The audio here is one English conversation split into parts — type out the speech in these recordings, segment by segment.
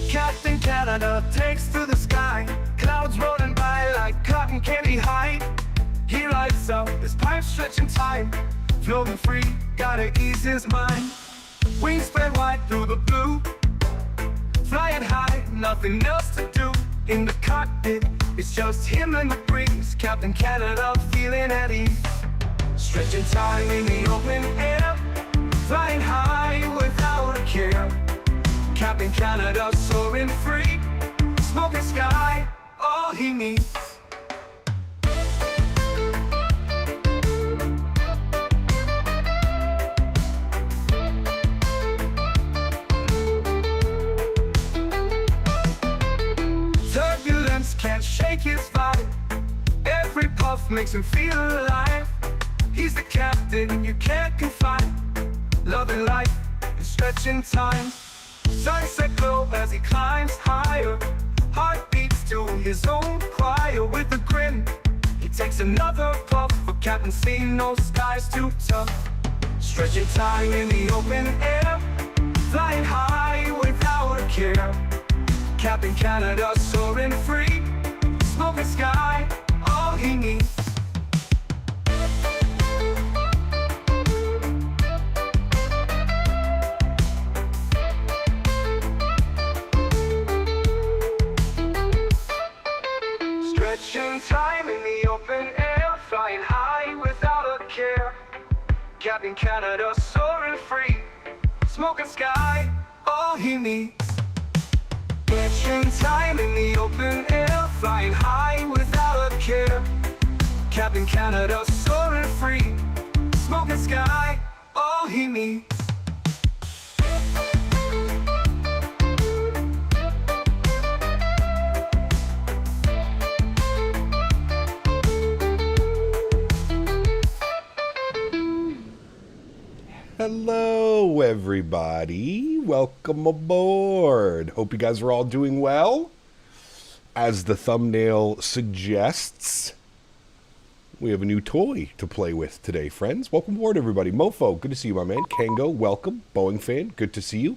Captain Canada takes to the sky, clouds rolling by like cotton candy high. He lights up, his pipe stretching time, floating free, gotta ease his mind. Wings spread wide through the blue, flying high, nothing else to do. In the cockpit, it's just him and the breeze. Captain Canada feeling at ease, stretching time in the open air, flying high without a care. Captain Canada soaring free, smoking sky, all he needs. Turbulence can't shake his vibe, every puff makes him feel alive. He's the captain you can't confide, loving life and stretching time. Sunset glow as he climbs higher, heart beats to his own choir. With a grin, he takes another puff, for Captain C, no skies too tough. Stretching time in the open air, flying high without a care. Captain Canada soaring free, smoking sky, all he needs. Stretching time in the open air, flying high without a care. Captain Canada soaring free, smoking sky, all he needs. Stretching time in the open air, flying high without a care. Captain Canada soaring free, smoking sky, all he needs. Hello, everybody. Welcome aboard. Hope you guys are all doing well. As the thumbnail suggests, we have a new toy to play with today, friends. Welcome aboard, everybody. Mofo, good to see you, my man. Kango, welcome. Boeing fan, good to see you.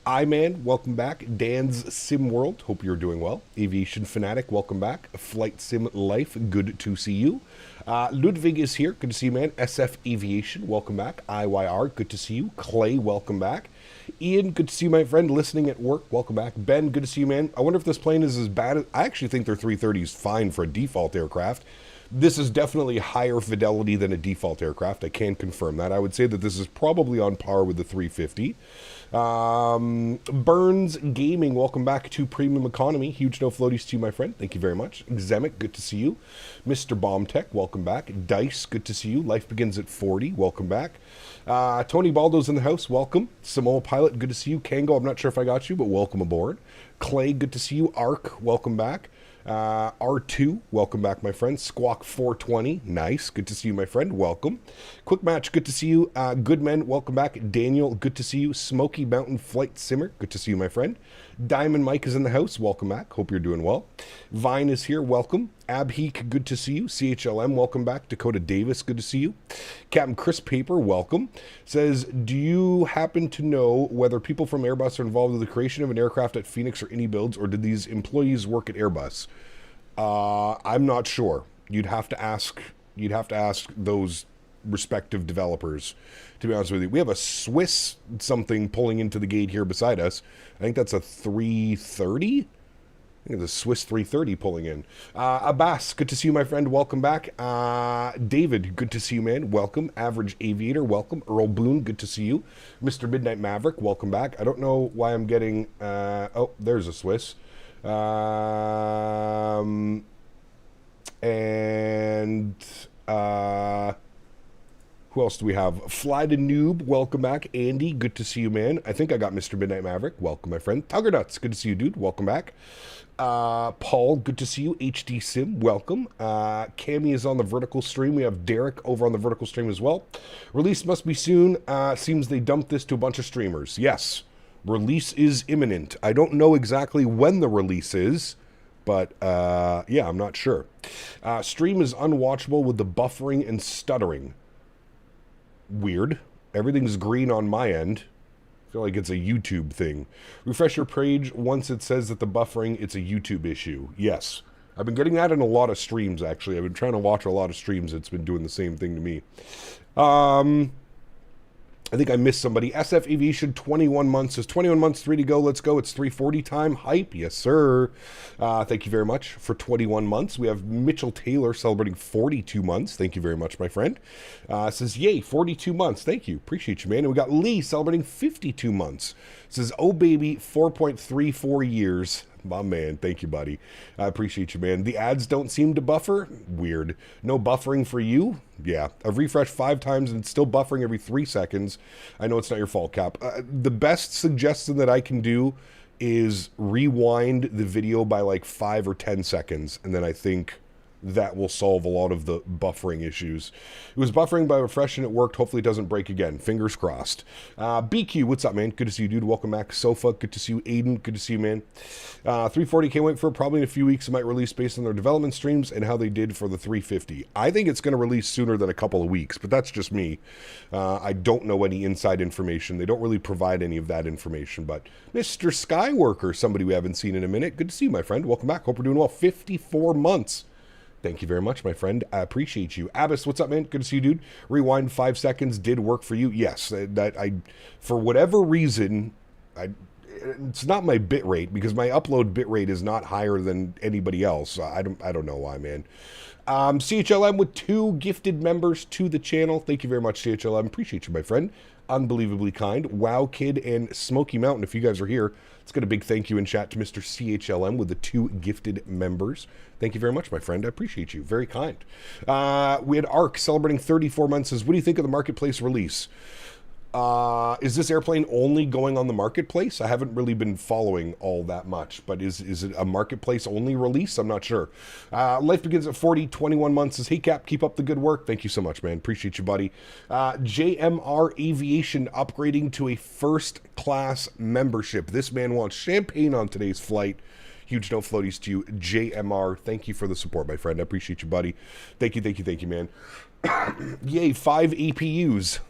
iMan, welcome back. Dan's Sim World, hope you're doing well. Aviation Fanatic, welcome back. Flight Sim Life, good to see you. Ludwig is here, good to see you, man. SF Aviation, welcome back. IYR, good to see you. Clay, welcome back. Ian, good to see you, my friend. Listening at work, welcome back. Ben, good to see you, man. I wonder if this plane is as bad as... I actually think their 330 is fine for a default aircraft. This is definitely higher fidelity than a default aircraft. I can confirm that. I would say that this is probably on par with the 350. Burns Gaming, welcome back to Premium Economy. Huge no floaties to you, my friend. Thank you very much. Xemic, good to see you. Mr. Bomb Tech, welcome back. Dice, good to see you. Life Begins at 40, welcome back. Tony Baldo's in the house, welcome. Samoa Pilot, good to see you. Kango, I'm not sure if I got you, but welcome aboard. Clay, good to see you. Ark, welcome back. R2, welcome back, my friend. Squawk 420, nice, good to see you, my friend, welcome. Quick Match, good to see you. Good Men, welcome back. Daniel, good to see you. Smoky Mountain Flight Simmer, good to see you, my friend. Diamond Mike is in the house, welcome back, hope you're doing well. Vine is here, welcome. Abheek, good to see you. CHLM, welcome back. Dakota Davis, good to see you. Captain Chris Paper, welcome. Says, do you happen to know whether people from Airbus are involved in the creation of an aircraft at Phoenix or iniBuilds, or did these employees work at Airbus? I'm not sure. You'd have to ask those respective developers, to be honest with you. We have a Swiss something pulling into the gate here beside us. I think that's a 330. I think it's a Swiss 330 pulling in. Abbas, good to see you, my friend. Welcome back. David, good to see you, man. Welcome. Average Aviator, welcome. Earl Boone, good to see you. Mr. Midnight Maverick, welcome back. I don't know why I'm getting... oh, there's a Swiss. Who else do we have? Flite Noob, welcome back. Andy, good to see you, man. I think I got Mr. Midnight Maverick. Welcome, my friend. Tugger Nuts, good to see you, dude. Welcome back. Paul, good to see you. HD Sim, welcome. Cammy is on the vertical stream. We have Derek over on the vertical stream as well. Release must be soon. Seems they dumped this to a bunch of streamers. Yes, release is imminent. I don't know exactly when the release is, but yeah, I'm not sure. Stream is unwatchable with the buffering and stuttering. Weird. Everything's green on my end. I feel like it's a YouTube thing. Refresh your page once it says that the buffering, it's a YouTube issue. Yes. I've been getting that in a lot of streams, actually. I've been trying to watch a lot of streams. It's been doing the same thing to me. I think I missed somebody. SF Aviation, 21 months. Says 21 months, 3 to go. Let's go. It's 3:40 time. Hype. Yes, sir. Thank you very much for 21 months. We have Mitchell Taylor celebrating 42 months. Thank you very much, my friend. Says, yay, 42 months. Thank you. Appreciate you, man. And we got Lee celebrating 52 months. Says, oh, baby, 4.34 years. My man, thank you, buddy. I appreciate you, man. The ads don't seem to buffer. Weird. No buffering for you? Yeah. I've refreshed 5 times and it's still buffering every 3 seconds. I know it's not your fault, Cap. The best suggestion that I can do is rewind the video by like 5 or 10 seconds, and then I think that will solve a lot of the buffering issues. It was buffering by refreshing, it worked. Hopefully it doesn't break again. Fingers crossed. BQ, what's up, man? Good to see you, dude. Welcome back. Sofa, good to see you. Aiden, good to see you, man. 340, can't wait for it. Probably in a few weeks it might release based on their development streams and how they did for the 350. I think it's going to release sooner than a couple of weeks, but that's just me. I don't know any inside information. They don't really provide any of that information, but Mr. Skyworker, somebody we haven't seen in a minute. Good to see you, my friend. Welcome back. Hope we're doing well. 54 months. Thank you very much, my friend. I appreciate you. Abbas, what's up, man? Good to see you, dude. Rewind 5 seconds did work for you. Yes, that I, for whatever reason, it's not my bit rate because my upload bit rate is not higher than anybody else. I don't know why, man. CHLM with 2 gifted members to the channel. Thank you very much, CHLM. Appreciate you, my friend. Unbelievably kind. Wow Kid and Smoky Mountain, if you guys are here, let's get a big thank you in chat to Mr. CHLM with the 2 gifted members. Thank you very much, my friend. I appreciate you. Very kind. We had ARC celebrating 34 months. Says, what do you think of the marketplace release? Is this airplane only going on the marketplace? I haven't really been following all that much, but is it a marketplace only release? I'm not sure. Life begins at 40, 21 months. Says, hey Cap, keep up the good work. Thank you so much, man. Appreciate you, buddy. JMR Aviation upgrading to a first class membership. This man wants champagne on today's flight. Huge no floaties to you, JMR. Thank you for the support, my friend. I appreciate you, buddy. Thank you, man. Yay, 5 APUs.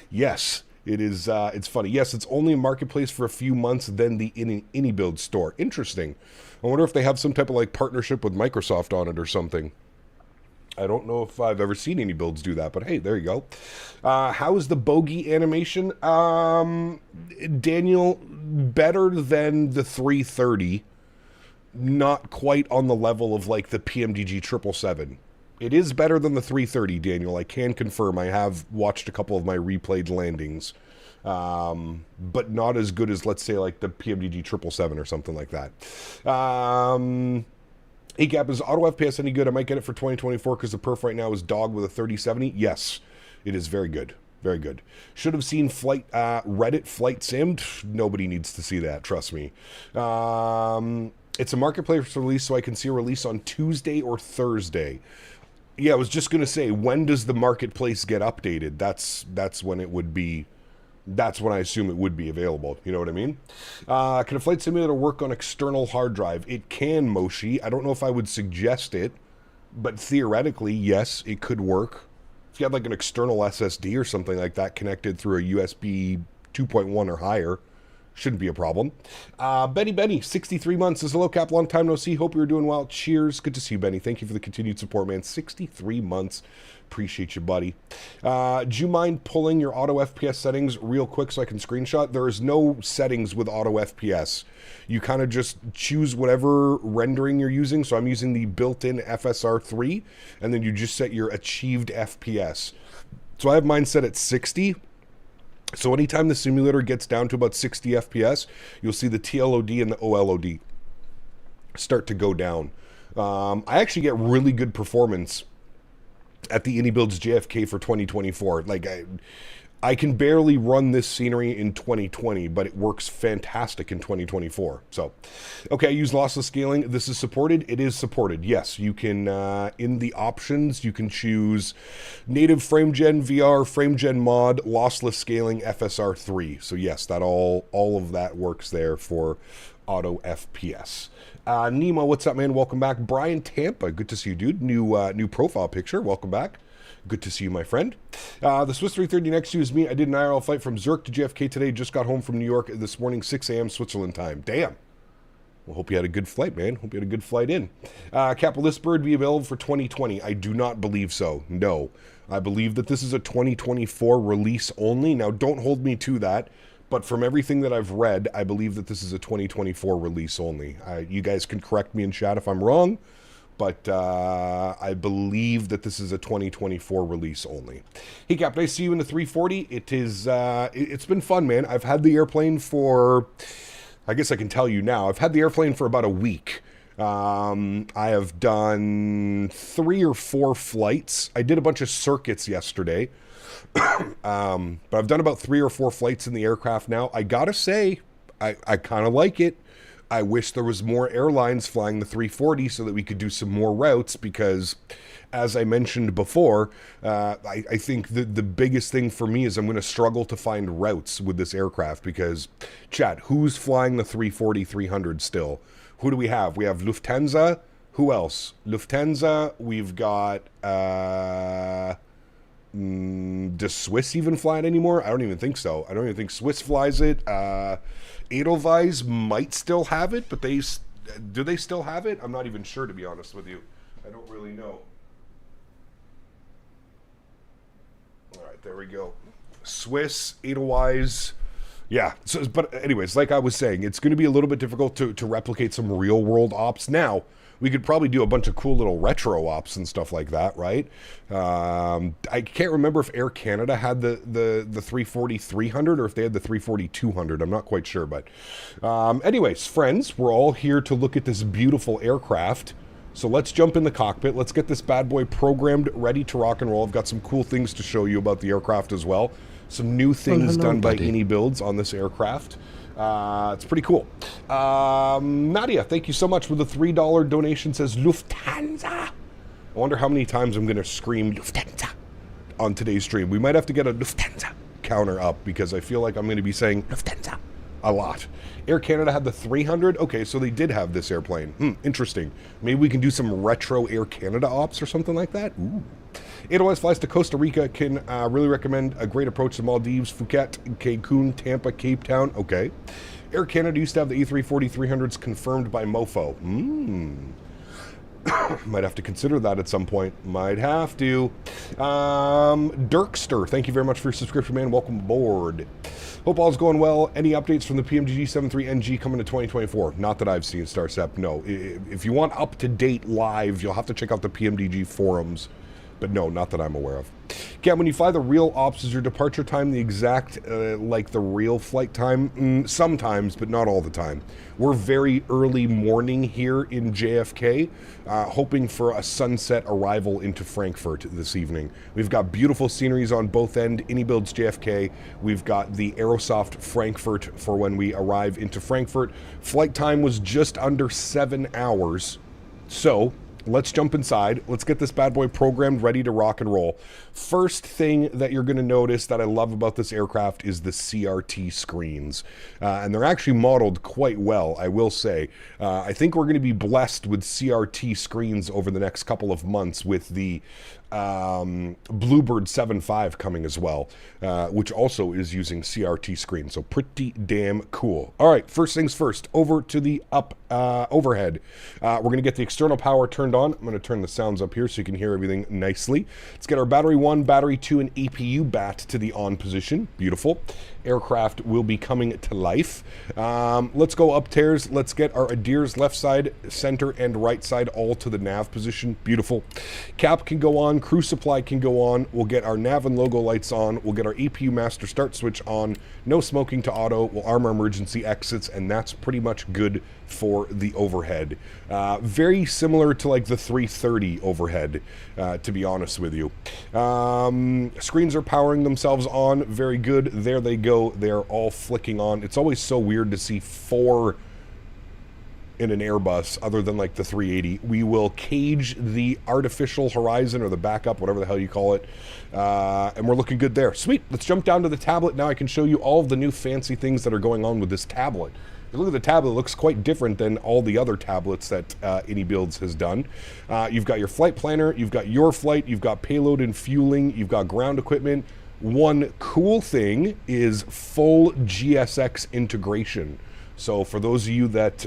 Yes, it is. It's funny. Yes, it's only a marketplace for a few months, then the iniBuilds store. Interesting. I wonder if they have some type of like partnership with Microsoft on it or something. I don't know if I've ever seen iniBuilds do that, but hey, there you go. How is the bogey animation? Daniel, better than the 330. Not quite on the level of like the PMDG 777. It is better than the 330, Daniel. I can confirm. I have watched a couple of my replayed landings, but not as good as, let's say, like the PMDG 777 or something like that. Hey, Cap, is Auto FPS any good? I might get it for 2024 because the perf right now is dog with a 3070. Yes, it is very good. Very good. Should have seen Reddit flight simmed. Nobody needs to see that. Trust me. It's a marketplace release, so I can see a release on Tuesday or Thursday. Yeah, I was just going to say, when does the marketplace get updated? That's when it would be, that's when I assume it would be available. You know what I mean? Can a flight simulator work on external hard drive? It can, Moshi. I don't know if I would suggest it, but theoretically, yes, it could work. If you had like an external SSD or something like that connected through a USB 2.1 or higher, shouldn't be a problem. Benny, 63 months. Says, hello, Cap. Long time no see. Hope you're doing well. Cheers. Good to see you, Benny. Thank you for the continued support, man. 63 months. Appreciate you, buddy. Do you mind pulling your auto FPS settings real quick so I can screenshot? There is no settings with auto FPS. You kind of just choose whatever rendering you're using. So I'm using the built-in FSR3, and then you just set your achieved FPS. So I have mine set at 60. So anytime the simulator gets down to about 60 FPS, you'll see the TLOD and the OLOD start to go down. I actually get really good performance at the iniBuilds JFK for 2024. Like, I can barely run this scenery in 2020, but it works fantastic in 2024. So, okay, I use lossless scaling. This is supported. It is supported. Yes, you can, in the options, you can choose native FrameGen VR, FrameGen mod, lossless scaling, FSR3. So yes, that all of that works there for auto FPS. Nemo, what's up, man? Welcome back. Brian Tampa, good to see you, dude. New profile picture. Welcome back. Good to see you, my friend. The Swiss 330 next to you is me. I did an IRL flight from Zurich to JFK today. Just got home from New York this morning, 6 a.m. Switzerland time. Damn. Well, hope you had a good flight, man. Hope you had a good flight in. Cap, will this bird be available for 2020? I do not believe so. No. I believe that this is a 2024 release only. Now, don't hold me to that. But from everything that I've read, I believe that this is a 2024 release only. You guys can correct me in chat if I'm wrong. But I believe that this is a 2024 release only. Hey, Cap, nice to see you in the 340. It's been fun, man. I've had the airplane for, I guess I can tell you now, I've had the airplane for about a week. I have done 3 or 4 flights. I did a bunch of circuits yesterday. But I've done about 3 or 4 flights in the aircraft now. I gotta say, I kind of like it. I wish there was more airlines flying the 340 so that we could do some more routes because, as I mentioned before, I think the biggest thing for me is I'm going to struggle to find routes with this aircraft because, chat, who's flying the 340-300 still? Who do we have? We have Lufthansa. Who else? Lufthansa. We've got... does Swiss even fly it anymore? I don't even think so. I don't even think Swiss flies it. Edelweiss might still have it, but do they still have it? I'm not even sure, to be honest with you. I don't really know. All right, there we go. Swiss, Edelweiss. Yeah, so, but anyways, like I was saying, it's going to be a little bit difficult to replicate some real-world ops. Now, we could probably do a bunch of cool little retro ops and stuff like that, right? I can't remember if Air Canada had the 340-300 or if they had the 340-200. I'm not quite sure, but anyways, friends, we're all here to look at this beautiful aircraft. So let's jump in the cockpit. Let's get this bad boy programmed, ready to rock and roll. I've got some cool things to show you about the aircraft as well. Some new things done by iniBuilds on this aircraft. It's pretty cool. Nadya, thank you so much for the $3 donation. Says Lufthansa. I wonder how many times I'm going to scream Lufthansa on today's stream. We might have to get a Lufthansa counter up because I feel like I'm going to be saying Lufthansa a lot. Air Canada had the 300. Okay, so they did have this airplane. Interesting. Maybe we can do some retro Air Canada ops or something like that. Ooh. Edelweiss flies to Costa Rica. Can really recommend a great approach to Maldives, Phuket, Cancun, Tampa, Cape Town. Okay. Air Canada used to have the A340-300s confirmed by Mofo. Might have to consider that at some point. Might have to. Dirkster, thank you very much for your subscription, man. Welcome aboard. Hope all's going well. Any updates from the PMDG 73NG coming to 2024? Not that I've seen, Starcep. No. If you want up-to-date live, you'll have to check out the PMDG forums. But no, not that I'm aware of. Cam, when you fly the real ops, is your departure time the exact, like the real flight time? Sometimes, but not all the time. We're very early morning here in JFK, hoping for a sunset arrival into Frankfurt this evening. We've got beautiful sceneries on both end, iniBuilds JFK. We've got the Aerosoft Frankfurt for when we arrive into Frankfurt. Flight time was just under 7 hours. So let's jump inside. Let's get this bad boy programmed, ready to rock and roll. First thing that you're going to notice that I love about this aircraft is the CRT screens. And they're actually modeled quite well, I will say. I think we're going to be blessed with CRT screens over the next couple of months with the Bluebird 7.5 coming as well, which also is using CRT screens. So pretty damn cool. All right, first things first, over to the overhead. We're going to get the external power turned on. I'm going to turn the sounds up here so you can hear everything nicely. Let's get our battery 1, battery 2, and APU bat to the on position. Beautiful. Aircraft will be coming to life. Let's go upstairs. Let's get our Adir's left side, center, and right side all to the nav position. Beautiful. Cap can go on. Crew supply can go on. We'll get our nav and logo lights on. We'll get our APU master start switch on. No smoking to auto. We'll arm our emergency exits, and that's pretty much good for the overhead. Very similar to like the 330 overhead, to be honest with you. Screens are powering themselves on. Very good. There they go. They're all flicking on. It's always so weird to see 4 in an Airbus other than like the 380. We will cage the artificial horizon or the backup, whatever the hell you call it. And we're looking good there. Sweet. Let's jump down to the tablet. Now I can show you all of the new fancy things that are going on with this tablet. look at the tablet, it looks quite different than all the other tablets that iniBuilds has done. You've got your flight planner, you've got your flight, you've got payload and fueling, you've got ground equipment. One cool thing is full GSX integration. So for those of you that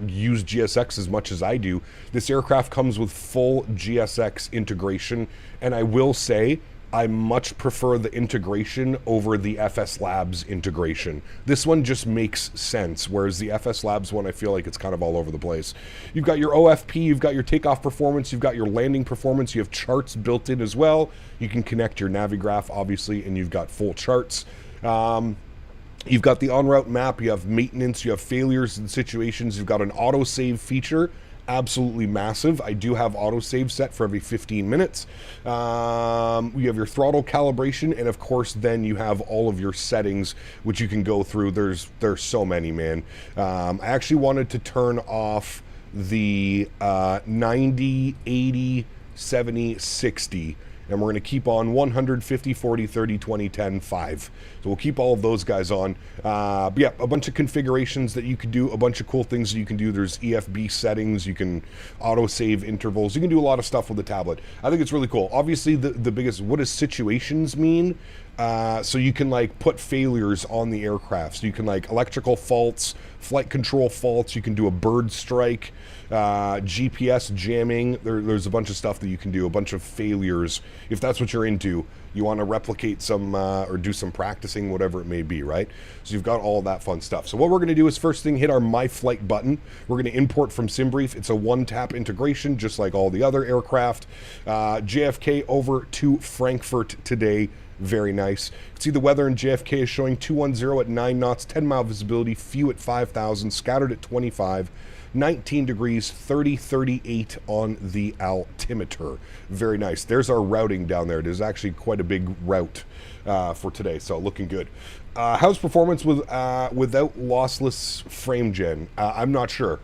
use GSX as much as I do, this aircraft comes with full GSX integration. And I will say, I much prefer the integration over the FS Labs integration. This one just makes sense, whereas the FS Labs one, I feel like it's kind of all over the place. You've got your OFP, you've got your takeoff performance, you've got your landing performance, you have charts built in as well. You can connect your Navigraph, obviously, and you've got full charts. You've got the en-route map, you have maintenance, you have failures and situations, you've got an autosave feature. Absolutely massive. I do have autosave set for every 15 minutes. You have your throttle calibration, and of course then you have all of your settings which you can go through. There's so many, man. I actually wanted to turn off the 90, 80, 70, 60, and we're going to keep on 100, 50, 40, 30, 20, 10, 5. So we'll keep all of those guys on. But yeah, a bunch of configurations that you can do, a bunch of cool things that you can do. There's EFB settings, you can auto-save intervals. You can do a lot of stuff with the tablet. I think it's really cool. Obviously, the biggest, what does situations mean? So you can like put failures on the aircraft. So you can like electrical faults, flight control faults, you can do a bird strike, GPS jamming. There's a bunch of stuff that you can do, a bunch of failures. If that's what you're into, you want to replicate some or do some practicing, whatever it may be, right? So you've got all that fun stuff. So what we're going to do is first thing, hit our My Flight button. We're going to import from SimBrief. It's a one-tap integration, just like all the other aircraft. JFK over to Frankfurt today. Very nice. You can see the weather in JFK is showing 210 at 9 knots, 10-mile visibility, few at 5,000, scattered at 25, 19 degrees, 30, 38 on the altimeter. Very nice. There's our routing down there. It is actually quite a big route for today, so looking good. How's performance with without lossless frame gen? I'm not sure.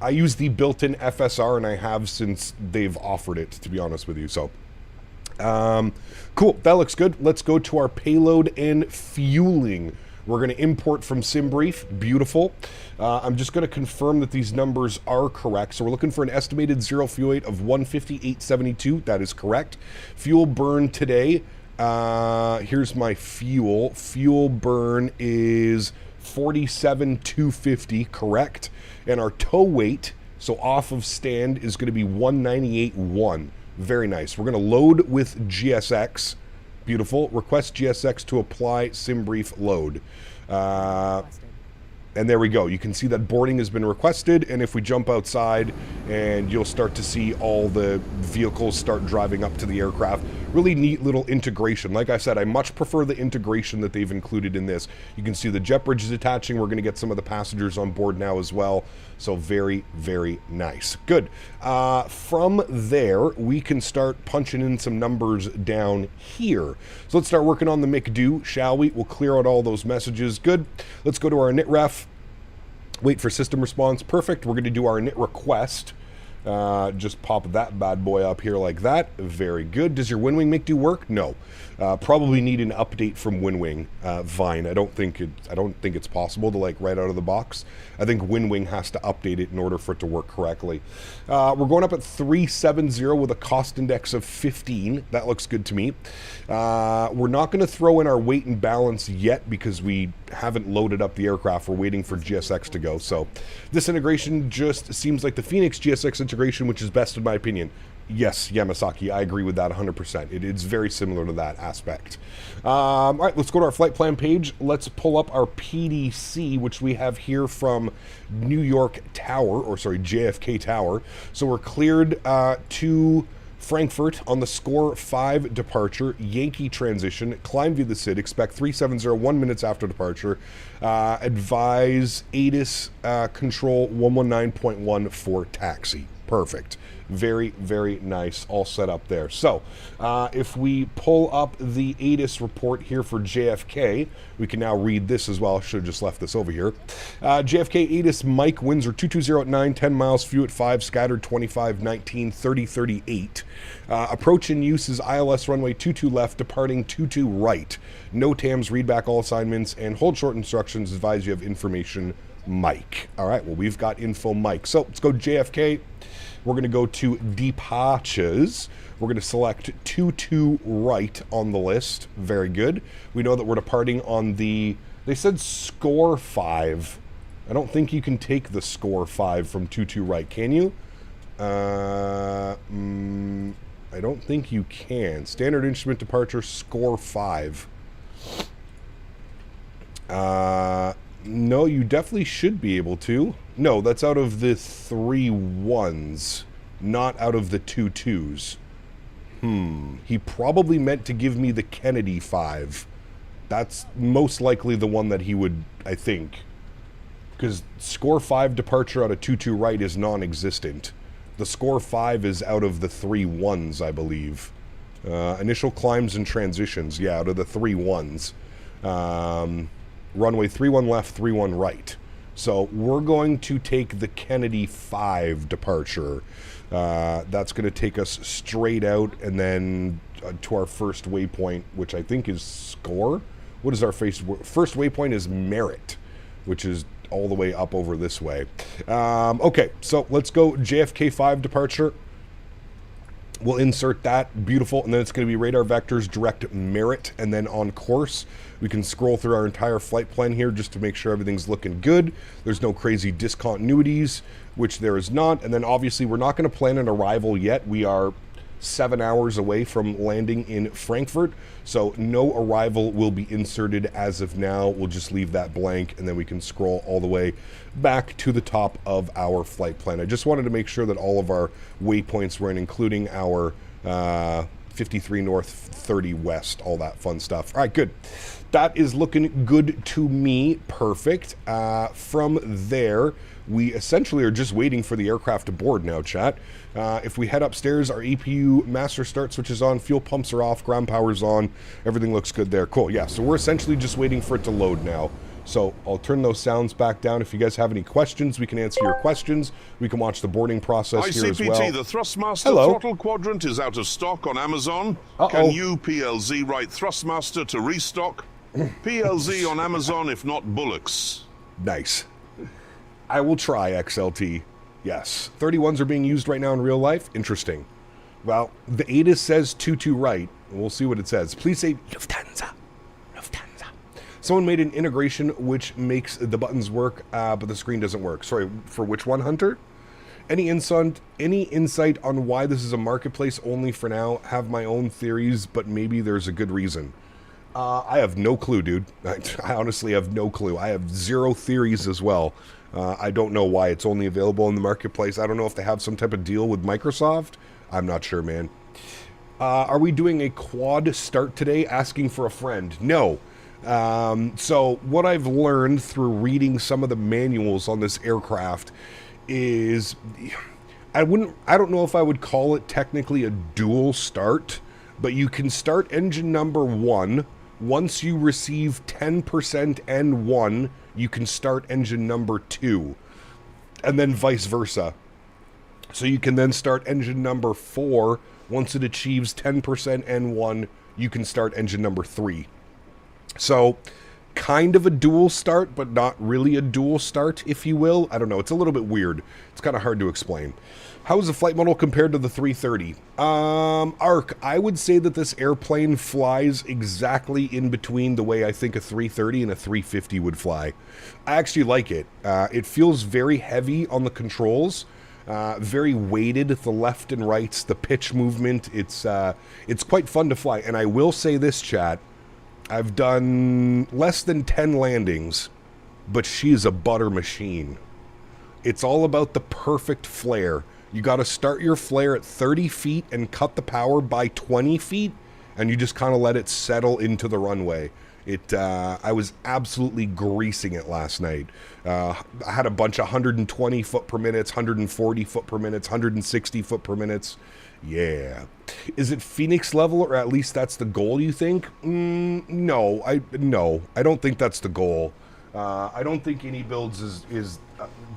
I use the built-in FSR, and I have since they've offered it, to be honest with you, so... cool, that looks good. Let's go to our payload and fueling. We're going to import from SimBrief. Beautiful. I'm just going to confirm that these numbers are correct. So we're looking for an estimated zero fuel weight of 158.72. That is correct. Fuel burn today. Here's my fuel. Fuel burn is 47,250, correct. And our tow weight, so off of stand, is going to be 198.1. Very nice. We're going to load with GSX. Beautiful. Request GSX to apply SimBrief load. And there we go. You can see that boarding has been requested, and if we jump outside, and you'll start to see all the vehicles start driving up to the aircraft. Really neat little integration. Like I said, I much prefer the integration that they've included in this. You can see the jet bridge is attaching. We're going to get some of the passengers on board now as well. So very, very nice. Good. From there, we can start punching in some numbers down here. So let's start working on the McDo, shall we? We'll clear out all those messages. Good. Let's go to our init-ref. Wait for system response. Perfect. We're going to do our init request. Just pop that bad boy up here like that. Very good. Does your WinWing McDo work? No. Probably need an update from WinWing Vine. I don't think it's possible to like right out of the box. I think WinWing has to update it in order for it to work correctly. We're going up at 370 with a cost index of 15. That looks good to me. We're not going to throw in our weight and balance yet because we haven't loaded up the aircraft. We're waiting for GSX to go. So this integration just seems like the Phoenix GSX integration, which is best in my opinion. Yes, Yamasaki, I agree with that 100%. It's very similar to that aspect. All right, let's go to our flight plan page. Let's pull up our PDC, which we have here from New York Tower, or sorry, JFK Tower. So we're cleared to Frankfurt on the score 5 departure, Yankee transition, climb via the SID, expect 370 1 minutes after departure, advise ATIS control 119.1 for taxi. Perfect. Very, very nice. All set up there. So, if we pull up the ATIS report here for JFK, we can now read this as well. I should have just left this over here. JFK ATIS Mike, winds are 220 at 9, 10 miles, few at 5, scattered 25, 19, 30, 38. Approach in use is ILS runway 22 left, departing 22 right. No TAMs, read back all assignments, and hold short instructions, advise you have information, Mike. All right, well, we've got info, Mike. So let's go JFK. We're going to go to departures. We're going to select 22 right on the list. Very good. We know that we're departing on the, they said score 5. I don't think you can take the score 5 from 22 right, can you? I don't think you can. Standard instrument departure, score 5. No, you definitely should be able to. No, that's out of the 3 1s, not out of the 2 2s. He probably meant to give me the Kennedy 5. That's most likely the one that he would, I think. Because score 5 departure out of 2 right is non-existent. The score 5 is out of the 3 1s, I believe. Initial climbs and transitions, yeah, out of the 3 1s. Runway 31 left, 31 right. So we're going to take the Kennedy 5 departure. That's going to take us straight out and then to our first waypoint, which I think is score. What is our first waypoint is Merit, which is all the way up over this way. Okay, so let's go JFK 5 departure. We'll insert that, beautiful, and then it's going to be radar vectors, direct Merit, and then on course. We can scroll through our entire flight plan here just to make sure everything's looking good. There's no crazy discontinuities, which there is not, and then obviously we're not going to plan an arrival yet. We are 7 hours away from landing in Frankfurt, so no arrival will be inserted as of now. We'll just leave that blank, and then we can scroll all the way back to the top of our flight plan. I just wanted to make sure that all of our waypoints were in, including our 53 north, 30 west, all that fun stuff. All right, good. That is looking good to me. Perfect. From there, we essentially are just waiting for the aircraft to board now, chat. If we head upstairs, our APU master start switch is on, fuel pumps are off, ground power's on, everything looks good there. Cool, yeah, so we're essentially just waiting for it to load now. So I'll turn those sounds back down. If you guys have any questions, we can answer your questions. We can watch the boarding process here as well. ICPT, the Thrustmaster throttle quadrant is out of stock on Amazon. Can you PLZ write Thrustmaster to restock? PLZ on Amazon, if not bullocks. Nice. I will try, XLT. Yes. 31s are being used right now in real life. Interesting. Well, the ATIS says 22 right. We'll see what it says. Please say Lufthansa. Lufthansa. Someone made an integration which makes the buttons work, but the screen doesn't work. Sorry, for which one, Hunter? Any insight on why this is a marketplace only for now? Have my own theories, but maybe there's a good reason. I have no clue, dude. I honestly have no clue. I have zero theories as well. I don't know why it's only available in the marketplace. I don't know if they have some type of deal with Microsoft. I'm not sure, man. Are we doing a quad start today? Asking for a friend. No. So what I've learned through reading some of the manuals on this aircraft is I don't know if I would call it technically a dual start, but you can start engine number 1. Once you receive 10% N1, you can start engine number 2, and then vice versa. So you can then start engine number 4. Once it achieves 10% N1, you can start engine number 3. So kind of a dual start, but not really a dual start, if you will. I don't know. It's a little bit weird. It's kind of hard to explain. How is the flight model compared to the 330? Arc, I would say that this airplane flies exactly in between the way I think a 330 and a 350 would fly. I actually like it. It feels very heavy on the controls, very weighted, the left and rights, the pitch movement. It's quite fun to fly. And I will say this, chat. I've done less than 10 landings, but she is a butter machine. It's all about the perfect flare. You got to start your flare at 30 feet and cut the power by 20 feet, and you just kind of let it settle into the runway. I was absolutely greasing it last night. I had a bunch of 120 foot per minutes, 140 foot per minutes, 160 foot per minutes. Yeah. Is it Phoenix level, or at least that's the goal, you think? No, I don't think that's the goal. I don't think iniBuilds is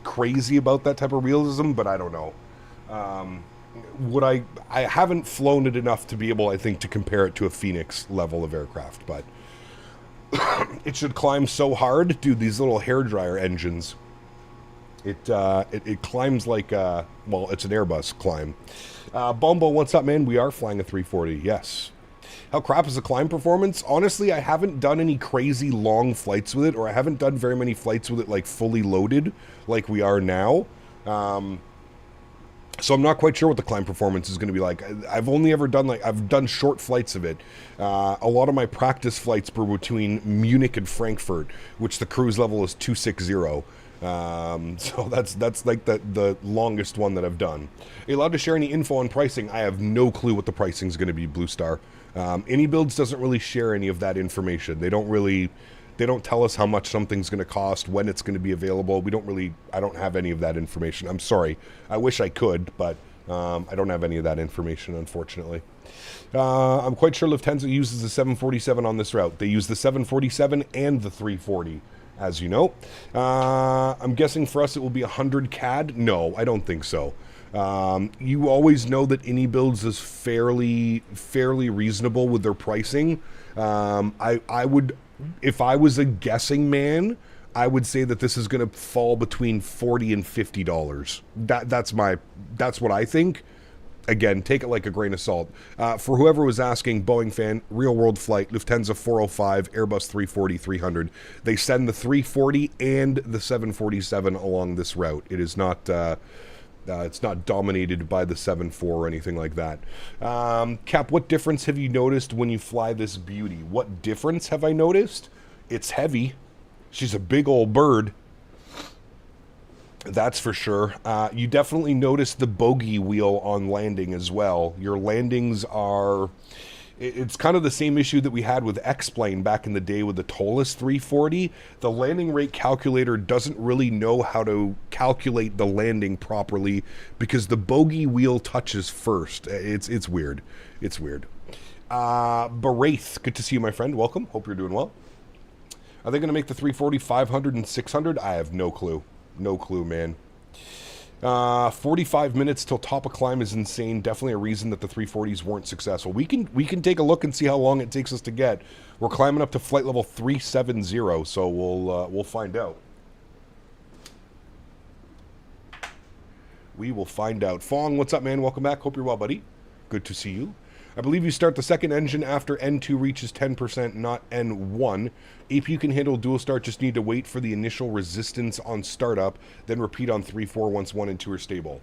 crazy about that type of realism, but I don't know. I haven't flown it enough to be able, I think, to compare it to a Phoenix level of aircraft, but it should climb so hard. Dude, these little hairdryer engines, it climbs like, well, it's an Airbus climb. Bombo, what's up, man? We are flying a 340, yes. How crap is the climb performance? Honestly, I haven't done any crazy long flights with it, or I haven't done very many flights with it, like, fully loaded, like we are now. So I'm not quite sure what the climb performance is going to be like. I've only ever done, I've done short flights of it. A lot of my practice flights were between Munich and Frankfurt, which the cruise level is 260. So that's like the longest one that I've done. Are you allowed to share any info on pricing? I have no clue what the pricing is going to be, Blue Star. iniBuilds doesn't really share any of that information. They don't tell us how much something's going to cost, when it's going to be available. I don't have any of that information. I'm sorry. I wish I could, but I don't have any of that information, unfortunately. I'm quite sure Lufthansa uses the 747 on this route. They use the 747 and the 340, as you know. I'm guessing for us it will be 100 CAD. No, I don't think so. You always know that iniBuilds is fairly reasonable with their pricing. I would, if I was a guessing man, I would say that this is going to fall between $40 and $50. That's what I think. Again, take it like a grain of salt. For whoever was asking, Boeing fan, real world flight, Lufthansa 405, Airbus 340-300. They send the 340 and the 747 along this route. It is not. It's not dominated by the 7.4 or anything like that. Cap, what difference have you noticed when you fly this beauty? What difference have I noticed? It's heavy. She's a big old bird. That's for sure. You definitely notice the bogey wheel on landing as well. Your landings are... It's kind of the same issue that we had with X-Plane back in the day with the Tollus 340. The landing rate calculator doesn't really know how to calculate the landing properly because the bogey wheel touches first. It's weird. It's weird. Baraith, good to see you, my friend. Welcome. Hope you're doing well. Are they going to make the 340 500 and 600? I have no clue. No clue, man. 45 minutes till top of climb is insane. Definitely a reason that the 340s weren't successful. We can take a look and see how long it takes us to get. We're climbing up to flight level 370, so we'll find out. We will find out. Fong, what's up, man? Welcome back. Hope you're well, buddy. Good to see you. I believe you start the second engine after N2 reaches 10%, not N1. APU can handle dual start, just need to wait for the initial resistance on startup, then repeat on 3-4 once 1 and 2 are stable.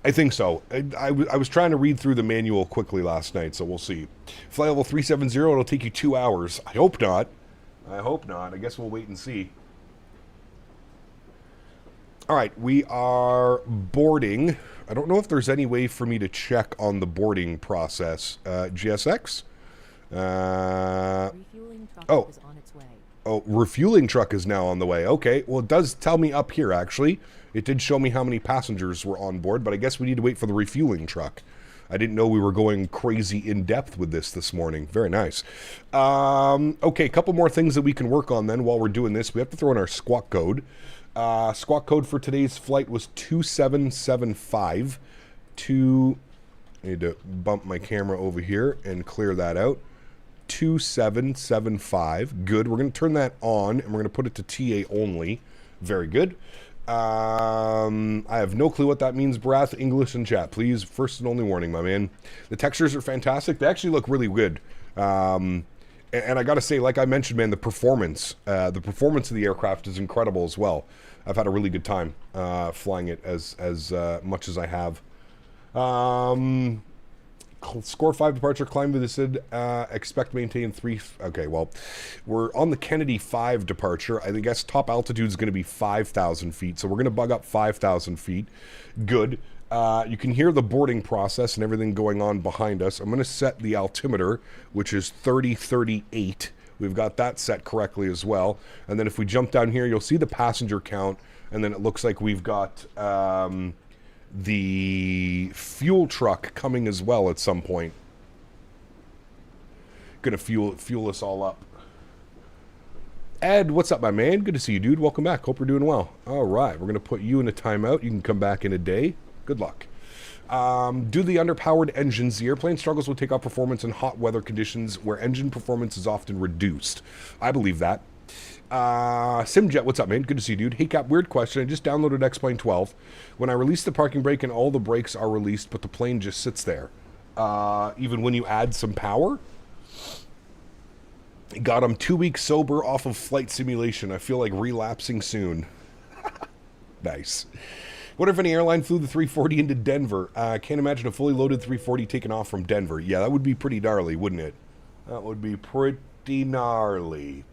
I think so. I was trying to read through the manual quickly last night, so we'll see. Flight level 370, it'll take you 2 hours. I hope not. I hope not. I guess we'll wait and see. All right, we are boarding. I don't know if there's any way for me to check on the boarding process. GSX? Refueling truck is on its way. Oh, refueling truck is now on the way. Okay, well, it does tell me up here, actually. It did show me how many passengers were on board, but I guess we need to wait for the refueling truck. I didn't know we were going crazy in-depth with this morning. Very nice. Okay, a couple more things that we can work on then while we're doing this. We have to throw in our squawk code. Squawk code for today's flight was 2775. I need to bump my camera over here and clear that out. 2775. Good. We're going to turn that on, and we're going to put it to TA only. Very good. I have no clue what that means, Brath. English in chat, please. First and only warning, my man. The textures are fantastic. They actually look really good. And I got to say, like I mentioned, man, the performance of the aircraft is incredible as well. I've had a really good time flying it as much as I have. Score 5 departure, climb with the expect maintain 3. Okay, well, we're on the Kennedy 5 departure. I guess top altitude is going to be 5,000 feet, so we're going to bug up 5,000 feet. Good. You can hear the boarding process and everything going on behind us. I'm going to set the altimeter, which is 3038. We've got that set correctly as well. And then if we jump down here, you'll see the passenger count. And then it looks like we've got the fuel truck coming as well at some point. Gonna fuel us all up. Ed, what's up, my man? Good to see you, dude. Welcome back. Hope you're doing well. All right, we're gonna put you in a timeout. You can come back in a day. Good luck. Due to the underpowered engines, the airplane struggles with takeoff performance in hot weather conditions where engine performance is often reduced. I believe that. Simjet, what's up, man? Good to see you, dude. Hey, Cap, weird question. I just downloaded X-Plane 12. When I release the parking brake and all the brakes are released, but the plane just sits there. Even when you add some power? Got him 2 weeks sober off of flight simulation. I feel like relapsing soon. Nice. Wonder if any airline flew the 340 into Denver. Can't imagine a fully loaded 340 taking off from Denver. Yeah, that would be pretty gnarly, wouldn't it? That would be pretty gnarly.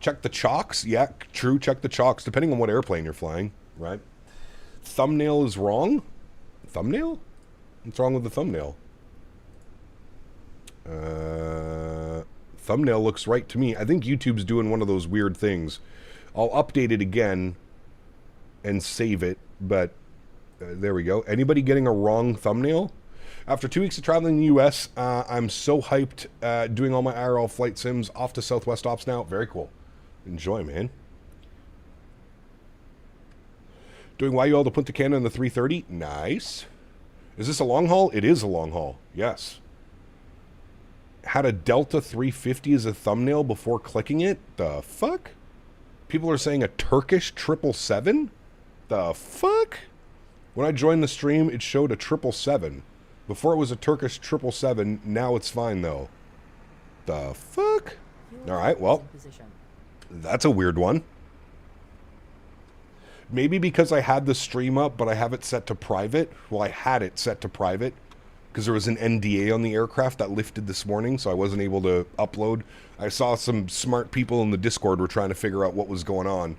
Check the chocks. Yeah, true. Check the chocks, depending on what airplane you're flying, right? Thumbnail is wrong? Thumbnail? What's wrong with the thumbnail? Thumbnail looks right to me. I think YouTube's doing one of those weird things. I'll update it again and save it, but there we go. Anybody getting a wrong thumbnail? After 2 weeks of traveling in the U.S., I'm so hyped doing all my IRL flight sims off to Southwest Ops now. Very cool. Enjoy, man. Doing YUL to Punta Cana in the 330. Nice. Is this a long haul? It is a long haul. Yes. Had a Delta 350 as a thumbnail before clicking it? The fuck? People are saying a Turkish 777? The fuck? When I joined the stream, it showed a 777. Before it was a Turkish 777, now it's fine though. The fuck? Alright, well, that's a weird one. Maybe because I had the stream up, but I have it set to private. Well, I had it set to private because there was an NDA on the aircraft that lifted this morning, so I wasn't able to upload. I saw some smart people in the Discord were trying to figure out what was going on.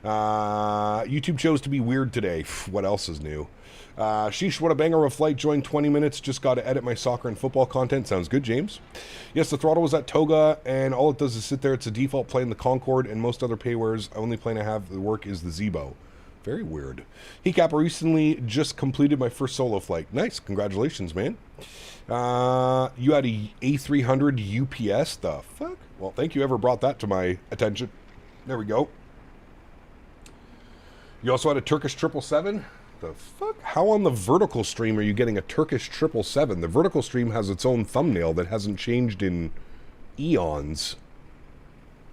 YouTube chose to be weird today. What else is new? Sheesh, what a banger of a flight. Joined 20 minutes. Just got to edit my soccer and football content. Sounds good, James. Yes, the throttle was at Toga, and all it does is sit there. It's a default plane, the Concorde, and most other paywares. Only plane I have that work is the Zebo. Very weird. Cap, I recently just completed my first solo flight. Nice. Congratulations, man. You had a A300 UPS? The fuck? Well, thank you ever brought that to my attention. There we go. You also had a Turkish 777? The fuck? How on the vertical stream are you getting a Turkish 777? The vertical stream has its own thumbnail that hasn't changed in eons.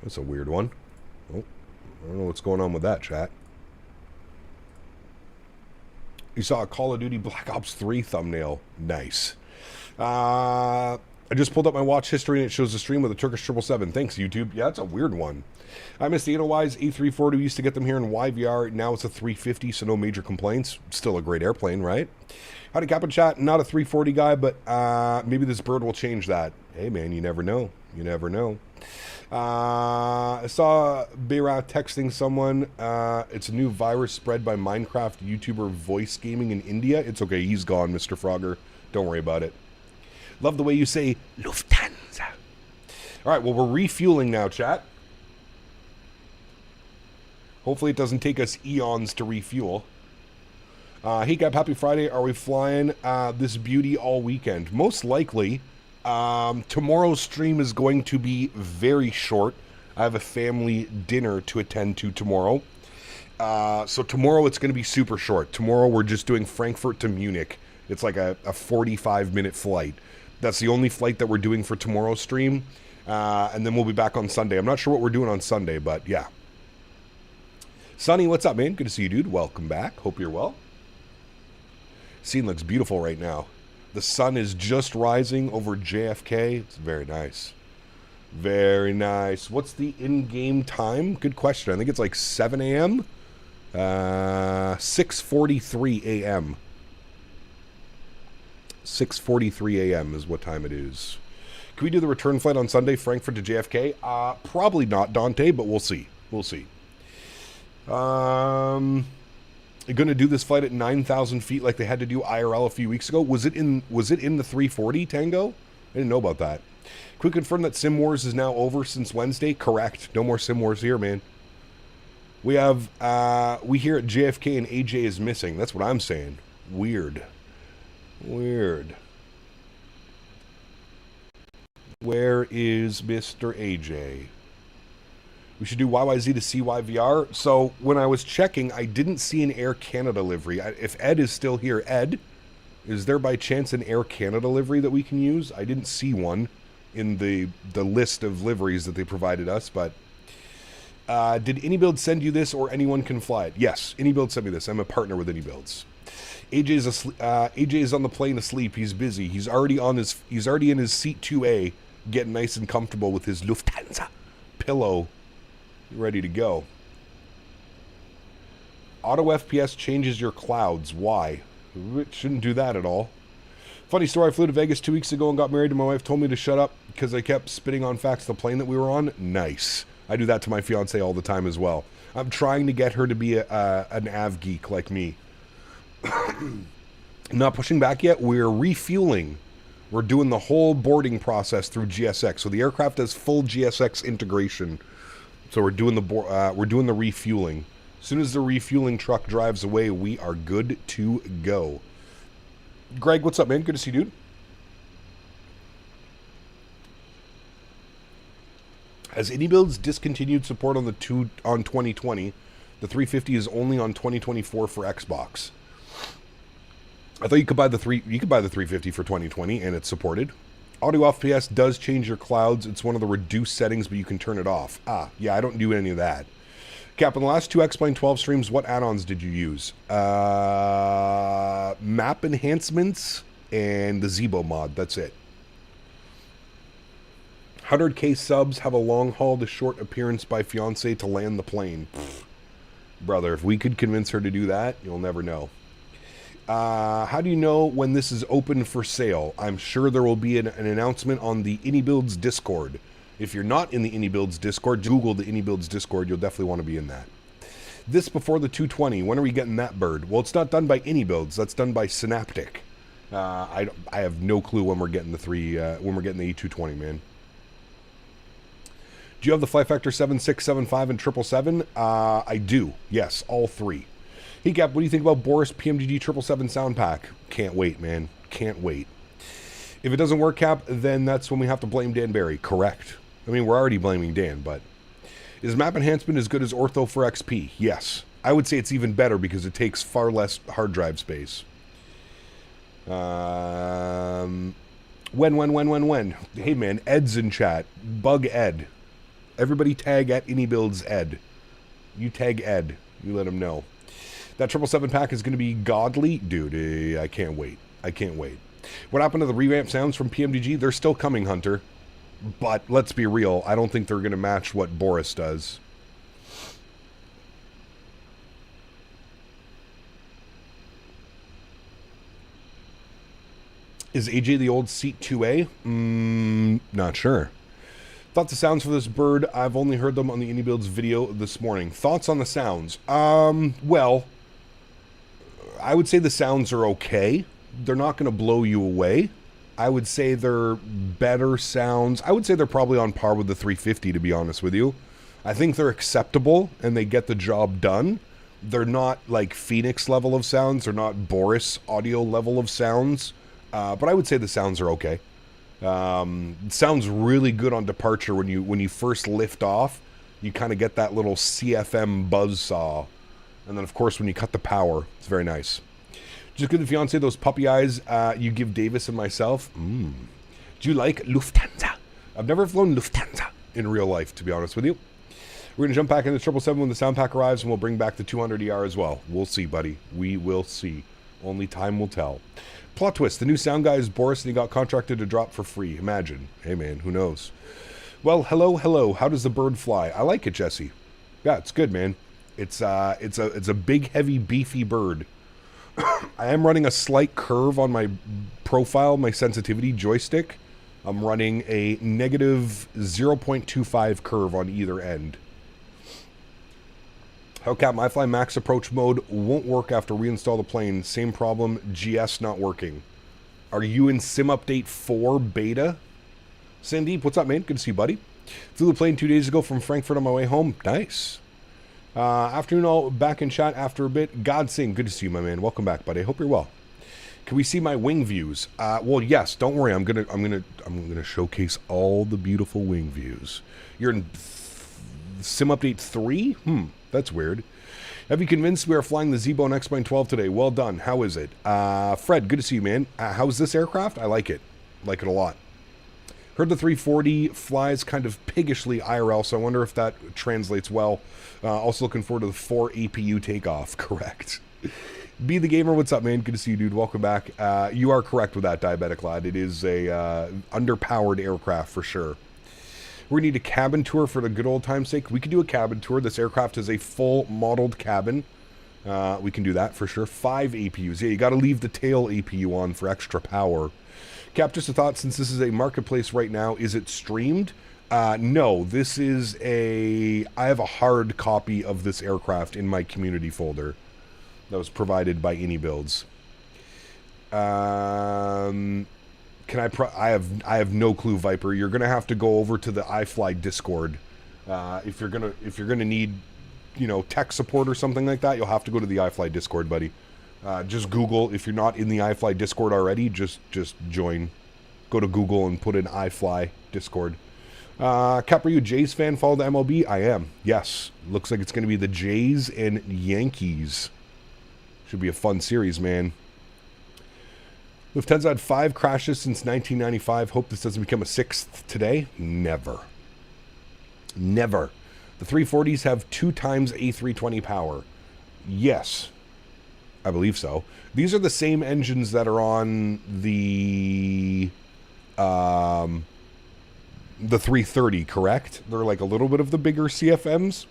That's a weird one. Oh, I don't know what's going on with that, chat. You saw a Call of Duty Black Ops 3 thumbnail. Nice. I just pulled up my watch history and it shows the stream with a Turkish 777. Thanks, YouTube. Yeah, that's a weird one. I missed the Edelweiss A340. We used to get them here in YVR. Now it's a 350, so no major complaints. Still a great airplane, right? Howdy, Cap and Chat. Not a 340 guy, but maybe this bird will change that. Hey, man, you never know. You never know. I saw Beira texting someone. It's a new virus spread by Minecraft YouTuber Voice Gaming in India. It's okay. He's gone, Mr. Frogger. Don't worry about it. Love the way you say Lufthansa. All right, well, we're refueling now, chat. Hopefully it doesn't take us eons to refuel. Hey, Cap, happy Friday. Are we flying this beauty all weekend? Most likely. Tomorrow's stream is going to be very short. I have a family dinner to attend to tomorrow. So tomorrow it's going to be super short. Tomorrow we're just doing Frankfurt to Munich. It's like a 45-minute flight. That's the only flight that we're doing for tomorrow's stream. And then we'll be back on Sunday. I'm not sure what we're doing on Sunday, but yeah. Sonny, what's up, man? Good to see you, dude. Welcome back. Hope you're well. Scene looks beautiful right now. The sun is just rising over JFK. It's very nice. Very nice. What's the in-game time? Good question. I think it's like 7 a.m. 6:43 a.m. 6:43 a.m. is what time it is. Can we do the return flight on Sunday, Frankfurt to JFK? Probably not, Dante, but we'll see. We'll see. Going to do this flight at 9,000 feet like they had to do IRL a few weeks ago. Was it in the 340 Tango? I didn't know about that. Quick confirm that Sim Wars is now over since Wednesday. Correct. No more Sim Wars here, man. We have, we here at JFK and AJ is missing. That's what I'm saying. Weird. Weird. Where is Mr. AJ? We should do YYZ to CYVR. So when I was checking, I didn't see an Air Canada livery. If Ed is still here, Ed, is there by chance an Air Canada livery that we can use? I didn't see one in the list of liveries that they provided us, but did iniBuilds send you this, or anyone can fly it? Yes, iniBuilds sent me this. I'm a partner with iniBuilds. AJ is on the plane asleep. He's busy. He's already in his seat 2A, getting nice and comfortable with his Lufthansa pillow, ready to go. Auto FPS changes your clouds. Why? It shouldn't do that at all. Funny story, I flew to Vegas 2 weeks ago and got married, and my wife told me to shut up because I kept spitting on facts the plane that we were on. Nice. I do that to my fiance all the time as well. I'm trying to get her to be an av geek like me. Not pushing back yet. We're refueling. We're doing the whole boarding process through GSX. So the aircraft has full GSX integration. So we're doing the refueling. As soon as the refueling truck drives away, we are good to go. Greg, what's up, man? Good to see you, dude. Has iniBuilds discontinued support on the 2020? The 350 is only on 2024 for Xbox. I thought you could buy the 350 for 2020 and it's supported. Audio FPS does change your clouds. It's one of the reduced settings, but you can turn it off. Yeah, I don't do any of that. Cap, in the last 2 X-Plane 12 streams, what add-ons did you use? Map enhancements and the Zebo mod. That's it. 100K subs, have a long haul to short appearance by fiance to land the plane. Pfft. Brother, if we could convince her to do that, you'll never know. How do you know when this is open for sale? I'm sure there will be an announcement on the iniBuilds Discord. If you're not in the iniBuilds Discord, Google the iniBuilds Discord. You'll definitely want to be in that. This before the 220. When are we getting that bird? Well, it's not done by iniBuilds. That's done by Synaptic. I have no clue when we're getting the the E220, man. Do you have the Flight Factor 7, 6, 7, 5, and 777? I do. Yes, all 3. Hey, Cap, what do you think about Boris PMGG 777 sound pack? Can't wait, man. Can't wait. If it doesn't work, Cap, then that's when we have to blame Dan Barry. Correct. I mean, we're already blaming Dan, but... Is map enhancement as good as Ortho for XP? Yes. I would say it's even better because it takes far less hard drive space. When? Hey, man, Ed's in chat. Bug Ed. Everybody tag at iniBuilds Ed. You tag Ed. You let him know. That 777 pack is going to be godly. Dude, I can't wait. I can't wait. What happened to the revamp sounds from PMDG? They're still coming, Hunter. But let's be real. I don't think they're going to match what Boris does. Is AJ the old seat 2A? Not sure. Thoughts of sounds for this bird? I've only heard them on the iniBuilds video this morning. Thoughts on the sounds? Well, I would say the sounds are okay. They're not going to blow you away. I would say they're better sounds. I would say they're probably on par with the 350, to be honest with you. I think they're acceptable and they get the job done. They're not like Phoenix level of sounds. They're not Boris audio level of sounds. But I would say the sounds are okay. It sounds really good on departure when you first lift off. You kind of get that little CFM buzzsaw. And then, of course, when you cut the power, it's very nice. Just give the fiance those puppy eyes you give Davis and myself. Do you like Lufthansa? I've never flown Lufthansa in real life, to be honest with you. We're going to jump back into 777 when the sound pack arrives, and we'll bring back the 200ER as well. We'll see, buddy. We will see. Only time will tell. Plot twist. The new sound guy is Boris, and he got contracted to drop for free. Imagine. Hey, man. Who knows? Well, hello. How does the bird fly? I like it, Jesse. Yeah, it's good, man. It's a big, heavy, beefy bird. I am running a slight curve on my profile, my sensitivity joystick. I'm running a negative 0.25 curve on either end. Hellcat, MyFly Max approach mode won't work after reinstall the plane. Same problem, GS not working. Are you in Sim Update 4 beta? Sandeep, what's up, man? Good to see you, buddy. Flew the plane 2 days ago from Frankfurt on my way home. Nice. Afternoon, all back in chat after a bit. God sing, good to see you, my man. Welcome back, buddy. I hope you're well. Can we see my wing views? Well, yes. Don't worry. I'm gonna showcase all the beautiful wing views. You're in Sim Update 3? That's weird. Have you convinced we are flying the Z-Bone X-Plane 12 today? Well done. How is it? Fred, good to see you, man. How's this aircraft? I like it. Like it a lot. Heard the 340 flies kind of piggishly IRL, so I wonder if that translates well. Also looking forward to the 4 APU takeoff. Correct. Be the Gamer, what's up, man? Good to see you, dude. Welcome back. You are correct with that, Diabetic Lad. It is a underpowered aircraft for sure. We need a cabin tour for the good old time's sake. We could do a cabin tour. This aircraft is a full modeled cabin. We can do that for sure. 5 APUs. Yeah, you got to leave the tail APU on for extra power. Cap, just a thought, since this is a marketplace right now, is it streamed? No, this is I have a hard copy of this aircraft in my community folder that was provided by iniBuilds. I have no clue, Viper. You're gonna have to go over to the iFly Discord. If you're gonna need, tech support or something like that, you'll have to go to the iFly Discord, buddy. Just Google, if you're not in the iFly Discord already, just join. Go to Google and put in iFly Discord. Cap, are you a Jays fan? Follow the MLB? I am. Yes. Looks like it's going to be the Jays and Yankees. Should be a fun series, man. Lufthansa had 5 crashes since 1995. Hope this doesn't become a 6th today. Never. Never. The 340s have 2 times A320 power. Yes. I believe so. These are the same engines that are on the 330, correct? They're like a little bit of the bigger CFMs.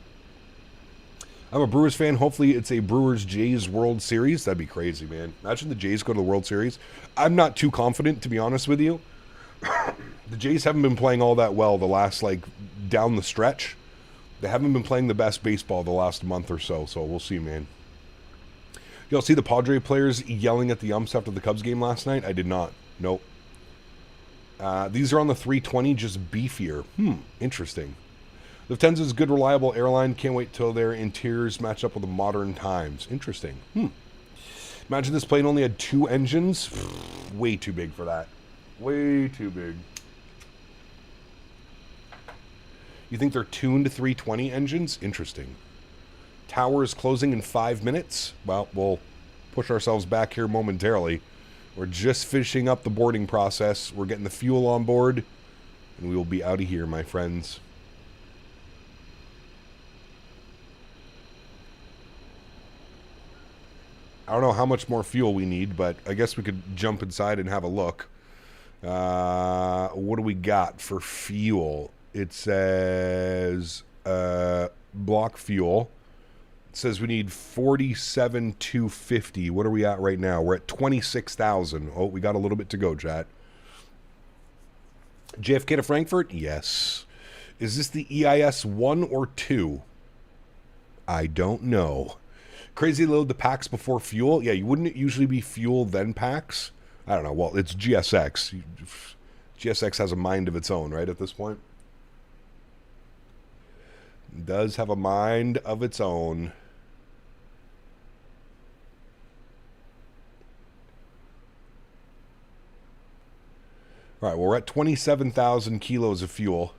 I'm a Brewers fan. Hopefully it's a Brewers-Jays World Series. That'd be crazy, man. Imagine the Jays go to the World Series. I'm not too confident, to be honest with you. The Jays haven't been playing all that well the last, down the stretch. They haven't been playing the best baseball the last month or so, so we'll see, man. Y'all see the Padre players yelling at the umps after the Cubs game last night? I did not. Nope. These are on the 320, just beefier. Interesting. Lufthansa's good, reliable airline. Can't wait till their interiors match up with the modern times. Interesting. Imagine this plane only had 2 engines. Way too big for that. Way too big. You think they're tuned to 320 engines? Interesting. Tower is closing in 5 minutes. Well, we'll push ourselves back here momentarily. We're just finishing up the boarding process. We're getting the fuel on board. And we will be out of here, my friends. I don't know how much more fuel we need, but I guess we could jump inside and have a look. What do we got for fuel? It says block fuel. It says we need 47,250. What are we at right now? We're at 26,000. Oh, we got a little bit to go, chat. JFK to Frankfurt? Yes. Is this the EIS 1 or 2? I don't know. Crazy load the packs before fuel? Yeah, you wouldn't usually be fuel then packs? I don't know. Well, it's GSX. GSX has a mind of its own, right, at this point? It does have a mind of its own. All right, well, we're at 27,000 kilos of fuel.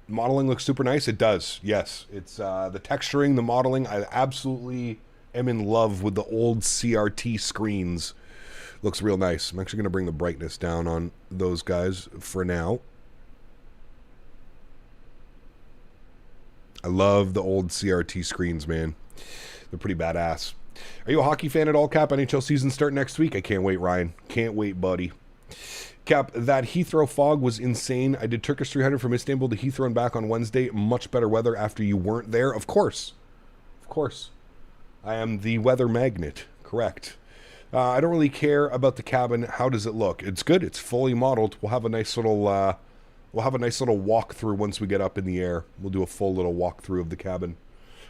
Modeling looks super nice. It does, yes. It's the texturing, the modeling. I absolutely am in love with the old CRT screens. Looks real nice. I'm actually going to bring the brightness down on those guys for now. I love the old CRT screens, man. They're pretty badass. Are you a hockey fan at all, Cap? NHL season start next week? I can't wait, Ryan. Can't wait, buddy. Cap, that Heathrow fog was insane. I did Turkish 300 from Istanbul to Heathrow and back on Wednesday. Much better weather after you weren't there. Of course. Of course. I am the weather magnet. Correct. I don't really care about the cabin. How does it look? It's good. It's fully modeled. We'll have a nice little walkthrough once we get up in the air. We'll do a full little walkthrough of the cabin.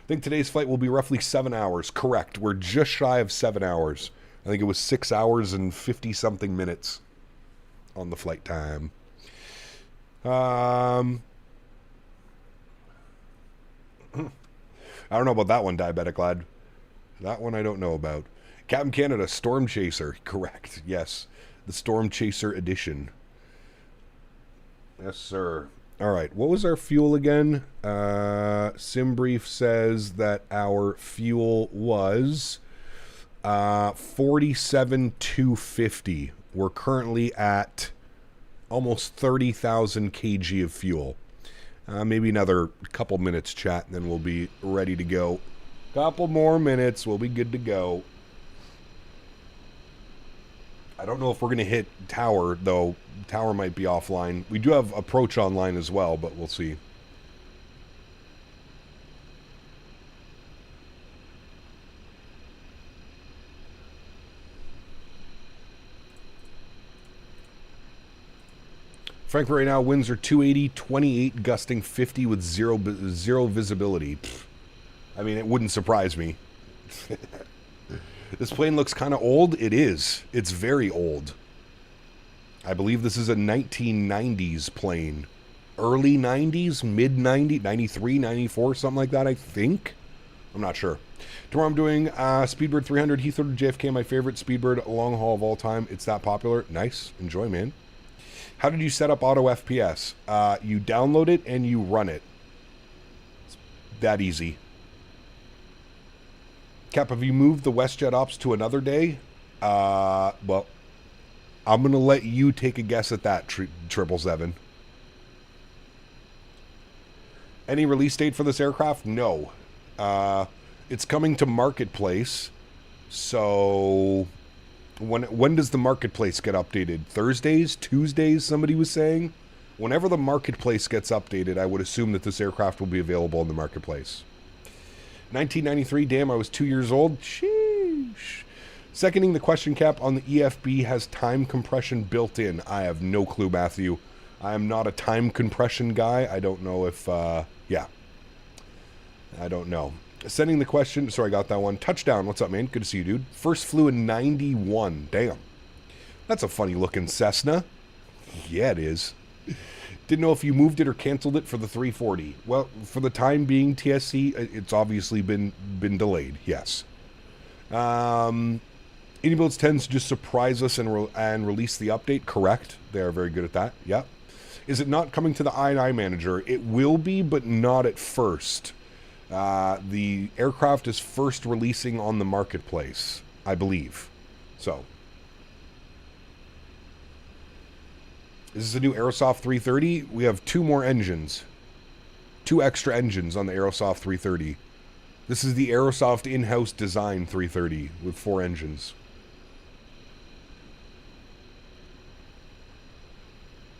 I think today's flight will be roughly 7 hours. Correct. We're just shy of 7 hours. I think it was 6 hours and 50-something minutes on the flight time. I don't know about that one, Diabetic Lad. That one I don't know about. Captain Canada, Storm Chaser. Correct. Yes. The Storm Chaser edition. Yes, sir. All right. What was our fuel again? Simbrief says that our fuel was 47,250. We're currently at almost 30,000 kg of fuel. Maybe another couple minutes, chat, and then we'll be ready to go. Couple more minutes, we'll be good to go. I don't know if we're going to hit Tower, though. Tower might be offline. We do have Approach online as well, but we'll see. Frankfurt right now, winds are 280, 28, gusting 50 with zero visibility. Pfft. I mean, it wouldn't surprise me. This plane looks kind of old. It is. It's very old. I believe this is a 1990s plane. Early 90s, mid 90s, 93, 94, something like that, I think. I'm not sure. Tomorrow I'm doing Speedbird 300 Heathrow to JFK, my favorite Speedbird long haul of all time. It's that popular. Nice. Enjoy, man. How did you set up auto FPS? You download it and you run it. It's that easy. Cap, have you moved the WestJet ops to another day? Well, I'm going to let you take a guess at that, 777. Any release date for this aircraft? No. It's coming to Marketplace. So when does the Marketplace get updated? Thursdays? Tuesdays, somebody was saying? Whenever the Marketplace gets updated, I would assume that this aircraft will be available in the Marketplace. 1993, damn, I was 2 years old. Sheesh. Seconding the question, Cap, on the EFB has time compression built in. I have no clue, Matthew. I am not a time compression guy. I don't know if, yeah. I don't know. Sending the question, sorry, I got that one. Touchdown, what's up, man? Good to see you, dude. First flew in 91. Damn. That's a funny looking Cessna. Yeah, it is. Didn't know if you moved it or canceled it for the 340. Well, for the time being, TSC, it's obviously been delayed, yes. iniBuilds tends to just surprise us and release the update. Correct. They are very good at that. Yep. Is it not coming to the I&I Manager? It will be, but not at first. The aircraft is first releasing on the Marketplace, I believe. So. Is this a new Aerosoft 330? We have 2 more engines. 2 extra engines on the Aerosoft 330. This is the Aerosoft in-house design 330 with 4 engines.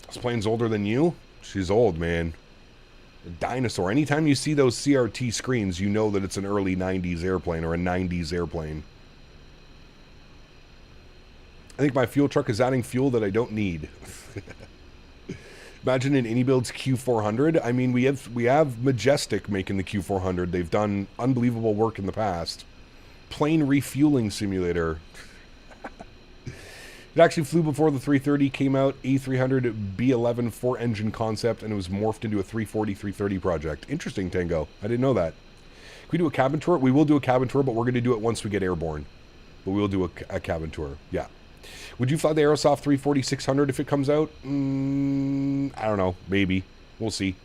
This plane's older than you? She's old, man. A dinosaur. Anytime you see those CRT screens, you know that it's an early 90s airplane or a 90s airplane. I think my fuel truck is adding fuel that I don't need. Imagine an iniBuilds Q400. I mean, we have Majestic making the Q400. They've done unbelievable work in the past. Plane refueling simulator. It actually flew before the 330 came out. A300 B11 4-engine concept, and it was morphed into a 340-330 project. Interesting, Tango. I didn't know that. Can we do a cabin tour? We will do a cabin tour, but we're going to do it once we get airborne. But we will do a cabin tour. Yeah. Would you fly the Aerosoft 340-600 if it comes out? I don't know. Maybe. We'll see.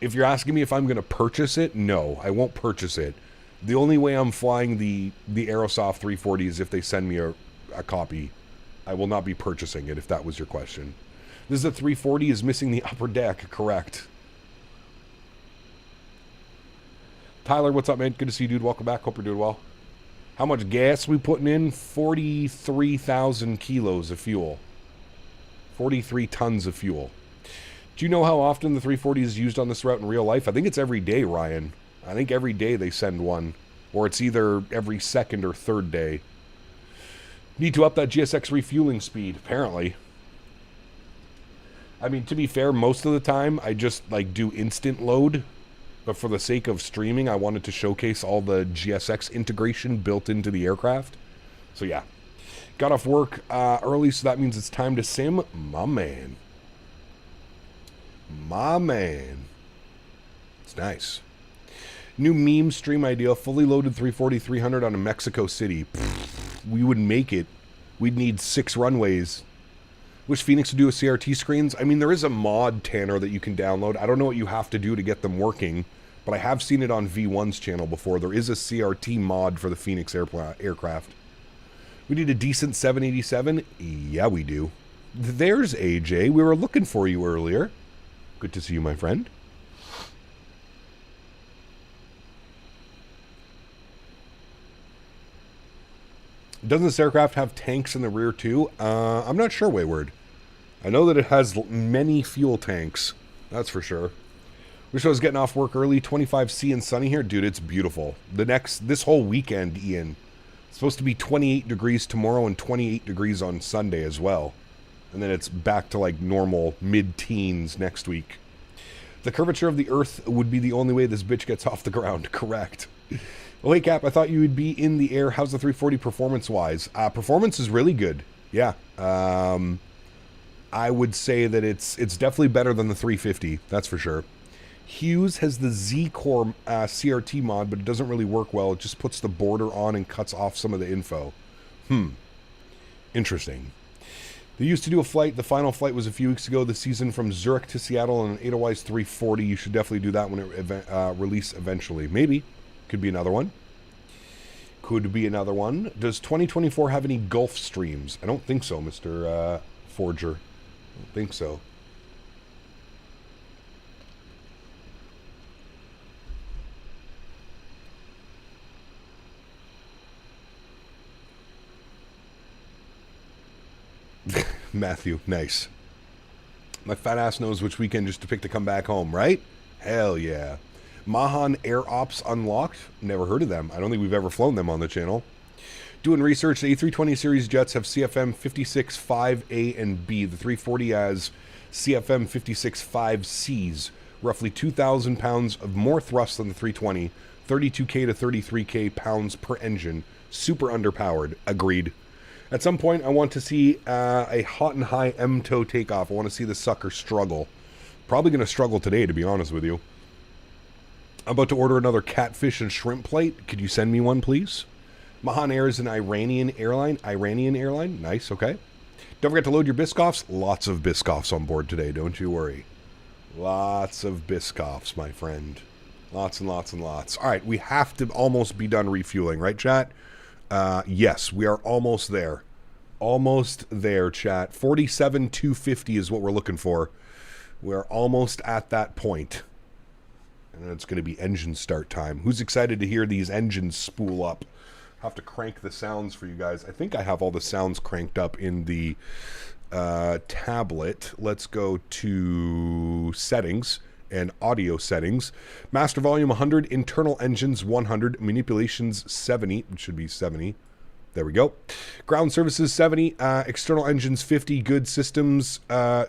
If you're asking me if I'm going to purchase it, no. I won't purchase it. The only way I'm flying the Aerosoft 340 is if they send me a copy. I will not be purchasing it, if that was your question. This is a 340, is missing the upper deck. Correct. Tyler, what's up, man? Good to see you, dude. Welcome back. Hope you're doing well. How much gas we putting in? 43,000 kilos of fuel. 43 tons of fuel. Do you know how often the 340 is used on this route in real life? I think it's every day, Ryan. I think every day they send one. Or it's either every second or third day. Need to up that GSX refueling speed, apparently. I mean, to be fair, most of the time I just like do instant load. But for the sake of streaming, I wanted to showcase all the GSX integration built into the aircraft. So yeah. Got off work early, so that means it's time to sim. My man. My man. It's nice. New meme stream idea, fully loaded 340-300 on a Mexico City. Pfft, we wouldn't make it. We'd need 6 runways. Wish Phoenix would do a CRT screens. I mean, there is a mod, Tanner, that you can download. I don't know what you have to do to get them working, but I have seen it on V1's channel before. There is a CRT mod for the Phoenix aircraft. We need a decent 787? Yeah, we do. There's AJ. We were looking for you earlier. Good to see you, my friend. Doesn't this aircraft have tanks in the rear too? I'm not sure, Wayward. I know that it has many fuel tanks. That's for sure. Wish I was getting off work early. 25C and sunny here. Dude, it's beautiful. This whole weekend, Ian. It's supposed to be 28 degrees tomorrow and 28 degrees on Sunday as well. And then it's back to like normal mid-teens next week. The curvature of the Earth would be the only way this bitch gets off the ground. Correct. Oh, hey, Cap, I thought you would be in the air. How's the 340 performance-wise? Performance is really good. Yeah. I would say that it's definitely better than the 350. That's for sure. Hughes has the Z-Core CRT mod, but it doesn't really work well. It just puts the border on and cuts off some of the info. Interesting. They used to do a flight. The final flight was a few weeks ago this season from Zurich to Seattle on an AlwaysFlying 340. You should definitely do that when it release eventually. Maybe. Could be another one. Could be another one. Does 2024 have any Gulf streams? I don't think so, Mr. Forger. I don't think so. Matthew, nice. My fat ass knows which weekend just to pick to come back home, right? Hell yeah. Mahan Air Ops Unlocked. Never heard of them. I don't think we've ever flown them on the channel. Doing research, the A320 series jets have CFM 56-5A and B. The 340 has CFM 56-5Cs. Roughly 2,000 pounds of more thrust than the 320. 32K to 33K pounds per engine. Super underpowered. Agreed. At some point, I want to see a hot and high MTOW takeoff. I want to see the sucker struggle. Probably going to struggle today, to be honest with you. I'm about to order another catfish and shrimp plate. Could you send me one, please? Mahan Air is an Iranian airline. Nice, okay. Don't forget to load your Biscoffs. Lots of Biscoffs on board today, don't you worry. Lots of Biscoffs, my friend. Lots and lots and lots. All right, we have to almost be done refueling, right, chat? Yes, we are almost there. Almost there, chat. 47,250 is what we're looking for. We're almost at that point. And it's going to be engine start time. Who's excited to hear these engines spool up? I'll have to crank the sounds for you guys. I think I have all the sounds cranked up in the tablet. Let's go to settings and audio settings. Master volume 100, internal engines 100, manipulations 70. It should be 70. There we go. Ground services 70, external engines 50, good systems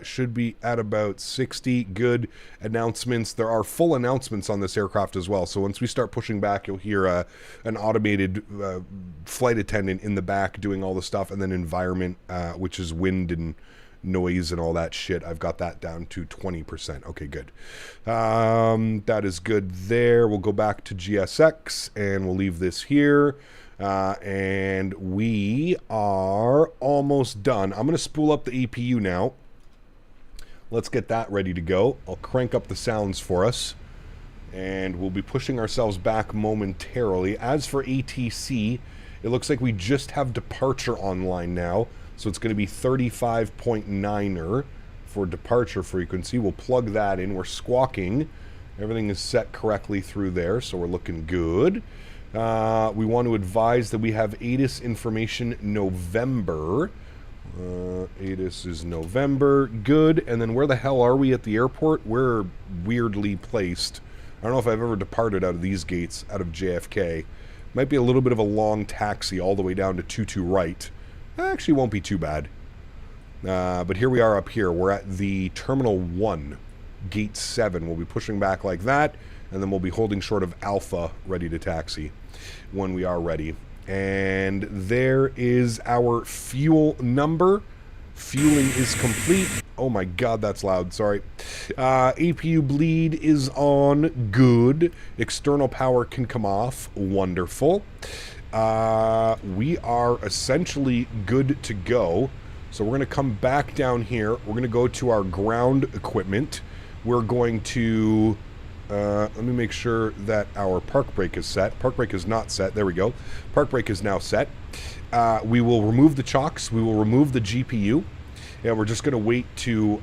should be at about 60, good announcements. There are full announcements on this aircraft as well, so once we start pushing back, you'll hear an automated flight attendant in the back doing all the stuff, and then environment, which is wind and noise and all that shit. I've got that down to 20%. Okay, good. That is good there. We'll go back to GSX, and we'll leave this here. And we are almost done. I'm going to spool up the APU now. Let's get that ready to go. I'll crank up the sounds for us. And we'll be pushing ourselves back momentarily. As for ATC, it looks like we just have departure online now. So it's going to be 35.9er for departure frequency. We'll plug that in. We're squawking. Everything is set correctly through there, so we're looking good. We want to advise that we have ATIS information November. ATIS is November. Good. And then where the hell are we at the airport? We're weirdly placed. I don't know if I've ever departed out of these gates, out of JFK. Might be a little bit of a long taxi all the way down to 22 right. Actually won't be too bad. But here we are up here. We're at the Terminal 1, Gate 7. We'll be pushing back like that, and then we'll be holding short of Alpha, ready to taxi when we are ready. And there is our fuel number. Fueling is complete. Oh my god, that's loud. Sorry. APU bleed is on. Good. External power can come off. Wonderful. We are essentially good to go. So we're going to come back down here. We're going to go to our ground equipment. We're going to... let me make sure that our park brake is set. Park brake is not set. There we go. Park brake is now set. We will remove the chocks. We will remove the GPU. And we're just going to wait to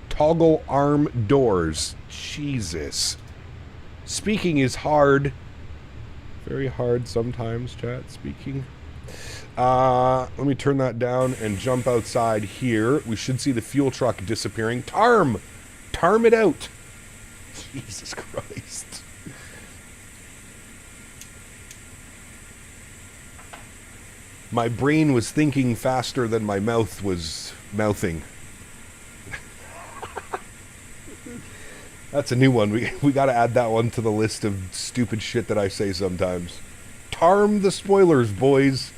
toggle arm doors. Jesus. Speaking is hard. Very hard sometimes, chat. Speaking. Let me turn that down and jump outside here. We should see the fuel truck disappearing. Tarm it out. Jesus Christ. My brain was thinking faster than my mouth was mouthing. That's a new one. We got to add that one to the list of stupid shit that I say sometimes. Tarm the spoilers, boys.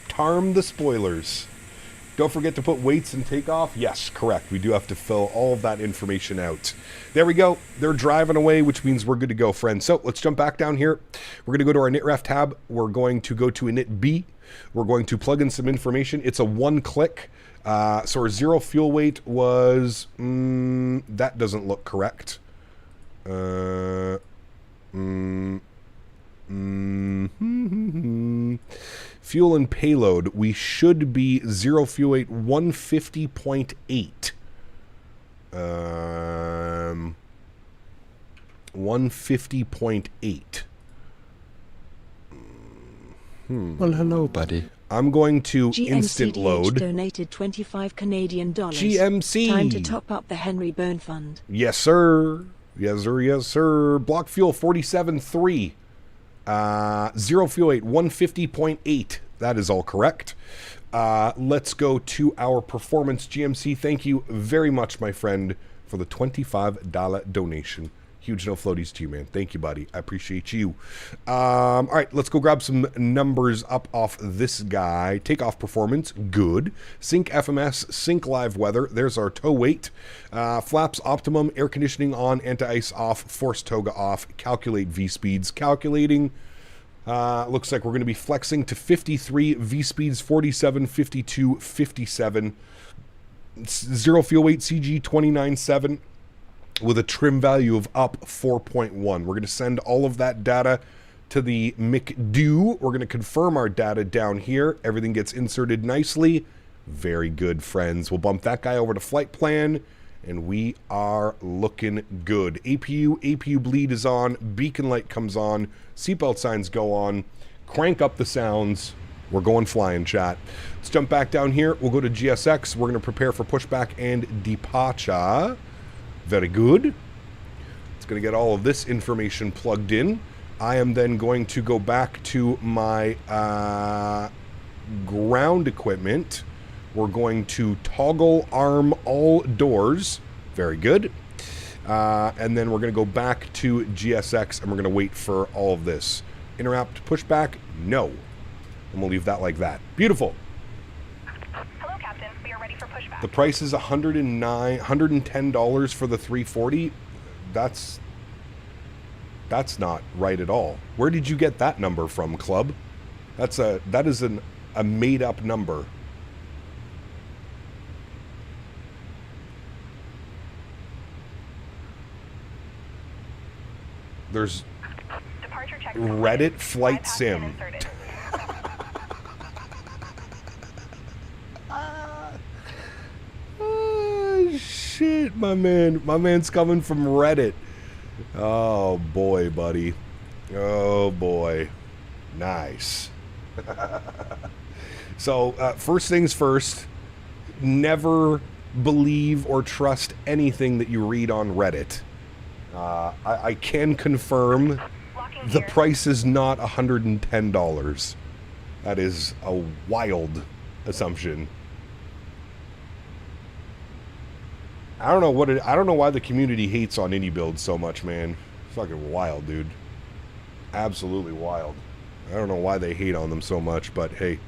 Tarm the spoilers. Don't forget to put weights in takeoff. Yes, correct. We do have to fill all of that information out. There we go. They're driving away, which means we're good to go, friends. So let's jump back down here. We're going to go to our initRef tab. We're going to go to init-B. We're going to plug in some information. It's a one-click. So our zero fuel weight was... that doesn't look correct. Fuel and payload, we should be zero fuel weight 150.8. 150.8. Well, hello, buddy. I'm going to GMC instant load. donated $25 Canadian. GMC. Time to top up the Henry Burn Fund. Yes, sir. Yes, sir. Yes, sir. Block fuel 47.3. Zero fuel weight 150.8. That is all correct. Let's go to our performance GMC. Thank you very much, my friend, for the $25 donation. Huge no floaties to you, man. Thank you, buddy. I appreciate you. All right, let's go grab some numbers up off this guy. Takeoff performance, good. Sync FMS, sync live weather. There's our tow weight. Flaps optimum, air conditioning on, anti-ice off, force toga off. Calculate V-speeds. Calculating. Looks like we're going to be flexing to 53, V-speeds 47, 52, 57. Zero fuel weight CG 29.7. with a trim value of up 4.1. We're going to send all of that data to the McDo. We're going to confirm our data down here. Everything gets inserted nicely. Very good, friends. We'll bump that guy over to flight plan, and we are looking good. APU bleed is on. Beacon light comes on. Seatbelt signs go on. Crank up the sounds. We're going flying, chat. Let's jump back down here. We'll go to GSX. We're going to prepare for pushback and departure. Very good. It's going to get all of this information plugged in. I am then going to go back to my ground equipment. We're going to toggle arm all doors. Very good. And then we're going to go back to GSX and we're going to wait for all of this. Interrupt pushback? No. And we'll leave that like that. Beautiful. Hello, Captain. We are ready for pushback. The price is $110 for the 340. That's not right at all. Where did you get that number from, Club? That is a made up number. There's Reddit flight sim. Shit, my man's coming from Reddit. Oh boy, buddy. Oh boy. Nice. So first things first, never believe or trust anything that you read on Reddit. I can confirm the price is not $110. That is a wild assumption. I don't know why the community hates on iniBuilds so much, man. Fucking wild, dude. Absolutely wild. I don't know why they hate on them so much, but hey.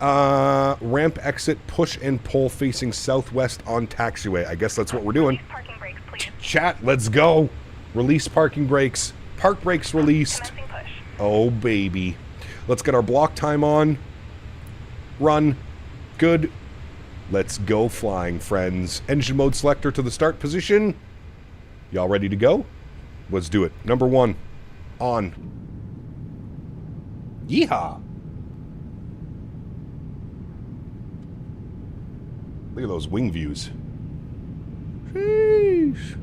Ramp exit, push and pull facing southwest on taxiway. I guess that's what we're doing. Release parking brakes, please. Chat, let's go. Release parking brakes. Park brakes released. Commencing push. Oh, baby. Let's get our block time on. Run. Good. Let's go flying, friends. Engine mode selector to the start position. Y'all ready to go? Let's do it. Number 1. On. Yeehaw. Look at those wing views. Sheesh.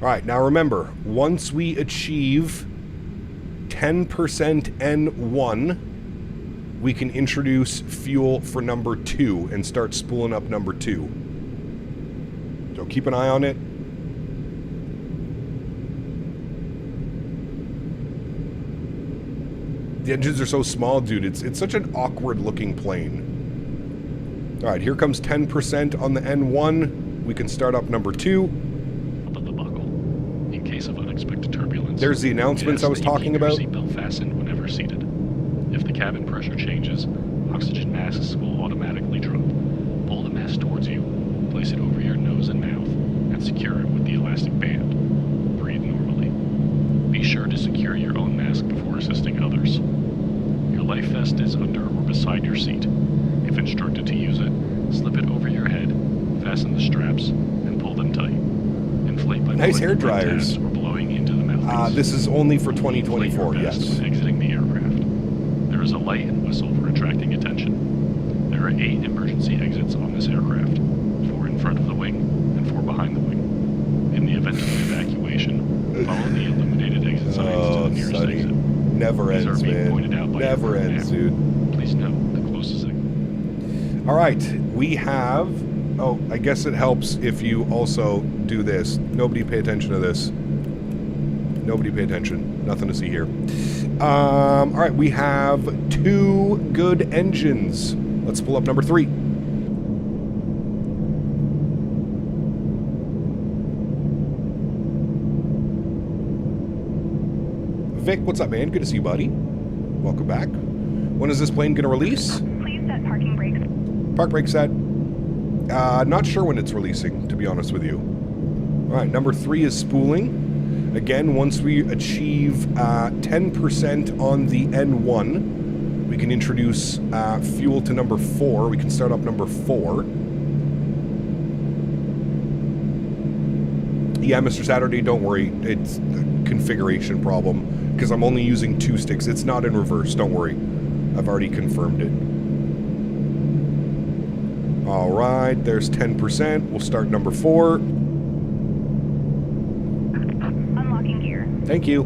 Alright, now remember, once we achieve 10% N1, we can introduce fuel for number 2 and start spooling up number 2. So keep an eye on it. The engines are so small, dude. It's such an awkward looking plane. Alright, here comes 10% on the N1. We can start up number 2. Above the buckle, in case of unexpected turbulence. There's the announcements I was talking about. Seatbelt fastened whenever seated. If the cabin pressure changes, oxygen masks will automatically drop. Pull the mask towards you, place it over your nose and mouth, and secure it with the elastic band. Breathe normally. Be sure to secure your own mask before assisting others. Your life vest is under or beside your seat. If instructed to use it, slip it over your head, fasten the straps, and pull them tight. Inflate by nice pulling hair the red dryers. tabs or blowing into the mouthpiece. This is only for Inflate 2024, your vest yes. when exiting the aircraft. There is a light and whistle for attracting attention. There are 8 emergency exits on this aircraft, 4 in front of the wing and 4 behind the wing. In the event of evacuation, follow the illuminated exit signs to the nearest Sonny. exit. Never These ends, are being man. pointed out by Never everyone ends, now. dude. Please note the closest exit. Alright, we have... Oh, I guess it helps if you also do this. Nobody pay attention to this. Nobody pay attention. Nothing to see here. Alright, we have 2 good engines. Let's pull up number 3. Vic, what's up, man? Good to see you, buddy. Welcome back. When is this plane going to release? Please set parking brakes. Park brake set. Not sure when it's releasing, to be honest with you. Alright, number 3 is spooling. Again, once we achieve 10% on the N1, we can introduce fuel to number 4. We can start up number 4. Yeah, Mr. Saturday, don't worry. It's a configuration problem, because I'm only using 2 sticks. It's not in reverse, don't worry. I've already confirmed it. Alright, there's 10%. We'll start number 4. Unlocking gear. Thank you.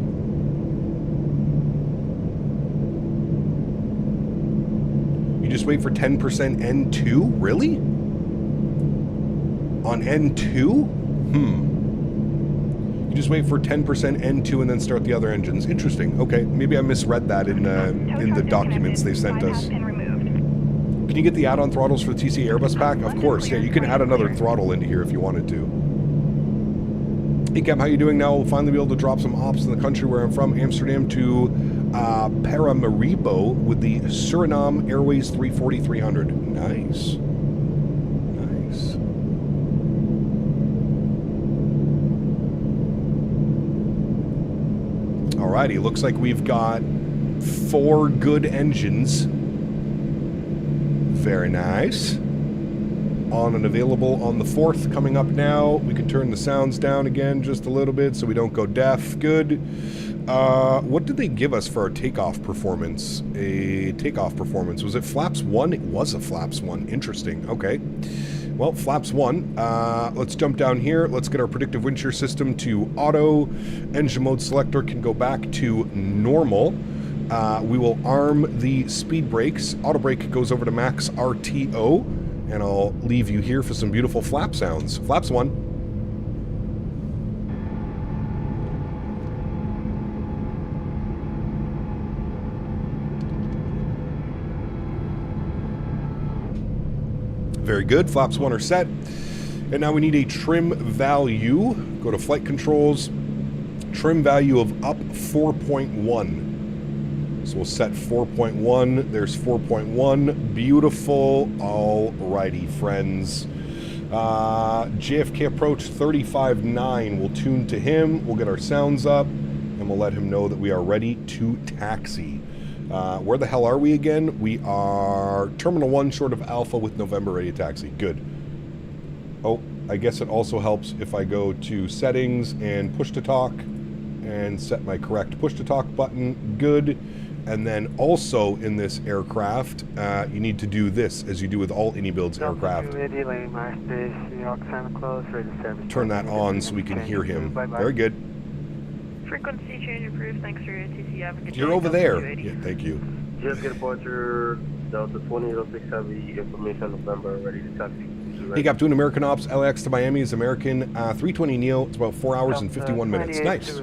You just wait for 10% N2? Really? On N2? You just wait for 10% N2 and then start the other engines. Interesting. Okay, maybe I misread that in the documents they sent us. Can you get the add-on throttles for the TC Airbus pack? Of course, yeah, you can add another throttle into here if you wanted to. Hey Kev, how you doing now? We'll finally be able to drop some ops in the country where I'm from, Amsterdam to Paramaribo with the Suriname Airways 340-300. Nice. Nice. Alrighty, looks like we've got 4 good engines. Very nice. On and available on the 4th coming up now. We can turn the sounds down again just a little bit so we don't go deaf. Good. What did they give us for our takeoff performance? A takeoff performance. Was it flaps 1? It was a flaps 1. Interesting. Okay. Well, flaps 1. Let's jump down here. Let's get our predictive wind shear system to auto. Engine mode selector can go back to normal. We will arm the speed brakes. Auto brake goes over to max RTO. And I'll leave you here for some beautiful flap sounds. Flaps 1. Very good. Flaps 1 are set. And now we need a trim value. Go to flight controls. Trim value of up 4.1. So we'll set 4.1. There's 4.1. Beautiful. Alrighty, friends. JFK approach 35.9. We'll tune to him. We'll get our sounds up. And we'll let him know that we are ready to taxi. Where the hell are we again? We are Terminal 1 short of Alpha with November ready to taxi. Good. Oh, I guess it also helps if I go to settings and push to talk and set my correct push to talk button. Good. And then also in this aircraft, you need to do this as you do with all iniBuilds aircraft. Turn that on so we can hear him. Very good. Frequency change approved. Thanks for your TC. You're over there. Yeah, thank you. Just get departure Delta 2006 Heavy, information November, ready to taxi. Takeoff doing American Ops, LAX to Miami is American 320 Neo. It's about 4 hours and 51 minutes. Nice.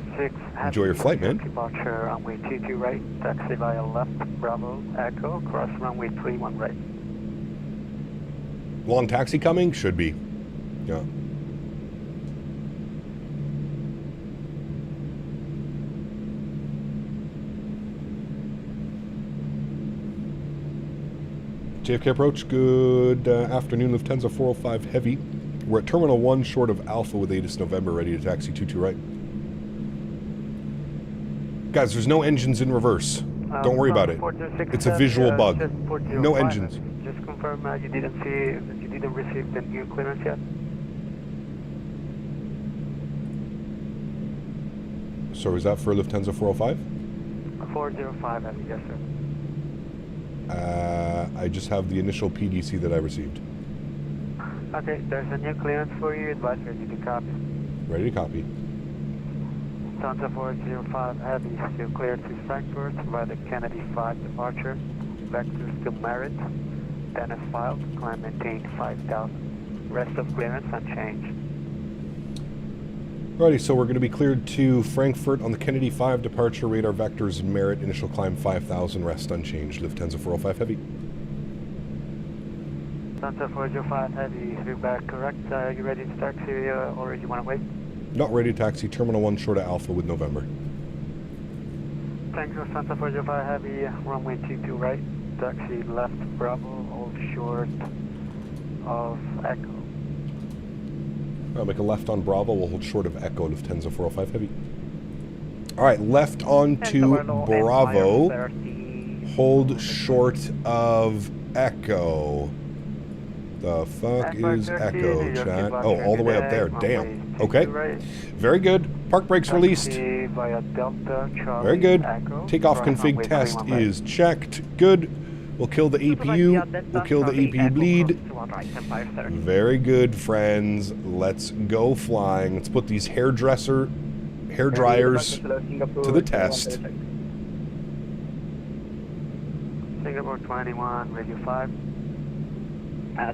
Enjoy your flight, man. Departure runway 22 right, taxi via left, Bravo, Echo, cross runway 31 right. Long taxi coming? Should be. Yeah. JFK approach, good afternoon, Lufthansa 405 Heavy. We're at Terminal 1 short of Alpha with ATIS November, ready to taxi 22 right. Guys, there's no engines in reverse. Don't worry about it. It's a visual bug. No engines. Just confirm you didn't receive the new clearance yet? So is that for Lufthansa 405? 405 Heavy, yes sir. I just have the initial PDC that I received. Okay, there's a new clearance for you. Advise ready to copy. Ready to copy. Lufthansa 405 Heavy still cleared to Frankfurt via the Kennedy 5 departure. Vector still merit. Denis filed. Climb maintained 5,000. Rest of clearance unchanged. Alrighty, so we're going to be cleared to Frankfurt on the Kennedy 5 departure. Radar vectors merit. Initial climb 5,000. Rest unchanged. Lufthansa 405 Heavy. Lufthansa 405 Heavy, feedback correct. You ready to taxi or you want to wait? Not ready to taxi. Terminal 1 short of Alpha with November. Thanks, Lufthansa 405 Heavy, runway 22 right. Taxi left Bravo, hold short of Echo. I'll make a left on Bravo. We'll hold short of Echo. Lufthansa 405 Heavy. All right, left on to Bravo. Hold short of Echo. The fuck is Echo, chat? Oh, all the way up there. Damn. Okay. Very good. Park brakes released. Very good. Takeoff config test is checked. Good. We'll kill the APU. We'll kill the APU bleed. Very good, friends. Let's go flying. Let's put these hair dryers to the test. Singapore 21, radio 5.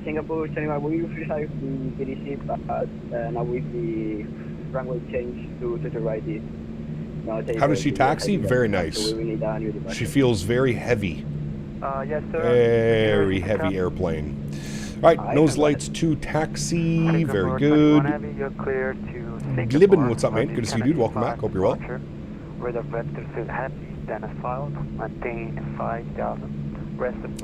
Singapore 21, we usually have the PDC, but now with the runway change to the right. How does she taxi? Very nice. She feels very heavy. Yes, sir. Very heavy airplane. All right, nose lights to taxi. Very good. Glibben, what's up, man? Good to see you, dude. Welcome back. Hope you're well. Radar vector still happy. Denis filed. Maintain 5,000.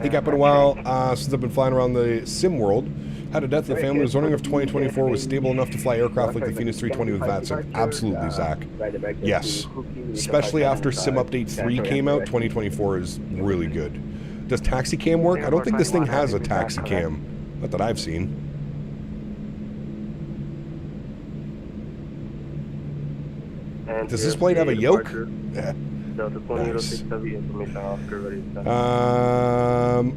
Hey, got been a while since I've been flying around the sim world. Had a death of the family. Was wondering if 2024 was stable enough to fly aircraft like the Phoenix 320 with Faten. Absolutely, Zach. Yes. Especially after Sim Update 3 came out, 2024 is really good. Does taxi cam work? I don't think this thing has a taxi cam. Not that I've seen. Does this plane have a yoke? Yeah. Nice.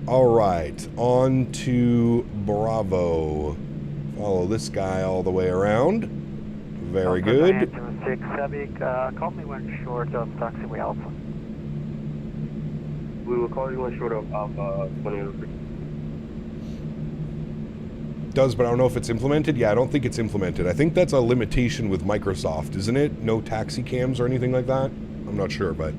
All right, on to Bravo. Follow this guy all the way around. Very good. Call me when short of taxiway Alpha. We will call you when short of Alpha 2006. Does, but I don't know if it's implemented. Yeah, I don't think it's implemented. I think that's a limitation with Microsoft, isn't it? No taxi cams or anything like that? I'm not sure, but...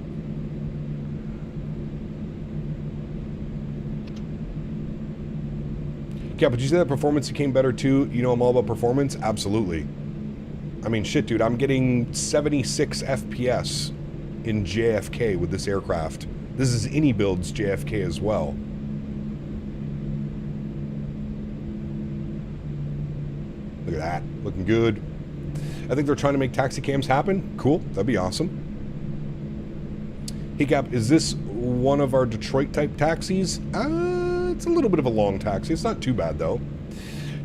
Yeah, but you say that performance became better too? You know I'm all about performance? Absolutely. I mean, shit, dude, I'm getting 76 FPS in JFK with this aircraft. This is iniBuilds JFK as well. Look at that. Looking good. I think they're trying to make taxi cams happen. Cool. That'd be awesome. Hey, Cap, is this one of our Detroit-type taxis? It's a little bit of a long taxi. It's not too bad, though.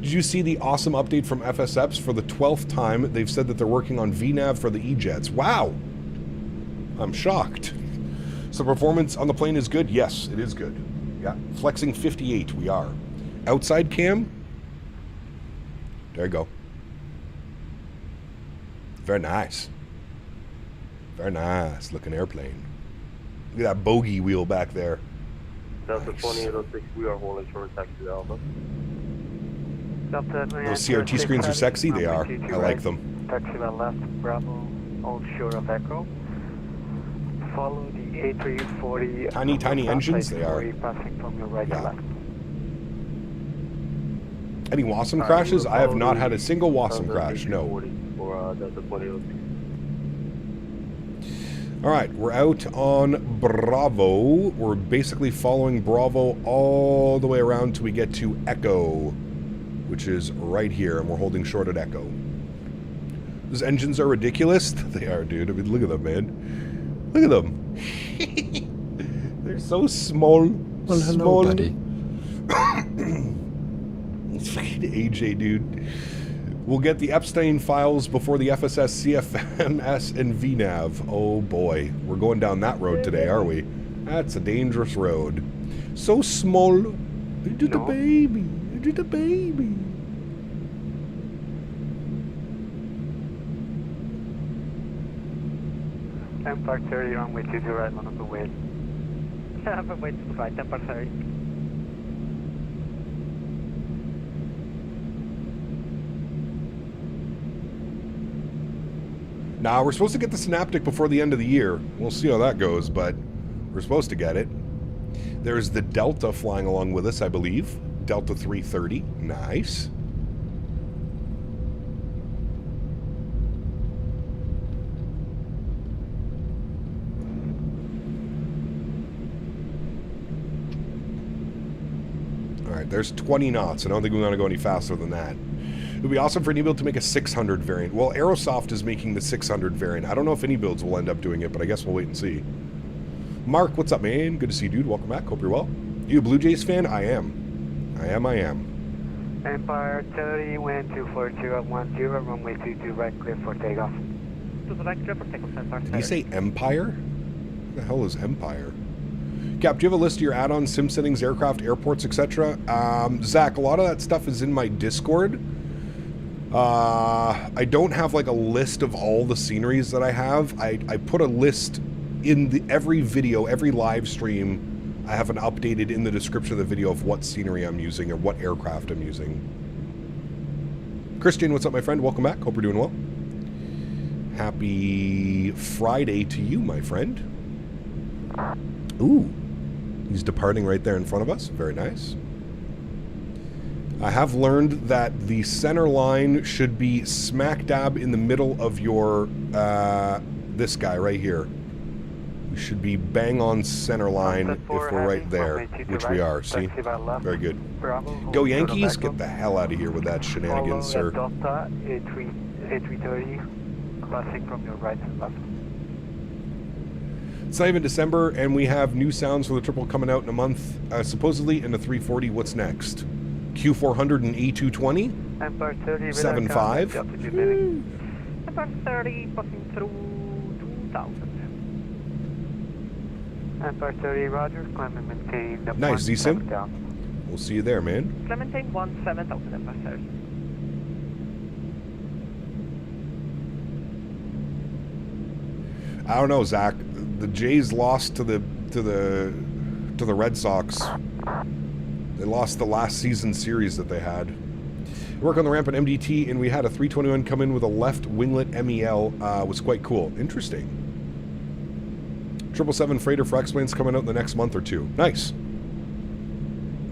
Did you see the awesome update from FSEPs? For the 12th time, they've said that they're working on VNAV for the E-Jets. Wow! I'm shocked. So performance on the plane is good? Yes, it is good. Yeah. Flexing 58, we are. Outside cam? There you go. Very nice. Very nice looking airplane. Look at that bogey wheel back there. Delta 2806, we are holding short taxi Alpha. Those CRT screens are sexy, they are. I like them. Taxi left, Bravo, all shore of Echo. Follow the A340. Tiny engines, they are. Passing from your right to left. Any Wasm crashes? I have not had a single Wasm crash, no. Alright, we're out on Bravo. We're basically following Bravo all the way around till we get to Echo, which is right here, and we're holding short at Echo. Those engines are ridiculous. They are, dude. I mean, look at them, man. Look at them. They're so small. Well, hello, buddy. AJ, dude. We'll get the Epstein files before the FSS, CFMS, and VNAV. Oh boy, we're going down that road today, are we? That's a dangerous road. So small. Just a baby. Just a baby. Empire 30, runway 20 right, one of the way. Runway 20 right, Empire 30. Now, we're supposed to get the Synaptic before the end of the year. We'll see how that goes, but we're supposed to get it. There's the Delta flying along with us, I believe. Delta 330. Nice. Alright, there's 20 knots. I don't think we want to go any faster than that. It would be awesome for iniBuild to make a 600 variant. Well, Aerosoft is making the 600 variant. I don't know if iniBuilds will end up doing it, but I guess we'll wait and see. Mark, what's up, man? Good to see you, dude. Welcome back. Hope you're well. You a Blue Jays fan? I am. I am. Empire 30, wind 242 at 10, runway 22 right, clear for takeoff. To the right, clear for takeoff, Empire 30. Did he say Empire? What the hell is Empire? Cap, do you have a list of your add-ons, sim settings, aircraft, airports, etc.? Zach, a lot of that stuff is in my Discord. I don't have like a list of all the sceneries that I have. I put a list in every video, every live stream. I have an updated in the description of the video of what scenery I'm using or what aircraft I'm using. Christian, what's up, my friend? Welcome back. Hope you're doing well. Happy Friday to you, my friend. Ooh, he's departing right there in front of us. Very nice. I have learned that the center line should be smack dab in the middle of your, this guy right here. We should be bang on center line if we're right there, which we are, see? Very good. Go Yankees, get the hell out of here with that shenanigans, sir. Delta, A330, crossing from your right and left. It's not even December, and we have new sounds for the triple coming out in a month. Supposedly in the 340, what's next? Q400 and A220? Empire 30, 7.5? Empire 30, passing through 2000. Empire 30, roger, climb and maintain the nice, Z-Sim. We'll see you there, man. Climb and maintain 17,000, Empire 30. I don't know, Zach. The Jays lost to the Red Sox. They lost the last season series that they had. Work on the ramp at MDT, and we had a 321 come in with a left winglet MEL. Was quite cool. Interesting. 777 freighter for X-Planes coming out in the next month or two. Nice.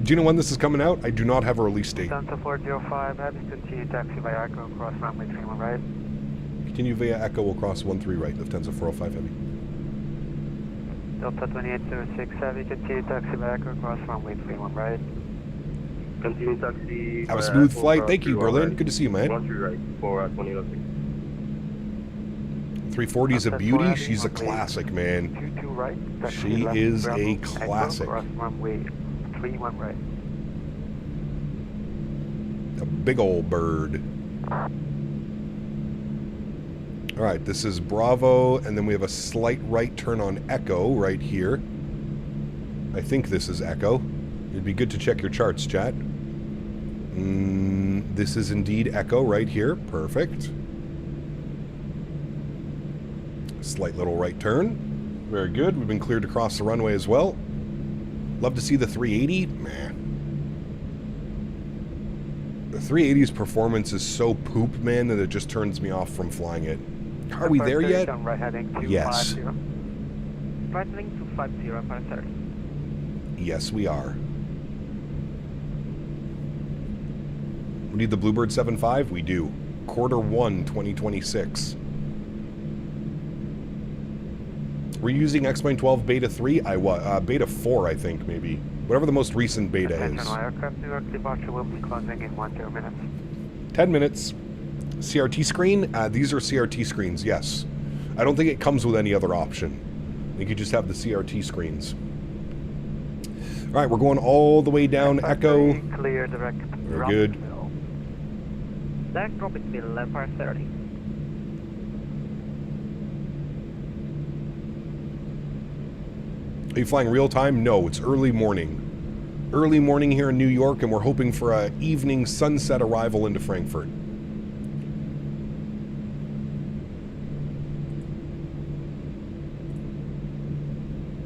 Do you know when this is coming out? I do not have a release date. Delta 405, Heavy, continue taxi by Echo across runway 31 right. Continue via Echo, will cross 13 right, Lufthansa 405 Heavy. Delta 2806 Heavy, continue taxi by Echo across runway 31 right. Continue taxi. Have a smooth flight. Thank you, Berlin. Good to see you, man. 13 right for 2806. 340 is a beauty. She's a classic, man. 22 right. She is a classic. Echo across runway 31 right. A big old bird. All right, this is Bravo, and then we have a slight right turn on Echo right here. I think this is Echo. It'd be good to check your charts, chat. This is indeed Echo right here. Perfect. Slight little right turn. Very good. We've been cleared to cross the runway as well. Love to see the 380. Meh. The 380's performance is so poop, man, that it just turns me off from flying it. Are we there yet? Right heading to Yes. 50. Threatening to 50 for 30. Yes, we are. We need the Bluebird 7.5? We do. Q1 2026. We're using X-Plane 12 Beta 3? Beta 4, I think, maybe. Whatever the most recent beta is. Aircraft New York departure will be closing in 10 minutes. 10 minutes. CRT screen? These are CRT screens, yes. I don't think it comes with any other option. I think you just have the CRT screens. All right, we're going all the way down Echo. Clear direct. Very good. Direct Robbie par 30. Are you flying real time? No, it's early morning. Early morning here in New York, and we're hoping for an evening sunset arrival into Frankfurt.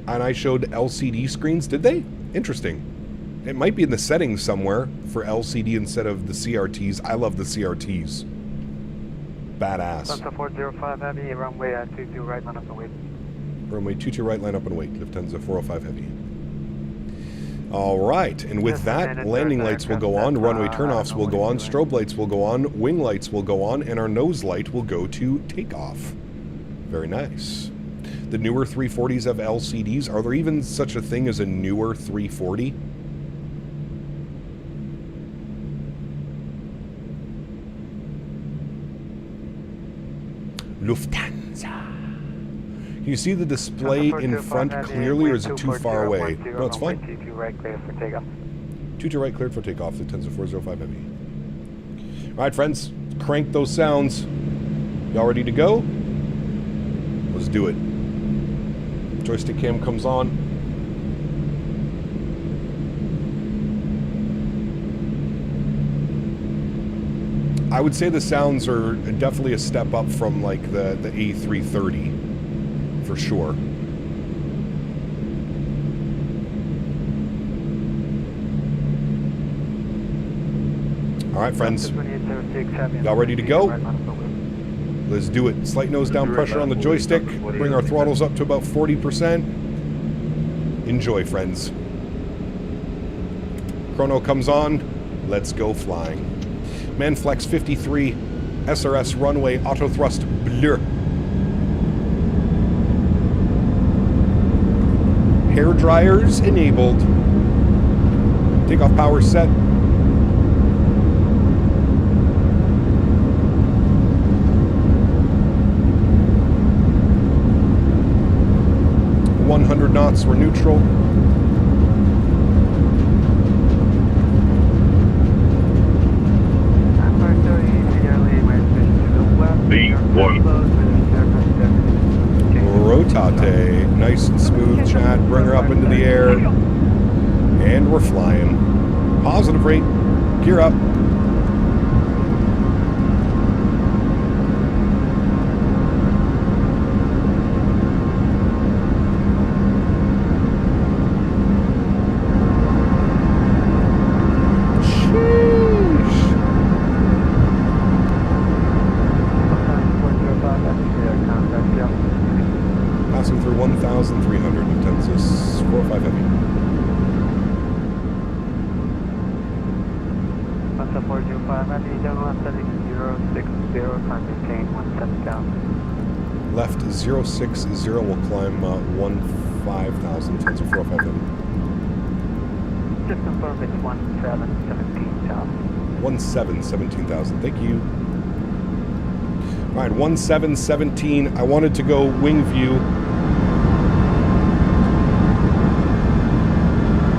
And I showed LCD screens, did they? Interesting. It might be in the settings somewhere for LCD instead of the CRTs. I love the CRTs. Badass. Delta 405 Heavy, runway 22 right, line up and wait. Runway 22 right, line up and wait. Lufthansa 405 Heavy. All right, and with that, landing lights will go on, runway turnoffs will go on, strobe lights will go on, wing lights will go on, and our nose light will go to takeoff. Very nice. The newer 340s have LCDs. Are there even such a thing as a newer 340? Lufthansa. Can you see the display in front clearly, or is it too far away? No, it's fine. 22 right, clear for takeoff. 22 right, cleared for takeoff. Lufthansa 405 Heavy. All right, friends, crank those sounds. Y'all ready to go? Let's do it. Joystick cam comes on. I would say the sounds are definitely a step up from like the A330, for sure. All right, friends. Y'all ready to go? Let's do it. Slight nose down pressure on the joystick. Bring our throttles up to about 40%. Enjoy, friends. Chrono comes on. Let's go flying. Manflex 53, SRS runway, auto thrust blur. Hair dryers enabled. Takeoff power set. Knots, we're neutral. B1. Rotate. Nice and smooth, chat. Bring her up into the air. And we're flying. Positive rate. Gear up. Passing through 1,300 Lufthansa 405 Heavy. Delta 405, Heavy, down left heading 060, climb maintain 17,000. Left 060 will climb 15,000, 10-405 heavy. Just confirm it's 17,000. 17,000, thank you. Alright, 1717, I wanted to go wing view.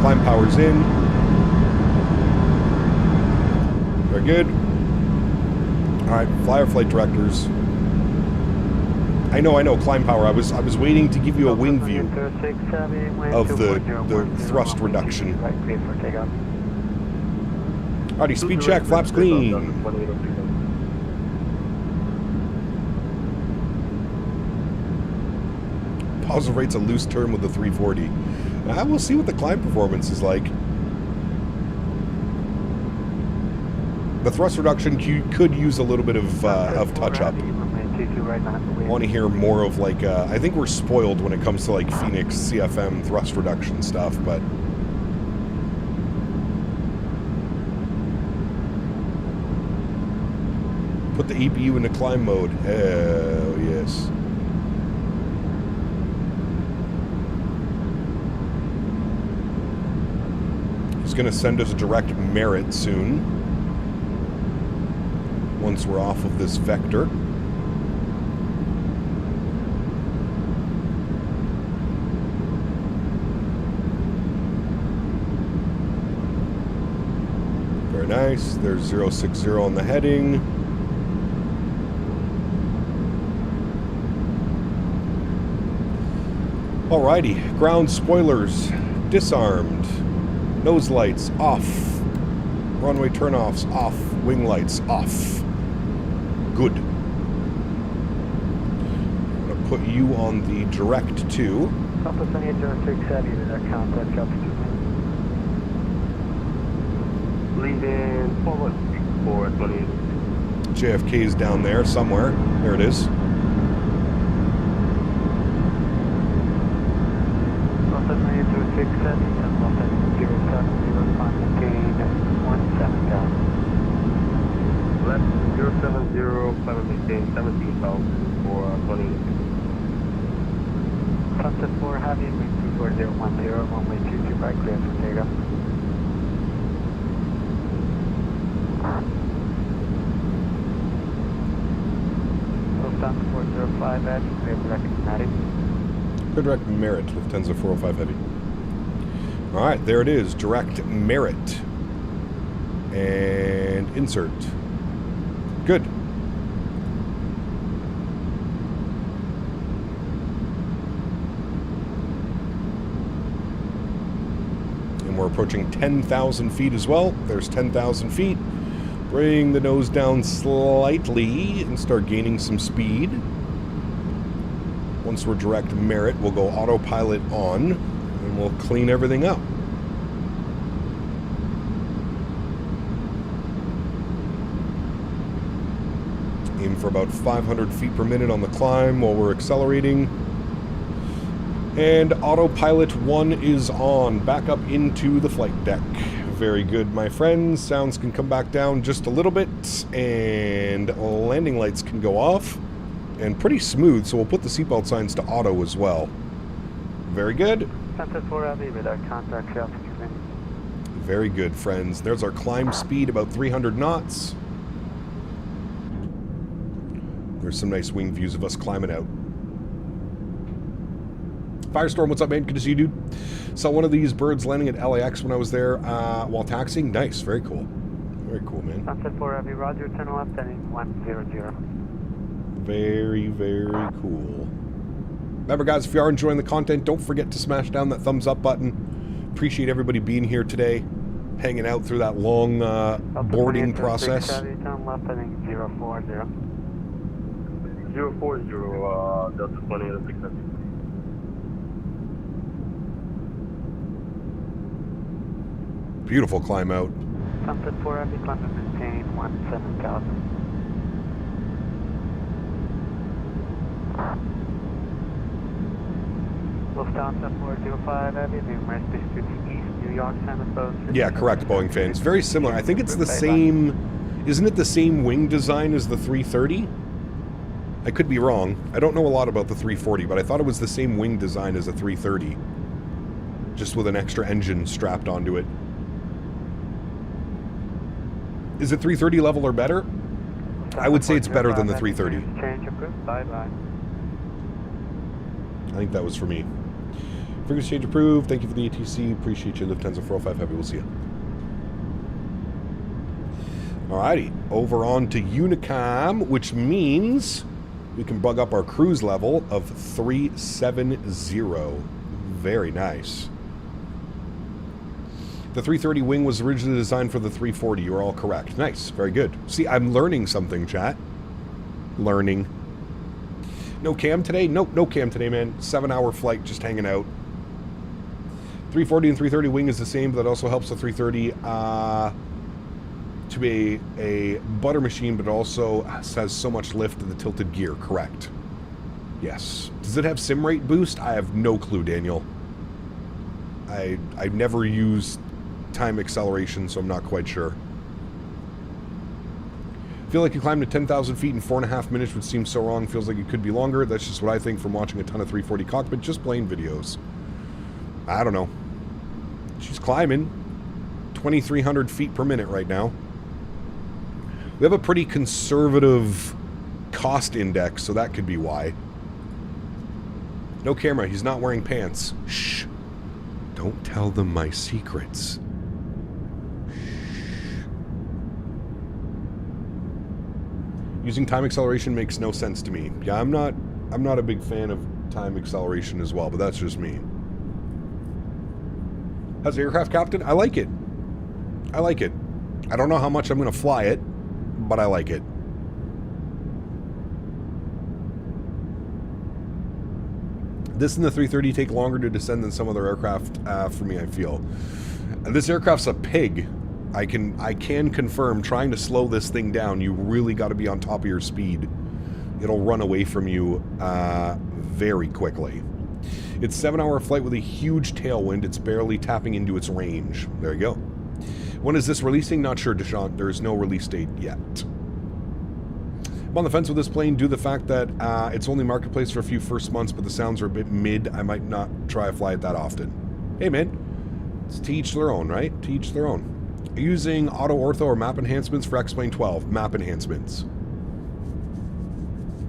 Climb power's in. Very good. Alright, flyer flight directors. I know, climb power. I was waiting to give you a wing view of the thrust reduction. Alrighty, speed check, flaps clean. Positive rate's a loose term with the 340. We'll see what the climb performance is like. The thrust reduction could use a little bit of touch-up. I want to hear more of like, I think we're spoiled when it comes to like Phoenix CFM thrust reduction stuff, but... Put the EPU into climb mode. Hell yes. He's going to send us a direct merit soon. Once we're off of this vector. Very nice. There's 060 on the heading. Alrighty, ground spoilers disarmed, nose lights off, runway turnoffs off, wing lights off. Good. I'm going to put you on the direct 2. Compass on 806 with our contact altitude. Lead in forward 428. JFK is down there somewhere. There it is. Compass on 806 and Delta 070, climb maintain 17,000. Left 070, climb maintain 17,000 for 20. Sunset 4 Heavy, wing 24010, runway 22 right, clear for takeoff. Sunset 405 Edge, clear for recommended. Good direct merit with 10-405 heavy. Alright, there it is. Direct merit. And insert. Good. And we're approaching 10,000 feet as well. There's 10,000 feet. Bring the nose down slightly and start gaining some speed. Once we're direct merit, we'll go autopilot on and we'll clean everything up. Aim for about 500 feet per minute on the climb while we're accelerating. And autopilot 1 is on. Back up into the flight deck. Very good, my friends. Sounds can come back down just a little bit. And landing lights can go off. And pretty smooth, so we'll put the seatbelt signs to auto as well. Very good. Sunset 4 Heavy with our contact altitude. Very good, friends. There's our climb speed, about 300 knots. There's some nice wing views of us climbing out. Firestorm, what's up, man? Good to see you, dude. Saw one of these birds landing at LAX when I was there while taxiing. Nice, very cool. Very cool, man. Sunset 4 Heavy, roger, turn left, heading 100. Very, very cool. Remember, guys, if you are enjoying the content, don't forget to smash down that thumbs up button. Appreciate everybody being here today, hanging out through that long boarding process. Turn left, heading 040. 040, Delta 2806. Beautiful climb out. Sunset 4 Heavy, climb and maintain 17,000. Lufthansa 405 Heavy, numerous to the east, New York time as well. Yeah, correct, Boeing fans. Very similar. I think it's the same... Isn't it the same wing design as the 330? I could be wrong. I don't know a lot about the 340, but I thought it was the same wing design as a 330. Just with an extra engine strapped onto it. Is it 330 level or better? I would say it's better than the 330. Change approved. Bye-bye. I think that was for me. Frequency change approved. Thank you for the ATC. Appreciate you. Lufthansa 405 Heavy. We'll see you. Alrighty. Over on to Unicom, which means we can bug up our cruise level of 370. Very nice. The 330 wing was originally designed for the 340. You are all correct. Nice. Very good. See, I'm learning something, chat. Learning. No cam today? Nope, no cam today, man. 7-hour flight, just hanging out. 340 and 330 wing is the same, but that also helps the 330 to be a butter machine, but it also has so much lift in the tilted gear. Correct. Yes. Does it have sim rate boost? I have no clue, Daniel. I've never used time acceleration, so I'm not quite sure. Feel like you climbed to 10,000 feet in 4.5 minutes, which seems so wrong. Feels like it could be longer. That's just what I think from watching a ton of 340 Cockpit, just plain videos. I don't know. She's climbing 2,300 feet per minute right now. We have a pretty conservative cost index, so that could be why. No camera. He's not wearing pants. Shh. Don't tell them my secrets. Using time acceleration makes no sense to me. Yeah, I'm not a big fan of time acceleration as well, but that's just me. How's the aircraft, Captain? I like it. I like it. I don't know how much I'm going to fly it, but I like it. This and the 330 take longer to descend than some other aircraft for me, I feel. This aircraft's a pig. I can confirm, trying to slow this thing down, you really got to be on top of your speed. It'll run away from you very quickly. It's a 7-hour flight with a huge tailwind. It's barely tapping into its range. There you go. When is this releasing? Not sure, Deshant. There is no release date yet. I'm on the fence with this plane due to the fact that it's only marketplace for a few first months, but the sounds are a bit mid. I might not try to fly it that often. Hey, man. It's to each their own, right? To each their own. Are you using auto ortho or map enhancements for X-Plane 12? Map enhancements.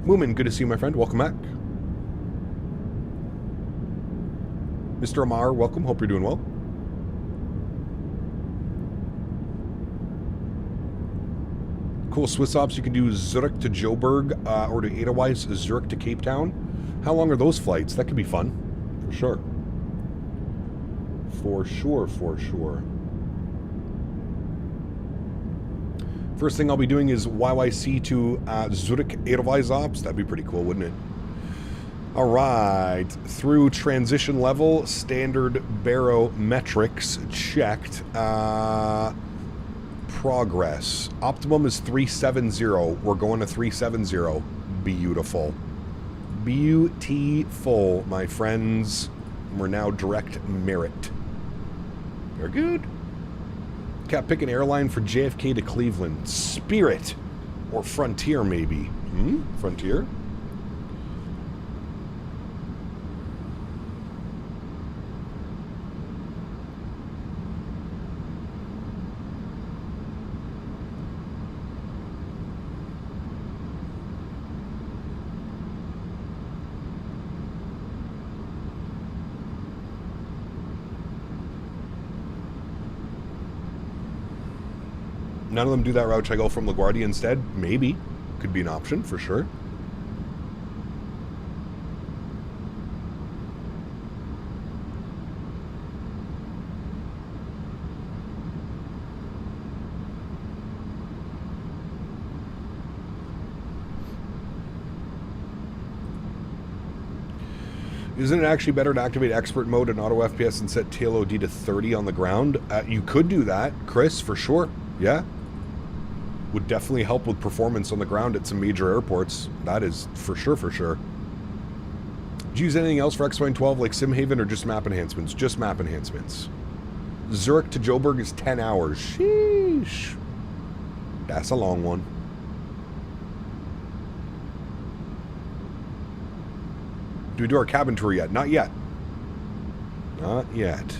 Moomin, good to see you, my friend. Welcome back. Mr. Amar, welcome. Hope you're doing well. Cool Swiss ops. You can do Zurich to Joburg or to Edelweiss, Zurich to Cape Town. How long are those flights? That could be fun. For sure. For sure, for sure. First thing I'll be doing is YYC to Zurich Edelweiss ops. That'd be pretty cool, wouldn't it? All right. Through transition level, standard barometrics checked. Progress. Optimum is 370. We're going to 370. Beautiful. Beautiful, my friends. We're now direct merit. Very good. Cap, pick an airline for JFK to Cleveland. Spirit. Or Frontier, maybe. Frontier? None of them do that route. Should I go from LaGuardia instead? Maybe. Could be an option, for sure. Isn't it actually better to activate expert mode in auto FPS and set TLOD to 30 on the ground? You could do that, Chris, for sure. Yeah. Would definitely help with performance on the ground at some major airports. That is for sure, for sure. Did you use anything else for X-Plane 12 like Simhaven or just map enhancements? Just map enhancements. Zurich to Joburg is 10 hours. Sheesh. That's a long one. Do we do our cabin tour yet? Not yet. Not yet.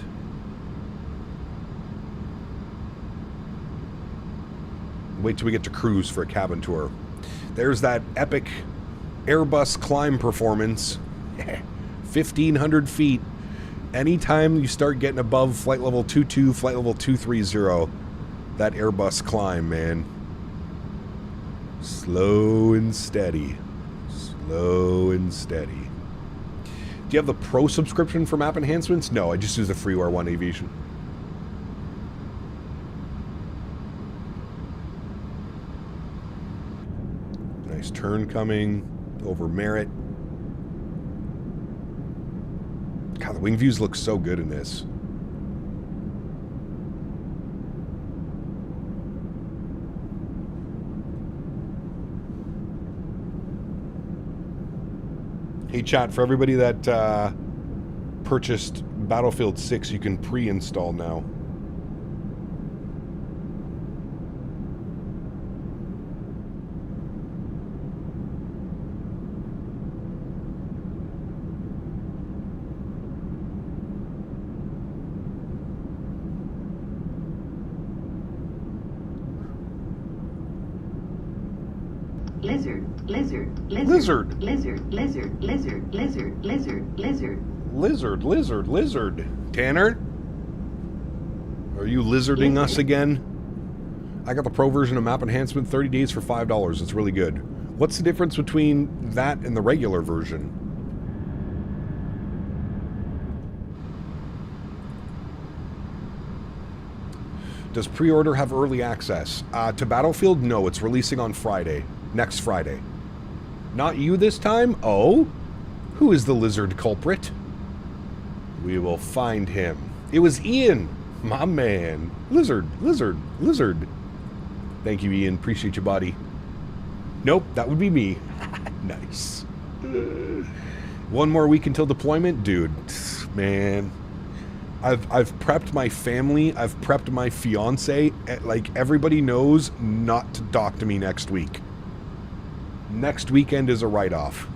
Wait till we get to cruise for a cabin tour. There's that epic Airbus climb performance. 1,500 feet. Anytime you start getting above flight level 22, flight level 230, that Airbus climb, man. Slow and steady. Slow and steady. Do you have the pro subscription for map enhancements? No, I just use the freeware one, Aviation. Nice turn coming over Merritt. God, the wing views look so good in this. Hey chat, for everybody that purchased Battlefield 6, you can pre-install now. Lizard. Tanner? Are you lizarding us again? I got the pro version of map enhancement, 30 days for $5. It's really good. What's the difference between that and the regular version? Does pre-order have early access? To Battlefield? No, it's releasing on Friday. Next Friday. Not you this time? Oh? Who is the lizard culprit? We will find him. It was Ian, my man. Lizard. Thank you, Ian. Appreciate your body. Nope, that would be me. Nice. One more week until deployment? Dude, man. I've prepped my family. I've prepped my fiance. Like, everybody knows not to talk to me next week. Next weekend is a write-off.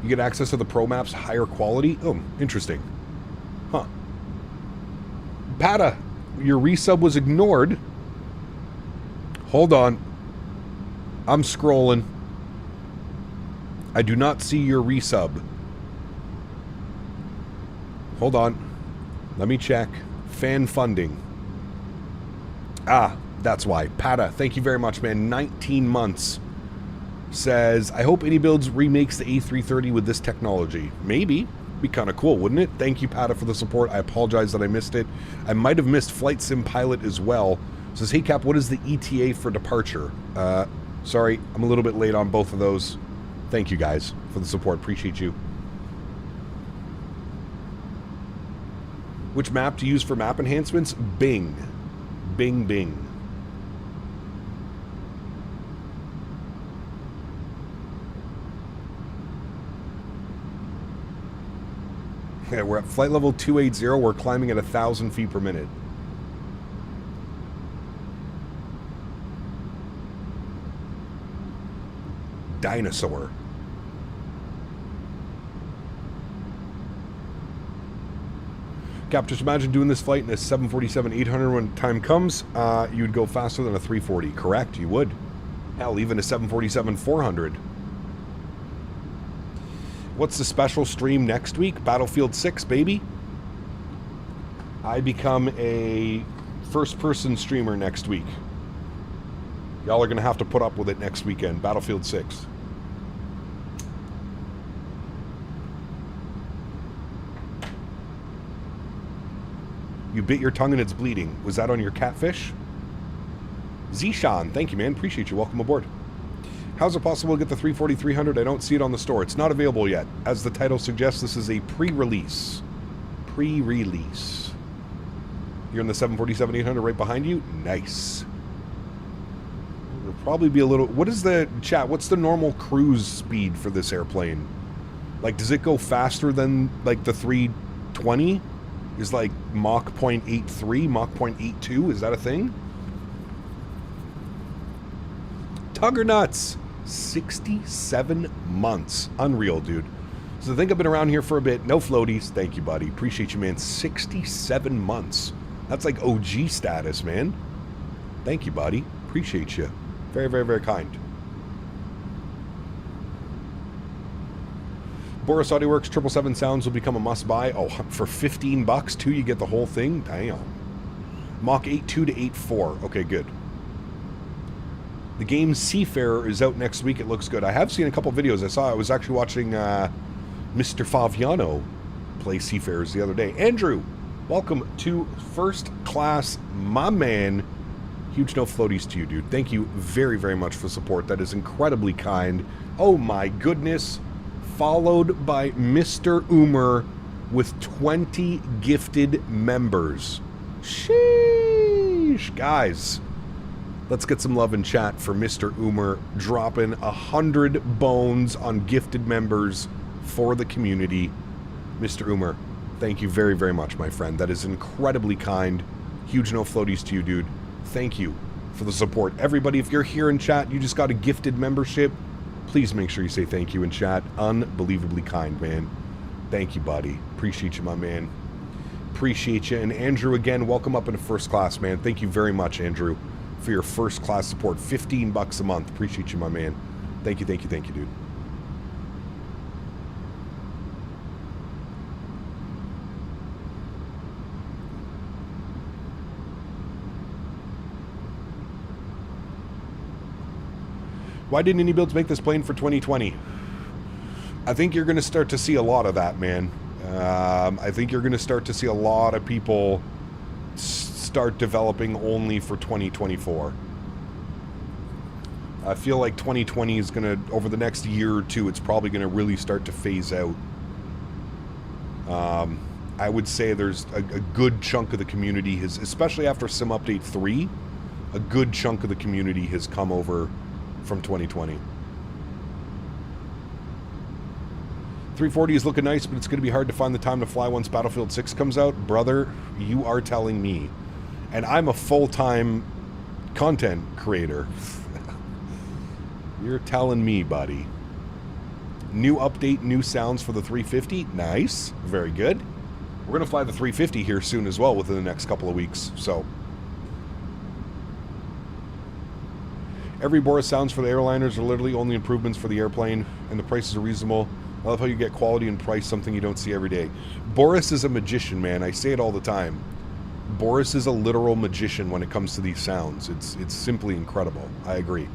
You get access to the Pro Maps, higher quality? Oh, interesting. Huh. Pata, your resub was ignored. Hold on. I'm scrolling. I do not see your resub. Hold on. Let me check. Fan funding. Ah, that's why. Pata, thank you very much, man. 19 months. Says, I hope iniBuilds remakes the A330 with this technology. Maybe. Be kind of cool, wouldn't it? Thank you, Pata, for the support. I apologize that I missed it. I might have missed Flight Sim Pilot as well. Says, hey, Cap, what is the ETA for departure? Sorry, I'm a little bit late on both of those. Thank you, guys, for the support. Appreciate you. Which map to use for map enhancements? Bing. Bing. Yeah, we're at flight level 280. We're climbing at 1,000 feet per minute. Dinosaur. Cap, just imagine doing this flight in a 747-800 when time comes. You'd go faster than a 340. Correct, you would. Hell, even a 747-400. What's the special stream next week? Battlefield 6, baby. I become a first-person streamer next week. Y'all are going to have to put up with it next weekend. Battlefield 6. You bit your tongue and it's bleeding. Was that on your catfish? Zishan, thank you, man. Appreciate you. Welcome aboard. How's it possible to get the 340-300? I don't see it on the store. It's not available yet. As the title suggests, this is a pre-release. Pre-release. You're in the 747-800 right behind you? Nice. The It'll probably be a little... What is the... Chat, what's the normal cruise speed for this airplane? Like, does it go faster than, like, the 320? Is, like, Mach 0.83, Mach 0.82? Is that a thing? Tugger nuts! 67 months. Unreal, dude. So I think I've been around here for a bit. No floaties. Thank you, buddy. Appreciate you, man. 67 months. That's like OG status, man. Thank you, buddy. Appreciate you. Very, very, very kind. Boris Audio Works 777 sounds will become a must-buy. Oh, for 15 bucks, too, you get the whole thing? Damn. Mach 8.2 to 8.4. Okay, good. The game Seafarer is out next week. It looks good. I have seen a couple videos. I was actually watching Mr. Faviano play Seafarers the other day. Andrew, welcome to First Class, my man. Huge no floaties to you, dude. Thank you very, very much for the support. That is incredibly kind. Oh my goodness. Followed by Mr. Umer with 20 gifted members. Sheesh. Guys, let's get some love in chat for Mr. Umer dropping 100 bones on gifted members for the community. Mr. Umer, thank you very, very much, my friend. That is incredibly kind. Huge no floaties to you, dude. Thank you for the support. Everybody, if you're here in chat, you just got a gifted membership, please make sure you say thank you in chat. Unbelievably kind, man. Thank you, buddy. Appreciate you, my man. Appreciate you. And Andrew, again, welcome up into First Class, man. Thank you very much, Andrew, for your First Class support. 15 bucks a month. Appreciate you, my man. Thank you, thank you, thank you, dude. Why didn't iniBuilds make this plane for 2020? I think you're going to start to see a lot of that, man. I think you're going to start to see a lot of people start developing only for 2024. I feel like 2020 is going to, over the next year or two, it's probably going to really start to phase out. I would say there's a good chunk of the community has, especially after Sim Update 3, a good chunk of the community has come over from 2020. 340 is looking nice, but it's going to be hard to find the time to fly once Battlefield 6 comes out. Brother, you are telling me. And I'm a full-time content creator. You're telling me, buddy. New update, new sounds for the 350. Nice. Very good. We're going to fly the 350 here soon as well within the next couple of weeks. So every Boris sounds for the airliners are literally only improvements for the airplane, and the prices are reasonable. I love how you get quality and price, something you don't see every day. Boris is a magician, man. I say it all the time. Boris is a literal magician when it comes to these sounds. It's simply incredible. I agree.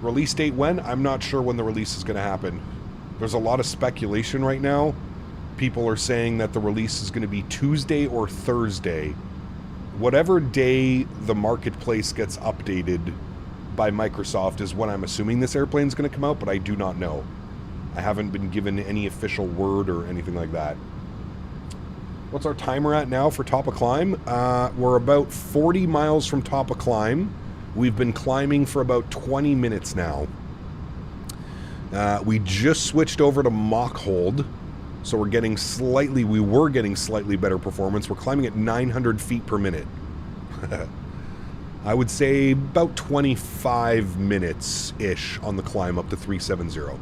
Release date when? I'm not sure when the release is going to happen. There's a lot of speculation right now. People are saying that the release is going to be Tuesday or Thursday. Whatever day the marketplace gets updated by Microsoft is when I'm assuming this airplane is going to come out, but I do not know. I haven't been given any official word or anything like that. What's our timer at now for top of climb? We're about 40 miles from top of climb. We've been climbing for about 20 minutes now. We just switched over to Mach hold. So we were getting slightly better performance. We're climbing at 900 feet per minute. I would say about 25 minutes-ish on the climb up to 370.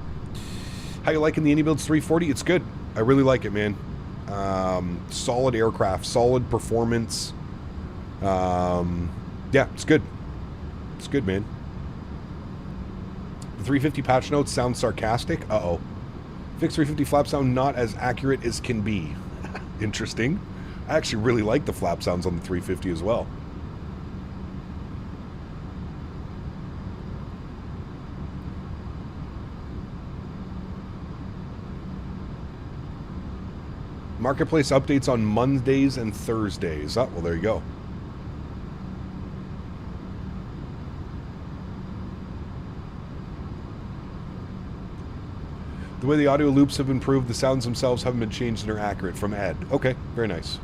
How you liking the iniBuilds 340? It's good. I really like it, man. Solid aircraft, solid performance. Yeah, it's good. It's good, man. The 350 patch notes sound sarcastic. Uh-oh. Fixed 350 flap sound not as accurate as can be. Interesting. I actually really like the flap sounds on the 350 as well. Marketplace updates on Mondays and Thursdays. Oh, well, there you go. The way the audio loops have improved, the sounds themselves haven't been changed and are accurate. From Ed. Okay, very nice.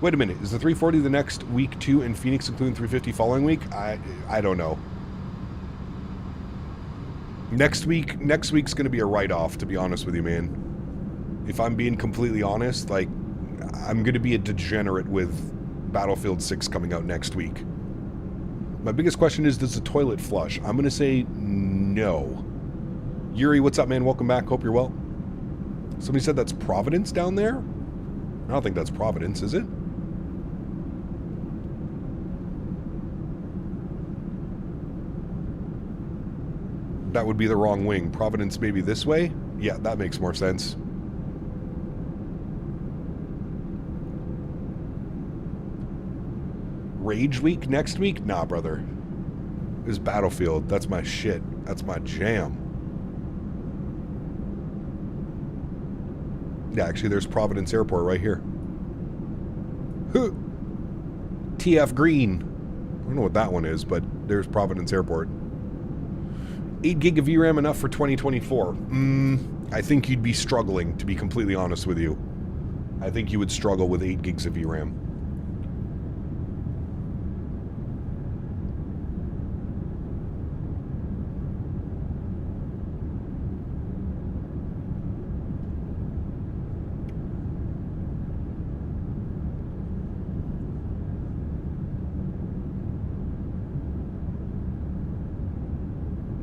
Wait a minute. Is the 340 the next week too in Phoenix, including 350 following week? I don't know. Next week's going to be a write-off, to be honest with you, man. If I'm being completely honest, like, I'm going to be a degenerate with Battlefield 6 coming out next week. My biggest question is, does the toilet flush? I'm going to say no. Yuri, what's up, man? Welcome back. Hope you're well. Somebody said that's Providence down there? I don't think that's Providence, is it? That would be the wrong wing. Providence maybe this way? Yeah, that makes more sense. Rage week next week? Nah, brother. This is Battlefield. That's my shit. That's my jam. Yeah, actually, there's Providence Airport right here. Huh. TF Green. I don't know what that one is, but there's Providence Airport. 8 gig of VRAM enough for 2024? I think you'd be struggling, to be completely honest with you. I think you would struggle with 8 gigs of VRAM.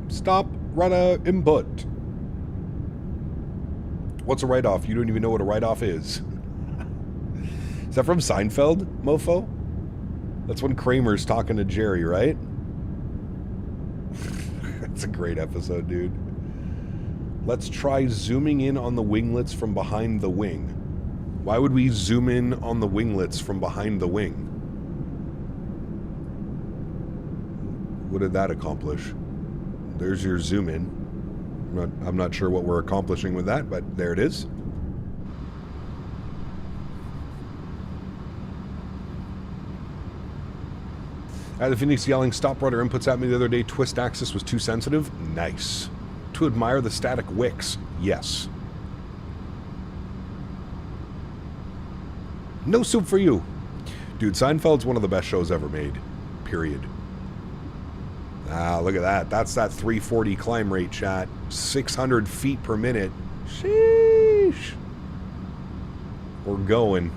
Stop, run a input. What's a write-off? You don't even know what a write-off is. Is that from Seinfeld, mofo? That's when Kramer's talking to Jerry, right? That's a great episode, dude. Let's try zooming in on the winglets from behind the wing. Why would we zoom in on the winglets from behind the wing? What did that accomplish? There's your zoom in. I'm not sure what we're accomplishing with that, but there it is. I had the Phoenix yelling stop rudder inputs at me the other day. Twist axis was too sensitive. Nice. To admire the static wicks. Yes. No soup for you. Dude, Seinfeld's one of the best shows ever made. Period. Ah, look at that. That's that 340 climb rate, chat. 600 feet per minute. Sheesh. We're going.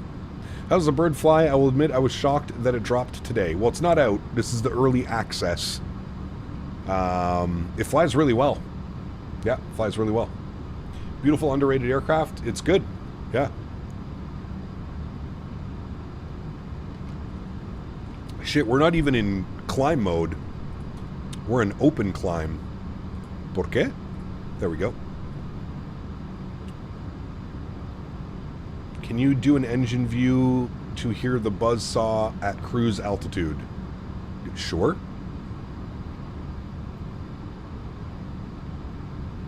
How's the bird fly? I will admit I was shocked that it dropped today. Well, it's not out. This is the early access. It flies really well. Yeah, it flies really well. Beautiful underrated aircraft. It's good. Yeah. Shit, we're not even in climb mode. We're in open climb. ¿Por qué? There we go. Can you do an engine view to hear the buzzsaw at cruise altitude? Sure.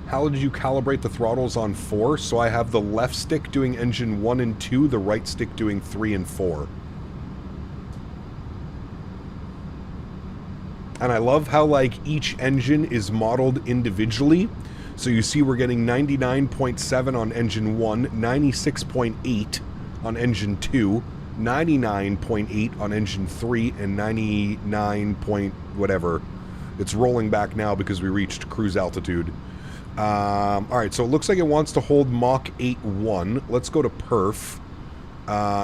How did you calibrate the throttles on 4? So I have the left stick doing engine 1 and 2, the right stick doing 3 and 4. And I love how, like, each engine is modeled individually. So you see we're getting 99.7 on engine 1, 96.8 on engine 2, 99.8 on engine 3, and 99 point whatever. It's rolling back now because we reached cruise altitude. Alright, so it looks like it wants to hold Mach 8.1. Let's go to perf.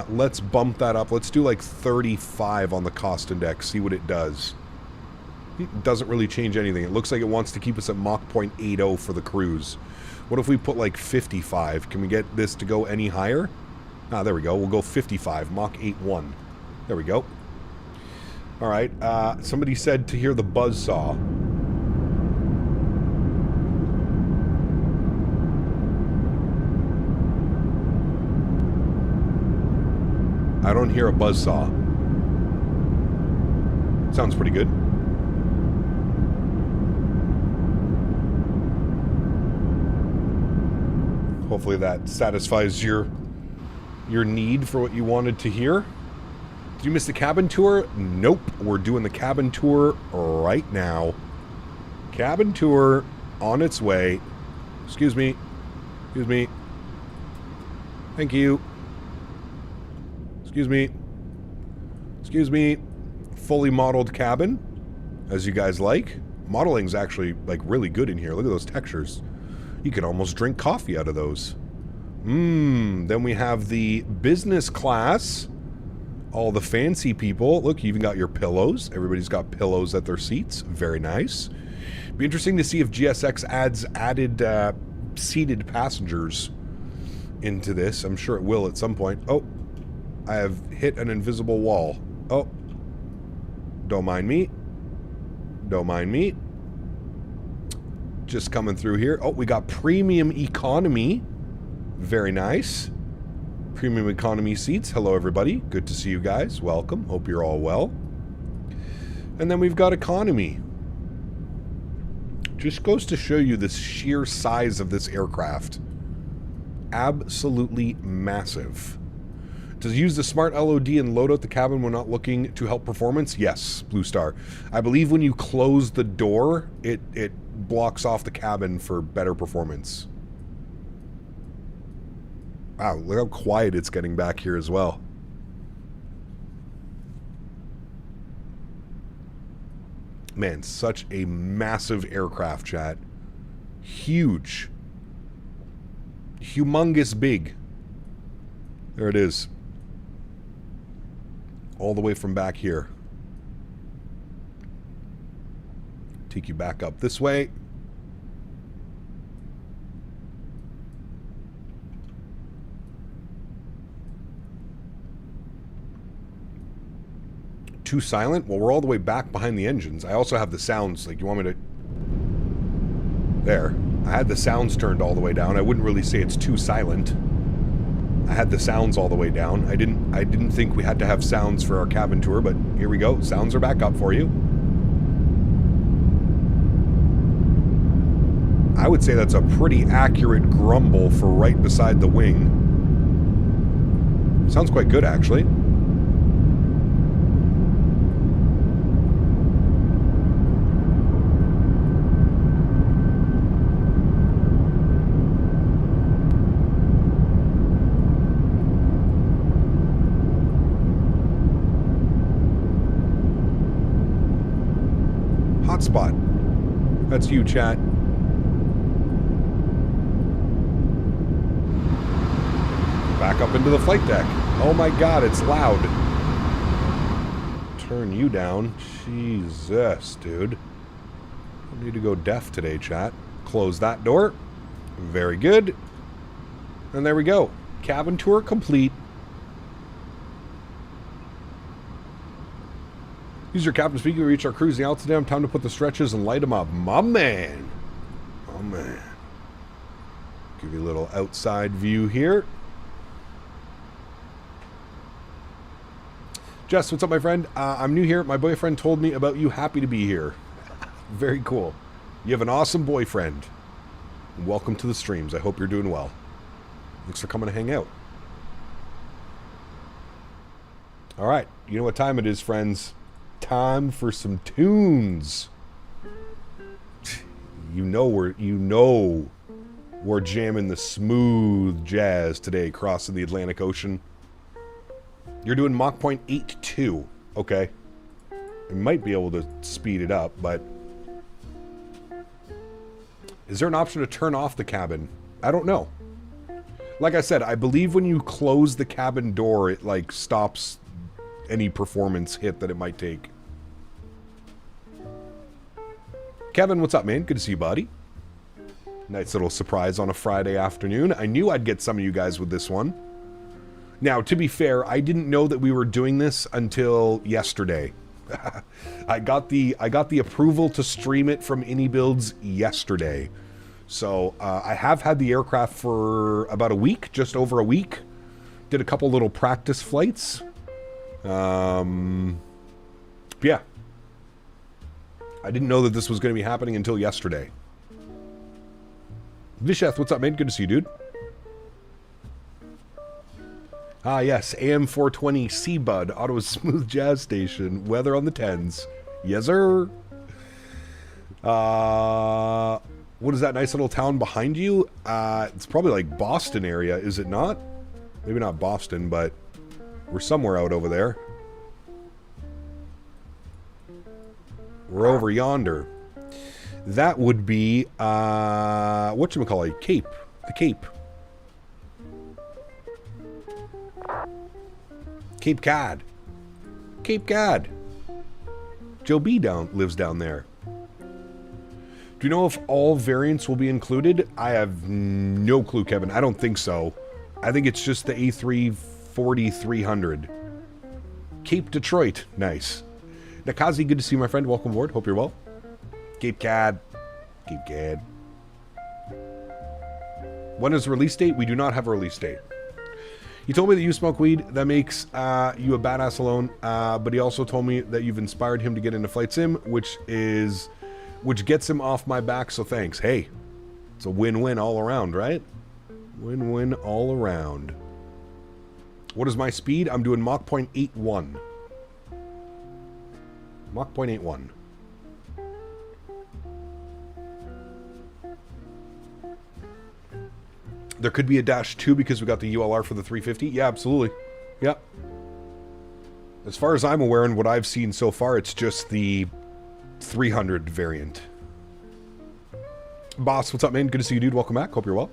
Let's bump that up. Let's do like 35 on the cost index, see what it does. It doesn't really change anything. It looks like it wants to keep us at Mach 0.80 for the cruise. What if we put like 55? Can we get this to go any higher? Ah, there we go. We'll go 55. Mach 8.1. There we go. All right. Somebody said to hear the buzzsaw. I don't hear a buzzsaw. Sounds pretty good. Hopefully that satisfies your need for what you wanted to hear. Did you miss the cabin tour? Nope. We're doing the cabin tour right now. Cabin tour on its way. Excuse me. Excuse me. Thank you. Excuse me. Excuse me. Fully modeled cabin, as you guys like. Modeling's actually, like, really good in here. Look at those textures. You could almost drink coffee out of those. Then we have the business class. All the fancy people. Look, you even got your pillows. Everybody's got pillows at their seats. Very nice. Be interesting to see if GSX adds added seated passengers into this. I'm sure it will at some point. Oh, I have hit an invisible wall. Oh, don't mind me. Don't mind me. Just coming through here. Oh, we got premium economy. Very nice. Premium economy seats. Hello, everybody. Good to see you guys. Welcome. Hope you're all well. And then we've got economy. Just goes to show you the sheer size of this aircraft. Absolutely massive. Does use the smart LOD and load out the cabin when not looking to help performance? Yes, Blue Star. I believe when you close the door, it blocks off the cabin for better performance. Wow, look how quiet it's getting back here as well. Man, such a massive aircraft, chat. Huge. Humongous big. There it is. All the way from back here. Take you back up this way. Too silent? Well, we're all the way back behind the engines. I also have the sounds. Like, you want me to... There. I had the sounds turned all the way down. I wouldn't really say it's too silent. I had the sounds all the way down. I didn't think we had to have sounds for our cabin tour, but here we go. Sounds are back up for you. I would say that's a pretty accurate grumble for right beside the wing. Sounds quite good, actually. Hotspot. That's you, chat. Back up into the flight deck. Oh my god, it's loud. Turn you down. Jesus, dude. I need to go deaf today, chat. Close that door. Very good. And there we go. Cabin tour complete. Use your captain speaker to reach our cruising altitude. Time to put the stretches and light them up. My man. My man. Give you a little outside view here. Jess, what's up, my friend? I'm new here. My boyfriend told me about you. Happy to be here. Very cool. You have an awesome boyfriend. Welcome to the streams. I hope you're doing well. Thanks for coming to hang out. All right. You know what time it is, friends. Time for some tunes. You know we're jamming the smooth jazz today, crossing the Atlantic Ocean. You're doing Mach point 82. Okay. I might be able to speed it up, but... Is there an option to turn off the cabin? I don't know. Like I said, I believe when you close the cabin door, it, like, stops any performance hit that it might take. Kevin, what's up, man? Good to see you, buddy. Nice little surprise on a Friday afternoon. I knew I'd get some of you guys with this one. Now, to be fair, I didn't know that we were doing this until yesterday. I got the approval to stream it from iniBuilds yesterday. So, I have had the aircraft for about a week, just over a week. Did a couple little practice flights. Yeah. I didn't know that this was going to be happening until yesterday. Visheth, what's up, man? Good to see you, dude. Ah, yes. AM 420 Seabud, Ottawa's smooth jazz station. Weather on the 10s. Yes, sir. What is that nice little town behind you? It's probably like Boston area, is it not? Maybe not Boston, but we're somewhere out over there. We're over yonder. That would be, whatchamacallit, Cape. The Cape. Cape Cod. Cape Cod. Joe B lives down there. Do you know if all variants will be included? I have no clue, Kevin. I don't think so. I think it's just the A340-300. Cape Detroit. Nice. Nakazi, good to see you, my friend. Welcome aboard. Hope you're well. Cape Cod. Cape Cod. When is the release date? We do not have a release date. He told me that you smoke weed. That makes you a badass alone. But he also told me that you've inspired him to get into flight sim, which gets him off my back. So thanks. Hey, it's a win-win all around, right? Win-win all around. What is my speed? I'm doing Mach 0.81. Mach 0.81. There could be a -2 because we got the ULR for the 350. Yeah, absolutely. Yep. As far as I'm aware and what I've seen so far, it's just the 300 variant. Boss, what's up, man? Good to see you, dude. Welcome back. Hope you're well.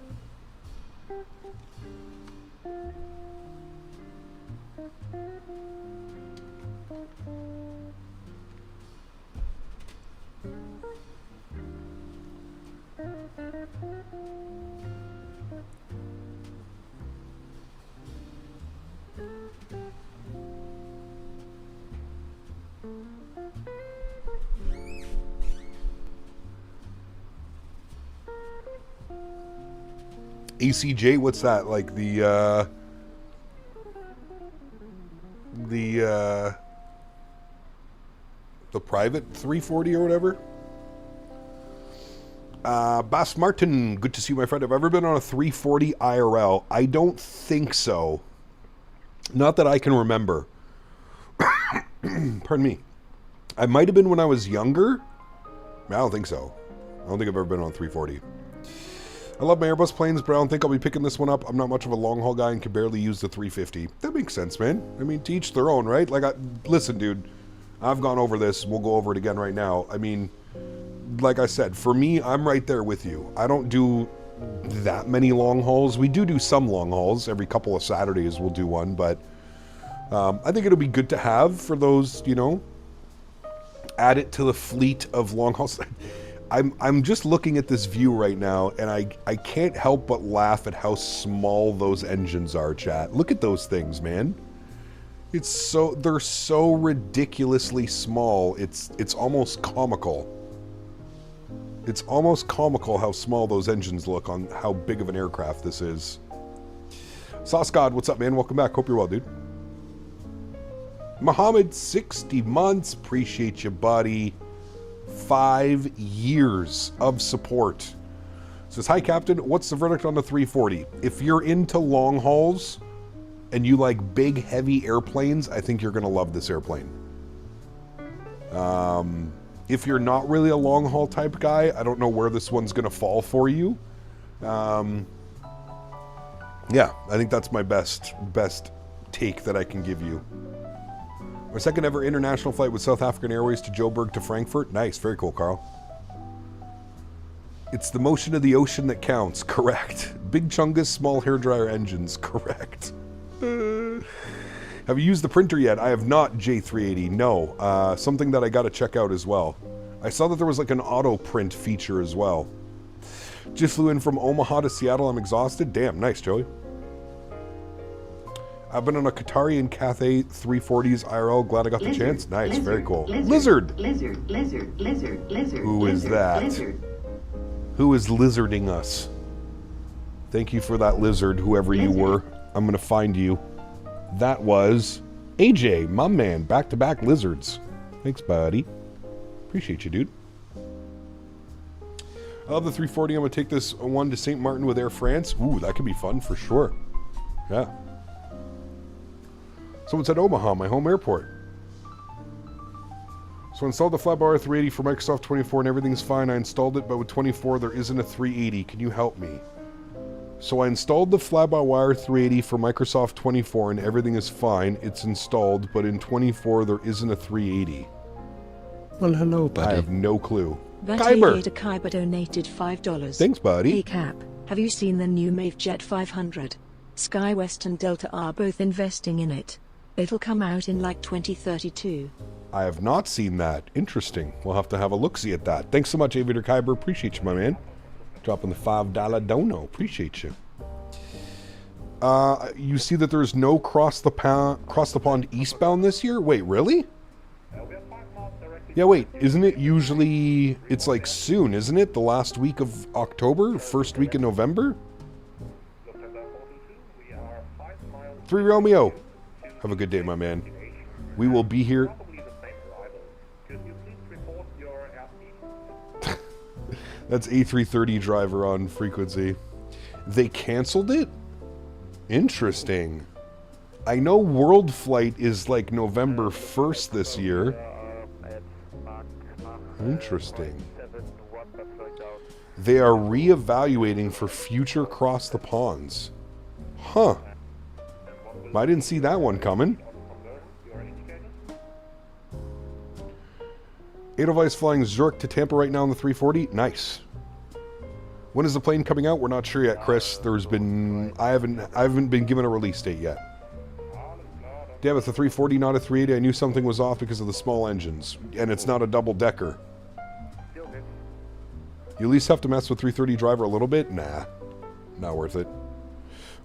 ACJ, what's that? Like the private 340 or whatever? Bass Martin, good to see you, my friend. Have I ever been on a 340 IRL? I don't think so. Not that I can remember. Pardon me. I might have been when I was younger. I don't think so. I don't think I've ever been on 340. I love my Airbus planes, but I don't think I'll be picking this one up. I'm not much of a long-haul guy and can barely use the 350. That makes sense, man. I mean, to each their own, right? Like, listen, dude. I've gone over this. We'll go over it again right now. I mean, like I said, for me, I'm right there with you. I don't do that many long hauls. We do some long hauls. Every couple of Saturdays we'll do one, but I think it'll be good to have for those, you know, add it to the fleet of long hauls. I'm just looking at this view right now, and I can't help but laugh at how small those engines are, chat. Look at those things, man. They're so ridiculously small. It's almost comical. It's almost comical how small those engines look on how big of an aircraft this is. Sauce God, what's up, man? Welcome back. Hope you're well, dude. Mohammed, 60 months. Appreciate you, buddy. 5 years of support. Says, hi, Captain. What's the verdict on the 340? If you're into long hauls and you like big, heavy airplanes, I think you're going to love this airplane. If you're not really a long haul type guy, I don't know where this one's going to fall for you. Yeah, I think that's my best take that I can give you. My second ever international flight with South African Airways to Joburg to Frankfurt. Nice, very cool, Karl. It's the motion of the ocean that counts. Correct. Big chungus, small hairdryer engines. Correct. Have you used the printer yet? I have not, J380. No. Something that I got to check out as well. I saw that there was like an auto print feature as well. Just flew in from Omaha to Seattle. I'm exhausted. Damn, nice, Joey. I've been on a Qatari and Cathay 340s IRL. Glad I got the chance. Nice, very cool. Lizard. Who is that? Who is lizarding us? Thank you for that lizard, whoever you were. I'm going to find you. That was AJ, my man. Back-to-back lizards. Thanks, buddy. Appreciate you, dude. I love the 340. I'm going to take this one to St. Martin with Air France. Ooh, that could be fun for sure. Yeah. Someone said Omaha, my home airport. So I installed the Flatbar 380 for Microsoft 24 and everything's fine. I installed it, but with 24 there isn't a 380. Can you help me? So I installed the fly-by-wire 380 for Microsoft 24 and everything is fine. It's installed, but in 24 there isn't a 380. Well, hello, I buddy. have no clue. That Kyber. aviator Kyber donated $5. Thanks, buddy. Hey Cap, have you seen the new Mave Jet 500? SkyWest and Delta are both investing in it. It'll come out in like 2032. I have not seen that. Interesting. We'll have to have a look-see at that. Thanks so much, Aviator Kyber. Appreciate you, my man. Dropping the $5 dono. Appreciate you. You see that there's no cross the pond eastbound this year? Wait, really? Yeah, wait. Isn't it usually... It's like soon, isn't it? The last week of October? First week in November? 3 Romeo. Have a good day, my man. We will be here... That's A330 driver on frequency. They canceled it? Interesting. I know World Flight is like November 1st this year. Interesting. They are reevaluating for future cross the ponds. Huh. I didn't see that one coming. Edelweiss flying Zurich to Tampa right now on the 340. Nice. When is the plane coming out? We're not sure yet, Chris. There's been... I haven't been given a release date yet. Damn, it's a 340, not a 380. I knew something was off because of the small engines. And it's not a double-decker. You at least have to mess with 330 driver a little bit? Nah. Not worth it.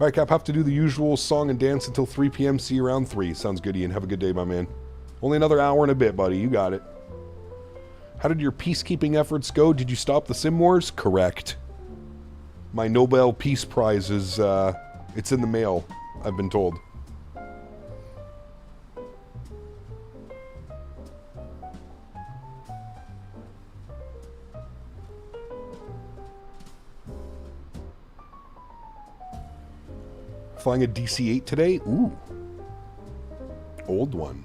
Alright, Cap, have to do the usual song and dance until 3 p.m. See you around 3. Sounds good, Ian. Have a good day, my man. Only another hour and a bit, buddy. You got it. How did your peacekeeping efforts go? Did you stop the Sim Wars? Correct. My Nobel Peace Prize is, it's in the mail, I've been told. Flying a DC-8 today? Ooh. Old one.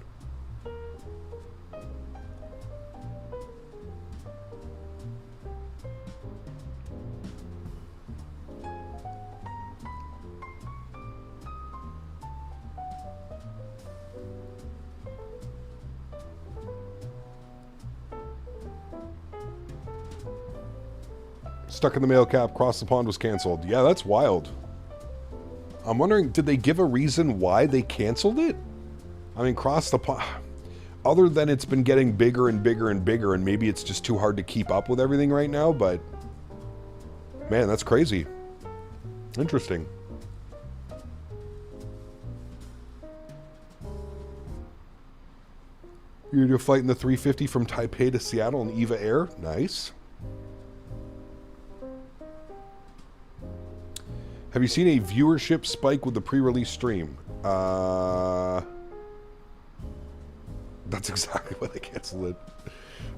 Stuck in the mail, Cap. Cross the pond was canceled. Yeah, that's wild. I'm wondering, did they give a reason why they canceled it? I mean, cross the pond... Other than it's been getting bigger and bigger and bigger, and maybe it's just too hard to keep up with everything right now, but... Man, that's crazy. Interesting. You're going to flight in the 350 from Taipei to Seattle in EVA Air? Nice. Have you seen a viewership spike with the pre-release stream? That's exactly why they canceled it.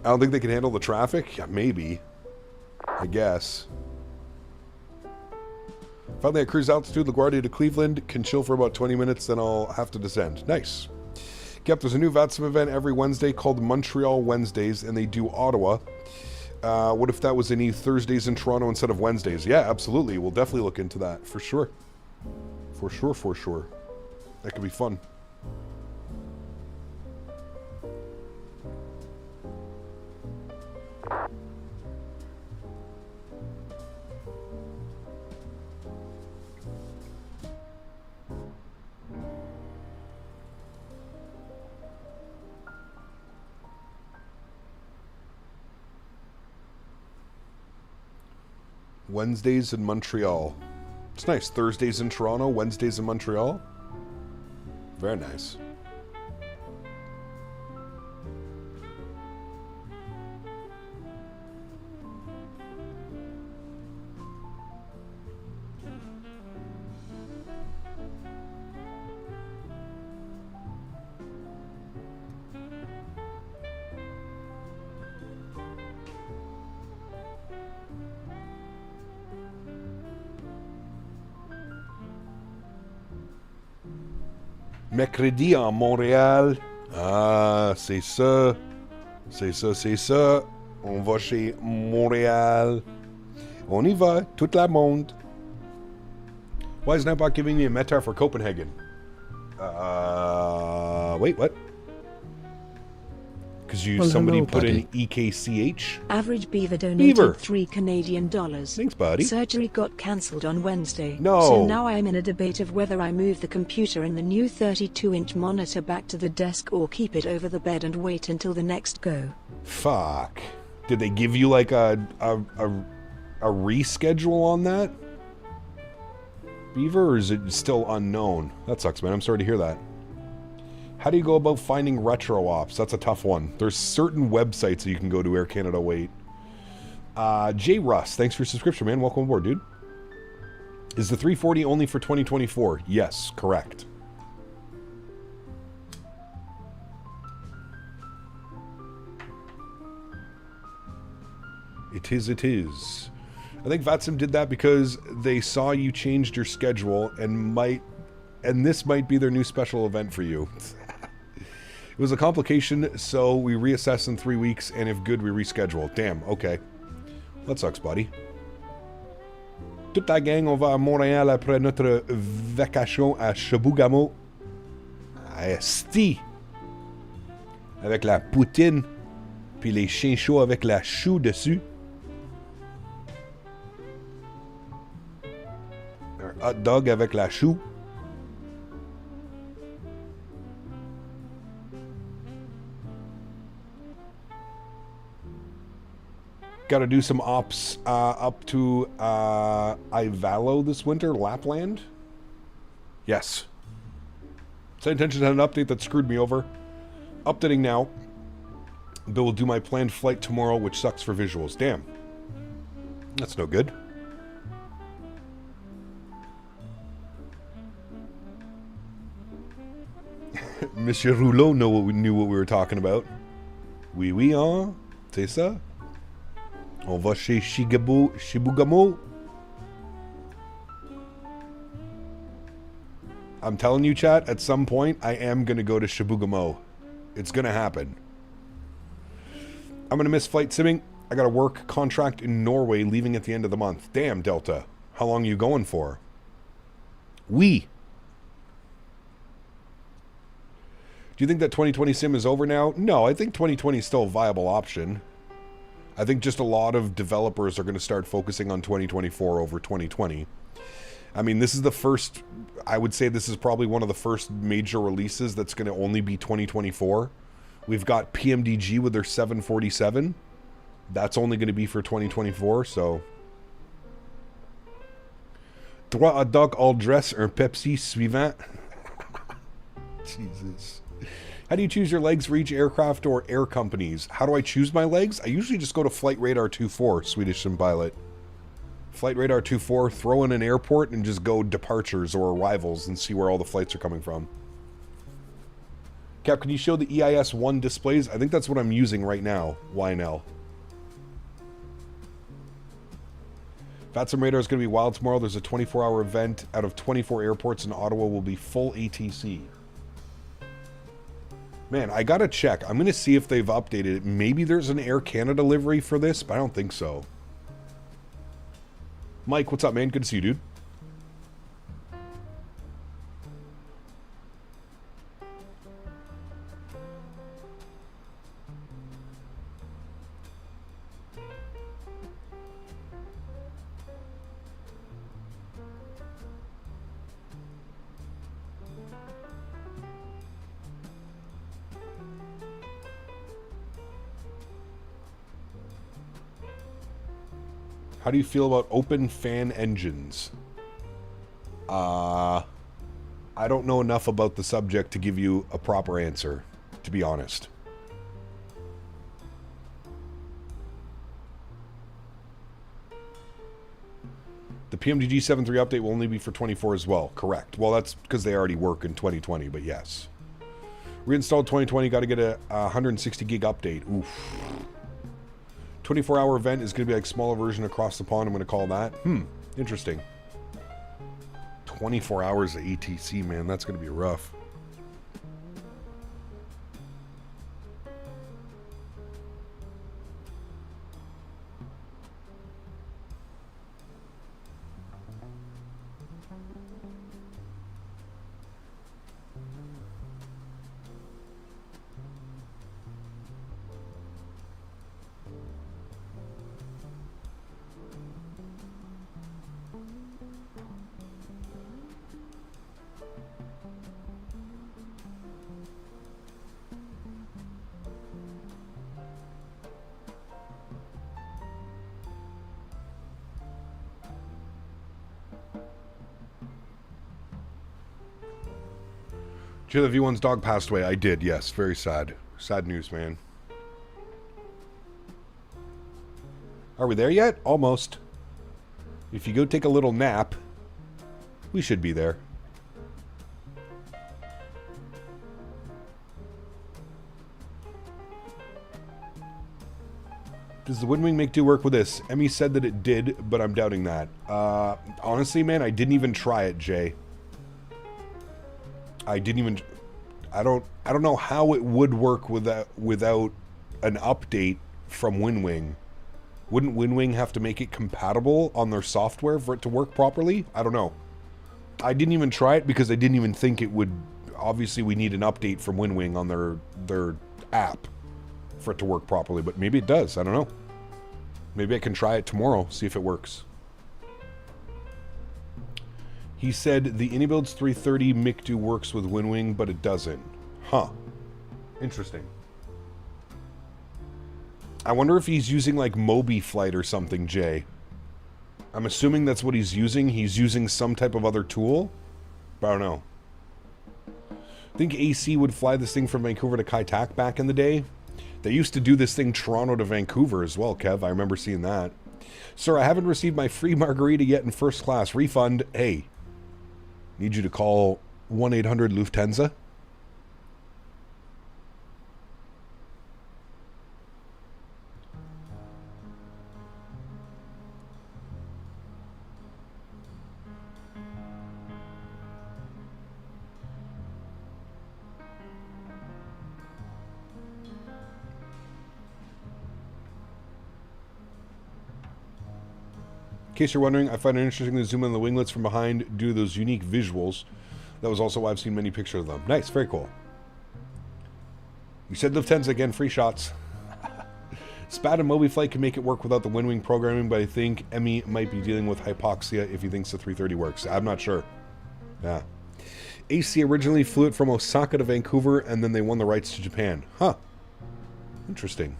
I don't think they can handle the traffic. Yeah, maybe. I guess. Finally at cruise altitude, LaGuardia to Cleveland. Can chill for about 20 minutes, then I'll have to descend. Nice. Yep, there's a new VATSIM event every Wednesday called Montreal Wednesdays, and they do Ottawa. What if that was any Thursdays in Toronto instead of Wednesdays? Yeah, absolutely. We'll definitely look into that, for sure. For sure, for sure. That could be fun. Wednesdays in Montreal. It's nice. Thursdays in Toronto, Wednesdays in Montreal. Very nice. Mercredi à Montréal. Ah, c'est ça. C'est ça, c'est ça. On va chez Montréal. On y va, toute la monde. Why is Nightbot giving me a Mentha for Copenhagen? Wait, what? because somebody put in EKCH. Average Beaver donated Beaver. $3 Canadian. Thanks, buddy. Surgery got cancelled on Wednesday. No. So now I'm in a debate of whether I move the computer and the new 32-inch monitor back to the desk or keep it over the bed and wait until the next go. Fuck. Did they give you like a reschedule on that? Beaver, or is it still unknown? That sucks, man. I'm sorry to hear that. How do you go about finding retro ops? That's a tough one. There's certain websites that you can go to. Air Canada wait. J Russ, thanks for your subscription, man. Welcome aboard, dude. Is the 340 only for 2024? Yes, correct. It is. I think VATSIM did that because they saw you changed your schedule and this might be their new special event for you. It was a complication, so we reassess in 3 weeks, and if good, we reschedule. Damn, okay. That sucks, buddy. Toute la gang, on va à Montréal après notre vacation à Chibougamau. Esti! Avec la poutine, puis les chiens chauds avec la chou dessus. Un hot dog avec la chou. Got to do some ops up to Ivalo this winter, Lapland. Yes. Side Intentions had an update that screwed me over. Updating now. Bill will do my planned flight tomorrow, which sucks for visuals. Damn. That's no good. Monsieur Rouleau knew what we were talking about. Oui, oui, hein? C'est ça? On va chez Chibougamau. I'm telling you, chat, at some point, I am going to go to Chibougamau. It's going to happen. I'm going to miss flight simming. I got a work contract in Norway leaving at the end of the month. Damn, Delta. How long are you going for? Oui. Do you think that 2020 sim is over now? No, I think 2020 is still a viable option. I think just a lot of developers are going to start focusing on 2024 over 2020. I mean, this is the first, I would say this is probably one of the first major releases that's going to only be 2024. We've got PMDG with their 747. That's only going to be for 2024, so. Trois hot dog all dress, un Pepsi suivant. Jesus. How do you choose your legs for each aircraft or air companies? How do I choose my legs? I usually just go to Flight Radar 24, Swedish sim pilot. Flight Radar 24, throw in an airport and just go departures or arrivals and see where all the flights are coming from. Cap, can you show the EIS-1 displays? I think that's what I'm using right now, YNL. VATSIM Radar is going to be wild tomorrow. There's a 24-hour event. Out of 24 airports in Ottawa will be full ATC. Man, I gotta check. I'm gonna see if they've updated it. Maybe there's an Air Canada livery for this, but I don't think so. Mike, what's up, man? Good to see you, dude. How do you feel about open fan engines? I don't know enough about the subject to give you a proper answer, to be honest. The PMDG 7.3 update will only be for 24 as well. Correct. Well, that's because they already work in 2020, but yes. Reinstalled 2020, got to get a 160 gig update. Oof. 24-hour event is going to be like smaller version across the pond. I'm going to call that. Interesting. 24 hours of ATC, man. That's going to be rough. Did you hear the V1's dog passed away? I did, yes. Very sad. Sad news, man. Are we there yet? Almost. If you go take a little nap, we should be there. Does the Windwing make do work with this? Emmy said that it did, but I'm doubting that. Honestly, man, I didn't even try it, Jay. I didn't even... I don't know how it would work without an update from Windwing. Wouldn't Windwing have to make it compatible on their software for it to work properly? I don't know. I didn't even try it because I didn't even think it would... Obviously, we need an update from Windwing on their app for it to work properly, but maybe it does. I don't know. Maybe I can try it tomorrow, see if it works. He said the iniBuilds 330 MICDO works with Windwing, but it doesn't. Huh. Interesting. I wonder if he's using like Moby Flite or something, Jay. I'm assuming that's what he's using. He's using some type of other tool, but I don't know. I think AC would fly this thing from Vancouver to Kai Tak back in the day. They used to do this thing Toronto to Vancouver as well, Kev. I remember seeing that. Sir, I haven't received my free margarita yet in first class. Refund. Hey, need you to call 1-800 Lufthansa. In case you're wondering, I find it interesting to zoom in on the winglets from behind due to those unique visuals. That was also why I've seen many pictures of them. Nice, very cool. You said Lufthansa again, free shots. Spat and Moby Flight can make it work without the Windwing programming, but I think Emmy might be dealing with hypoxia if he thinks the 330 works. I'm not sure. Yeah. AC originally flew it from Osaka to Vancouver, and then they won the rights to Japan. Huh. Interesting.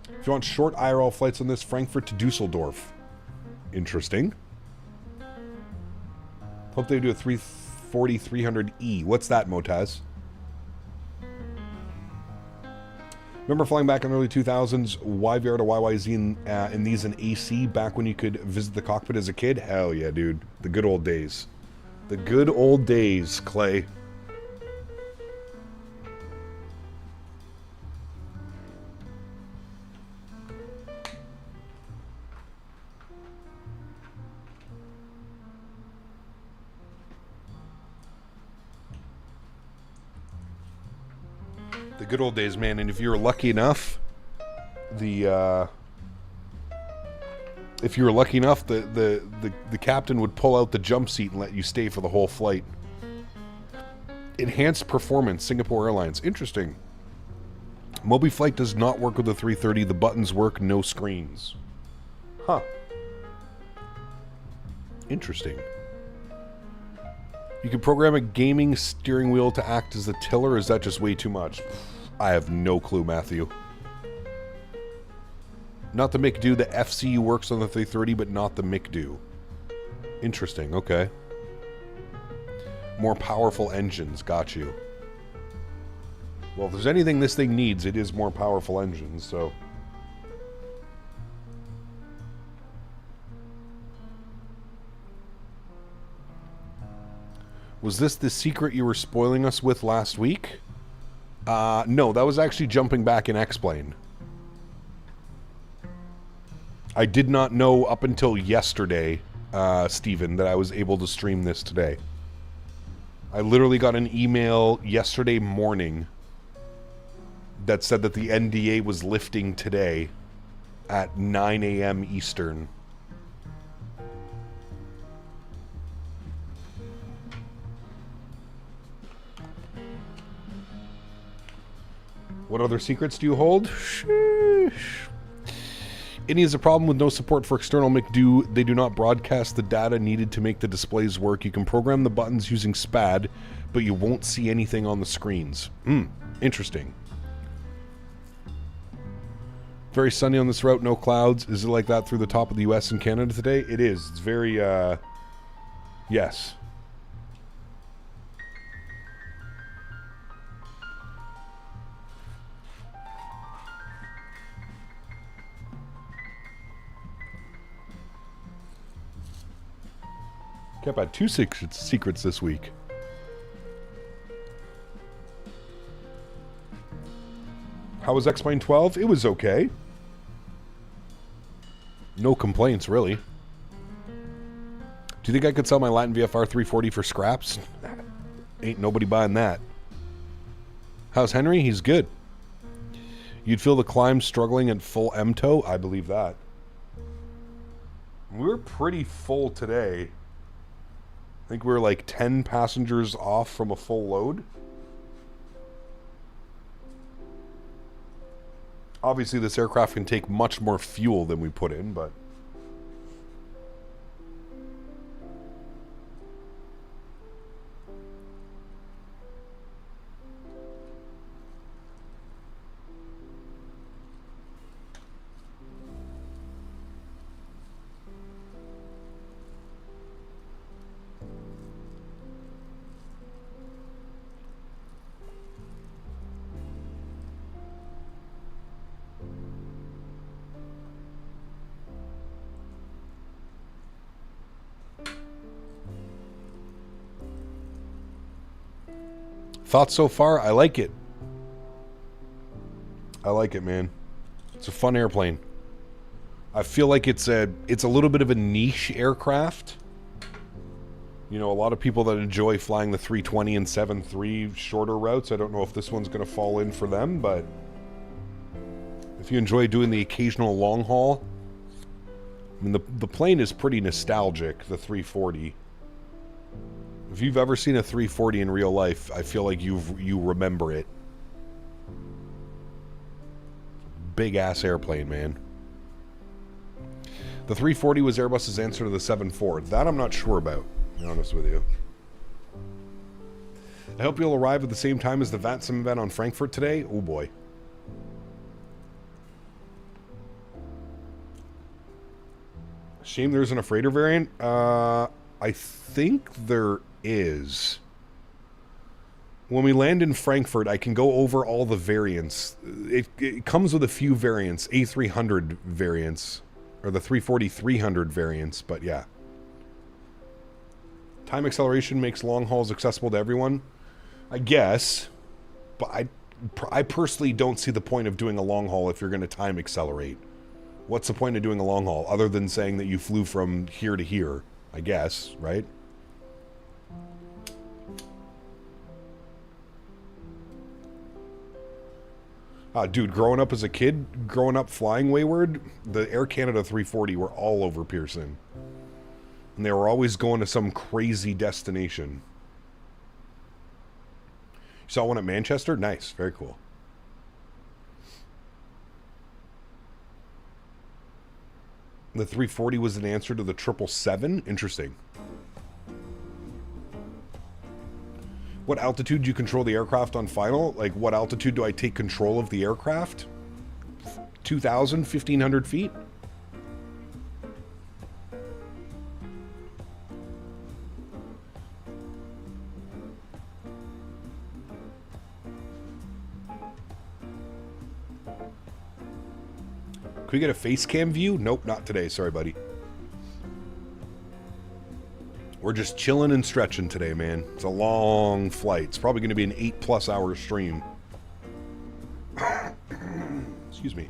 If you want short IRL flights on this, Frankfurt to Dusseldorf. Interesting. Hope they do a 340-300E. What's that, Motaz? Remember flying back in the early 2000s, YVR to YYZ in these in AC back when you could visit the cockpit as a kid? Hell yeah, dude. The good old days. The good old days, Clay. The good old days, man. And if you were lucky enough, the captain would pull out the jump seat and let you stay for the whole flight. Enhanced performance, Singapore Airlines. Interesting. Moby Flight does not work with the 330. The buttons work, no screens. Huh. Interesting. You can program a gaming steering wheel to act as the tiller, or is that just way too much? I have no clue, Matthew. Not the MICDO. The FCU works on the 330, but not the MICDO. Interesting, okay. More powerful engines, got you. Well, if there's anything this thing needs, it is more powerful engines, so... Was this the secret you were spoiling us with last week? No, that was actually jumping back in X-Plane. I did not know up until yesterday, Steven, that I was able to stream this today. I literally got an email yesterday morning that said that the NDA was lifting today at 9 a.m. Eastern. What other secrets do you hold? Sheesh. Any is a problem with no support for external MICDO. They do not broadcast the data needed to make the displays work. You can program the buttons using SPAD, but you won't see anything on the screens. Interesting. Very sunny on this route, no clouds. Is it like that through the top of the US and Canada today? It is. It's very, yes. Kept at 2 secrets this week. How was X-Plane 12? It was okay. No complaints, really. Do you think I could sell my Latin VFR 340 for scraps? Ain't nobody buying that. How's Henry? He's good. You'd feel the climb struggling at full MTOW? I believe that. We're pretty full today. I think we're like 10 passengers off from a full load. Obviously, this aircraft can take much more fuel than we put in, but... Thoughts so far? I like it. I like it, man. It's a fun airplane. I feel like it's a little bit of a niche aircraft. You know, a lot of people that enjoy flying the 320 and 7.3 shorter routes. I don't know if this one's going to fall in for them, but if you enjoy doing the occasional long haul, I mean, the plane is pretty nostalgic, the 340. If you've ever seen a 340 in real life, I feel like you remember it. Big ass airplane, man. The 340 was Airbus's answer to the 7.4. That I'm not sure about, to be honest with you. I hope you'll arrive at the same time as the VATSIM event on Frankfurt today. Oh boy. Shame there isn't a freighter variant. I think there is. When we land in Frankfurt, I can go over all the variants. It comes with a few variants, A300 variants, or the 340-300 variants, but yeah. Time acceleration makes long hauls accessible to everyone, I guess, but I personally don't see the point of doing a long haul if you're going to time accelerate. What's the point of doing a long haul, other than saying that you flew from here to here, I guess, right? Dude, growing up as a kid, growing up flying wayward, the Air Canada 340 were all over Pearson. And they were always going to some crazy destination. You saw one at Manchester? Nice, very cool. The 340 was an answer to the 777? Interesting. What altitude do you control the aircraft on final? Like, what altitude do I take control of the aircraft? 2,000, 1,500 feet? Can we get a face cam view? Nope, not today. Sorry, buddy. We're just chilling and stretching today, man. It's a long flight. It's probably going to be an 8+ hour stream. Excuse me.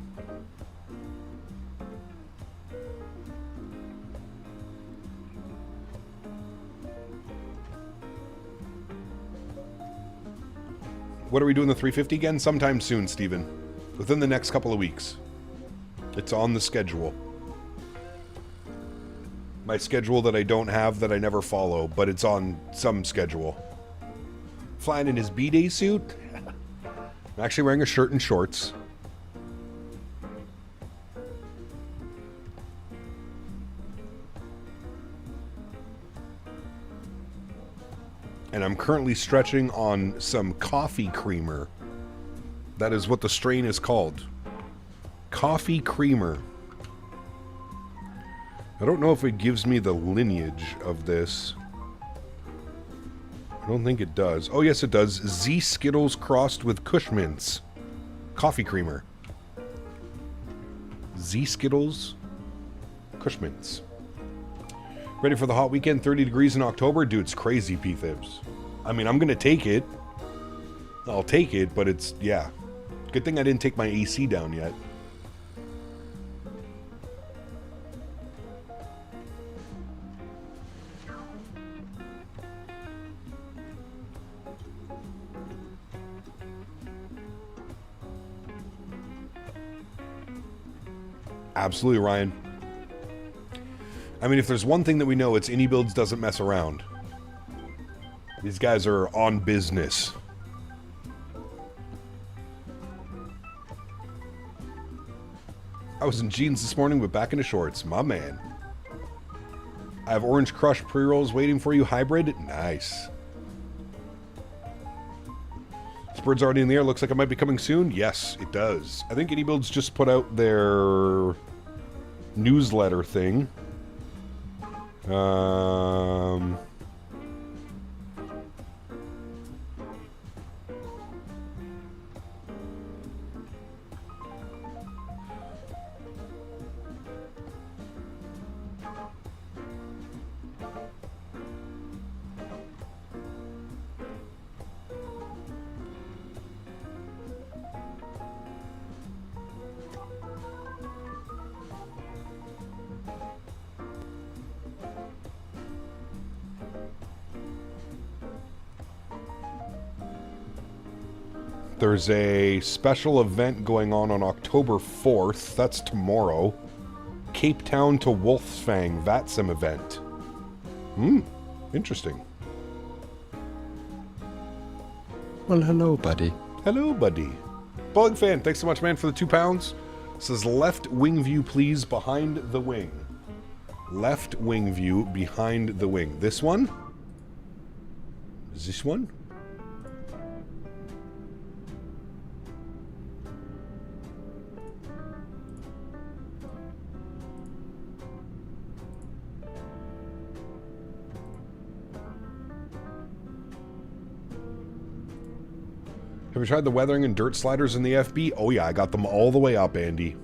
What are we doing the 350 again? Sometime soon, Steven. Within the next couple of weeks. It's on the schedule. My schedule that I don't have, that I never follow, but it's on some schedule. Flying in his B-Day suit. I'm actually wearing a shirt and shorts. And I'm currently stretching on some coffee creamer. That is what the strain is called. Coffee creamer. I don't know if it gives me the lineage of this. I don't think it does. Oh, yes, it does. Z Skittles crossed with Cushmints. Coffee creamer. Z Skittles, Cushmints. Ready for the hot weekend, 30 degrees in October? Dude, it's crazy, P-Thibs. I mean, I'm going to take it. I'll take it, but it's, yeah. Good thing I didn't take my AC down yet. Absolutely, Ryan. I mean, if there's one thing that we know, it's iniBuilds doesn't mess around. These guys are on business. I was in jeans this morning, but back into shorts. My man. I have Orange Crush pre-rolls waiting for you. Hybrid. Nice. This bird's already in the air. Looks like it might be coming soon. Yes, it does. I think iniBuilds just put out their newsletter thing. There's a special event going on October 4th. That's tomorrow. Cape Town to Wolfsfang VATSIM event. Interesting. Well, hello, buddy. Hello, buddy. Bug fan, thanks so much, man, for the £2. Says left wing view, please, behind the wing. Left wing view behind the wing. This one? Is this one? Have you tried the weathering and dirt sliders in the FB? Oh yeah, I got them all the way up, Andy.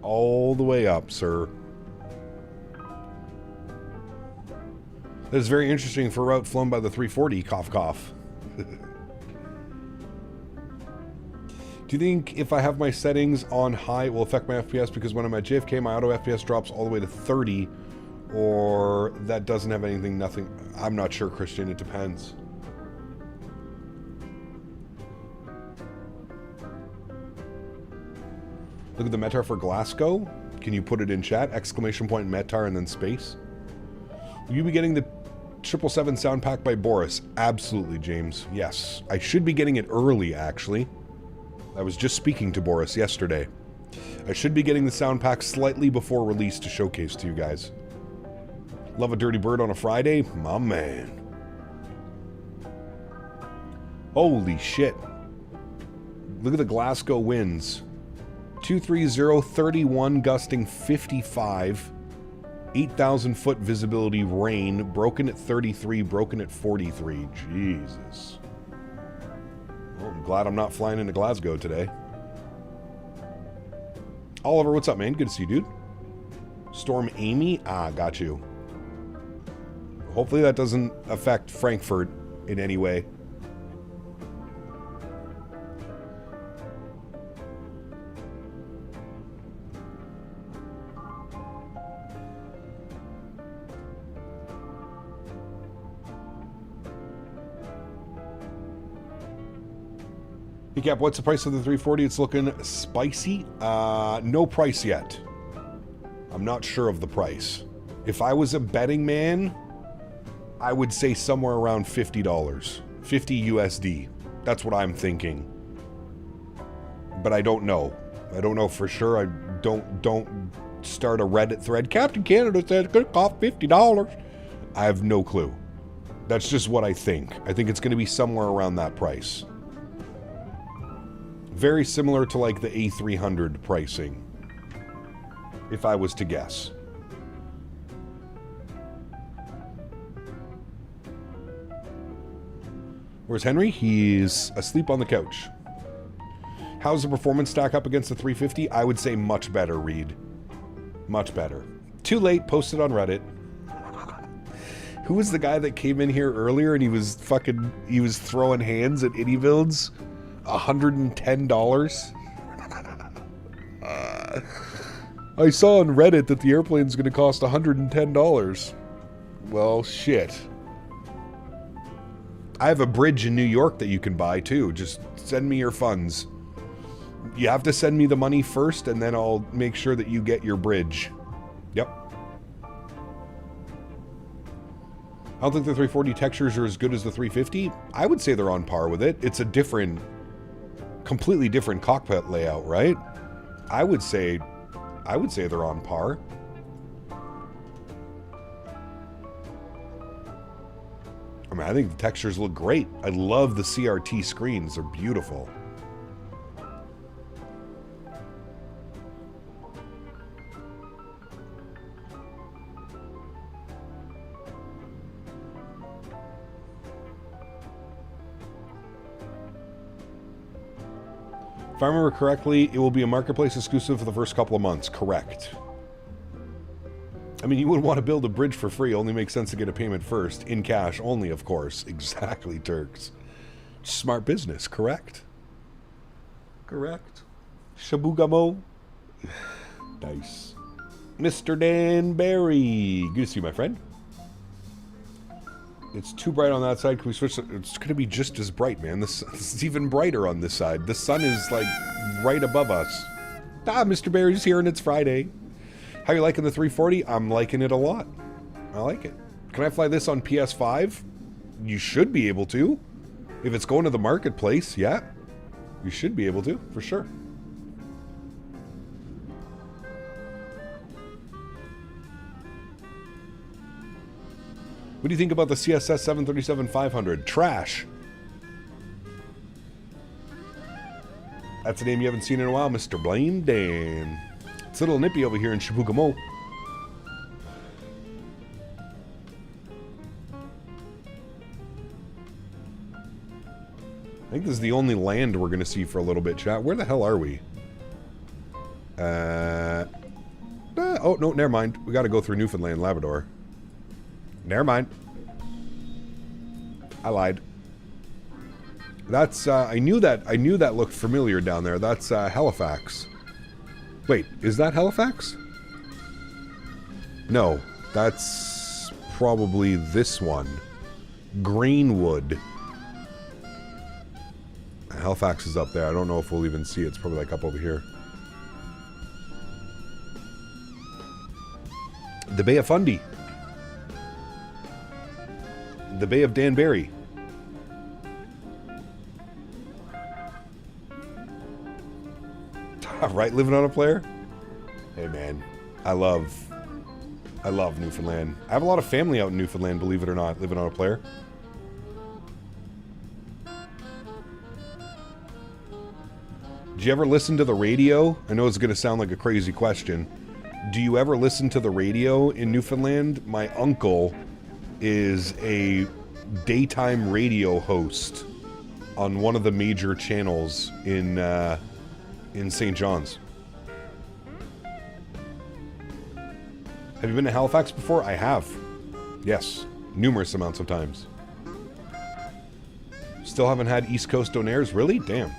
All the way up, sir. That is very interesting for a route flown by the 340, cough cough. Do you think if I have my settings on high, it will affect my FPS? Because when I'm at JFK, my auto FPS drops all the way to 30, or that doesn't have anything, nothing. I'm not sure, Christian, it depends. Look at the Metar for Glasgow. Can you put it in chat? Exclamation point Metar and then space. Will you be getting the 777 sound pack by Boris? Absolutely, James. Yes. I should be getting it early, actually. I was just speaking to Boris yesterday. I should be getting the sound pack slightly before release to showcase to you guys. Love a dirty bird on a Friday? My man. Holy shit. Look at the Glasgow winds. 230, 31, gusting 55, 8,000 foot visibility, rain, broken at 33, broken at 43. Jesus. Well, I'm glad I'm not flying into Glasgow today. Oliver, what's up, man? Good to see you, dude. Storm Amy? Ah, got you. Hopefully that doesn't affect Frankfurt in any way. Hey Cap, what's the price of the 340? It's looking spicy. No price yet. I'm not sure of the price. If I was a betting man, I would say somewhere around $50. 50 USD. That's what I'm thinking. But I don't know. I don't know for sure. I don't start a Reddit thread. Captain Canada said it's going to cost $50. I have no clue. That's just what I think. I think it's going to be somewhere around that price. Very similar to like the A300 pricing, if I was to guess. Where's Henry? He's asleep on the couch. How's the performance stack up against the 350? I would say much better, Reed. Much better. Too late, posted on Reddit. Who was the guy that came in here earlier and he was throwing hands at iniBuilds? $110? I saw on Reddit that the airplane's going to cost $110. Well, shit. I have a bridge in New York that you can buy too. Just send me your funds. You have to send me the money first and then I'll make sure that you get your bridge. Yep. I don't think the 340 textures are as good as the 350. I would say they're on par with it. It's a different, completely different cockpit layout, right? I would say they're on par. I mean, I think the textures look great. I love the CRT screens. They're beautiful. If I remember correctly, it will be a marketplace exclusive for the first couple of months. Correct. I mean, you wouldn't want to build a bridge for free. Only makes sense to get a payment first. In cash only, of course. Exactly, Turks. Smart business. Correct. Correct. Shabugamo. Nice. Mr. Dan Barry. Good to see you, my friend. It's too bright on that side. Can we switch? It's going to be just as bright, man. This is even brighter on this side. The sun is, like, right above us. Ah, Mr. Barry's here and it's Friday. How you liking the 340? I'm liking it a lot. I like it. Can I fly this on PS5? You should be able to. If it's going to the marketplace, yeah. You should be able to, for sure. What do you think about the CSS 737-500? Trash. That's a name you haven't seen in a while, Mr. Blame Dan. It's a little nippy over here in Chibougamau. I think this is the only land we're going to see for a little bit, chat. Where the hell are we? Oh, no, never mind. We got to go through Newfoundland, Labrador. Never mind. I lied. That's, I knew that looked familiar down there. That's, Halifax. Wait, is that Halifax? No, that's probably this one. Greenwood. Halifax is up there. I don't know if we'll even see it. It's probably like up over here. The Bay of Fundy. The Bay of Danbury. Right, living on a player? Hey man, I love Newfoundland. I have a lot of family out in Newfoundland, believe it or not, living on a player. Do you ever listen to the radio? I know it's going to sound like a crazy question. Do you ever listen to the radio in Newfoundland? My uncle is a daytime radio host on one of the major channels in St. John's. Have you been to Halifax before? I have. Yes, numerous amounts of times. Still haven't had East Coast Donairs? Really? Damn.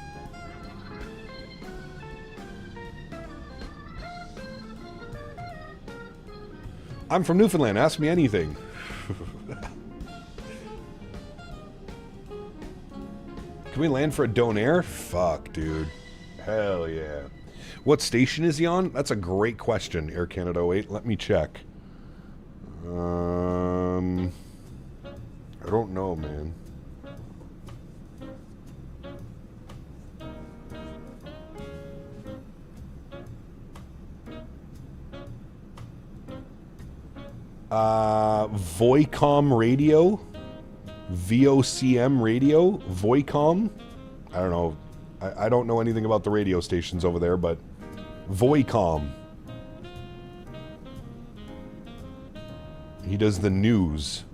I'm from Newfoundland. Ask me anything. Can we land for a Donair? Fuck, dude. Hell yeah. What station is he on? That's a great question, Air Canada 08. Let me check. I don't know, man. Voicom radio? VOCM radio? Voicom? I don't know. I don't know anything about the radio stations over there, but Voicom. He does the news.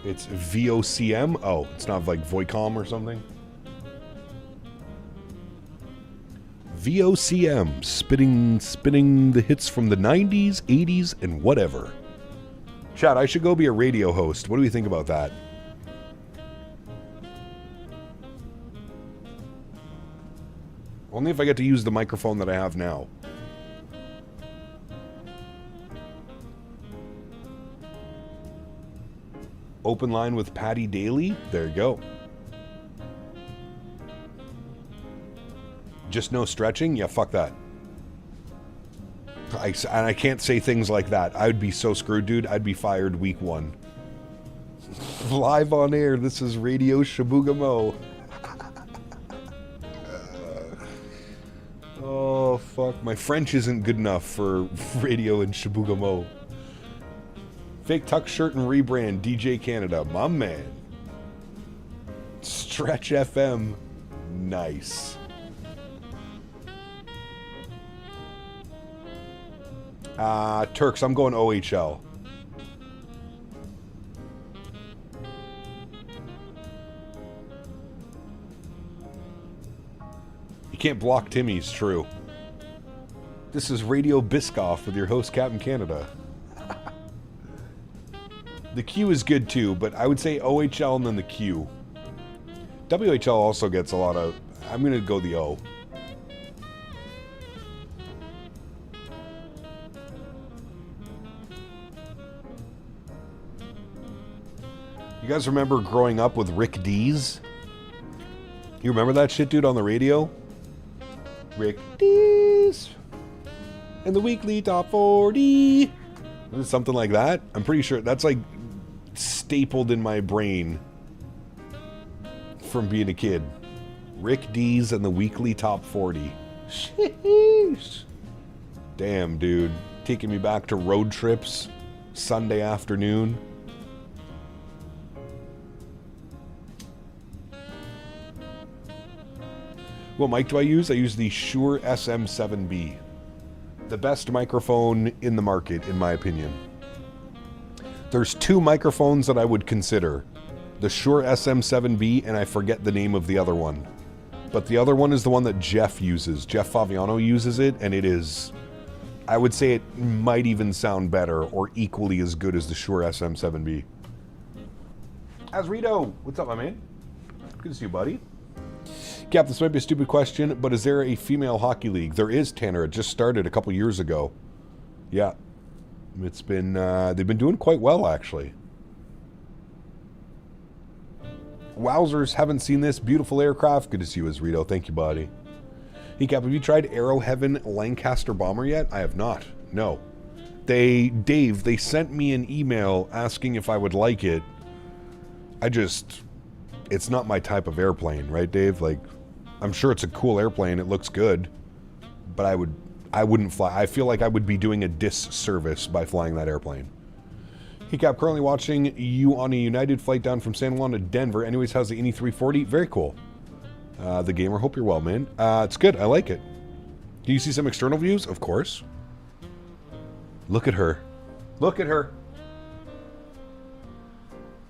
It's VOCM. Oh, it's not like Voicom or something. VOCM, spinning the hits from the 90s, 80s, and whatever. Chat, I should go be a radio host. What do we think about that? Only if I get to use the microphone that I have now. Open line with Patty Daly. There you go. Just no stretching? Yeah, fuck that. And I can't say things like that. I would be so screwed, dude. I'd be fired week 1. Live on air. This is Radio Shabugamo. Oh, fuck. My French isn't good enough for radio in Shabugamo. Fake tuck shirt and rebrand. DJ Canada. My man. Stretch FM. Nice. Turks, I'm going OHL. You can't block Timmy's, true. This is Radio Biscoff with your host, Captain Canada. The Q is good too, but I would say OHL and then the Q. WHL also gets a lot of... I'm going to go the O. You guys remember growing up with Rick Dees? You remember that shit, dude, on the radio? Rick Dees and the weekly top 40. Something like that. I'm pretty sure that's like stapled in my brain from being a kid. Rick Dees and the weekly top 40. Sheesh. Damn, dude. Taking me back to road trips Sunday afternoon. What mic do I use? I use the Shure SM7B. The best microphone in the market, in my opinion. There's 2 microphones that I would consider. The Shure SM7B, and I forget the name of the other one. But the other one is the one that Jeff uses. Jeff Favignano uses it, and it is... I would say it might even sound better, or equally as good as the Shure SM7B. Azrito! What's up, my man? Good to see you, buddy. Cap, this might be a stupid question, but is there a female hockey league? There is, Tanner. It just started a couple years ago. Yeah. It's been, they've been doing quite well, actually. Wowzers, haven't seen this beautiful aircraft. Good to see you, Azrito. Thank you, buddy. Hey, Cap, have you tried Aero Heaven Lancaster Bomber yet? I have not. No. Dave, they sent me an email asking if I would like it. It's not my type of airplane, right, Dave? Like, I'm sure it's a cool airplane. It looks good, but I wouldn't fly. I feel like I would be doing a disservice by flying that airplane. Hey, Cap, currently watching you on a United flight down from San Juan to Denver. Anyways, how's the iniThreeforty? Very cool. The gamer, hope you're well, man. It's good. I like it. Can you see some external views? Of course. Look at her. Look at her.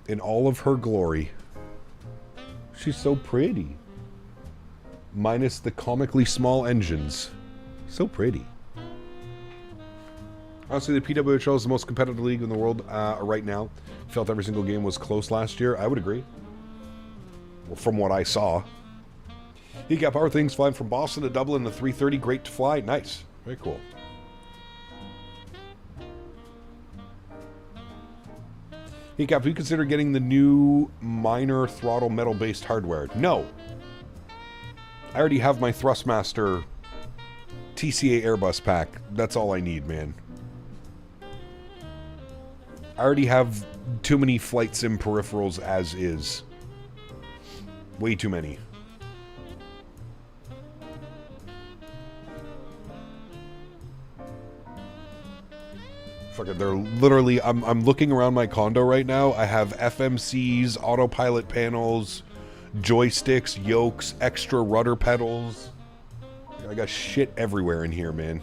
In all of her glory. She's so pretty. Minus the comically small engines. So pretty. Honestly, the PWHL is the most competitive league in the world right now. Felt every single game was close last year. I would agree. Well, from what I saw. He got power things flying from Boston to Dublin, the 330. Great to fly. Nice. Very cool. Hey Cap, do you consider getting the new minor throttle metal-based hardware? No. I already have my Thrustmaster TCA Airbus pack. That's all I need, man. I already have too many flight sim peripherals as is. Way too many. Fucking, they're literally, I'm looking around my condo right now. I have FMCs, autopilot panels, joysticks, yokes, extra rudder pedals. I got shit everywhere in here, man.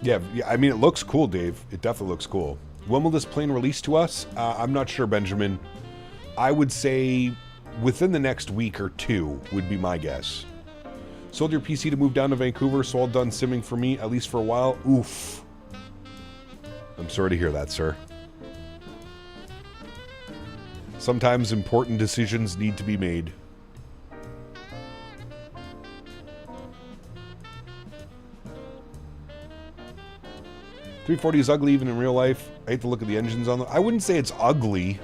Yeah, I mean, it looks cool, Dave. It definitely looks cool. When will this plane release to us? I'm not sure, Benjamin. I would say within the next week or two would be my guess. Sold your PC to move down to Vancouver, so all done simming for me, at least for a while. Oof. I'm sorry to hear that, sir. Sometimes important decisions need to be made. .340 is ugly even in real life. I hate to look at the engines on them. I wouldn't say it's ugly.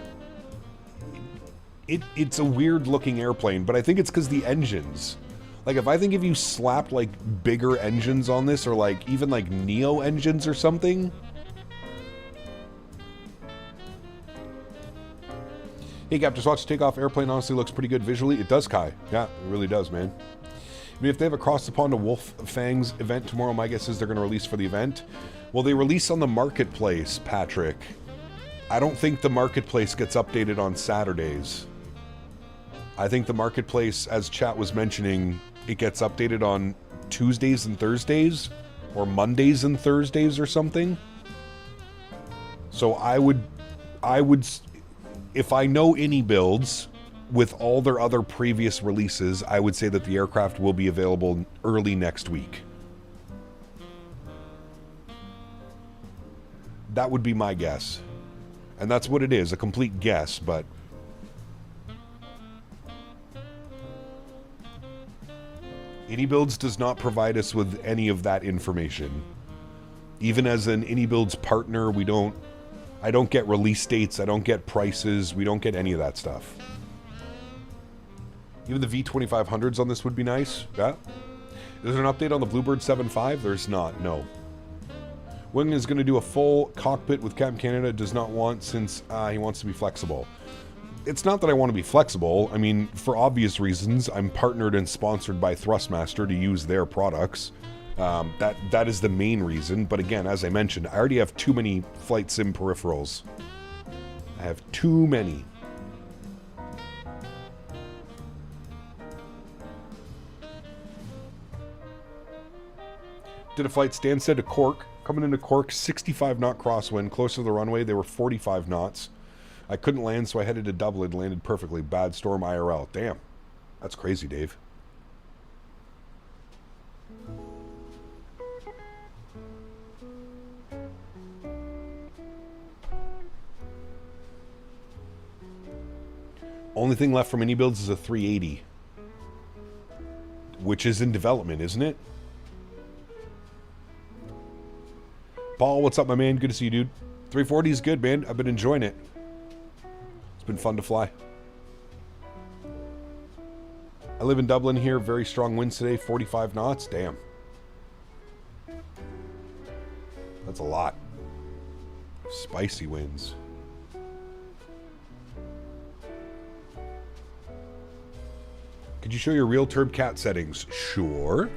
It's a weird looking airplane, but I think it's because the engines. Like, if you slapped, like, bigger engines on this, or, like, even, like, Neo engines or something. Hey, Cap, just watch Takeoff. Airplane honestly looks pretty good visually. It does, Kai. Yeah, it really does, man. I mean, if they have a Cross the Pond to Wolf Fangs event tomorrow, my guess is they're going to release for the event. Well, they release on the Marketplace, Patrick. I don't think the Marketplace gets updated on Saturdays. I think the Marketplace, as chat was mentioning, it gets updated on Tuesdays and Thursdays, or Mondays and Thursdays or something. So I would, if I know iniBuilds, with all their other previous releases, I would say that the aircraft will be available early next week. That would be my guess. And that's what it is, a complete guess, but... iniBuilds does not provide us with any of that information. Even as an iniBuilds partner, I don't get release dates, I don't get prices, we don't get any of that stuff. Even the V2500s on this would be nice. Yeah. Is there an update on the Bluebird 7.5? There's not, no. Wing is going to do a full cockpit with Captain Canada, does not want, since he wants to be flexible. It's not that I want to be flexible. I mean, for obvious reasons, I'm partnered and sponsored by Thrustmaster to use their products. That is the main reason. But again, as I mentioned, I already have too many flight sim peripherals. I have too many. Did a flight Stansted to Cork. Coming into Cork, 65 knot crosswind. Closer to the runway, they were 45 knots. I couldn't land, so I headed to Dublin. Landed perfectly. Bad storm IRL. Damn. That's crazy, Dave. Only thing left from iniBuilds is a 380. Which is in development, isn't it? Paul, what's up, my man? Good to see you, dude. 340 is good, man. I've been enjoying it. It's been fun to fly. I live in Dublin here. Very strong winds today. 45 knots. Damn. That's a lot. Spicy winds. Could you show your real TurbCat settings? Sure.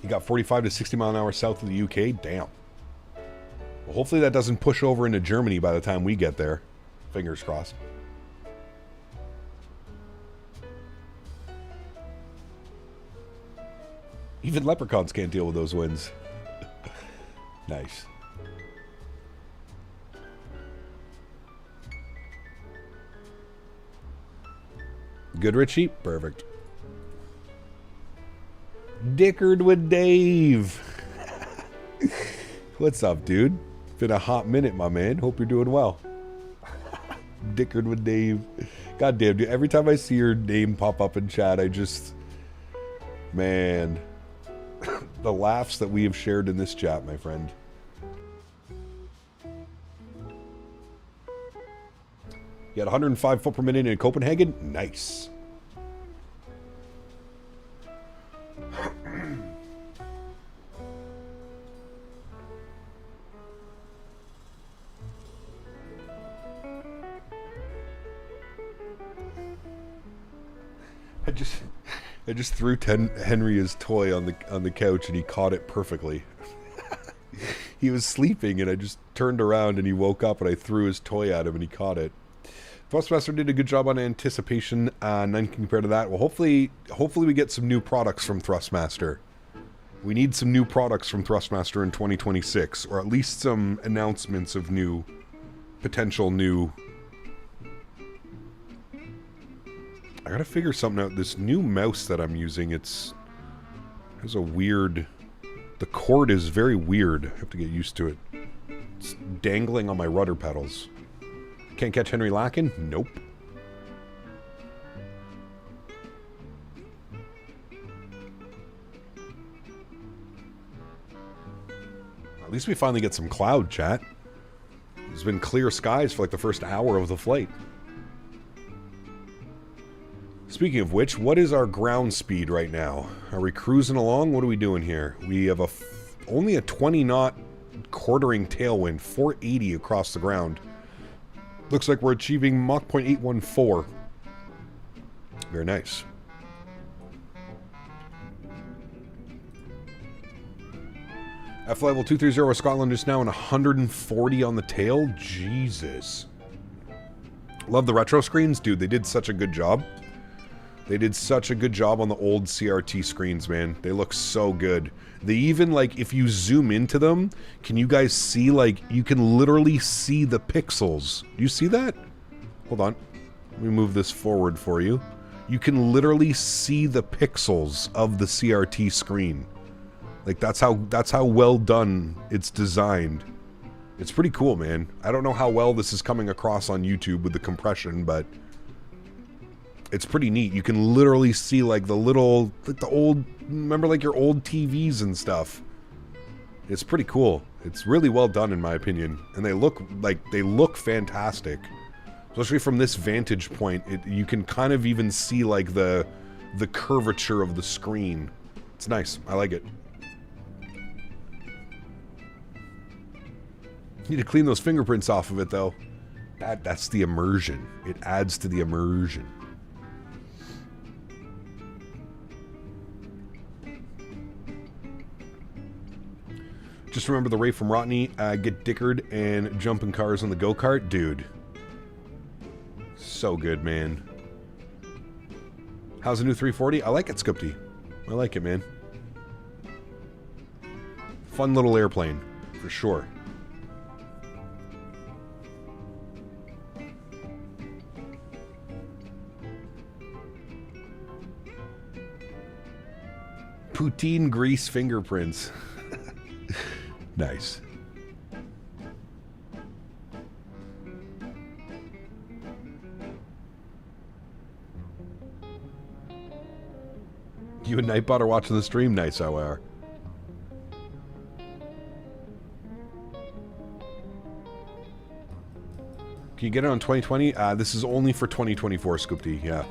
You got 45 to 60 mile an hour south of the UK. Damn. Well, hopefully that doesn't push over into Germany by the time we get there. Fingers crossed. Even leprechauns can't deal with those winds. Nice. Good, Richie? Perfect. Dickered with Dave. What's up, dude? Been a hot minute, my man. Hope you're doing well. Dickered with Dave. God damn, dude. Every time I see your name pop up in chat, I just... Man. The laughs that we have shared in this chat, my friend. You had 105 foot per minute in Copenhagen? Nice. I just threw Henry his toy on the couch and he caught it perfectly. He was sleeping and I just turned around and he woke up and I threw his toy at him and he caught it. Thrustmaster did a good job on anticipation. None compared to that. Well, hopefully we get some new products from Thrustmaster. We need some new products from Thrustmaster in 2026, or at least some announcements of potential new. I gotta figure something out. This new mouse that I'm using, has a weird. The cord is very weird. I have to get used to it. It's dangling on my rudder pedals. Can't catch Henry lacking? Nope. At least we finally get some cloud, chat. There's been clear skies for like the first hour of the flight. Speaking of which, what is our ground speed right now? Are we cruising along? What are we doing here? We have only a 20 knot quartering tailwind, 480 across the ground. Looks like we're achieving Mach 0.814. Very nice. F level 230 Scotland is now in 140 on the tail. Jesus. Love the retro screens. Dude, they did such a good job. They did such a good job on the old CRT screens, man. They look so good. They even, like, if you zoom into them, can you guys see, like, you can literally see the pixels. Do you see that? Hold on. Let me move this forward for you. You can literally see the pixels of the CRT screen. Like, that's how well done it's designed. It's pretty cool, man. I don't know how well this is coming across on YouTube with the compression, but it's pretty neat. You can literally see like the little, like the old, remember like your old TVs and stuff. It's pretty cool. It's really well done in my opinion. And they look fantastic. Especially from this vantage point, you can kind of even see like the curvature of the screen. It's nice. I like it. Need to clean those fingerprints off of it though. That's the immersion. It adds to the immersion. Just remember the Ray from Rotney, get dickered and jump in cars on the go-kart. Dude. So good, man. How's the new 340? I like it, Scoopty. I like it, man. Fun little airplane, for sure. Poutine grease fingerprints. Nice. You and Nightbot are watching the stream? Nice, how are. Can you get it on 2020? This is only for 2024, Scoopty, yeah.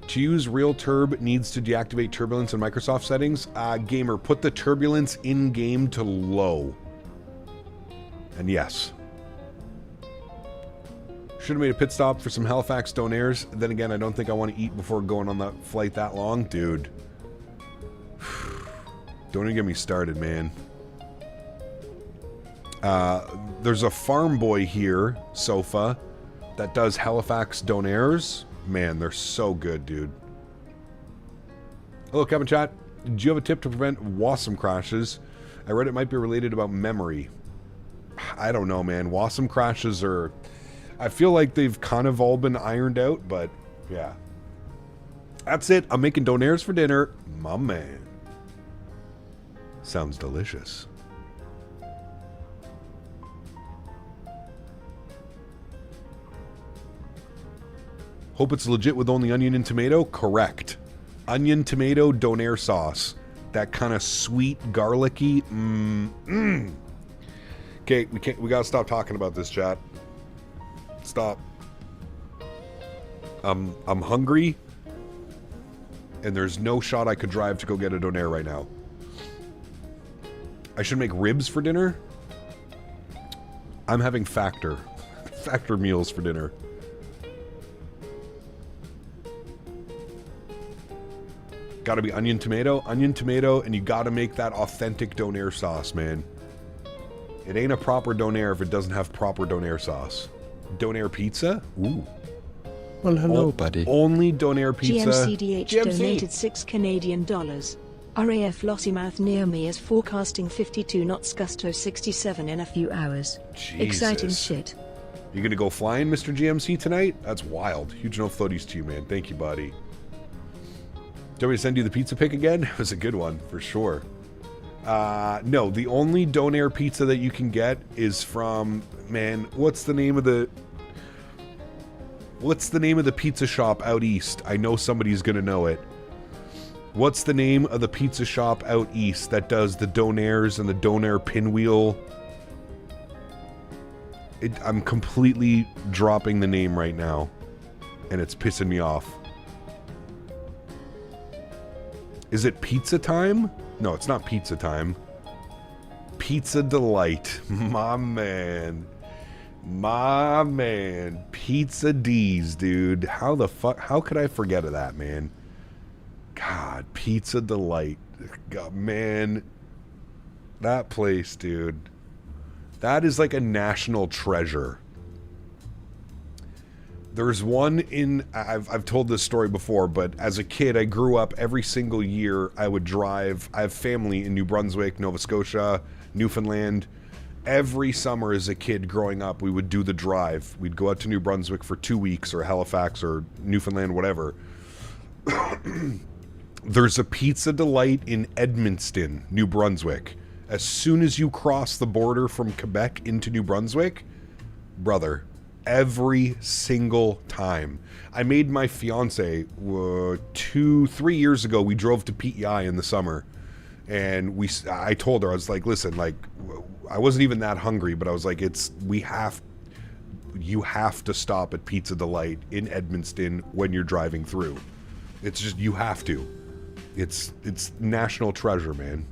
To use real turb needs to deactivate turbulence in Microsoft settings. Gamer, put the turbulence in-game to low. And yes. Should have made a pit stop for some Halifax Donairs. Then again, I don't think I want to eat before going on that flight that long. Dude. Don't even get me started, man. There's a farm boy here, Sofa, that does Halifax Donairs. Man, they're so good, dude. Hello, Kevin Chat. Do you have a tip to prevent Wasm crashes? I read it might be related about memory. I don't know, man. Wasm crashes are... I feel like they've kind of all been ironed out, but yeah. That's it. I'm making Donairs for dinner. My man. Sounds delicious. Hope it's legit with only onion and tomato? Correct. Onion, tomato, donair sauce. That kind of sweet, garlicky. Okay, we gotta stop talking about this, chat. Stop. I'm hungry, and there's no shot I could drive to go get a donair right now. I should make ribs for dinner. I'm having factor meals for dinner. Gotta be onion tomato, and you gotta make that authentic donair sauce, man. It ain't a proper donair if it doesn't have proper donair sauce. Donair pizza? Ooh. Well, hello, buddy. Only donair pizza. GMCDH donated $6 Canadian. RAF Lossymouth near me is forecasting 52 knots, gusto 67 in a few hours. Jesus. Exciting shit. You gonna go flying, Mr. GMC, tonight? That's wild. Huge no floaties to you, man. Thank you, buddy. Do you want me to send you the pizza pic again? It was a good one, for sure. No, the only donair pizza that you can get is from, man, what's the name of the pizza shop out east? I know somebody's gonna know it. What's the name of the pizza shop out east that does the donairs and the donair pinwheel? I'm completely dropping the name right now, and it's pissing me off. Is it Pizza Time? No, it's not Pizza Time. Pizza Delight. My man. My man. Pizza D's, dude. How the fuck? How could I forget of that, man? God, Pizza Delight. God, man. That place, dude. That is like a national treasure. There's one in, I've told this story before, but as a kid, I grew up every single year. I would drive, I have family in New Brunswick, Nova Scotia, Newfoundland. Every summer as a kid growing up, we would do the drive. We'd go out to New Brunswick for 2 weeks, or Halifax, or Newfoundland, whatever. There's a Pizza Delight in Edmundston, New Brunswick. As soon as you cross the border from Quebec into New Brunswick, brother, every single time. I made my fiance 3 years ago. We drove to PEI in the summer, and I told her, I was like, listen, like, I wasn't even that hungry, but I was like, you have to stop at Pizza Delight in Edmundston when you're driving through. It's just, you have to. It's national treasure, man.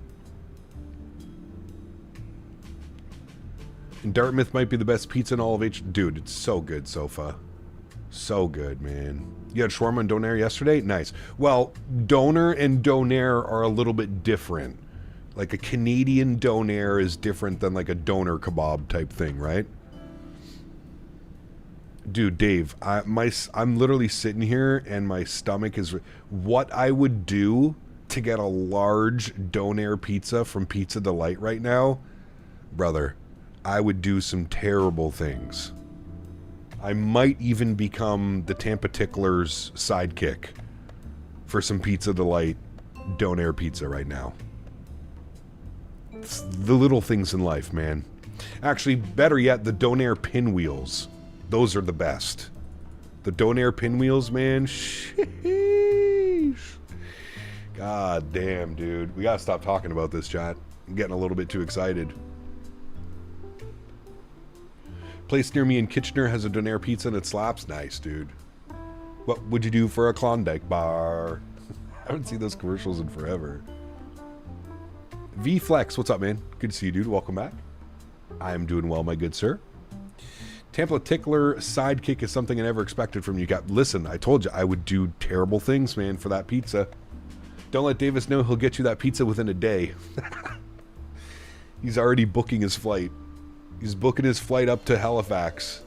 And Dartmouth might be the best pizza in all of H. Dude, it's so good, Sofa. So good, man. You had shawarma and donair yesterday? Nice. Well, doner and donair are a little bit different. Like a Canadian donair is different than like a doner kebab type thing, right? Dude, Dave, I'm literally sitting here and my stomach is... What I would do to get a large donair pizza from Pizza Delight right now, brother, I would do some terrible things. I might even become the Tampa Tickler's sidekick for some Pizza Delight donair pizza right now. It's the little things in life, man. Actually, better yet, the donair pinwheels. Those are the best. The donair pinwheels, man. Sheesh. God damn, dude. We gotta stop talking about this, chat. I'm getting a little bit too excited. Place near me in Kitchener has a donair pizza and it slaps. Nice, dude. What would you do for a Klondike bar? I haven't seen those commercials in forever. V-Flex, what's up, man? Good to see you, dude. Welcome back. I am doing well, my good sir. Tampa Tickler sidekick is something I never expected from you. Listen, I told you I would do terrible things, man, for that pizza. Don't let Davis know, he'll get you that pizza within a day. He's already booking his flight. He's booking his flight up to Halifax.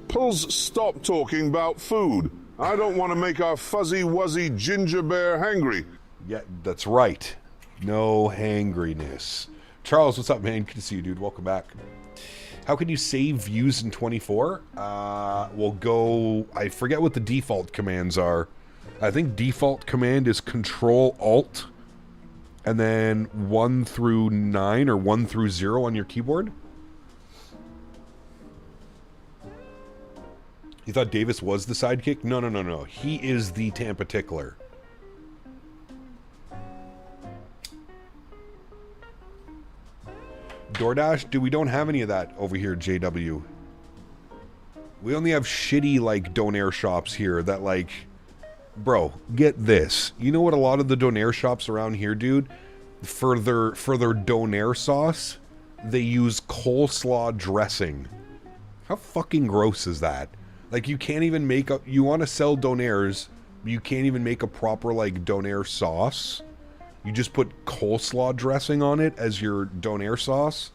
Pulls, stop talking about food. I don't want to make our fuzzy-wuzzy ginger bear hangry. Yeah, that's right. No hangriness. Charles, what's up, man? Good to see you, dude. Welcome back. How can you save views in 24? We'll go... I forget what the default commands are. I think default command is Control-Alt, and then 1 through 9 or 1 through 0 on your keyboard. You thought Davis was the sidekick? No, no, no, no. He is the Tampa Tickler. DoorDash? Dude, we don't have any of that over here, JW. We only have shitty, like, donair shops here that, like... Bro, get this. You know what a lot of the donair shops around here, dude? For their donair sauce, they use coleslaw dressing. How fucking gross is that? Like, you can't even make up... You want to sell donairs, You can't even make a proper, like, donair sauce. You just put coleslaw dressing on it as your donair sauce.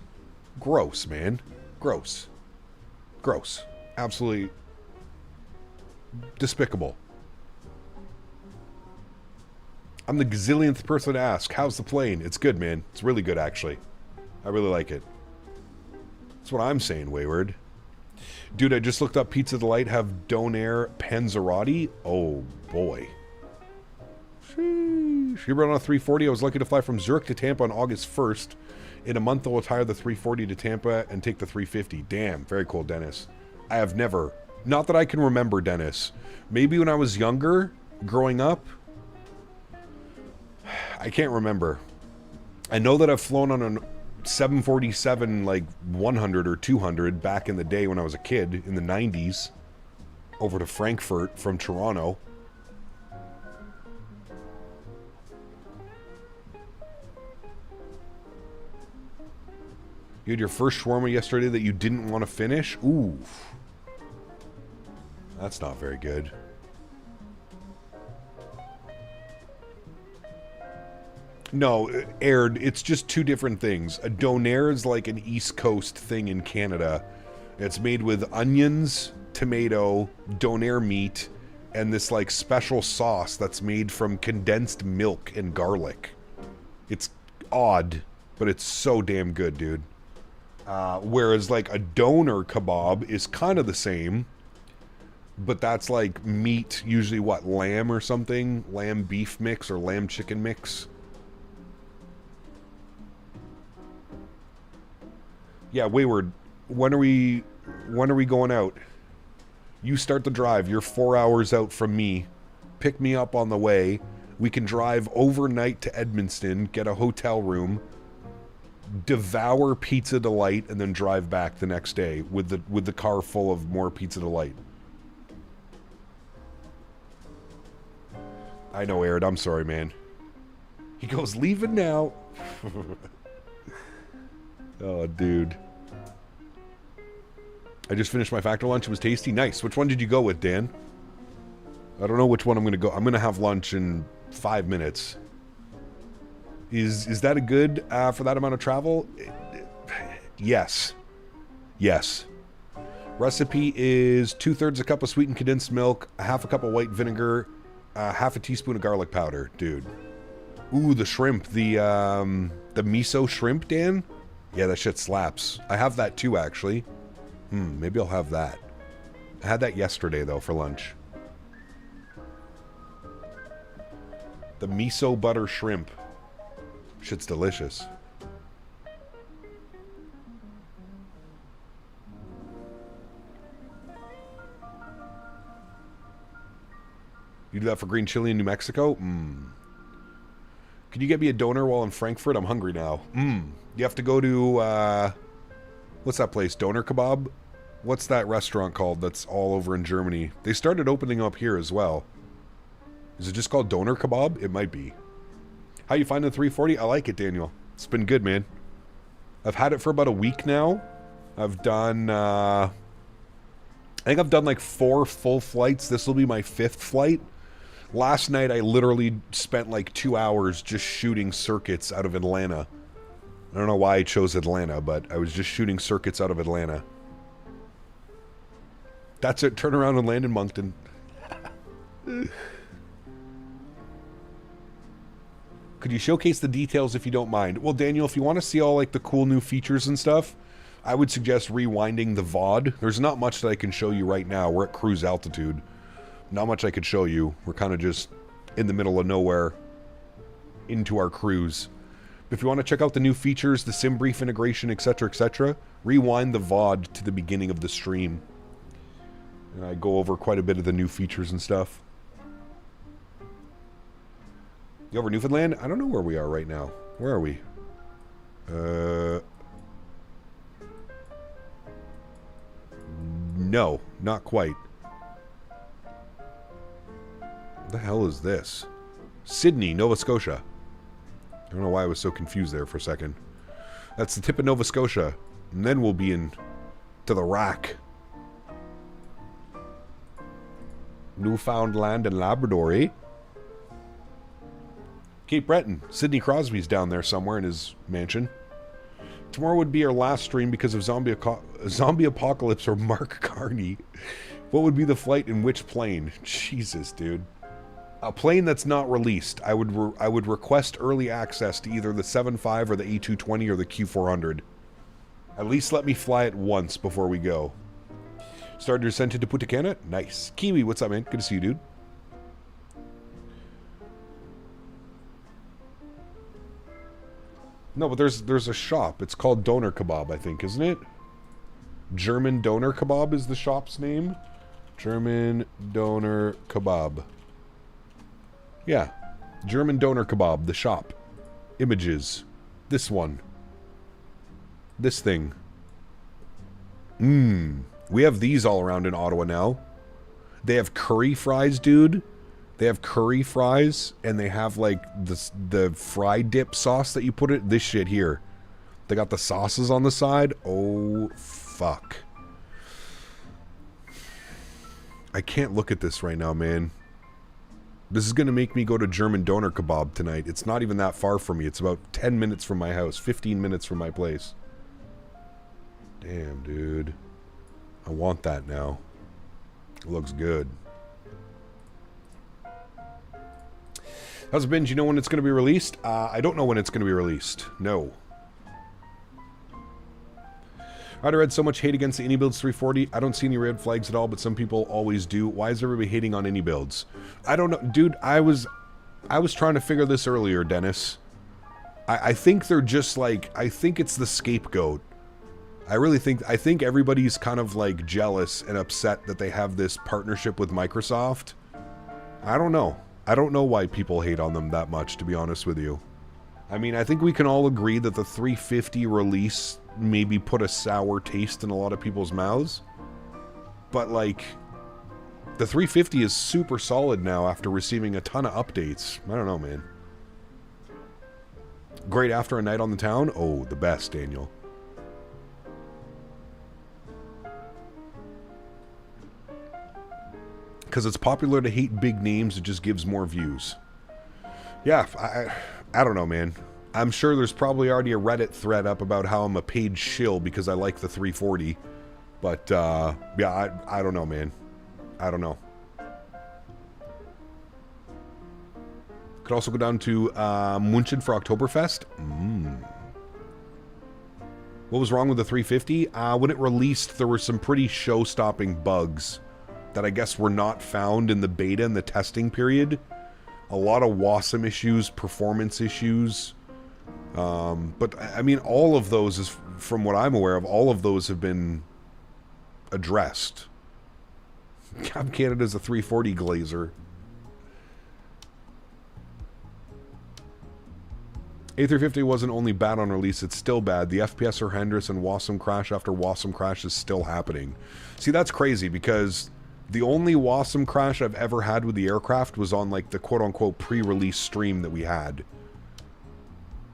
Gross, man. Gross. Gross. Absolutely despicable. I'm the gazillionth person to ask, how's the plane? It's good, man. It's really good, actually. I really like it. That's what I'm saying, Wayward. Dude, I just looked up Pizza Delight have Donair Panzerotti. Oh, boy. Sheesh. Here on a 340. I was lucky to fly from Zurich to Tampa on August 1st. In a month, I'll retire the 340 to Tampa and take the 350. Damn, very cool, Dennis. I have never, not that I can remember, Dennis. Maybe when I was younger, growing up, I can't remember. I know that I've flown on a 747, like 100 or 200 back in the day when I was a kid in the 90s, over to Frankfurt from Toronto. You had your first shawarma yesterday that you didn't want to finish? Ooh. That's not very good. No, Aired, it's just two different things. A donair is like an East Coast thing in Canada. It's made with onions, tomato, donair meat, and this like special sauce that's made from condensed milk and garlic. It's odd, but it's so damn good, dude. Whereas like a doner kebab is kind of the same, but that's like meat, usually what, lamb or something? Lamb beef mix or lamb chicken mix. Yeah, Wayward, when are we going out? You start the drive. You're 4 hours out from me. Pick me up on the way. We can drive overnight to Edmundston, get a hotel room, devour Pizza Delight, and then drive back the next day with the car full of more Pizza Delight. I know, Aaron. I'm sorry, man. He goes, leaving now. Oh, dude. I just finished my factor lunch. It was tasty. Nice. Which one did you go with, Dan? I don't know which one I'm going to go. I'm going to have lunch in 5 minutes. Is that a good for that amount of travel? Yes. Yes. Recipe is 2/3 a cup of sweetened condensed milk, a half a cup of white vinegar, half a teaspoon of garlic powder. Dude. Ooh, the shrimp. The miso shrimp, Dan? Yeah, that shit slaps. I have that too, actually. Maybe I'll have that. I had that yesterday, though, for lunch. The miso butter shrimp. Shit's delicious. You do that for green chili in New Mexico? Can you get me a doner while in Frankfurt? I'm hungry now. You have to go to, what's that place? Doner Kebab? What's that restaurant called that's all over in Germany? They started opening up here as well. Is it just called Doner Kebab? It might be. How you find the 340? I like it, Daniel. It's been good, man. I've had it for about a week now. I've done, I think I've done like 4 full flights. This will be my 5th flight. Last night, I literally spent like 2 hours just shooting circuits out of Atlanta. I don't know why I chose Atlanta, but I was just shooting circuits out of Atlanta. That's it. Turn around and land in Moncton. Could you showcase the details if you don't mind? Well, Daniel, if you want to see all like the cool new features and stuff, I would suggest rewinding the VOD. There's not much that I can show you right now. We're at cruise altitude. Not much I could show you. We're kind of just in the middle of nowhere into our cruise. But if you want to check out the new features, the sim brief integration, etc., rewind the VOD to the beginning of the stream. And I go over quite a bit of the new features and stuff. You over Newfoundland? I don't know where we are right now. Where are we? No, not quite. What the hell is this? Sydney, Nova Scotia. I don't know why I was so confused there for a second. That's the tip of Nova Scotia. And then we'll be in to the rack. Newfoundland and Labrador, eh? Cape Breton. Sidney Crosby's down there somewhere in his mansion. Tomorrow would be our last stream because of zombie apocalypse or Mark Carney. What would be the flight in which plane? Jesus, dude. A plane that's not released. I would request early access to either the 7.5 or the A220 or the Q400. At least let me fly it once before we go. Started your sent to Punta Cana? Nice. Kiwi, what's up, man? Good to see you, dude. No, but there's a shop. It's called Doner Kebab, I think, isn't it? German Doner Kebab is the shop's name. German Doner Kebab. Yeah. German Doner Kebab, the shop. Images. This one. This thing. We have these all around in Ottawa now. They have curry fries, dude. They have curry fries, and they have, like, the fry dip sauce that you put it... This shit here. They got the sauces on the side. Oh, fuck. I can't look at this right now, man. This is going to make me go to German Doner Kebab tonight. It's not even that far from me. It's about 10 minutes from my house. 15 minutes from my place. Damn, dude. I want that now. It looks good. How's it been? Do you know when it's going to be released? I don't know when it's going to be released. No. I read so much hate against the iniBuilds 340. I don't see any red flags at all, but some people always do. Why is everybody hating on iniBuilds? I don't know. Dude, I was trying to figure this earlier, Denis. I think they're just like... I think it's the scapegoat. I think everybody's kind of like jealous and upset that they have this partnership with Microsoft. I don't know. I don't know why people hate on them that much, to be honest with you. I mean, I think we can all agree that the 350 release maybe put a sour taste in a lot of people's mouths. But, like, the 350 is super solid now after receiving a ton of updates. I don't know, man. Great after a night on the town? Oh, the best, Daniel. Because it's popular to hate big names, it just gives more views. Yeah, I don't know, man. I'm sure there's probably already a Reddit thread up about how I'm a paid shill because I like the 340. But, yeah, I don't know, man. I don't know. Could also go down to München for Oktoberfest. What was wrong with the 350? When it released, there were some pretty show-stopping bugs that I guess were not found in the beta and the testing period. A lot of WASM issues, performance issues. But, I mean, all of those, is, from what I'm aware of, all of those have been addressed. Cab Canada's a 340 glazer. A350 wasn't only bad on release, it's still bad. The FPS are horrendous and WASM crash after WASM crash is still happening. See, that's crazy because the only WASM crash I've ever had with the aircraft was on, like, the quote-unquote pre-release stream that we had.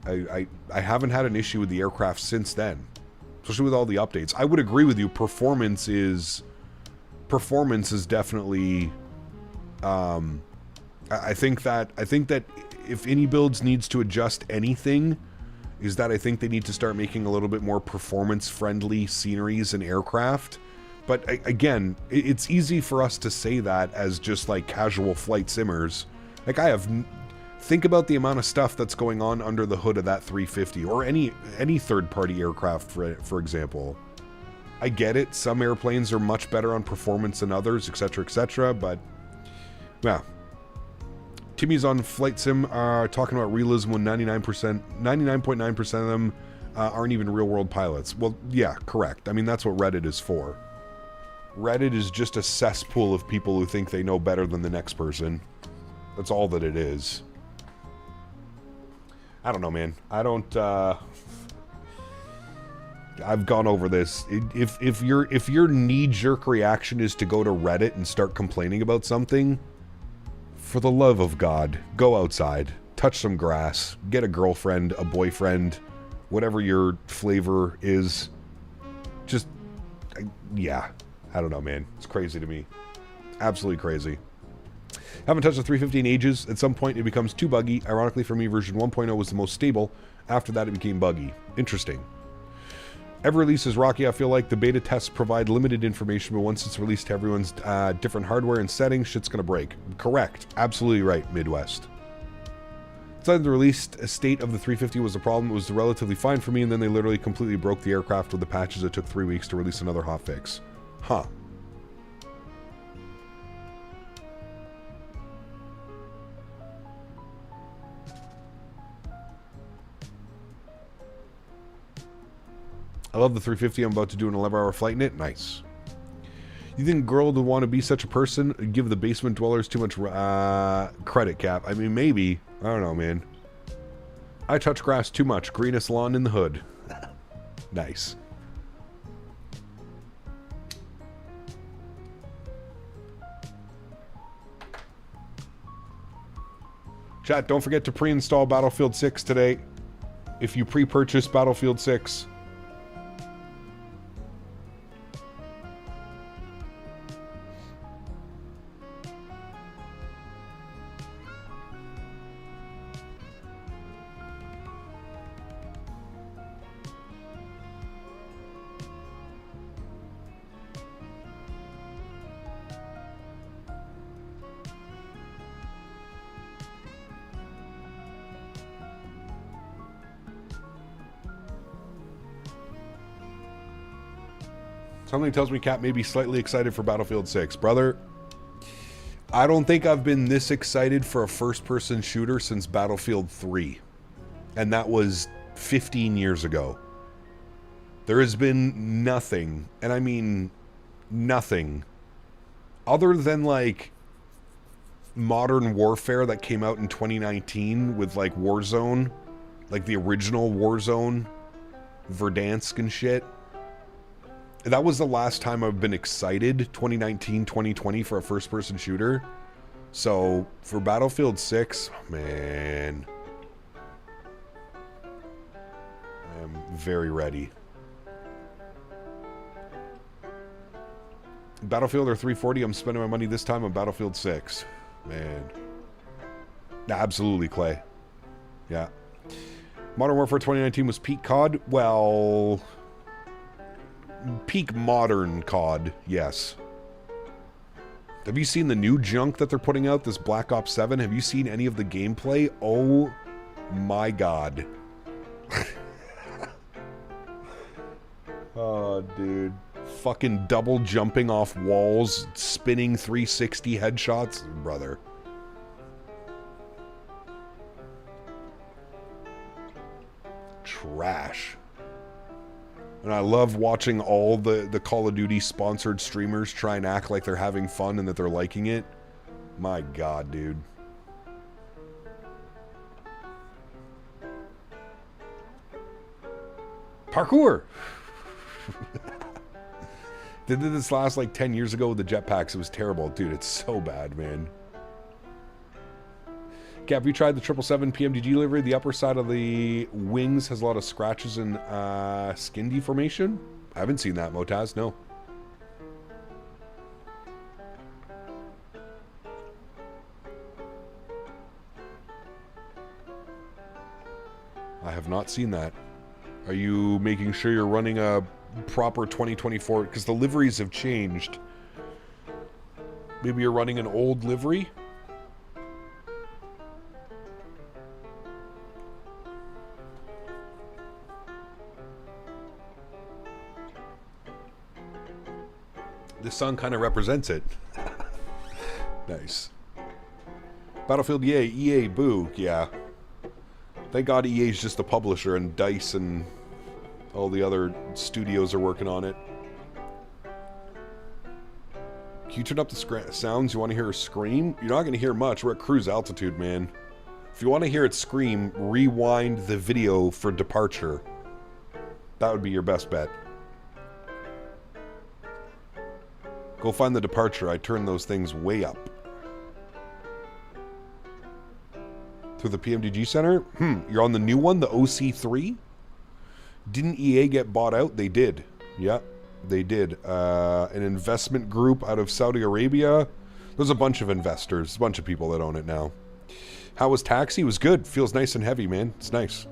I haven't had an issue with the aircraft since then. Especially with all the updates. I would agree with you, performance is definitely... I think that if iniBuilds needs to adjust anything, is that I think they need to start making a little bit more performance-friendly sceneries and aircraft. But again, it's easy for us to say that as just like casual flight simmers. Like think about the amount of stuff that's going on under the hood of that 350 or any third-party aircraft, for example. I get it. Some airplanes are much better on performance than others, etc., but yeah. Timmy's on Flight Sim talking about realism when 99.9% of them aren't even real-world pilots. Well, yeah, correct. I mean, that's what Reddit is for. Reddit is just a cesspool of people who think they know better than the next person. That's all that it is. I don't know, man. I don't, I've gone over this. If your knee-jerk reaction is to go to Reddit and start complaining about something, for the love of God, go outside, touch some grass, get a girlfriend, a boyfriend, whatever your flavor is. Just, yeah. I don't know, man. It's crazy to me. Absolutely crazy. Haven't touched the 350 in ages. At some point, it becomes too buggy. Ironically, for me, version 1.0 was the most stable. After that, it became buggy. Interesting. Every release is rocky. I feel like the beta tests provide limited information, but once it's released to everyone's different hardware and settings, shit's going to break. Correct. Absolutely right, Midwest. Inside the released state of the 350 was the problem. It was relatively fine for me, and then they literally completely broke the aircraft with the patches. It took 3 weeks to release another hotfix. Huh. I love the 350. I'm about to do an 11-hour flight in it. Nice. You think a girl would want to be such a person? Give the basement dwellers too much credit, Cap. I mean, maybe. I don't know, man. I touch grass too much. Greenest lawn in the hood. Nice. Chat, don't forget to pre-install Battlefield 6 today. If you pre-purchase Battlefield 6. Something tells me Cap may be slightly excited for Battlefield 6. Brother, I don't think I've been this excited for a first-person shooter since Battlefield 3. And that was 15 years ago. There has been nothing, and I mean nothing, other than, like, Modern Warfare that came out in 2019 with, like, Warzone. Like, the original Warzone. Verdansk and shit. That was the last time I've been excited, 2019, 2020, for a first-person shooter. So, for Battlefield 6, man, I am very ready. Battlefield or 340, I'm spending my money this time on Battlefield 6. Man. Absolutely, Clay. Yeah. Modern Warfare 2019 was peak COD. Well, peak modern COD, yes. Have you seen the new junk that they're putting out, this Black Ops 7? Have you seen any of the gameplay? Oh my god. Oh, dude. Fucking double jumping off walls, spinning 360 headshots. Brother. Trash. And I love watching all the Call of Duty sponsored streamers try and act like they're having fun and that they're liking it. My god, dude. Parkour! They did this last like 10 years ago with the jetpacks. It was terrible. Dude, it's so bad, man. Cap, you tried the 777 PMDG livery? The upper side of the wings has a lot of scratches and skin deformation. I haven't seen that, Motaz. No. I have not seen that. Are you making sure you're running a proper 2024? Because the liveries have changed. Maybe you're running an old livery? The sun kind of represents it. Nice. Battlefield EA, boo, yeah. Thank God EA's just a publisher and DICE and all the other studios are working on it. Can you turn up the sounds? You want to hear a scream? You're not going to hear much. We're at cruise altitude, man. If you want to hear it scream, rewind the video for departure. That would be your best bet. Go find the departure. I turned those things way up. Through the PMDG Center? You're on the new one, the OC3? Didn't EA get bought out? They did. Yeah, they did. An investment group out of Saudi Arabia There's a bunch of investors, a bunch of people that own it now. How was Taxi? It was good. Feels nice and heavy, man. It's nice.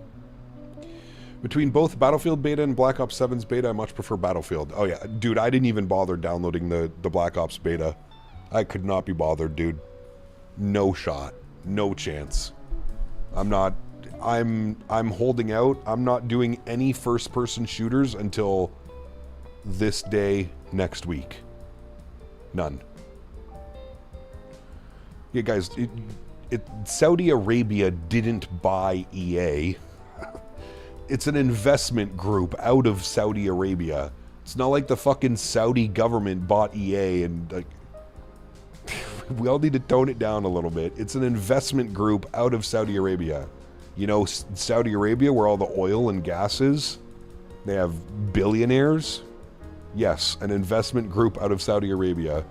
Between both Battlefield beta and Black Ops 7's beta, I much prefer Battlefield. Oh yeah, dude, I didn't even bother downloading the Black Ops beta. I could not be bothered, dude. No shot. No chance. I'm holding out. I'm not doing any first-person shooters until this day next week. None. Yeah, guys, Saudi Arabia didn't buy EA. It's an investment group out of Saudi Arabia. It's not like the fucking Saudi government bought EA and like we all need to tone it down a little bit. It's an investment group out of Saudi Arabia. You know, Saudi Arabia, where all the oil and gas is, they have billionaires. Yes, an investment group out of Saudi Arabia.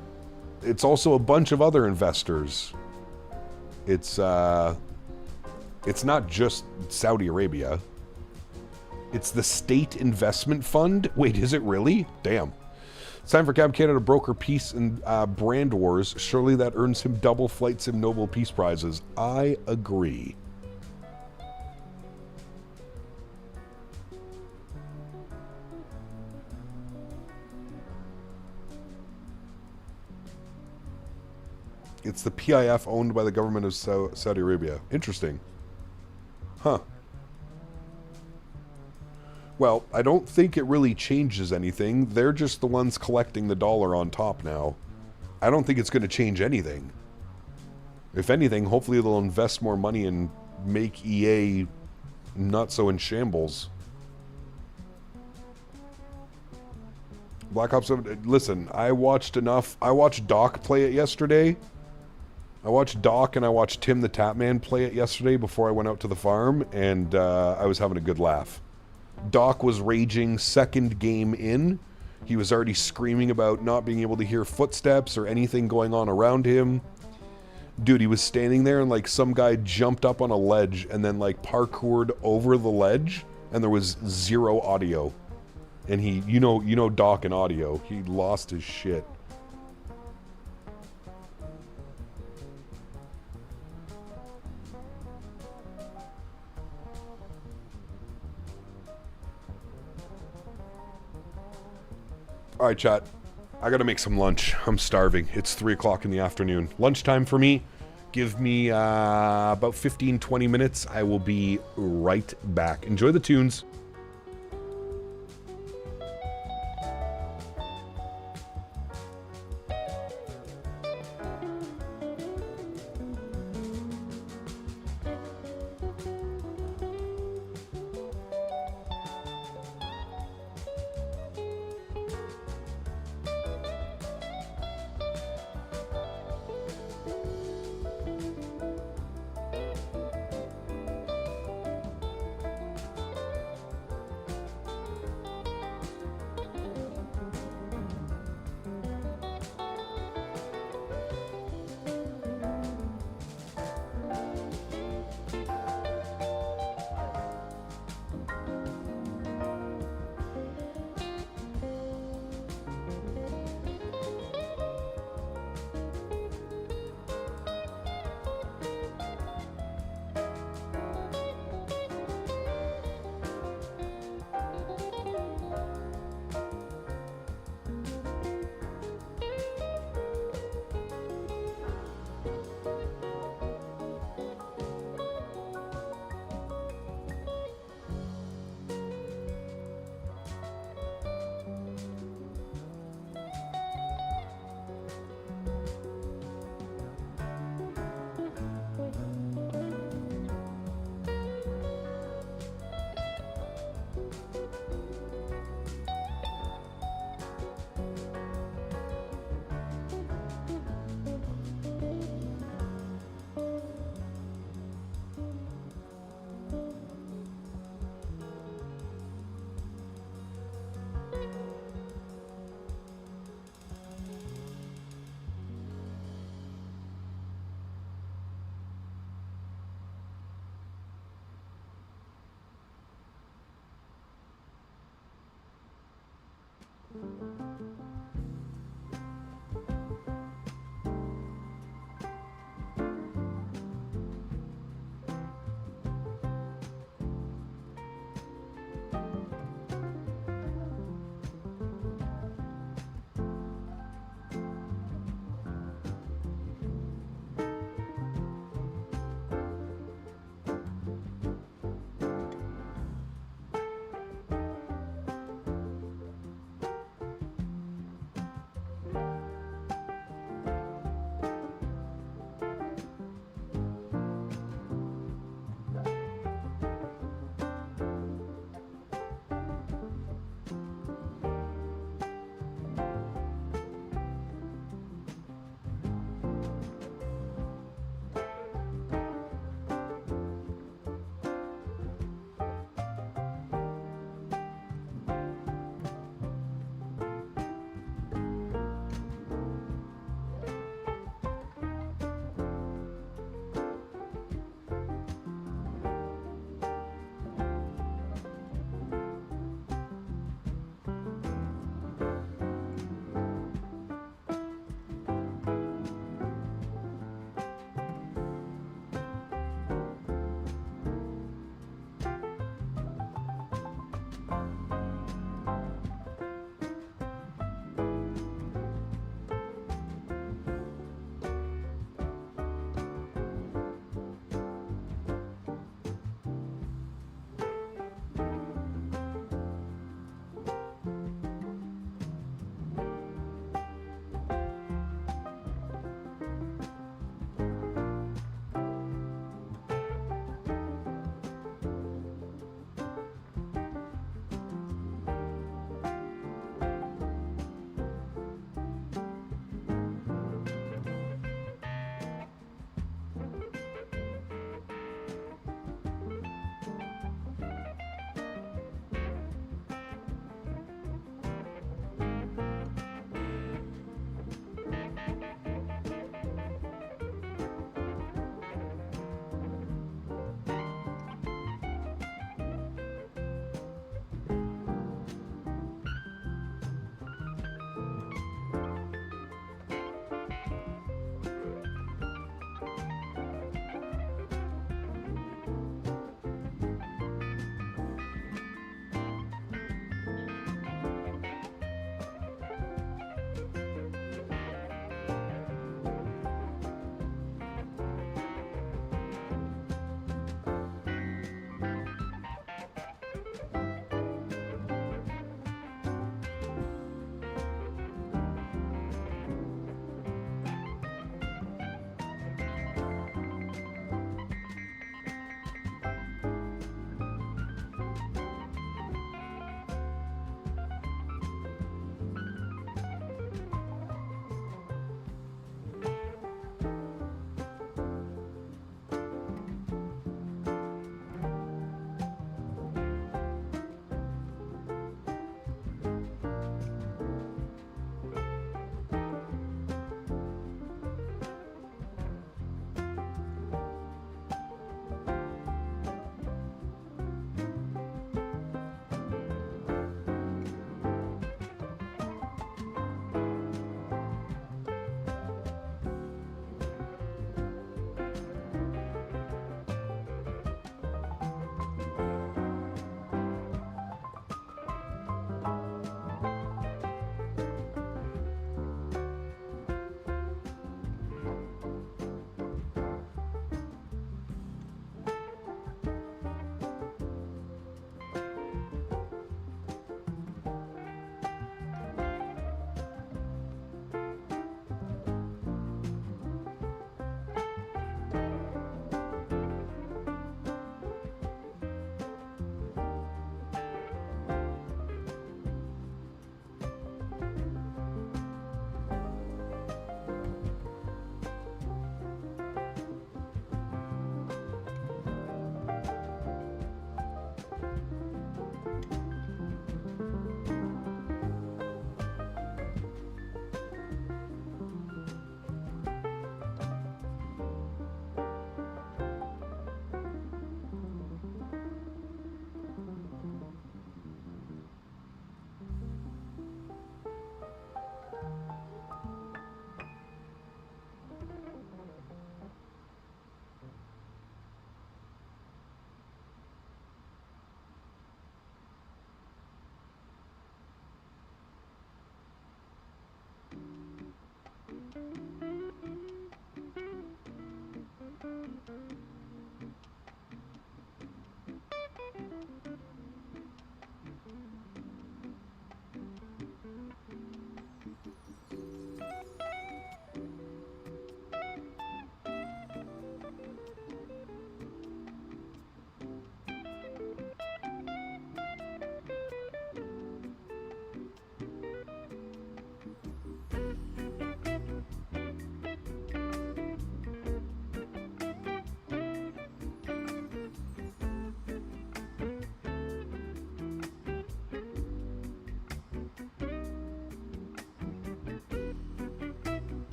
It's also a bunch of other investors. It's not just Saudi Arabia. It's the State Investment Fund. Wait, is it really? Damn. It's time for Cab Canada to broker peace and brand wars. Surely that earns him double Flight Sim Nobel Peace Prizes. I agree. It's the PIF owned by the government of Saudi Arabia. Interesting. Huh. Well, I don't think it really changes anything. They're just the ones collecting the dollar on top now. I don't think it's going to change anything. If anything, hopefully they'll invest more money and make EA not so in shambles. Black Ops 7, listen, I watched enough. I watched Doc play it yesterday. I watched Doc and I watched Tim the Tapman play it yesterday before I went out to the farm, and I was having a good laugh. Doc was raging second game in. He was already screaming about not being able to hear footsteps or anything going on around him. Dude, he was standing there and like some guy jumped up on a ledge and then like parkoured over the ledge and there was zero audio. And he, you know Doc and audio. He lost his shit. Alright, chat. I gotta make some lunch. I'm starving. It's 3 o'clock in the afternoon. Lunchtime for me. Give me about 15-20 minutes. I will be right back. Enjoy the tunes.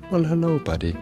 Well, hello, buddy.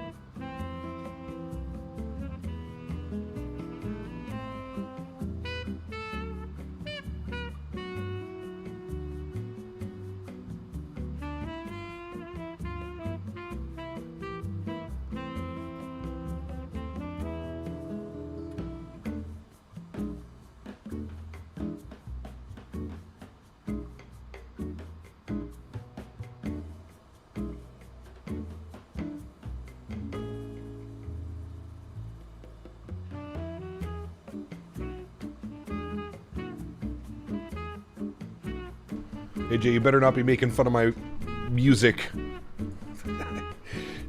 AJ, you better not be making fun of my music.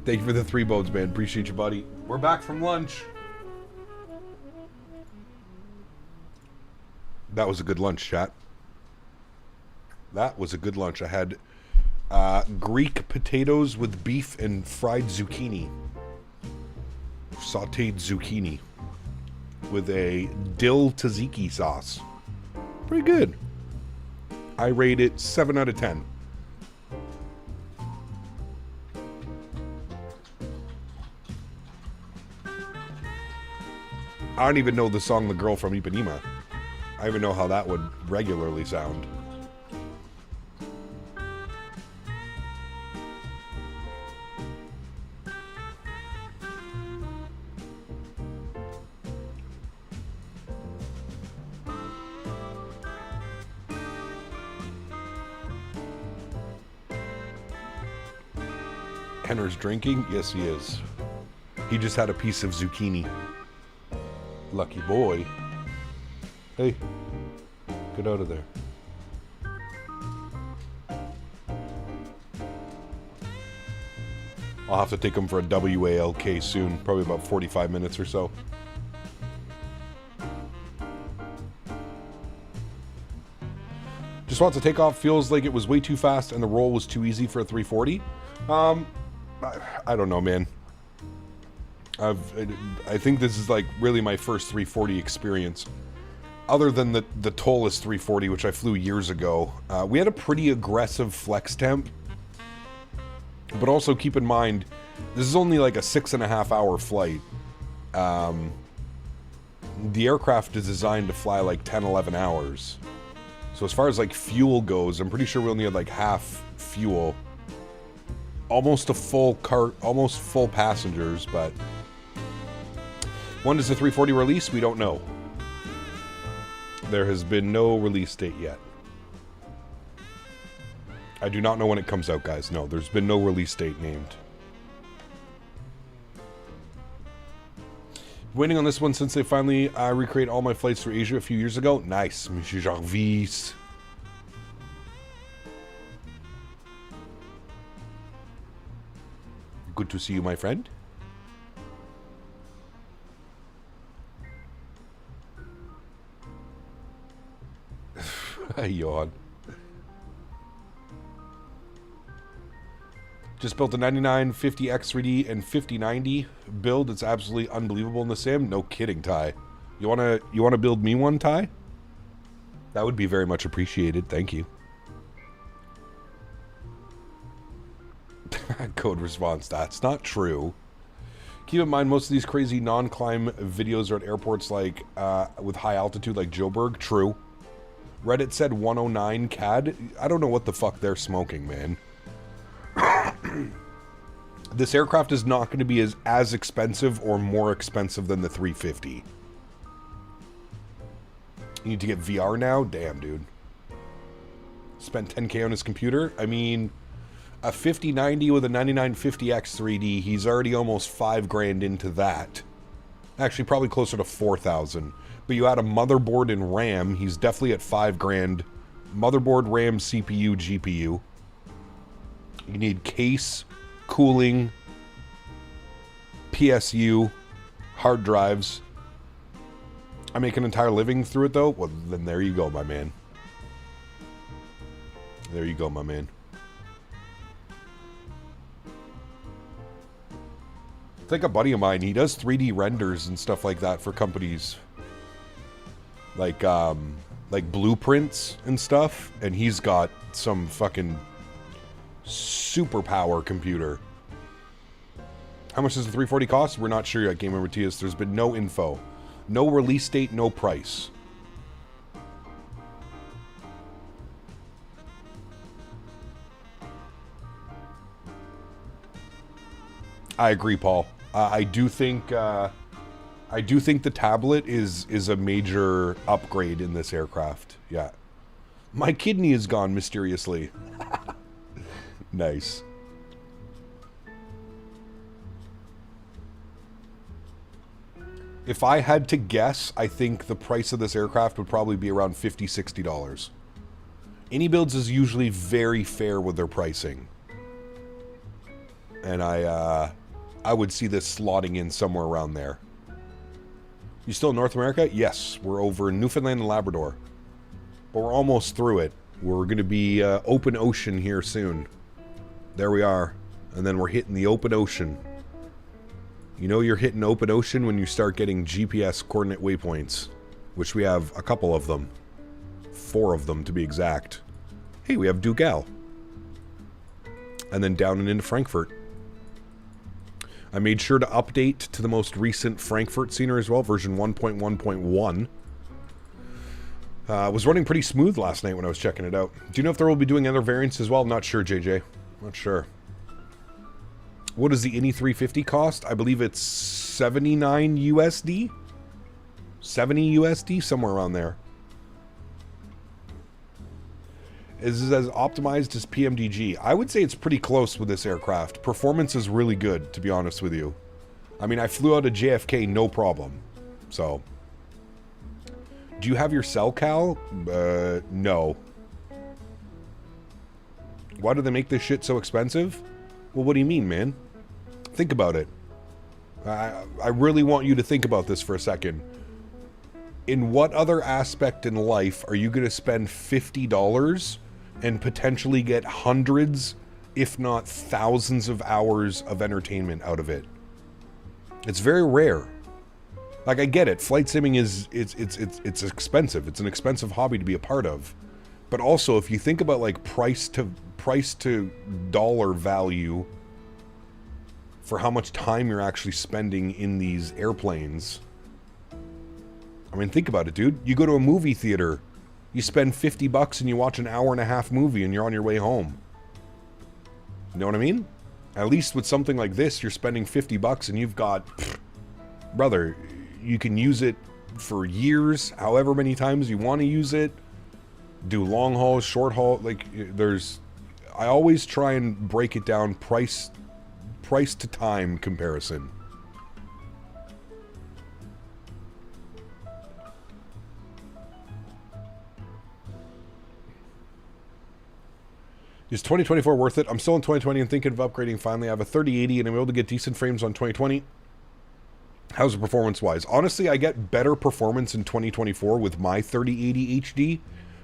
Thank you for the 3 bones, man. Appreciate you, buddy. We're back from lunch. That was a good lunch, chat. That was a good lunch. I had Greek potatoes with beef and fried zucchini. Sauteed zucchini with a dill tzatziki sauce. Pretty good. I rate it 7 out of 10. I don't even know the song The Girl from Ipanema. I don't even know how that would regularly sound. Henner's drinking? Yes, he is. He just had a piece of zucchini. Lucky boy. Hey, get out of there. I'll have to take him for a WALK soon, probably about 45 minutes or so. Just wants to take off. Feels like it was way too fast and the roll was too easy for a 340. I don't know, man. I think this is like really my first 340 experience. Other than the Tollus 340, which I flew years ago. We had a pretty aggressive flex temp. But also keep in mind, this is only like a 6.5 hour flight. The aircraft is designed to fly like 10, 11 hours. So as far as like fuel goes, I'm pretty sure we only had like half fuel. Almost a full cart, almost full passengers, but when does the 340 release? We don't know. There has been no release date yet. I do not know when it comes out, guys. No, there's been no release date named. Waiting on this one since they finally recreate all my flights through Asia a few years ago. Nice, Monsieur Jarvis. Good to see you, my friend. Yawn. Just built a 9950 X3D and 5090 build. It's absolutely unbelievable in the sim. No kidding, Ty. You wanna build me one, Ty? That would be very much appreciated. Thank you. Code response. That's not true. Keep in mind, most of these crazy non-climb videos are at airports like with high altitude, like Joburg. True. Reddit said 109 CAD. I don't know what the fuck they're smoking, man. This aircraft is not going to be as expensive or more expensive than the 350. You need to get VR now? Damn, dude. Spent 10K on his computer? I mean, a 5090 with a 9950X 3D, he's already almost 5 grand into that. Actually, probably closer to 4,000. But you add a motherboard and RAM, he's definitely at 5 grand. Motherboard, RAM, CPU, GPU. You need case, cooling, PSU, hard drives. I make an entire living through it, though? Well, then there you go, my man. There you go, my man. It's like a buddy of mine. He does 3D renders and stuff like that for companies. Like blueprints and stuff. And he's got some fucking superpower computer. How much does the 340 cost? We're not sure yet, Game Over Tias. There's been no info. No release date, no price. I agree, Paul. I do think the tablet is a major upgrade in this aircraft. Yeah. My kidney is gone mysteriously. Nice. If I had to guess, I think the price of this aircraft would probably be around $50, $60. iniBuilds is usually very fair with their pricing. And I would see this slotting in somewhere around there. You still in North America? Yes, we're over in Newfoundland and Labrador. But we're almost through it. We're going to be open ocean here soon. There we are. And then we're hitting the open ocean. You know you're hitting open ocean when you start getting GPS coordinate waypoints. Which we have a couple of them. 4 of them to be exact. Hey, we have Dougal. And then down and into Frankfurt. I made sure to update to the most recent Frankfurt scenery as well, version 1.1.1. Was running pretty smooth last night when I was checking it out. Do you know if there will be doing other variants as well? Not sure, JJ. Not sure. What does the Ini 350 cost? I believe it's 79 USD? 70 USD? Somewhere around there. Is it as optimized as PMDG? I would say it's pretty close with this aircraft. Performance is really good, to be honest with you. I mean, I flew out of JFK, no problem. So. Do you have your cell, Cal? No. Why do they make this shit so expensive? Well, what do you mean, man? Think about it. I really want you to think about this for a second. In what other aspect in life are you going to spend $50 and potentially get hundreds, if not thousands of hours of entertainment out of it? It's very rare. Like, I get it. Flight simming is, it's expensive. It's an expensive hobby to be a part of. But also, if you think about, like, price to dollar value for how much time you're actually spending in these airplanes. I mean, think about it, dude. You go to a movie theater, you spend $50 and you watch an hour-and-a-half movie and you're on your way home. You know what I mean? At least with something like this, you're spending $50 and you've got... brother, you can use it for years, however many times you want to use it. Do long haul, short haul. Like, there's... I always try and break it down price to time comparison. Is 2024 worth it? I'm still in 2020 and thinking of upgrading finally. I have a 3080 and I'm able to get decent frames on 2020. How's it performance-wise? Honestly, I get better performance in 2024 with my 3080 HD,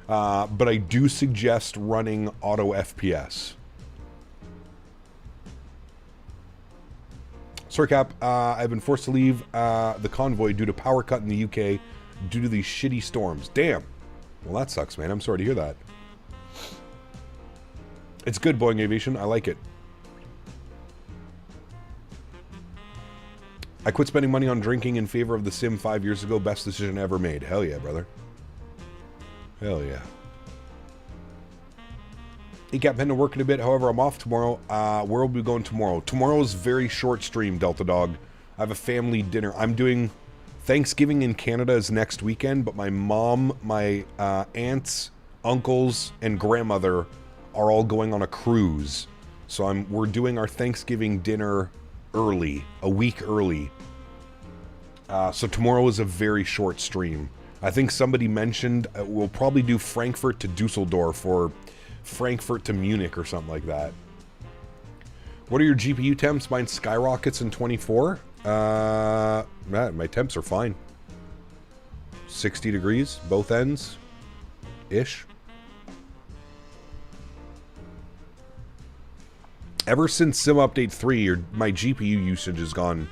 but I do suggest running auto FPS. Sir Cap, I've been forced to leave the convoy due to power cut in the UK due to these shitty storms. Damn. Well, that sucks, man. I'm sorry to hear that. It's good, Boeing Aviation. I like it. I quit spending money on drinking in favor of the sim 5 years ago. Best decision ever made. Hell yeah, brother. Hell yeah. ECAP been to work in a bit. However, I'm off tomorrow. Where will we be going tomorrow? Tomorrow's very short stream, Delta Dog. I have a family dinner. I'm doing Thanksgiving in Canada is next weekend, but my mom, my aunts, uncles, and grandmother are all going on a cruise. So we're doing our Thanksgiving dinner early, a week early. So tomorrow is a very short stream. I think somebody mentioned we'll probably do Frankfurt to Dusseldorf or Frankfurt to Munich or something like that. What are your GPU temps? Mine skyrockets in 24. My temps are fine. 60 degrees, both ends, ish. Ever since Sim Update 3, my GPU usage has gone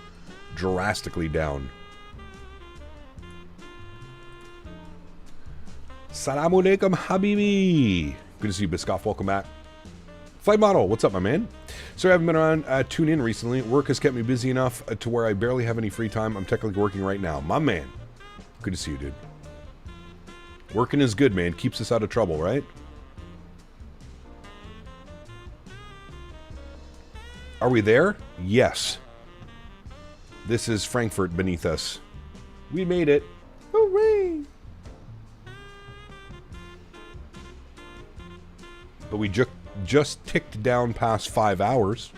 drastically down. Assalamu alaikum, Habibi. Good to see you, Biscoff. Welcome back. Flight Model, what's up, my man? So I haven't been on Tune In recently. Work has kept me busy enough to where I barely have any free time. I'm technically working right now. My man. Good to see you, dude. Working is good, man. Keeps us out of trouble, right? Are we there? Yes. This is Frankfurt beneath us. We made it. Hooray! But we just ticked down past 5 hours.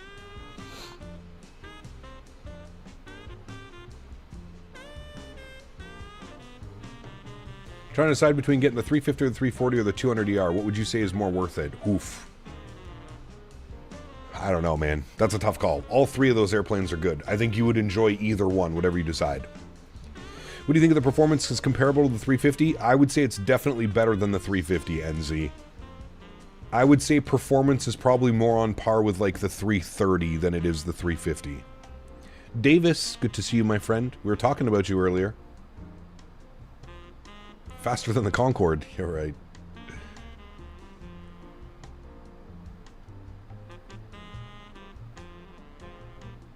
Trying to decide between getting the 350 or the 340 or the 200ER. What would you say is more worth it? Oof. I don't know, man. That's a tough call. All three of those airplanes are good. I think you would enjoy either one, whatever you decide. What do you think of the performance is comparable to the 350? I would say it's definitely better than the 350 NZ. I would say performance is probably more on par with like the 330 than it is the 350. Davis, good to see you, my friend. We were talking about you earlier. Faster than the Concorde. You're right.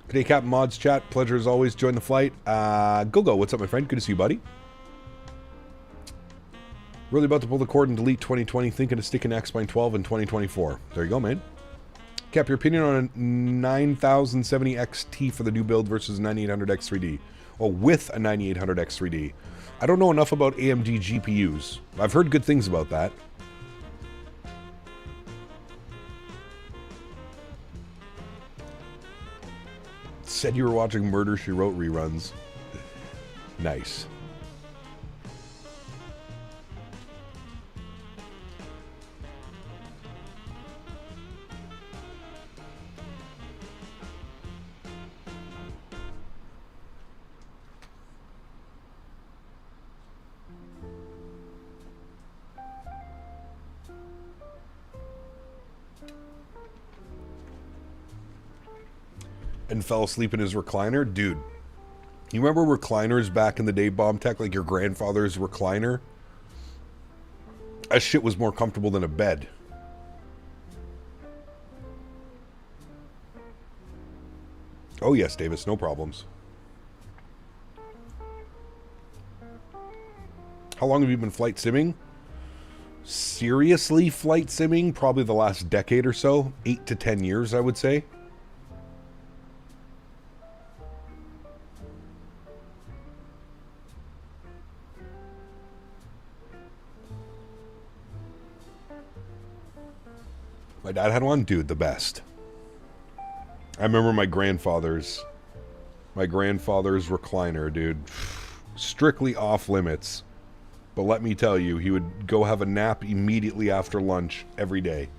Good day, Captain Mods chat. Pleasure as always. Join the flight. Go. What's up, my friend? Good to see you, buddy. Really about to pull the cord and delete 2020. Thinking of sticking X-Plane 12 in 2024. There you go, man. Cap, your opinion on a 9070 XT for the new build versus 9800 X3D. Oh, with a 9800 X3D. I don't know enough about AMD GPUs. I've heard good things about that. Said you were watching Murder, She Wrote reruns. Nice. And fell asleep in his recliner? Dude, you remember recliners back in the day, Bomb Tech? Like your grandfather's recliner? That shit was more comfortable than a bed. Oh yes, Davis, no problems. How long have you been flight simming? Seriously flight simming? Probably the last decade or so. 8 to 10 years, I would say. My dad had one? Dude, the best. I remember my grandfather's recliner, dude. Strictly off limits. But let me tell you, he would go have a nap immediately after lunch every day.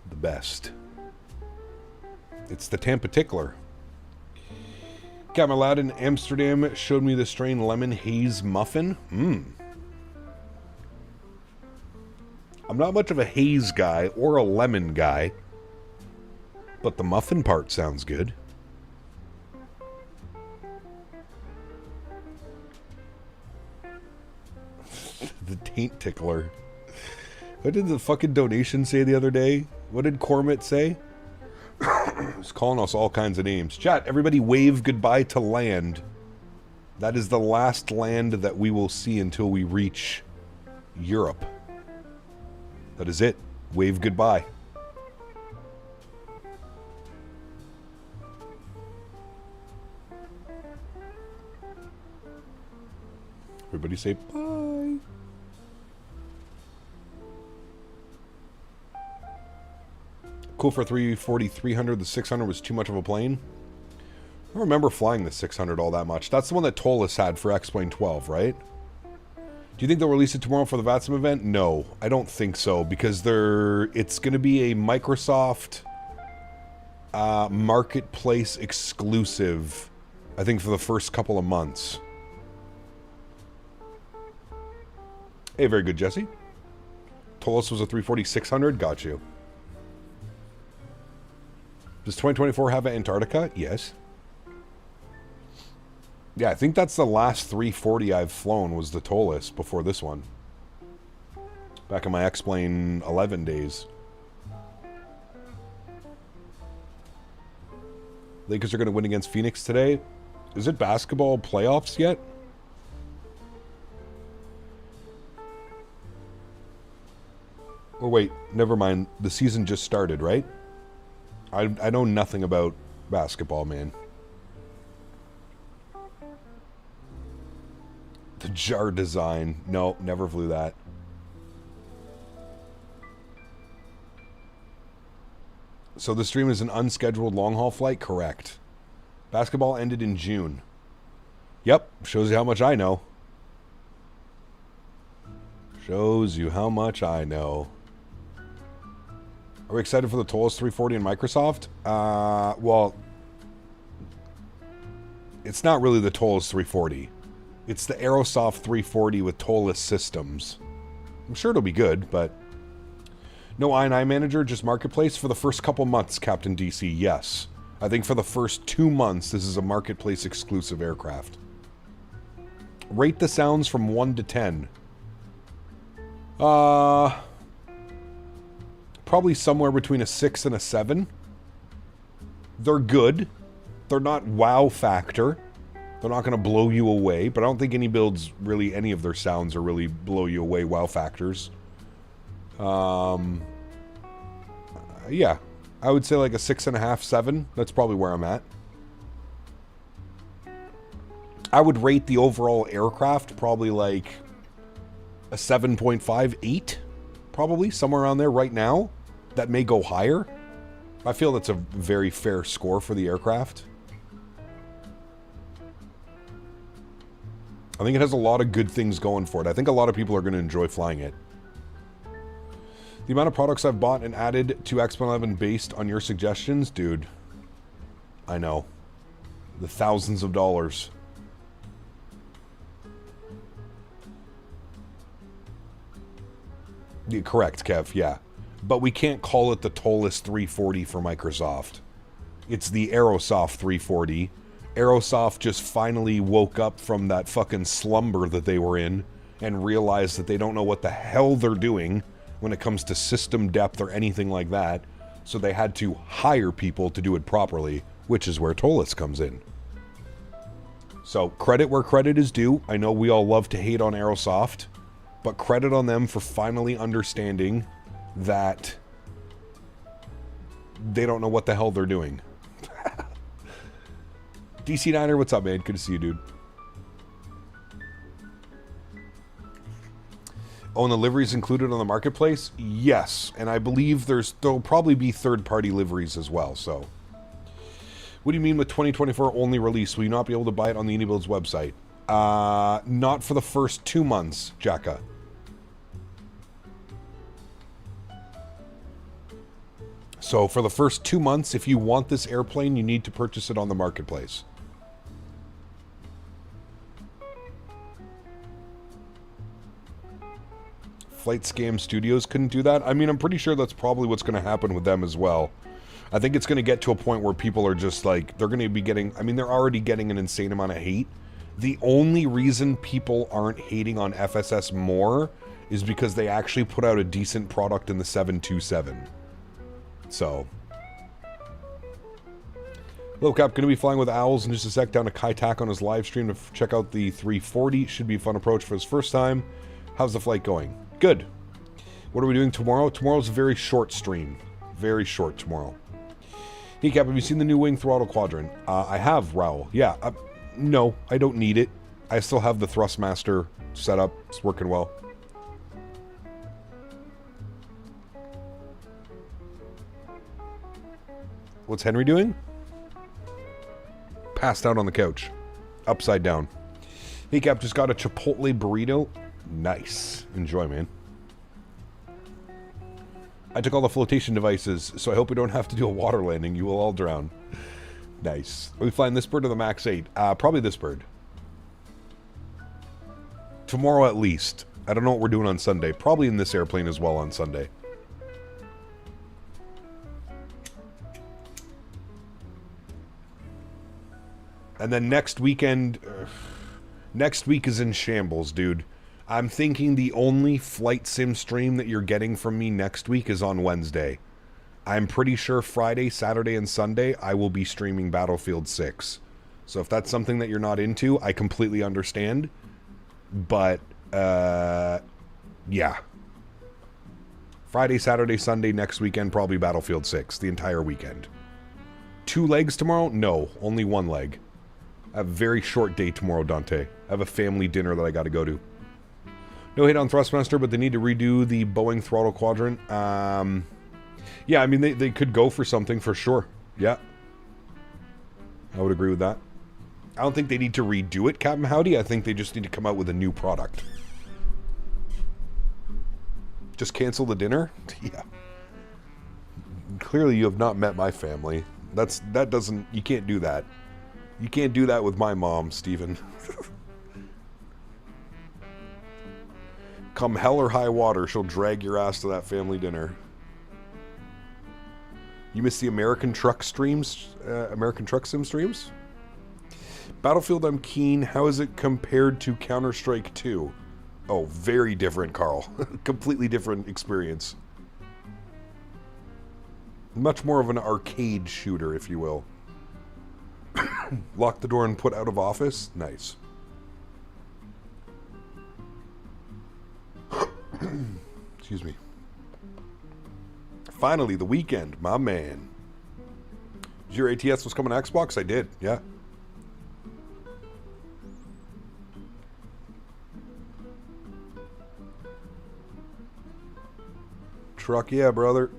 The best. It's the Tampa Tickler. Got my lad in Amsterdam showed me the strain lemon haze muffin. I'm not much of a haze guy or a lemon guy, but the muffin part sounds good. The taint tickler. What did the fucking donation say the other day? What did Cormit say? He's calling us all kinds of names. Chat, everybody wave goodbye to land. That is the last land that we will see until we reach Europe. That is it. Wave goodbye. Everybody say bye. Cool for 340-300. The 600 was too much of a plane. I don't remember flying the 600 all that much. That's the one that Tolis had for X-Plane 12, right? Do you think they'll release it tomorrow for the VATSIM event? No, I don't think so, because it's going to be a Microsoft marketplace exclusive, I think, for the first couple of months. Hey, very good, Jesse. Tolis was a 340-600. Got you. Does 2024 have Antarctica? Yes. Yeah, I think that's the last 340 I've flown was the Tolus before this one. Back in my X-Plane 11 days. Lakers are going to win against Phoenix today. Is it basketball playoffs yet? Or wait, never mind. The season just started, right? I know nothing about basketball, man. The jar design. No, never flew that. So the stream is an unscheduled long-haul flight? Correct. Basketball ended in June. Yep, shows you how much I know. Shows you how much I know. Are we excited for the Tolus 340 and Microsoft? Well, it's not really the Tolus 340. It's the Aerosoft 340 with Tolus systems. I'm sure it'll be good, but... No I&I manager, just marketplace for the first couple months, Captain DC, yes. I think for the first 2 months, this is a marketplace exclusive aircraft. Rate the sounds from 1 to 10. Probably somewhere between a 6 and a 7. They're good. They're not wow factor. They're not going to blow you away, but I don't think iniBuilds really, any of their sounds are really blow you away wow factors. Yeah, I would say like a 6.5, 7. That's probably where I'm at. I would rate the overall aircraft probably like a 7.5, 8. Probably somewhere around there right now. That may go higher. I feel that's a very fair score for the aircraft. I think it has a lot of good things going for it. I think a lot of people are going to enjoy flying it. The amount of products I've bought and added to X-Plane 11 based on your suggestions, dude. I know. The thousands of dollars. Yeah, correct, Kev, yeah. But we can't call it the Tolus 340 for Microsoft. It's the Aerosoft 340. Aerosoft just finally woke up from that fucking slumber that they were in and realized that they don't know what the hell they're doing when it comes to system depth or anything like that. So they had to hire people to do it properly, which is where Tolus comes in. So credit where credit is due. I know we all love to hate on Aerosoft, but credit on them for finally understanding that they don't know what the hell they're doing. DC Niner, what's up, man? Good to see you, dude. Oh, and the liveries included on the marketplace? Yes, and I believe there'll probably be third-party liveries as well, so. What do you mean with 2024 only release? Will you not be able to buy it on the iniBuilds website? Not for the first 2 months, Jacka. So for the first 2 months, if you want this airplane, you need to purchase it on the marketplace. Flight Scam Studios couldn't do that? I mean, I'm pretty sure that's probably what's going to happen with them as well. I think it's going to get to a point where people are just like, they're going to be getting, I mean, they're already getting an insane amount of hate. The only reason people aren't hating on FSS more is because they actually put out a decent product in the 727. So. Lil Cap going to be flying with Owls in just a sec down to Kai Tak on his live stream to check out the 340. Should be a fun approach for his first time. How's the flight going? Good. What are we doing tomorrow? Tomorrow's a very short stream. Very short tomorrow. Hey Cap, have you seen the new wing throttle quadrant? I have, Raul. Yeah. No, I don't need it. I still have the Thrustmaster set up. It's working well. What's Henry doing? Passed out on the couch. Upside down. Hey Cap, just got a Chipotle burrito. Nice. Enjoy, man. I took all the flotation devices, so I hope we don't have to do a water landing. You will all drown. Nice. Are we flying this bird or the MAX 8? Probably this bird. Tomorrow at least. I don't know what we're doing on Sunday. Probably in this airplane as well on Sunday. And then next weekend, next week is in shambles, dude. I'm thinking the only flight sim stream that you're getting from me next week is on Wednesday. I'm pretty sure Friday, Saturday, and Sunday I will be streaming Battlefield 6. So if that's something that you're not into, I completely understand. But, yeah. Friday, Saturday, Sunday, next weekend, probably Battlefield 6, the entire weekend. 2 legs tomorrow? No, only 1 leg. I have a very short day tomorrow, Dante. I have a family dinner that I got to go to. No hate on Thrustmaster, but they need to redo the Boeing throttle quadrant. Yeah, I mean, they could go for something for sure. Yeah. I would agree with that. I don't think they need to redo it, Captain Howdy. I think they just need to come out with a new product. Just cancel the dinner? Yeah. Clearly you have not met my family. That doesn't... You can't do that. You can't do that with my mom, Steven. Come hell or high water, she'll drag your ass to that family dinner. You missed the American Truck streams? American Truck Sim streams? Battlefield, I'm keen. How is it compared to Counter-Strike 2? Oh, very different, Karl. Completely different experience. Much more of an arcade shooter, if you will. Lock the door and put out of office? Nice. Excuse me. Finally, the weekend, my man. Did your ATS was coming to Xbox? I did, yeah. Truck, yeah, brother.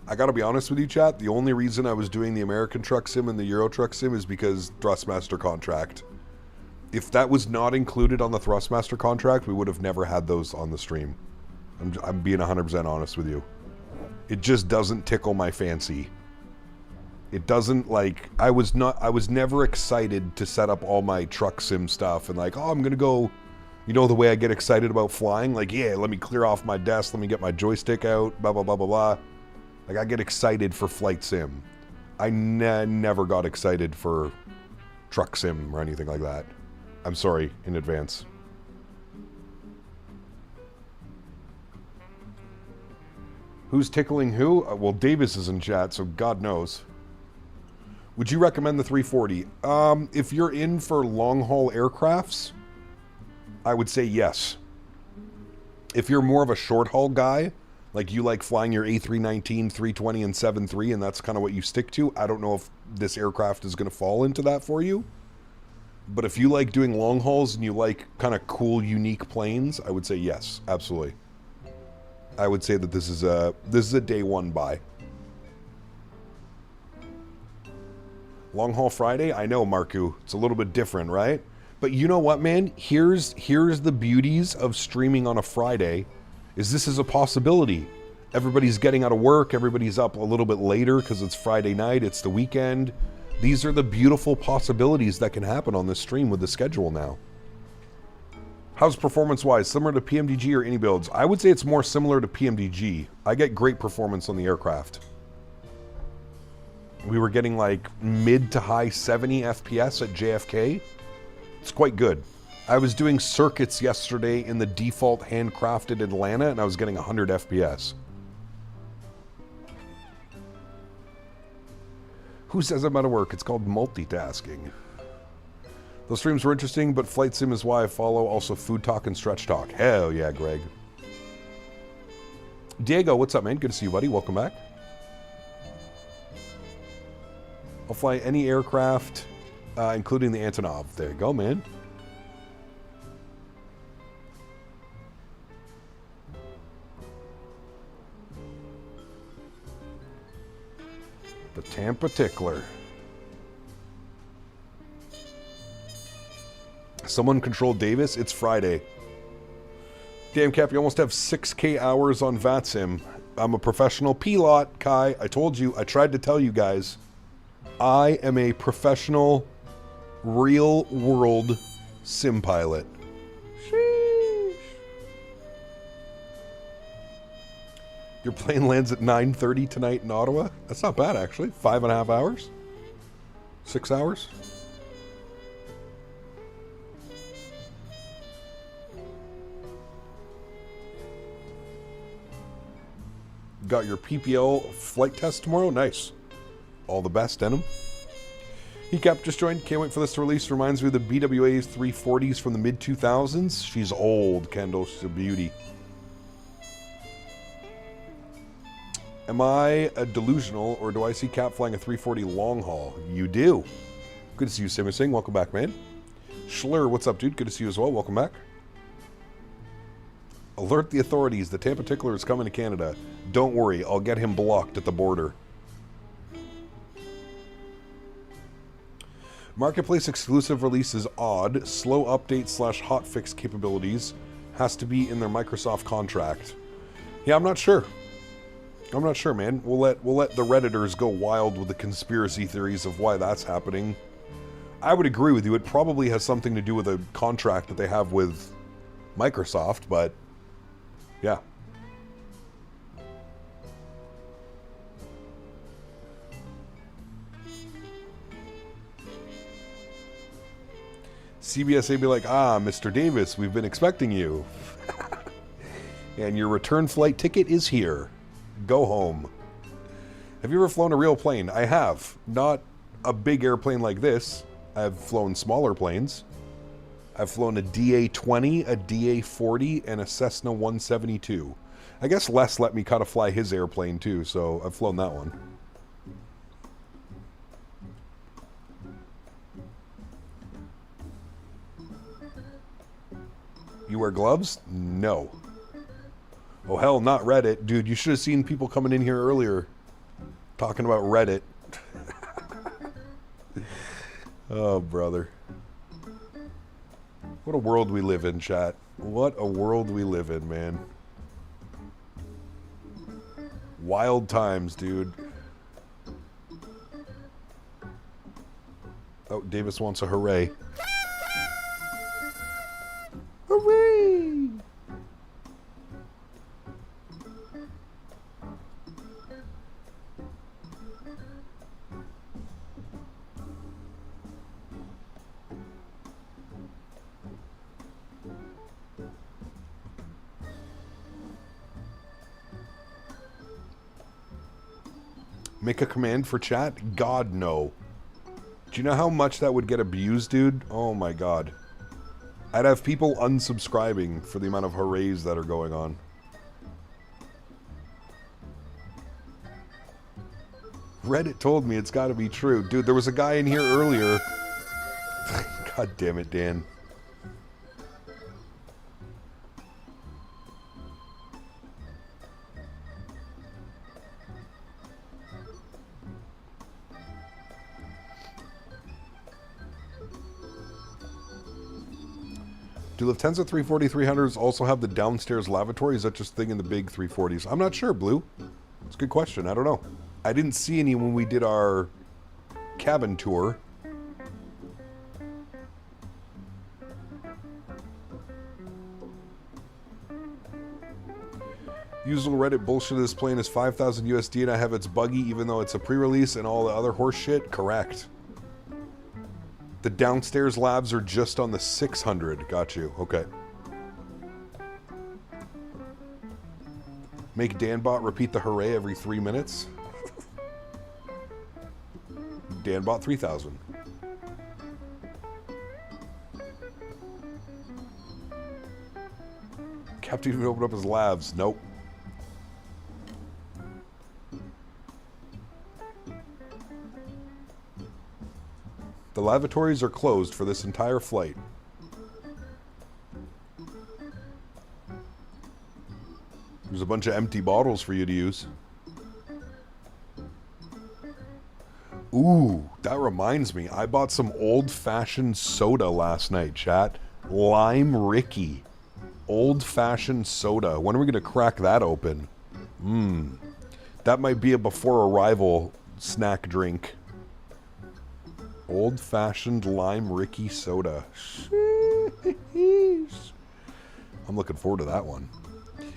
I gotta be honest with you, chat. The only reason I was doing the American Truck Sim and the Euro Truck Sim is because Thrustmaster contract. If that was not included on the Thrustmaster contract, we would have never had those on the stream. I'm being 100% honest with you. It just doesn't tickle my fancy. It doesn't, like, I was never excited to set up all my truck sim stuff and like, oh, I'm gonna go, you know, the way I get excited about flying, like, yeah, let me clear off my desk, let me get my joystick out, blah, blah, blah, blah, blah. Like, I get excited for flight sim. I never got excited for truck sim or anything like that. I'm sorry in advance. Who's tickling who? Well, Davis is in chat, so God knows. Would you recommend the 340? If you're in for long-haul aircrafts, I would say yes. If you're more of a short-haul guy, like you like flying your A319, 320, and 73, and that's kind of what you stick to, I don't know if this aircraft is going to fall into that for you. But if you like doing long hauls and you like kind of cool, unique planes, I would say yes, absolutely. I would say that this is a day one buy. Long haul Friday, I know, Marku, it's a little bit different, right? But you know what, man? Here's the beauties of streaming on a Friday. Is this is a possibility. Everybody's getting out of work, everybody's up a little bit later because it's Friday night, it's the weekend. These are the beautiful possibilities that can happen on this stream with the schedule now. How's performance-wise? Similar to PMDG or iniBuilds? I would say it's more similar to PMDG. I get great performance on the aircraft. We were getting like mid to high 70 FPS at JFK. It's quite good. I was doing circuits yesterday in the default handcrafted Atlanta and I was getting 100 FPS. Who says I'm out of work? It's called multitasking. Those streams were interesting, but Flight Sim is why I follow. Also Food Talk and Stretch Talk. Hell yeah, Greg. Diego, what's up, man? Good to see you, buddy. Welcome back. I'll fly any aircraft, including the Antonov. There you go, man. The Tampa Tickler. Someone controlled Davis? It's Friday. Damn, Cap, you almost have 6K hours on VATSIM. I'm a professional pilot, Kai. I told you, I tried to tell you guys. I am a professional, real-world sim pilot. Sheesh. Your plane lands at 9:30 tonight in Ottawa? That's not bad, actually. 5.5 hours. 6 hours? Got your PPL flight test tomorrow? Nice. All the best, Denim. Hecap just joined. Can't wait for this to release. Reminds me of the BWA 340s from the mid-2000s. She's old, Kendall. She's a beauty. Am I a delusional, or do I see Cap flying a 340 long haul? You do. Good to see you, Simising. Welcome back, man. Schlur, what's up, dude? Good to see you as well. Welcome back. Alert the authorities. The Tampa Tickler is coming to Canada. Don't worry. I'll get him blocked at the border. Marketplace exclusive release is odd. Slow update / hotfix capabilities has to be in their Microsoft contract. Yeah, I'm not sure. I'm not sure, man. We'll let the Redditors go wild with the conspiracy theories of why that's happening. I would agree with you. It probably has something to do with a contract that they have with Microsoft, but yeah. CBSA be like, ah, Mr. Davis, we've been expecting you. And your return flight ticket is here. Go home. Have you ever flown a real plane? I have. Not a big airplane like this. I've flown smaller planes. I've flown a DA-20, a DA-40, and a Cessna 172. I guess Les let me kind of fly his airplane too, so I've flown that one. You wear gloves? No. Oh, hell, not Reddit. Dude, you should have seen people coming in here earlier talking about Reddit. Oh, brother. What a world we live in, chat. What a world we live in, man. Wild times, dude. Oh, Davis wants a hooray. Hooray! Make a command for chat? God, no. Do you know how much that would get abused, dude? Oh my god. I'd have people unsubscribing for the amount of hoorays that are going on. Reddit told me it's got to be true. Dude, there was a guy in here earlier. God damn it, Dan. Do Lufthansa 340-300s also have the downstairs lavatory? Is that just a thing in the big 340s? I'm not sure, Blue. It's a good question. I don't know. I didn't see any when we did our cabin tour. Usual Reddit bullshit of this plane is 5,000 USD and I have its buggy even though it's a pre-release and all the other horse shit? Correct. The downstairs labs are just on the 600. Got you. Okay. Make Danbot repeat the hooray every 3 minutes. Danbot 3000. Captain even opened up his labs. Nope. The lavatories are closed for this entire flight. There's a bunch of empty bottles for you to use. Ooh, that reminds me. I bought some old-fashioned soda last night, chat. Lime Ricky. Old-fashioned soda. When are we going to crack that open? That might be a before-arrival snack drink. Old-fashioned Lime Ricky soda. I'm looking forward to that one.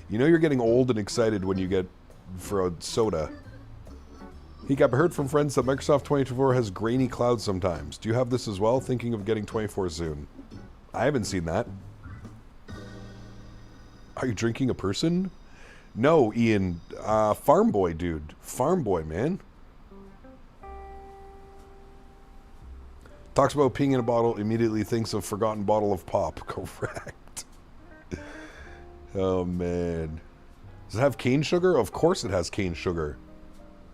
You know you're getting old and excited when you get for a soda. He got heard from friends that Microsoft 2024 has grainy clouds sometimes. Do you have this as well? Thinking of getting 24 soon. I haven't seen that. Are you drinking a person? No, Ian. Farm boy, dude. Farm boy, man. Talks about peeing in a bottle, immediately thinks of forgotten bottle of pop. Correct. Oh, man. Does it have cane sugar? Of course it has cane sugar.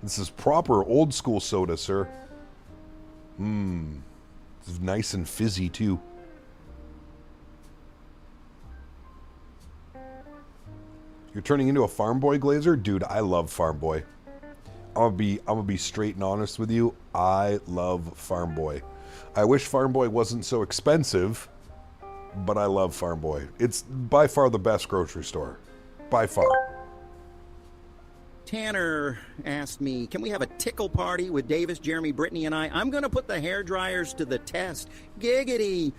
This is proper old school soda, sir. Mmm. It's nice and fizzy, too. You're turning into a farm boy glazer? Dude, I love farm boy. I'm gonna be straight and honest with you. I love farm boy. I wish farm boy wasn't so expensive, but I love farm boy. It's by far the best grocery store. By far. Tanner asked me, can we have a tickle party with Davis, Jeremy, Brittany, and I? I'm going to put the hair dryers to the test. Giggity!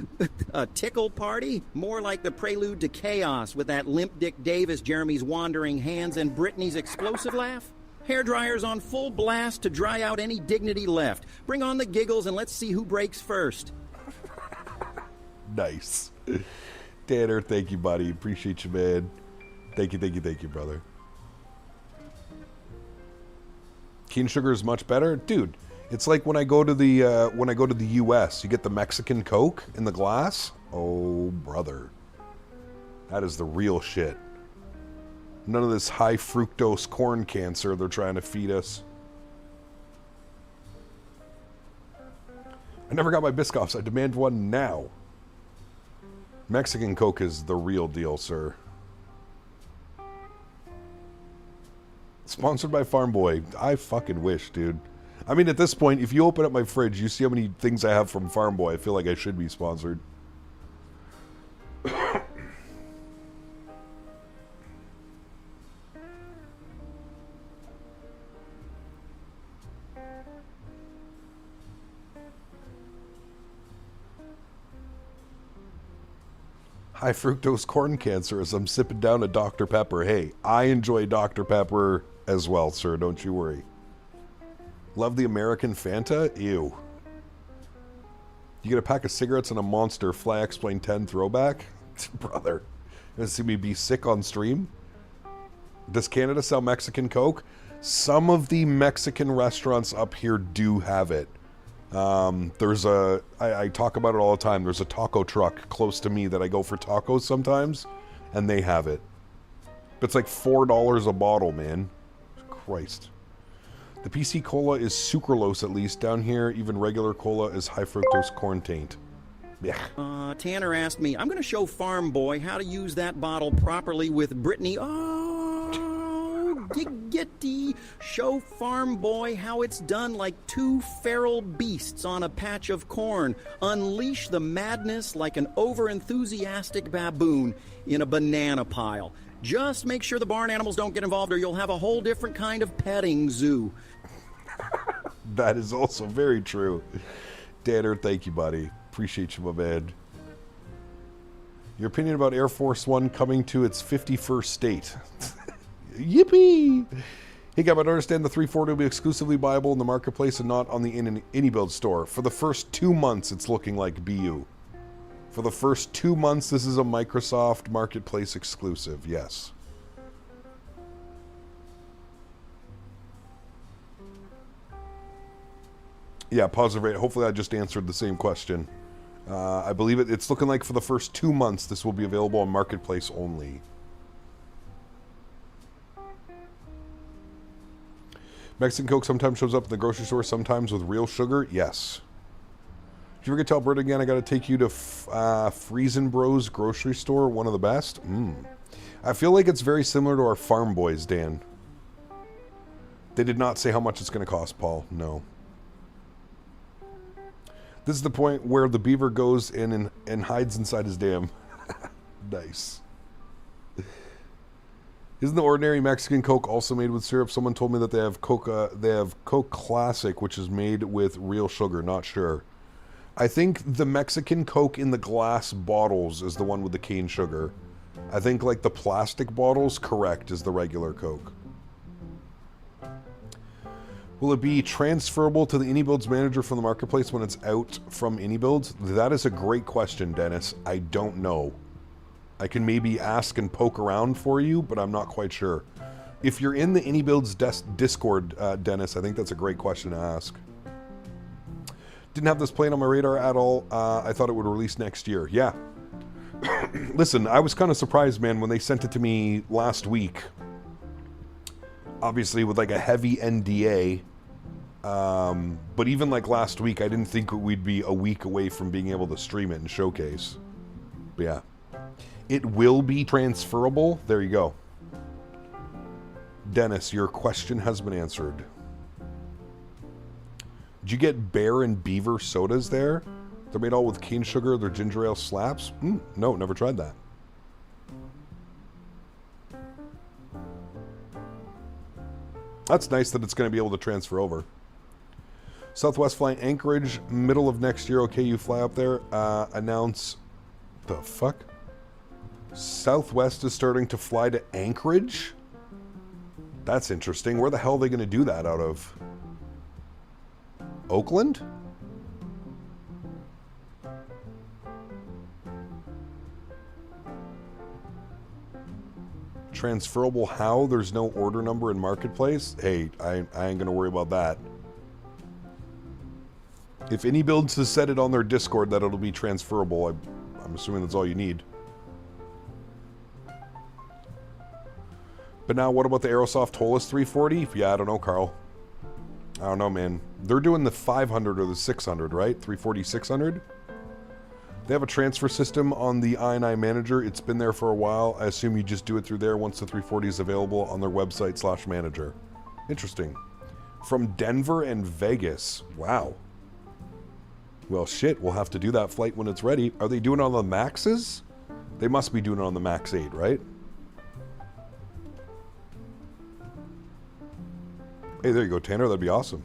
A tickle party? More like the prelude to chaos with that limp dick Davis, Jeremy's wandering hands, and Brittany's explosive laugh. Hair dryers on full blast to dry out any dignity left. Bring on the giggles and let's see who breaks first. Nice. Tanner, thank you, buddy. Appreciate you, man. Thank you, brother. Cane sugar is much better, dude. It's like when I go to the U.S., you get the Mexican Coke in the glass. Oh, brother, that is the real shit. None of this high fructose corn cancer they're trying to feed us. I never got my Biscoffs. I demand one now. Mexican Coke is the real deal, sir. Sponsored by Farm Boy. I fucking wish, dude. I mean, at this point, if you open up my fridge, you see how many things I have from Farm Boy. I feel like I should be sponsored. High fructose corn cancer as I'm sipping down a Dr. Pepper. Hey, I enjoy Dr. Pepper as well, sir. Don't you worry. Love the American Fanta? Ew. You get a pack of cigarettes and a Monster Fly X-Plane 10 throwback? Brother, you gonna see me be sick on stream? Does Canada sell Mexican Coke? Some of the Mexican restaurants up here do have it. I talk about it all the time. There's a taco truck close to me that I go for tacos sometimes, and they have it. But it's like $4 a bottle, man. Christ. The PC Cola is sucralose, at least. Down here, even regular cola is high fructose corn taint. Yeah. Tanner asked me, I'm going to show Farm Boy how to use that bottle properly with Brittany. Oh, giggity. Show Farm Boy how it's done like two feral beasts on a patch of corn. Unleash the madness like an over-enthusiastic baboon in a banana pile. Just make sure the barn animals don't get involved or you'll have a whole different kind of petting zoo. That is also very true. Tanner, thank you, buddy. Appreciate you, my man. Your opinion about Air Force One coming to its 51st state. Yippee! Hey, guys, I understand the 340 will be exclusively buyable in the marketplace and not on the iniBuilds store. For the first 2 months, it's looking like BU. For the first 2 months, this is a Microsoft Marketplace exclusive, yes. Yeah, positive rate. Hopefully I just answered the same question. I believe it's looking like for the first 2 months, this will be available on Marketplace only. Mexican Coke sometimes shows up in the grocery store, sometimes with real sugar. Yes. Did you ever get to Alberta again? I got to take you to Friesen Bros grocery store, one of the best. I feel like it's very similar to our Farm Boys, Dan. They did not say how much it's going to cost, Paul. No. This is the point where the beaver goes in and hides inside his dam. Nice. Isn't the ordinary Mexican Coke also made with syrup? Someone told me that they have Coke Classic, which is made with real sugar. Not sure. I think the Mexican Coke in the glass bottles is the one with the cane sugar. I think like the plastic bottles, correct, is the regular Coke. Will it be transferable to the iniBuilds manager from the marketplace when it's out from iniBuilds? That is a great question, Dennis. I don't know. I can maybe ask and poke around for you, but I'm not quite sure. If you're in the iniBuilds Discord, Dennis, I think that's a great question to ask. Didn't have this plane on my radar at all. I thought it would release next year. Yeah. Listen, I was kind of surprised, man, when they sent it to me last week. Obviously, with like a heavy NDA. But even like last week, I didn't think we'd be a week away from being able to stream it and showcase. But yeah. It will be transferable. There you go. Dennis, your question has been answered. Did you get bear and beaver sodas there? They're made all with cane sugar. They're ginger ale slaps. No, never tried that. That's nice that it's going to be able to transfer over. Southwest flying Anchorage, middle of next year. Okay, you fly up there. Announce... The fuck? Southwest is starting to fly to Anchorage? That's interesting. Where the hell are they going to do that out of? Oakland? Transferable how? There's no order number in marketplace? Hey, I ain't gonna worry about that. If iniBuilds has said it on their Discord that it'll be transferable, I'm assuming that's all you need. But now what about the Aerosoft Hollis 340? Yeah, I don't know, Karl. I don't know, man. They're doing the 500 or the 600, right? 340-600? They have a transfer system on the I Manager. It's been there for a while. I assume you just do it through there once the 340 is available on their website /manager. Interesting. From Denver and Vegas. Wow. Well, shit, we'll have to do that flight when it's ready. Are they doing it on the Maxes? They must be doing it on the Max 8, right? Hey, there you go, Tanner. That'd be awesome.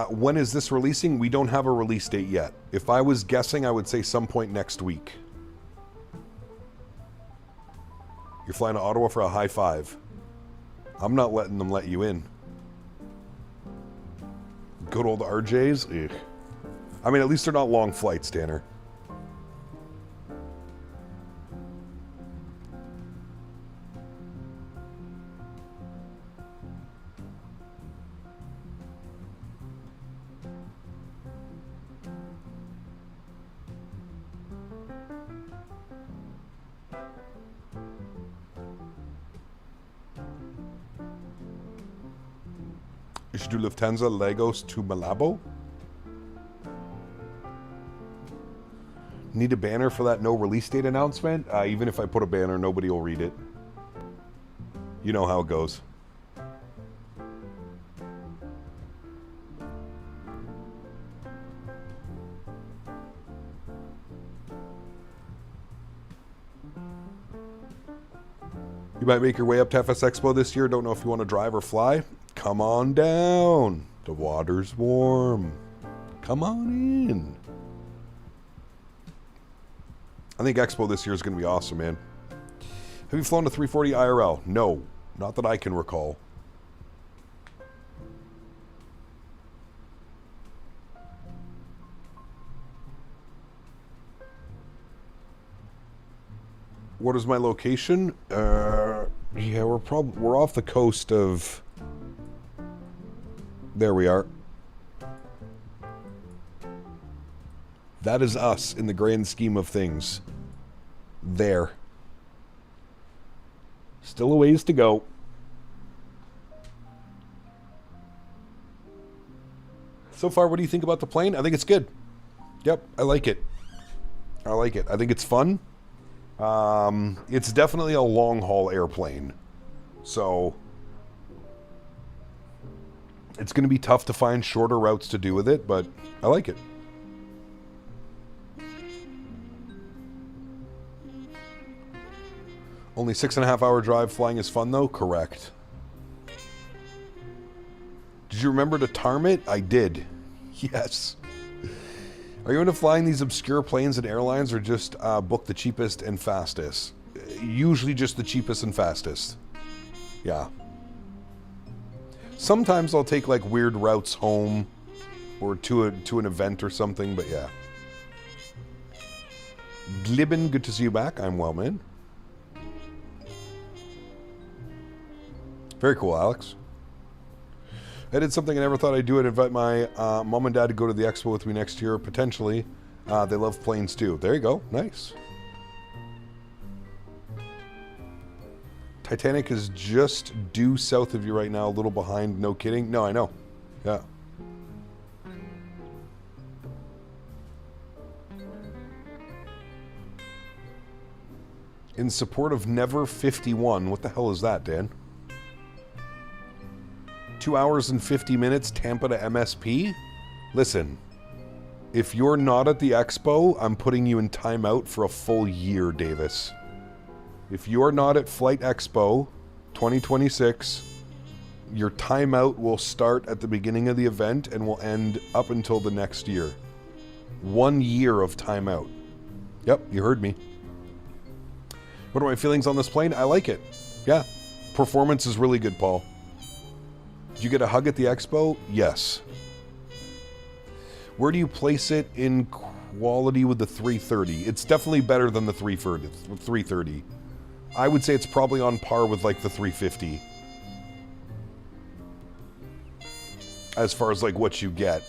When is this releasing? We don't have a release date yet. If I was guessing, I would say some point next week. You're flying to Ottawa for a high five. I'm not letting them let you in. Good old RJs? Ugh. I mean, at least they're not long flights, Tanner. You should do Lufthansa Lagos to Malabo. Need a banner for that no release date announcement? Even if I put a banner, nobody will read it. You know how it goes. You might make your way up to FS Expo this year. Don't know if you want to drive or fly. Come on down. The water's warm. Come on in. I think Expo this year is going to be awesome, man. Have you flown a 340 IRL? No, not that I can recall. What is my location? Yeah, we're off the coast of... There we are. That is us in the grand scheme of things. There. Still a ways to go. So far, what do you think about the plane? I think it's good. Yep, I like it. I like it. I think it's fun. It's definitely a long-haul airplane. So... it's going to be tough to find shorter routes to do with it, but I like it. Only 6.5 hour drive. Flying is fun, though? Correct. Did you remember to tarm it? I did. Yes. Are you into flying these obscure planes and airlines, or just book the cheapest and fastest? Usually just the cheapest and fastest. Yeah. Sometimes I'll take like weird routes home or to an event or something, but yeah. Glibben, good to see you back. I'm well, man. Very cool, Alex. I did something I never thought I'd do. I'd invite my mom and dad to go to the expo with me next year, potentially. They love planes too. There you go. Nice. Titanic is just due south of you right now, a little behind. No kidding. No, I know. Yeah. In support of Never 51. What the hell is that, Dan? 2 hours and 50 minutes, Tampa to MSP? Listen, if you're not at the expo, I'm putting you in timeout for a full year, Davis. If you're not at Flight Expo 2026, your timeout will start at the beginning of the event and will end up until the next year. 1 year of timeout. Yep, you heard me. What are my feelings on this plane? I like it. Yeah. Performance is really good, Paul. Did you get a hug at the expo? Yes. Where do you place it in quality with the 330? It's definitely better than the 330. I would say it's probably on par with like the 350. As far as like what you get.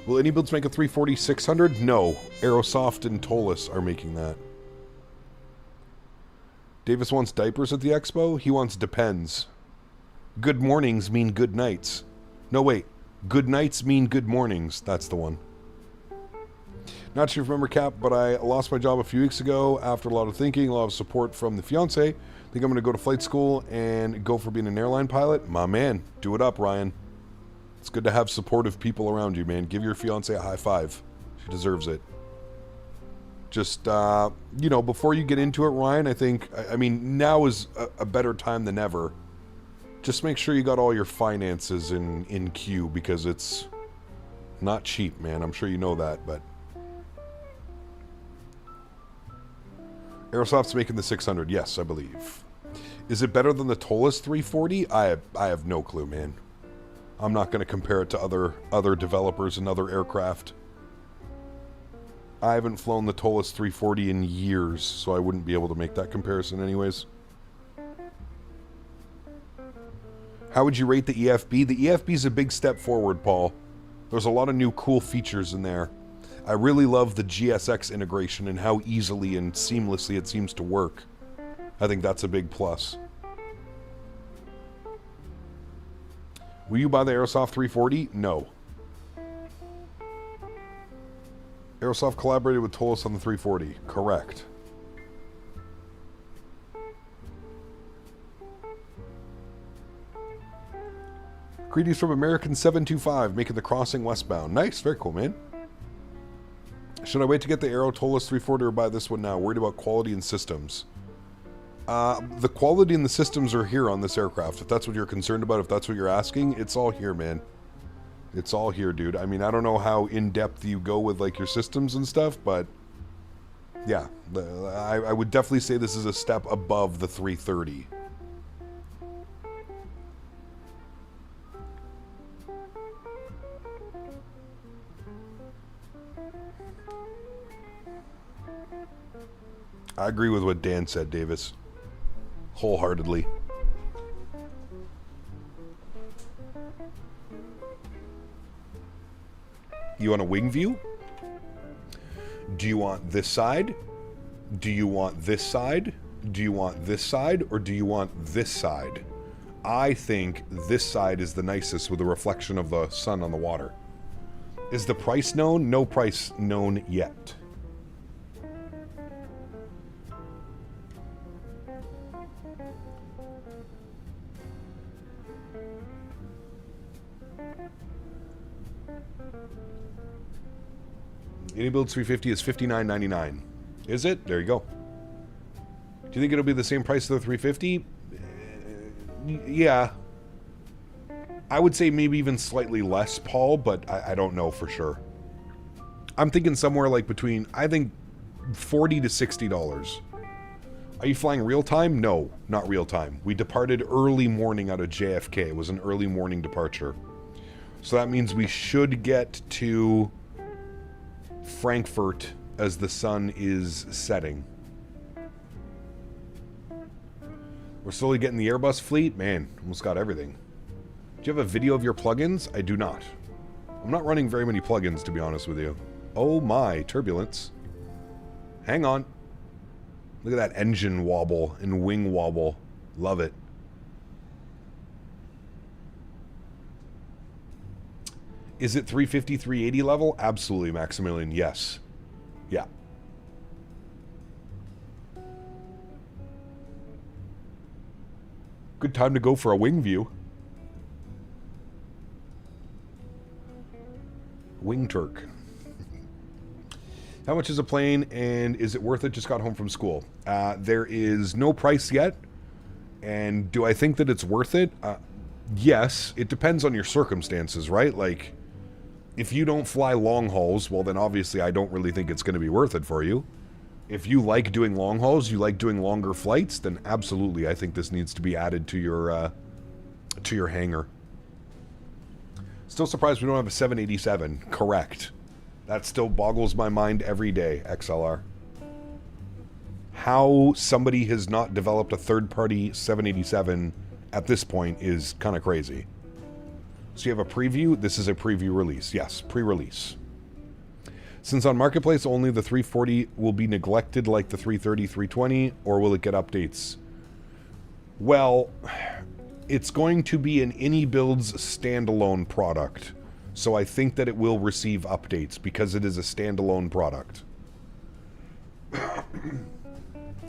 Will iniBuilds make a 340-600? No. Aerosoft and Tolis are making that. Davis wants diapers at the expo? He wants depends. Good mornings mean good nights. No, wait. Good nights mean good mornings. That's the one. Not sure if you remember, Cap, but I lost my job a few weeks ago after a lot of thinking, a lot of support from the fiance. I think I'm going to go to flight school and go for being an airline pilot. My man, do it up, Ryan. It's good to have supportive people around you, man. Give your fiance a high five. She deserves it. Just, you know, before you get into it, Ryan, I mean, now is a better time than ever. Just make sure you got all your finances in queue, because it's not cheap, man. I'm sure you know that, but... Aerosoft's making the 600. Yes, I believe. Is it better than the Tolis 340? I have no clue, man. I'm not going to compare it to other developers and other aircraft. I haven't flown the Tolis 340 in years, so I wouldn't be able to make that comparison anyways. How would you rate the EFB? The EFB is a big step forward, Paul. There's a lot of new cool features in there. I really love the GSX integration and how easily and seamlessly it seems to work. I think that's a big plus. Will you buy the Aerosoft 340? No. Aerosoft collaborated with Tolis on the 340. Correct. Greetings from American 725, making the crossing westbound. Nice, very cool, man. Should I wait to get the Aero Tolis 340 or buy this one now? Worried about quality and systems. The quality and the systems are here on this aircraft. If that's what you're concerned about, if that's what you're asking, it's all here, man. It's all here, dude. I mean, I don't know how in-depth you go with, like, your systems and stuff, but... yeah, I would definitely say this is a step above the 330. I agree with what Dan said, Davis. Wholeheartedly. You want a wing view? Do you want this side? Do you want this side? Do you want this side? Or do you want this side? I think this side is the nicest with the reflection of the sun on the water. Is the price known? No price known yet. iniBuilds 350 is $59.99. Is it? There you go. Do you think it'll be the same price as the 350? Yeah. I would say maybe even slightly less, Paul, but I don't know for sure. I'm thinking somewhere like between, I think, $40 to $60. Are you flying real time? No, not real time. We departed early morning out of JFK. It was an early morning departure. So that means we should get to Frankfurt as the sun is setting. We're slowly getting the Airbus fleet. Man, almost got everything. Do you have a video of your plugins? I do not. I'm not running very many plugins, to be honest with you. Oh my, turbulence. Hang on. Look at that engine wobble and wing wobble. Love it. Is it 350, 380 level? Absolutely, Maximilian. Yes. Yeah. Good time to go for a wing view. Wing Turk. How much is a plane and is it worth it? Just got home from school. There is no price yet. And do I think that it's worth it? Yes. It depends on your circumstances, right? Like, if you don't fly long hauls, well then obviously I don't really think it's going to be worth it for you. If you like doing long hauls, you like doing longer flights, then absolutely I think this needs to be added to your hangar. Still surprised we don't have a 787. Correct. That still boggles my mind every day, XLR. How somebody has not developed a third-party 787 at this point is kind of crazy. So you have a preview. This is a preview release. Yes, pre-release. Since on Marketplace only the 340 will be neglected like the 330, 320, or will it get updates? Well, it's going to be an iniBuilds standalone product. So I think that it will receive updates because it is a standalone product.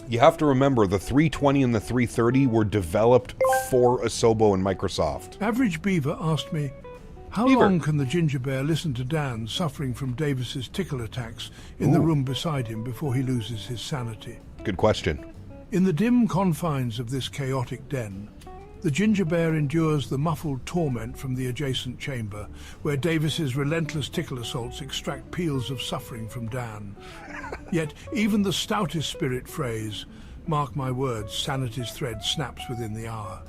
You have to remember the 320 and the 330 were developed for Asobo and Microsoft. Average Beaver asked me, how long can the ginger bear listen to Dan suffering from Davis's tickle attacks in the room beside him before he loses his sanity? Good question. In the dim confines of this chaotic den, the ginger bear endures the muffled torment from the adjacent chamber, where Davis's relentless tickle assaults extract peals of suffering from Dan. Yet even the stoutest spirit phrase, mark my words, sanity's thread snaps within the hour.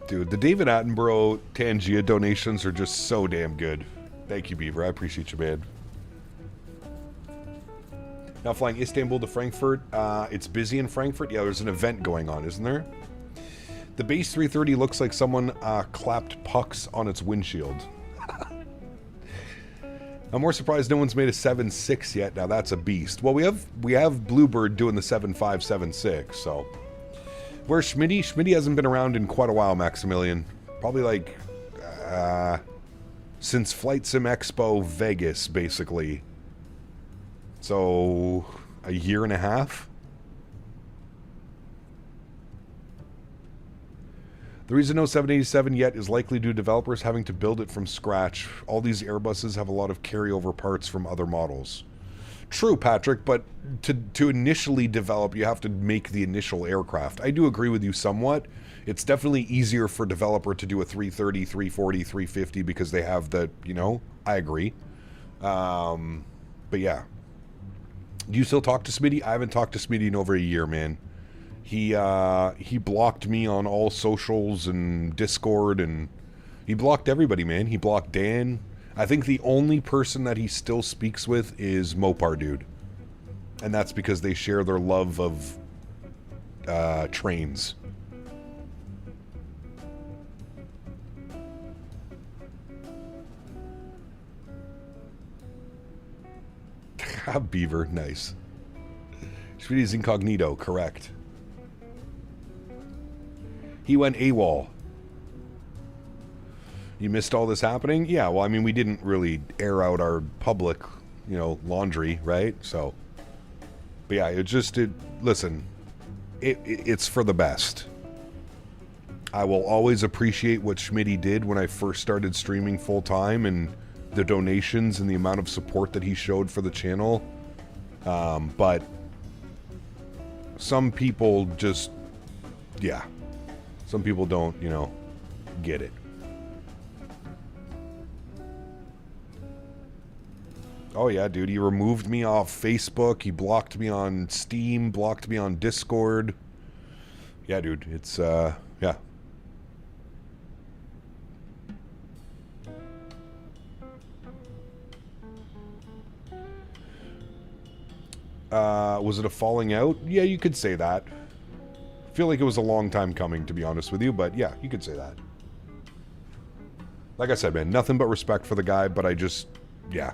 Dude, the David Attenborough Tangia donations are just so damn good. Thank you, Beaver. I appreciate you, man. Now flying Istanbul to Frankfurt. It's busy in Frankfurt. Yeah, there's an event going on, isn't there? The base 330 looks like someone clapped pucks on its windshield. I'm more surprised no one's made a 7.6 yet. Now that's a beast. Well, we have Bluebird doing the 7.5, 7.6, so... Where's Smitty? Smitty hasn't been around in quite a while, Maximilian. Probably like... since Flight Sim Expo Vegas, basically. So... a year and a half? The reason no 787 yet is likely due to developers having to build it from scratch. All these Airbuses have a lot of carryover parts from other models. True, Patrick, but to initially develop, you have to make the initial aircraft. I do agree with you somewhat. It's definitely easier for a developer to do a 330, 340, 350 because they have the, you know, I agree. But yeah. Do you still talk to Smitty? I haven't talked to Smitty in over a year, man. He blocked me on all socials and Discord, and he blocked everybody, man. He blocked Dan. I think the only person that he still speaks with is Mopar Dude. And that's because they share their love of trains. Beaver, nice. Sweetie's incognito, correct. He went AWOL. You missed all this happening? Yeah, well, I mean, we didn't really air out our public, you know, laundry, right? So, but yeah, listen, it's for the best. I will always appreciate what Smitty did when I first started streaming full time and the donations and the amount of support that he showed for the channel. But some people just, yeah, some people don't, you know, get it. Oh yeah, dude. He removed me off Facebook. He blocked me on Steam. Blocked me on Discord. Yeah, dude. It's yeah. Was it a falling out? Yeah, you could say that. I feel like it was a long time coming, to be honest with you, but yeah, you could say that. Like I said, man, nothing but respect for the guy, but I just, yeah.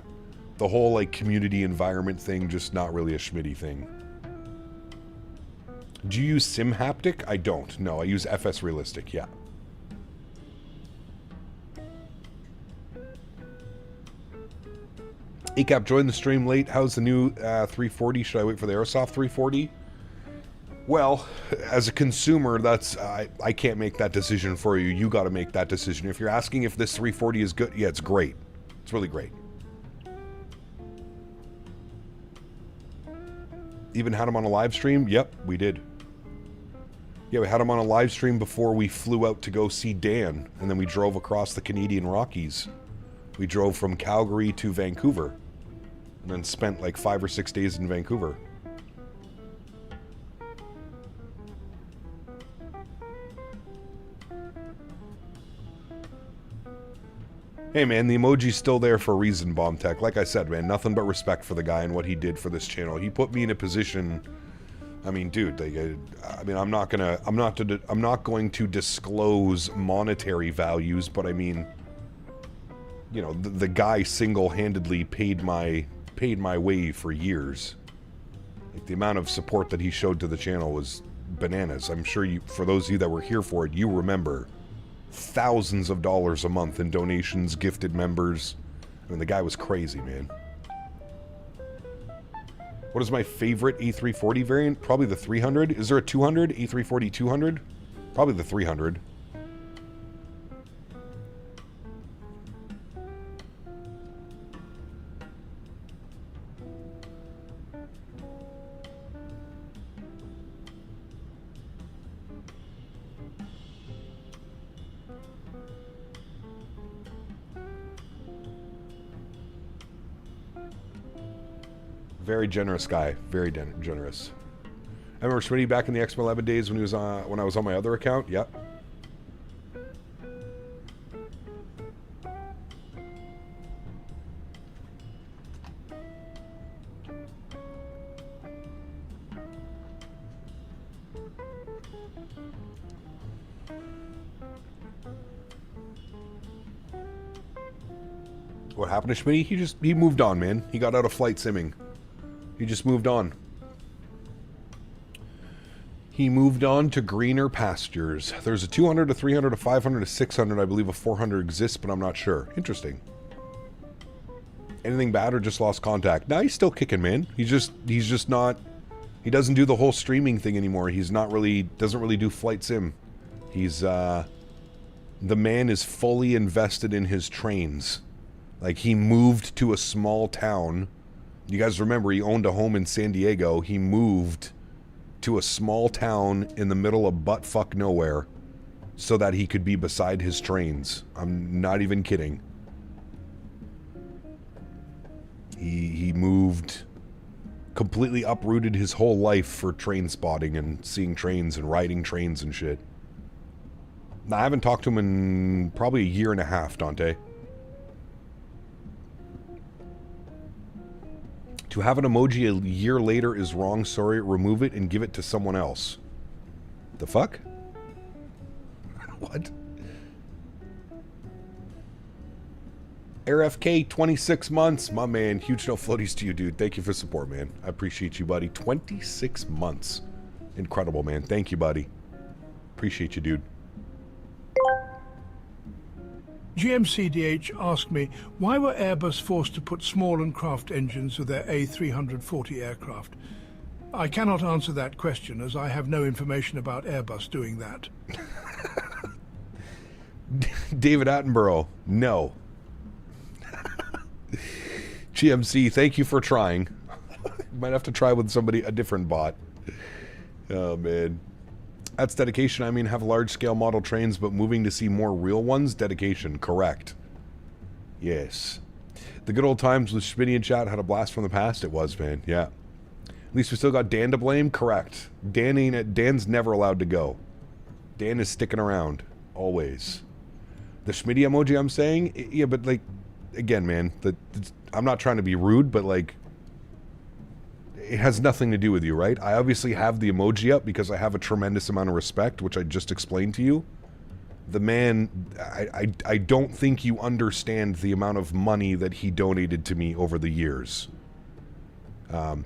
The whole, like, community environment thing, just not really a Smitty thing. Do you use SimHaptic? I don't. No, I use FS Realistic, yeah. ACAP joined the stream late. How's the new 340? Should I wait for the Airsoft 340? Well, as a consumer, that's I can't make that decision for you. You got to make that decision. If you're asking if this 340 is good, yeah, it's great. It's really great. Even had him on a live stream? Yep, we did. Yeah, we had him on a live stream before we flew out to go see Dan, and then we drove across the Canadian Rockies. We drove from Calgary to Vancouver, and then spent like 5 or 6 days in Vancouver. Hey man, the emoji's still there for a reason, Bomb Tech. Like I said, man, nothing but respect for the guy and what he did for this channel. He put me in a position. I mean, dude, I mean, I'm not going to disclose monetary values, but I mean, you know, the guy single-handedly paid my way for years. Like, the amount of support that he showed to the channel was bananas. I'm sure you, for those of you that were here for it, you remember thousands of dollars a month in donations, gifted members. I mean, the guy was crazy, man. What is my favorite A340 variant? Probably the 300. Is there a 200? A340-200? Probably the 300. Very generous guy. Very generous. I remember Smitty back in the X11 days when he was when I was on my other account. Yep. What happened to Smitty? He moved on, man. He got out of flight simming. He just moved on. He moved on to greener pastures. There's a 200, a 300, a 500, a 600. I believe a 400 exists, but I'm not sure. Interesting. Anything bad or just lost contact? No, he's still kicking, man. He's just not. He doesn't do the whole streaming thing anymore. He's not really, doesn't really do flight sim. He's, the man is fully invested in his trains. Like, he moved to a small town. You guys remember he owned a home in San Diego. He moved to a small town in the middle of buttfuck nowhere so that he could be beside his trains. I'm not even kidding. He moved, completely uprooted his whole life for train spotting and seeing trains and riding trains and shit. I haven't talked to him in probably a year and a half, Dante. To have an emoji a year later is wrong. Sorry, remove it and give it to someone else. The fuck? What? RFK, 26 months. My man, huge no floaties to you, dude. Thank you for support, man. I appreciate you, buddy. 26 months. Incredible, man. Thank you, buddy. Appreciate you, dude. GMCDH asked me, why were Airbus forced to put small and craft engines with their A340 aircraft? I cannot answer that question as I have no information about Airbus doing that. David Attenborough, no. GMC, thank you for trying. Might have to try with somebody, a different bot. Oh, man. That's dedication. I mean, have large-scale model trains, but moving to see more real ones? Dedication, correct. Yes. The good old times with Smitty and chat had a blast from the past. It was, man. Yeah. At least we still got Dan to blame. Correct. Dan's never allowed to go. Dan is sticking around. Always. The Smitty emoji I'm saying, yeah, but like, again, man, I'm not trying to be rude, but like, it has nothing to do with you, right? I obviously have the emoji up because I have a tremendous amount of respect, which I just explained to you. The man, I don't think you understand the amount of money that he donated to me over the years.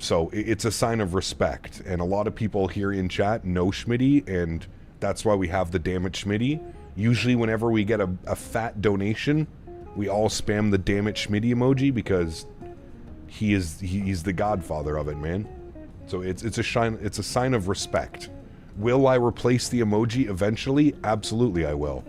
So it's a sign of respect, and a lot of people here in chat know Smitty, and that's why we have the damn it Smitty. Usually whenever we get a fat donation, we all spam the damn it Smitty emoji because he's the godfather of it, man. So it's a sign of respect. Will I replace the emoji eventually? Absolutely I will.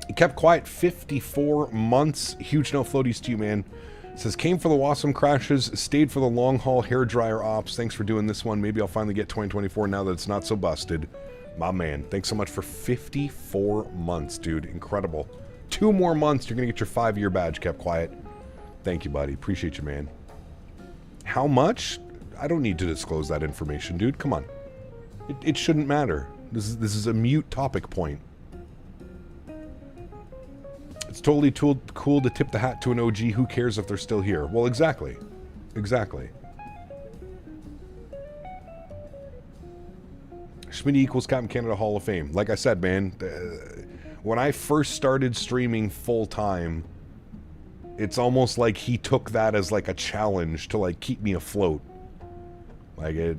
It kept quiet 54 months. Huge no floaties to you, man. It says, came for the Wasm crashes, stayed for the long haul hairdryer ops. Thanks for doing this one. Maybe I'll finally get 2024 now that it's not so busted. My man, thanks so much for 54 months, dude. Incredible. 2 more months, you're going to get your 5-year badge, kept quiet. Thank you, buddy. Appreciate you, man. How much? I don't need to disclose that information, dude. Come on. It shouldn't matter. This is a mute topic point. It's totally cool to tip the hat to an OG. Who cares if they're still here? Well, exactly. Exactly. Smitty equals Captain Canada Hall of Fame. Like I said, man, when I first started streaming full-time, it's almost like he took that as like a challenge to like keep me afloat. Like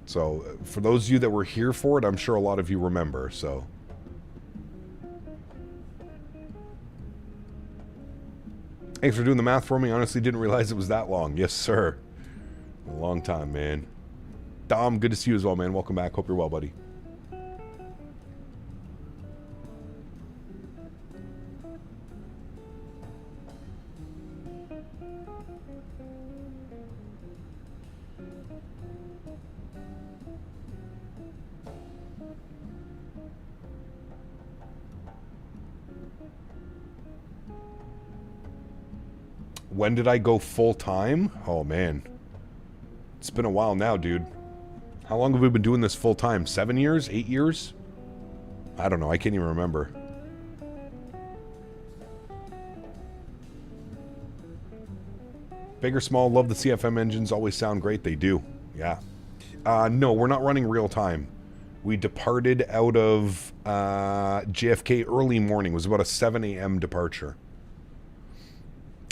so for those of you that were here for it, I'm sure a lot of you remember, so. Thanks for doing the math for me. Honestly, didn't realize it was that long. Yes, sir. A long time, man. Dom, good to see you as well, man. Welcome back. Hope you're well, buddy. When did I go full-time? Oh, man. It's been a while now, dude. How long have we been doing this full-time? 7 years? 8 years? I don't know. I can't even remember. Big or small, love the CFM engines. Always sound great. They do. Yeah. No, we're not running real-time. We departed out of JFK early morning. It was about a 7 a.m. departure.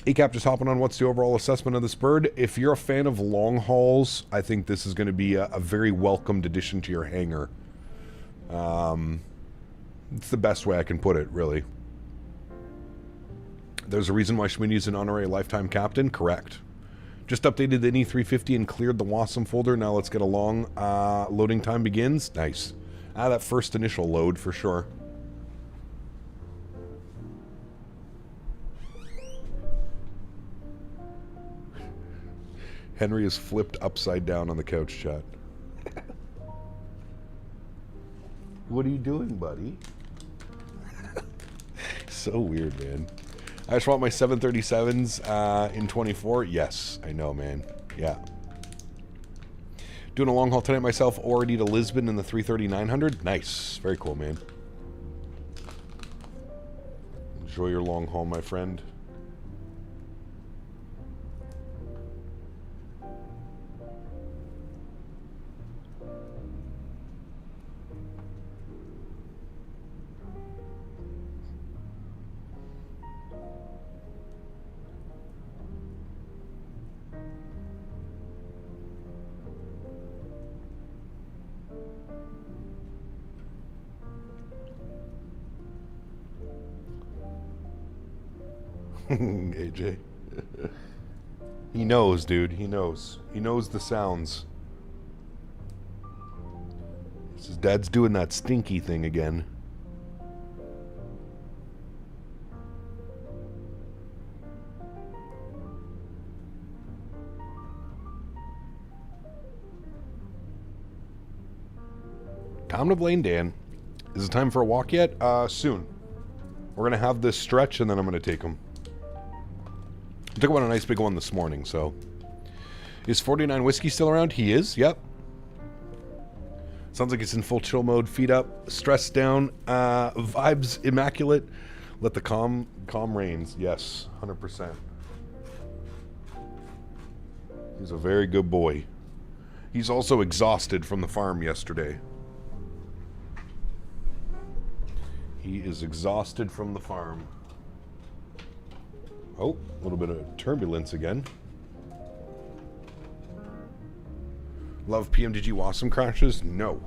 ACAP just hopping on, what's the overall assessment of this bird? If you're a fan of long hauls, I think this is going to be a very welcomed addition to your hangar. It's the best way I can put it, really. There's a reason why Smitty's an honorary lifetime captain? Correct. Just updated the ine350 and cleared the Wasm folder. Now let's get along. Loading time begins. Nice. That first initial load for sure. Henry is flipped upside down on the couch, chat. What are you doing, buddy? So weird, man. I just want my 737s in 24. Yes, I know, man. Yeah. Doing a long haul tonight myself, already to Lisbon in the 330-900. Nice. Very cool, man. Enjoy your long haul, my friend. AJ. He knows, dude. He knows. He knows the sounds. His dad's doing that stinky thing again. Time to blame Dan. Is it time for a walk yet? Soon. We're going to have this stretch, and then I'm going to take them. I took one a nice big one this morning, so... Is 49 Whiskey still around? He is, yep. Sounds like it's in full chill mode. Feet up, stress down, vibes immaculate. Let the calm reigns. Yes, 100%. He's a very good boy. He's also exhausted from the farm yesterday. He is exhausted from the farm. Oh, a little bit of turbulence again. Love PMDG Wasm crashes? No.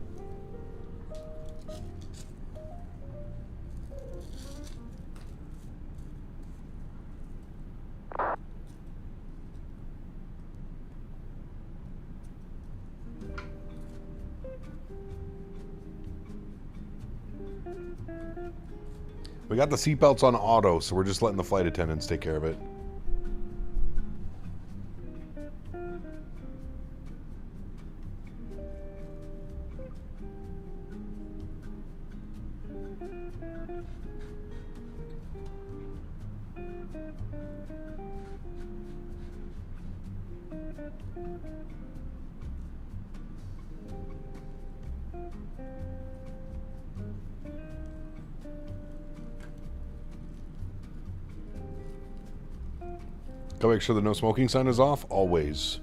We got the seatbelts on auto, so we're just letting the flight attendants take care of it. Go make sure the no smoking sign is off, always.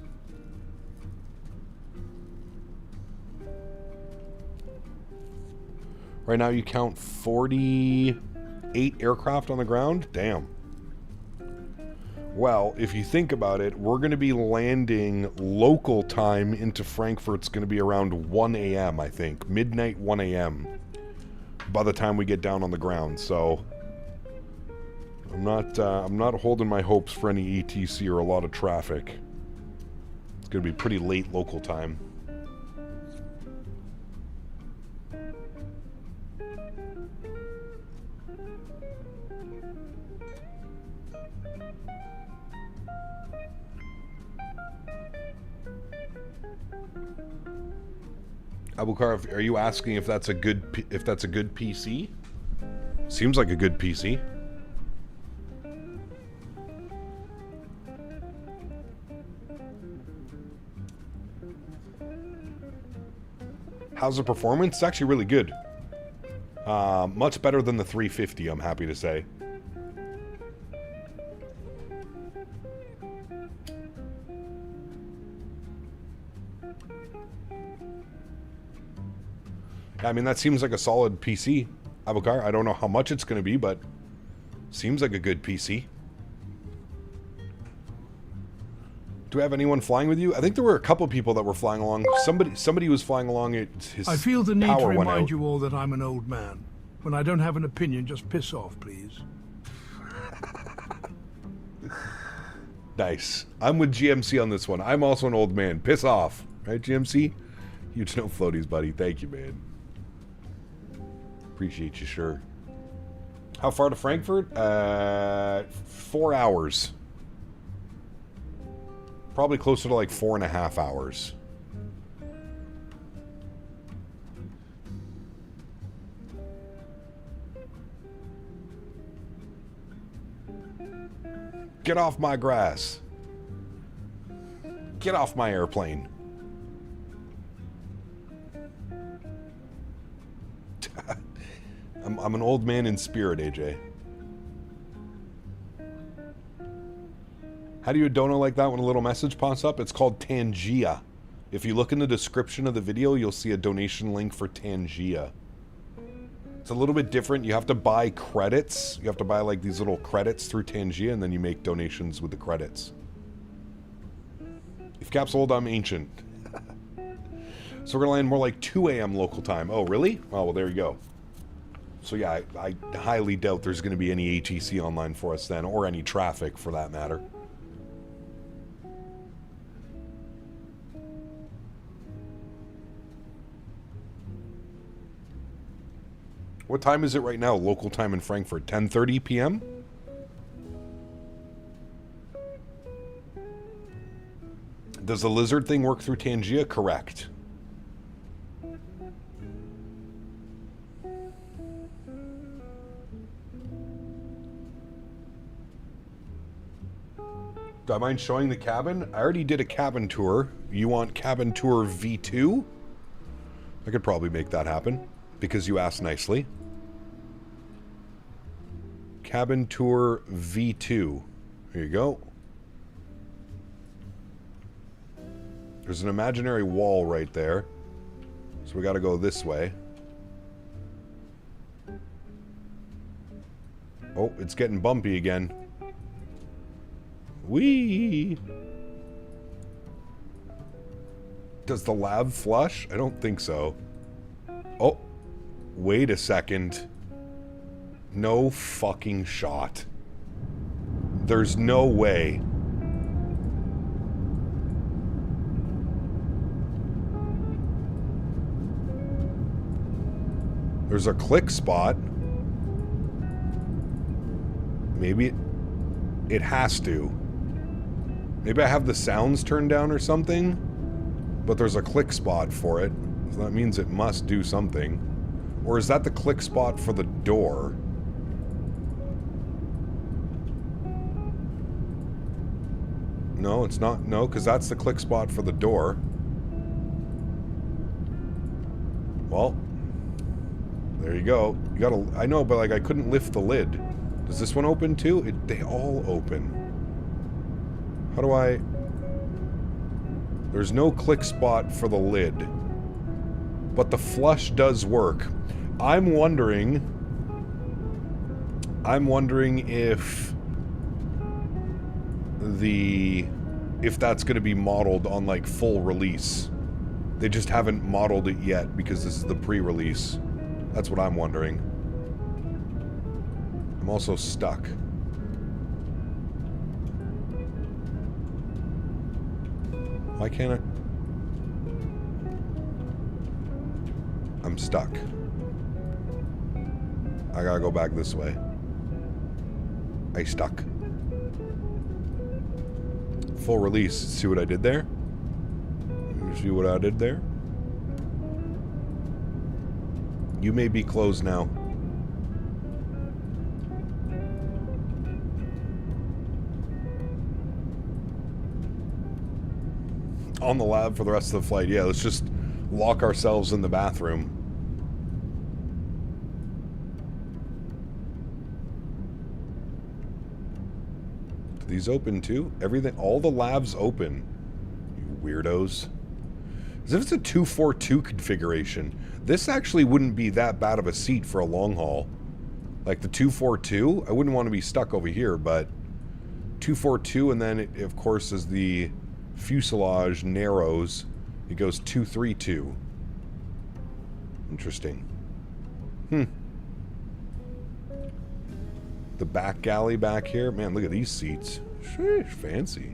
Right now you count 48 aircraft on the ground? Damn. Well, if you think about it, we're going to be landing local time into Frankfurt. It's going to be around 1 a.m., I think. Midnight, 1 a.m. by the time we get down on the ground, so... I'm not holding my hopes for any ETC or a lot of traffic. It's going to be pretty late local time. Abukar, are you asking if that's a good PC? Seems like a good PC. How's the performance? It's actually really good. Much better than the 350, I'm happy to say. I mean, that seems like a solid PC, Abukar. I don't know how much it's going to be, but seems like a good PC. Do we have anyone flying with you? I think there were a couple people that were flying along. Somebody was flying along. I feel the need to remind you all that I'm an old man. When I don't have an opinion, just piss off, please. Nice. I'm with GMC on this one. I'm also an old man. Piss off. Right, GMC? Huge no floaties, buddy. Thank you, man. Appreciate you, sure. How far to Frankfurt? 4 hours. Probably closer to like 4.5 hours. Get off my grass. Get off my airplane. I'm an old man in spirit, AJ. How do you dono like that when a little message pops up? It's called Tangia. If you look in the description of the video, you'll see a donation link for Tangia. It's a little bit different. You have to buy credits. You have to buy like these little credits through Tangia, and then you make donations with the credits. If Cap's old, I'm ancient. So we're going to land more like 2 a.m. local time. Oh, really? Oh, well, there you go. So yeah, I highly doubt there's going to be any ATC online for us then, or any traffic for that matter. What time is it right now, local time in Frankfurt? 10:30 p.m.? Does the lizard thing work through Tangia? Correct. Do I mind showing the cabin? I already did a cabin tour. You want cabin tour V2? I could probably make that happen because you asked nicely. Cabin tour V2. Here you go. There's an imaginary wall right there. So we got to go this way. Oh, it's getting bumpy again. Whee! Does the lav flush? I don't think so. Oh, wait a second. No fucking shot. There's no way. There's a click spot. Maybe it has to. Maybe I have the sounds turned down or something, but there's a click spot for it. So that means it must do something. Or is that the click spot for the door? No, it's not. No, because that's the click spot for the door. Well, there you go. You gotta, I know, but like I couldn't lift the lid. Does this one open too? They all open. How do I... There's no click spot for the lid. But the flush does work. I'm wondering if if that's going to be modeled on like full release. They just haven't modeled it yet because this is the pre-release. That's what I'm wondering. I'm also stuck. Why can't I? I'm stuck. I gotta go back this way. I stuck. Full release. See what I did there? You see what I did there? You may be closed now. On the lab for the rest of the flight. Yeah, let's just lock ourselves in the bathroom. Do these open too? Everything, all the labs open. You weirdos. As if it's a 242 configuration. This actually wouldn't be that bad of a seat for a long haul. Like the 242, I wouldn't want to be stuck over here, but 242, and then it, of course, as the fuselage narrows, it goes 232. Interesting. The back galley back here. Man, look at these seats. Sheesh, fancy.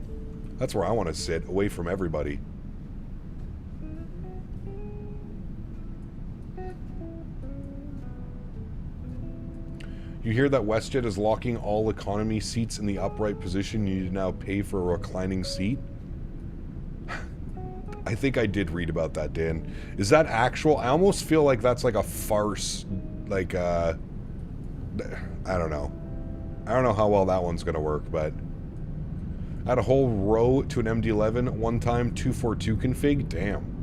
That's where I want to sit, away from everybody. You hear that WestJet is locking all economy seats in the upright position. You need to now pay for a reclining seat. I think I did read about that, Dan. Is that actual? I almost feel like that's like a farce. Like, I don't know. I don't know how well that one's going to work, but I had a whole row to an MD-11 one time, 242 config. Damn.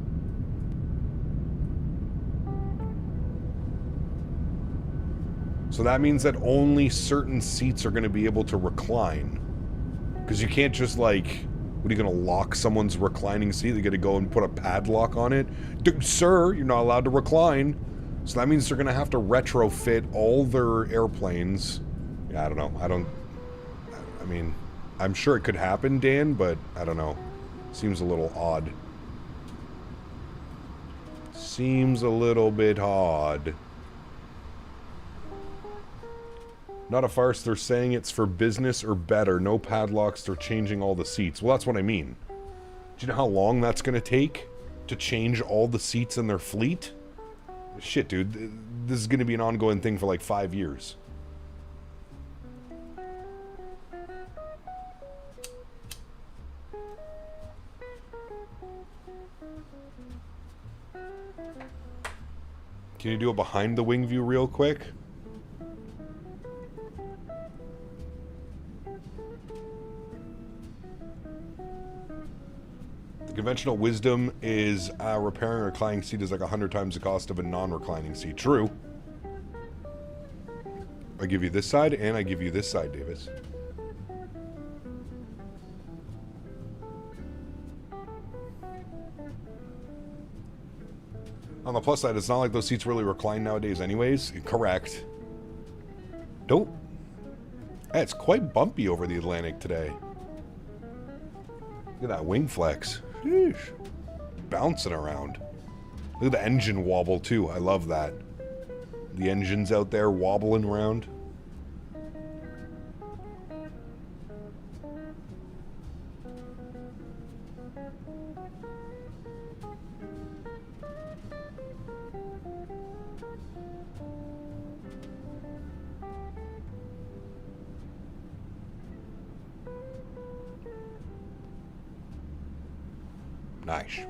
So that means that only certain seats are going to be able to recline. Because you can't just like, what are you going to lock someone's reclining seat? They're going to go and put a padlock on it? Sir, you're not allowed to recline. So that means they're going to have to retrofit all their airplanes. Yeah, I don't know. I mean, I'm sure it could happen, Dan, but I don't know. Seems a little odd. Seems a little bit odd. Not a farce, they're saying it's for business or better. No padlocks, they're changing all the seats. Well, that's what I mean. Do you know how long that's going to take to change all the seats in their fleet? Shit, dude. This is going to be an ongoing thing for like 5 years. Can you do a behind the wing view real quick? Conventional wisdom is repairing a reclining seat is like 100 times the cost of a non-reclining seat. True. I give you this side, and I give you this side, Davis. On the plus side, it's not like those seats really recline nowadays anyways. Correct. Don't. It's quite bumpy over the Atlantic today. Look at that wing flex. Sheesh. Bouncing around. Look at the engine wobble too. I love that. The engine's out there wobbling around. Nice.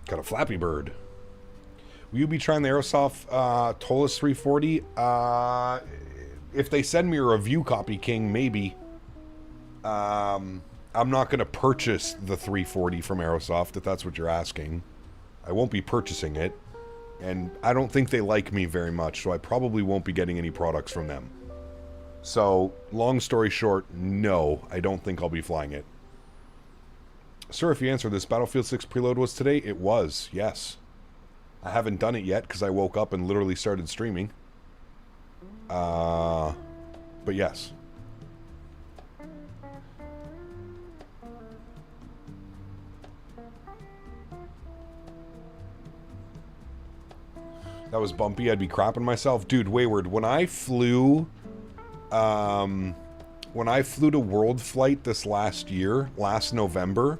Got a Flappy Bird. Will you be trying the Aerosoft Tolus 340? If they send me a review copy, King, maybe. I'm not going to purchase the 340 from Aerosoft, if that's what you're asking. I won't be purchasing it. And I don't think they like me very much, so I probably won't be getting any products from them. So, long story short, no, I don't think I'll be flying it. Sir, if you answer this, Battlefield 6 preload was today? It was, yes. I haven't done it yet because I woke up and literally started streaming. But yes. That was bumpy. I'd be crapping myself. Dude, Wayward, when I flew to World Flight this last November,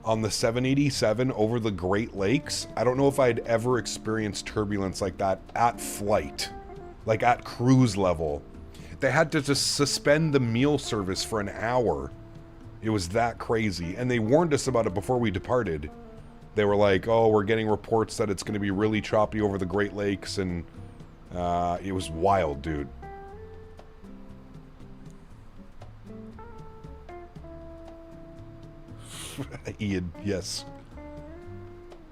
on the 787 over the Great Lakes, I don't know if I'd ever experienced turbulence like that at flight. Like at cruise level. They had to just suspend the meal service for an hour. It was that crazy. And they warned us about it before we departed. They were like, oh, we're getting reports that it's going to be really choppy over the Great Lakes, and it was wild, dude. Ian, yes.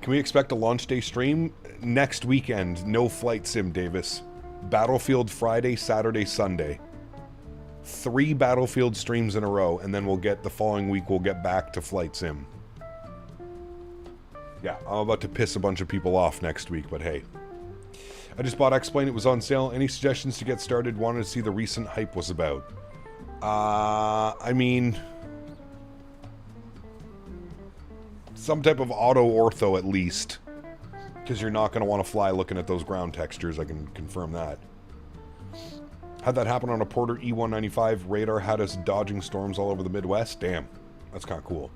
Can we expect a launch day stream? Next weekend, no flight sim, Davis. Battlefield Friday, Saturday, Sunday. 3 Battlefield streams in a row, and then we'll get, the following week, we'll get back to flight sim. Yeah, I'm about to piss a bunch of people off next week, but hey. I just bought X-Plane, it was on sale. Any suggestions to get started? Wanted to see the recent hype was about. I mean... some type of auto-ortho at least. Because you're not going to want to fly looking at those ground textures, I can confirm that. Had that happen on a Porter E195. Radar had us dodging storms all over the Midwest. Damn, that's kind of cool.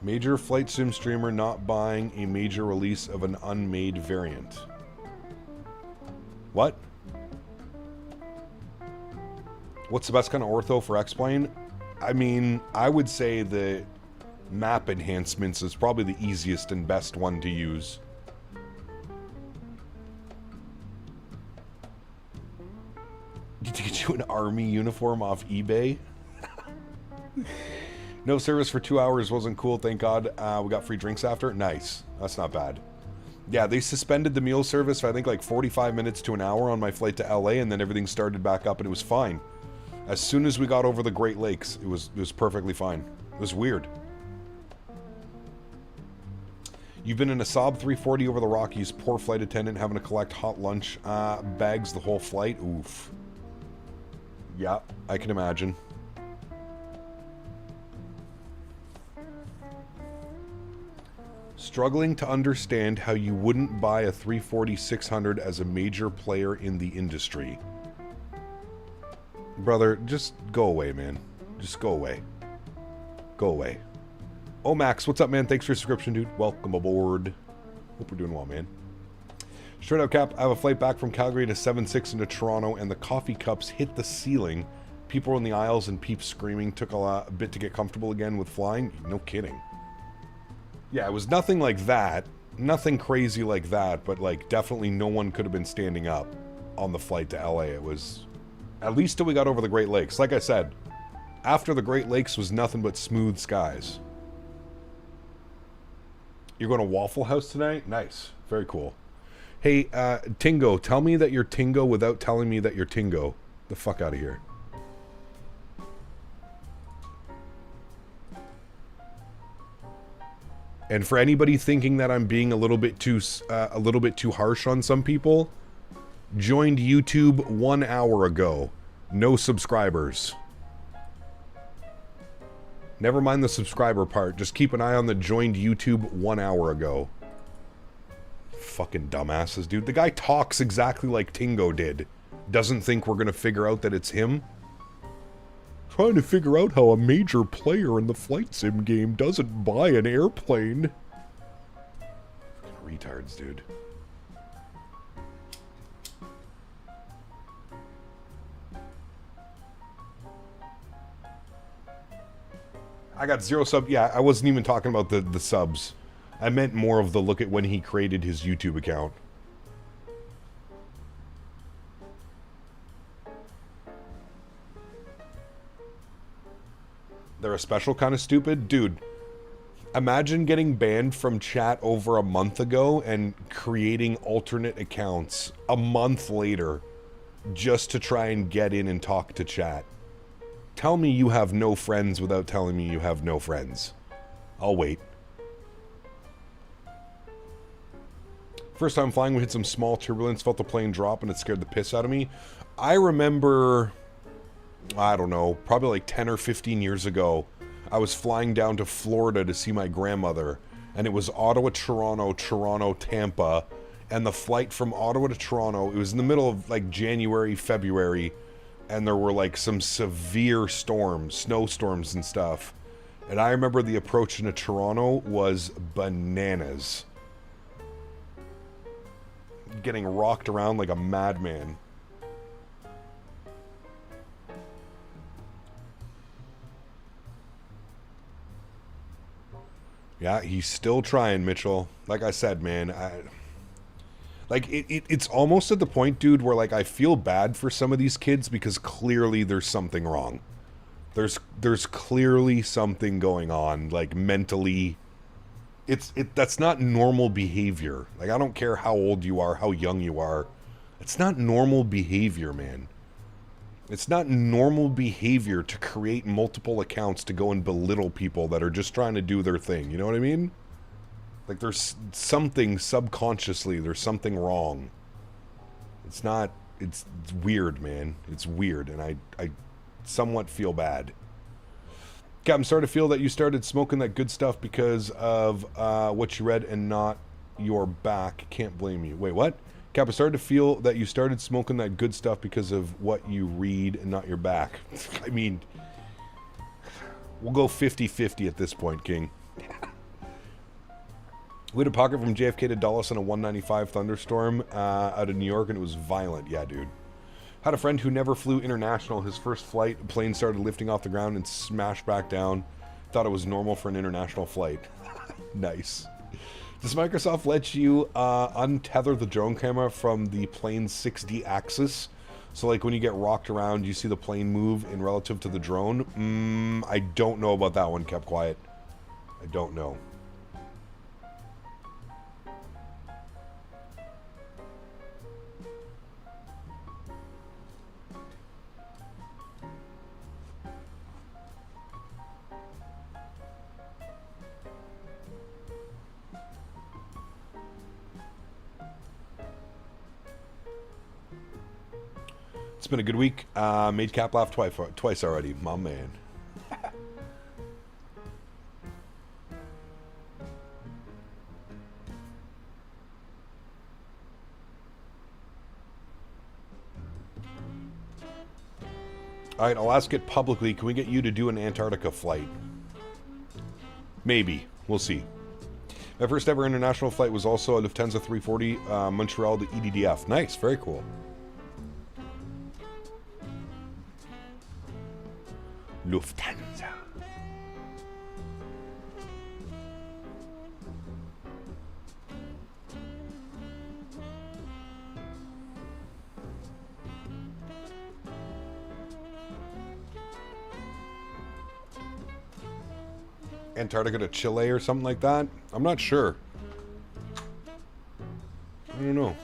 Major flight sim streamer not buying a major release of an unmade variant. What? What's the best kind of ortho for X-Plane? I mean, I would say the map enhancements is probably the easiest and best one to use. Did you get you an army uniform off eBay? No service for 2 hours wasn't cool, thank God. We got free drinks after. Nice. That's not bad. Yeah, they suspended the meal service for I think like 45 minutes to an hour on my flight to LA, and then everything started back up and it was fine. As soon as we got over the Great Lakes, it was perfectly fine. It was weird. You've been in a Saab 340 over the Rockies. Poor flight attendant having to collect hot lunch bags the whole flight. Oof. Yeah, I can imagine. Struggling to understand how you wouldn't buy a 340-600 as a major player in the industry. Brother, just go away, man. Just go away. Go away. Oh, Max, what's up, man? Thanks for your subscription, dude. Welcome aboard. Hope we're doing well, man. Straight out, Cap, I have a flight back from Calgary to 7-6 into Toronto, and the coffee cups hit the ceiling People in the aisles and peeps screaming took a bit to get comfortable again with flying. No kidding. Yeah, it was nothing like that. Nothing crazy like that, but like definitely no one could have been standing up on the flight to LA. It was at least till we got over the Great Lakes. Like I said, after the Great Lakes was nothing but smooth skies. You're going to Waffle House tonight? Nice. Very cool. Hey, Tingo, tell me that you're Tingo without telling me that you're Tingo. The fuck out of here. And for anybody thinking that I'm being a little bit too harsh on some people, joined YouTube 1 hour ago. No subscribers. Never mind the subscriber part. Just keep an eye on the joined YouTube 1 hour ago. Fucking dumbasses, dude. The guy talks exactly like Tingo did. Doesn't think we're gonna figure out that it's him. Trying to figure out how a major player in the flight sim game doesn't buy an airplane. Fucking retards, dude. I got 0 sub. Yeah, I wasn't even talking about the subs. I meant more of the look at when he created his YouTube account. They're a special kind of stupid? Dude, imagine getting banned from chat over a month ago and creating alternate accounts a month later just to try and get in and talk to chat. Tell me you have no friends without telling me you have no friends. I'll wait. First time flying, we hit some small turbulence, felt the plane drop, and it scared the piss out of me. I remember, I don't know, probably like 10 or 15 years ago, I was flying down to Florida to see my grandmother, and it was Ottawa, Toronto, Toronto, Tampa, and the flight from Ottawa to Toronto, it was in the middle of like January, February, and there were like some severe storms, snowstorms and stuff. And I remember the approach into Toronto was bananas. Getting rocked around like a madman. Yeah, he's still trying, Mitchell. Like I said, man, it's almost at the point, dude, where like I feel bad for some of these kids because clearly there's something wrong. There's clearly something going on, like mentally. That's not normal behavior. Like, I don't care how old you are, how young you are. It's not normal behavior, man. It's not normal behavior to create multiple accounts to go and belittle people that are just trying to do their thing. You know what I mean? Like, there's something subconsciously, there's something wrong. It's weird, man. It's weird, and I somewhat feel bad. Cap, I'm starting to feel that you started smoking that good stuff because of what you read and not your back. Can't blame you. Wait, what? Cap, I started to feel that you started smoking that good stuff because of what you read and not your back. I mean, we'll go 50-50 at this point, King. We had a pocket from JFK to Dulles in a 195 thunderstorm out of New York, and it was violent. Yeah, dude. Had a friend who never flew international. His first flight, the plane started lifting off the ground and smashed back down. Thought it was normal for an international flight. Nice. Does Microsoft let you untether the drone camera from the plane's 6D axis? So like when you get rocked around, you see the plane move in relative to the drone? I don't know about that one. Kept quiet. I don't know. It's been a good week. Made Cap laugh twice already. My man. Alright, I'll ask it publicly. Can we get you to do an Antarctica flight? Maybe. We'll see. My first ever international flight was also a Lufthansa 340 Montreal to EDDF. Nice. Very cool. Lufthansa. Antarctica to Chile or something like that? I'm not sure. I don't know.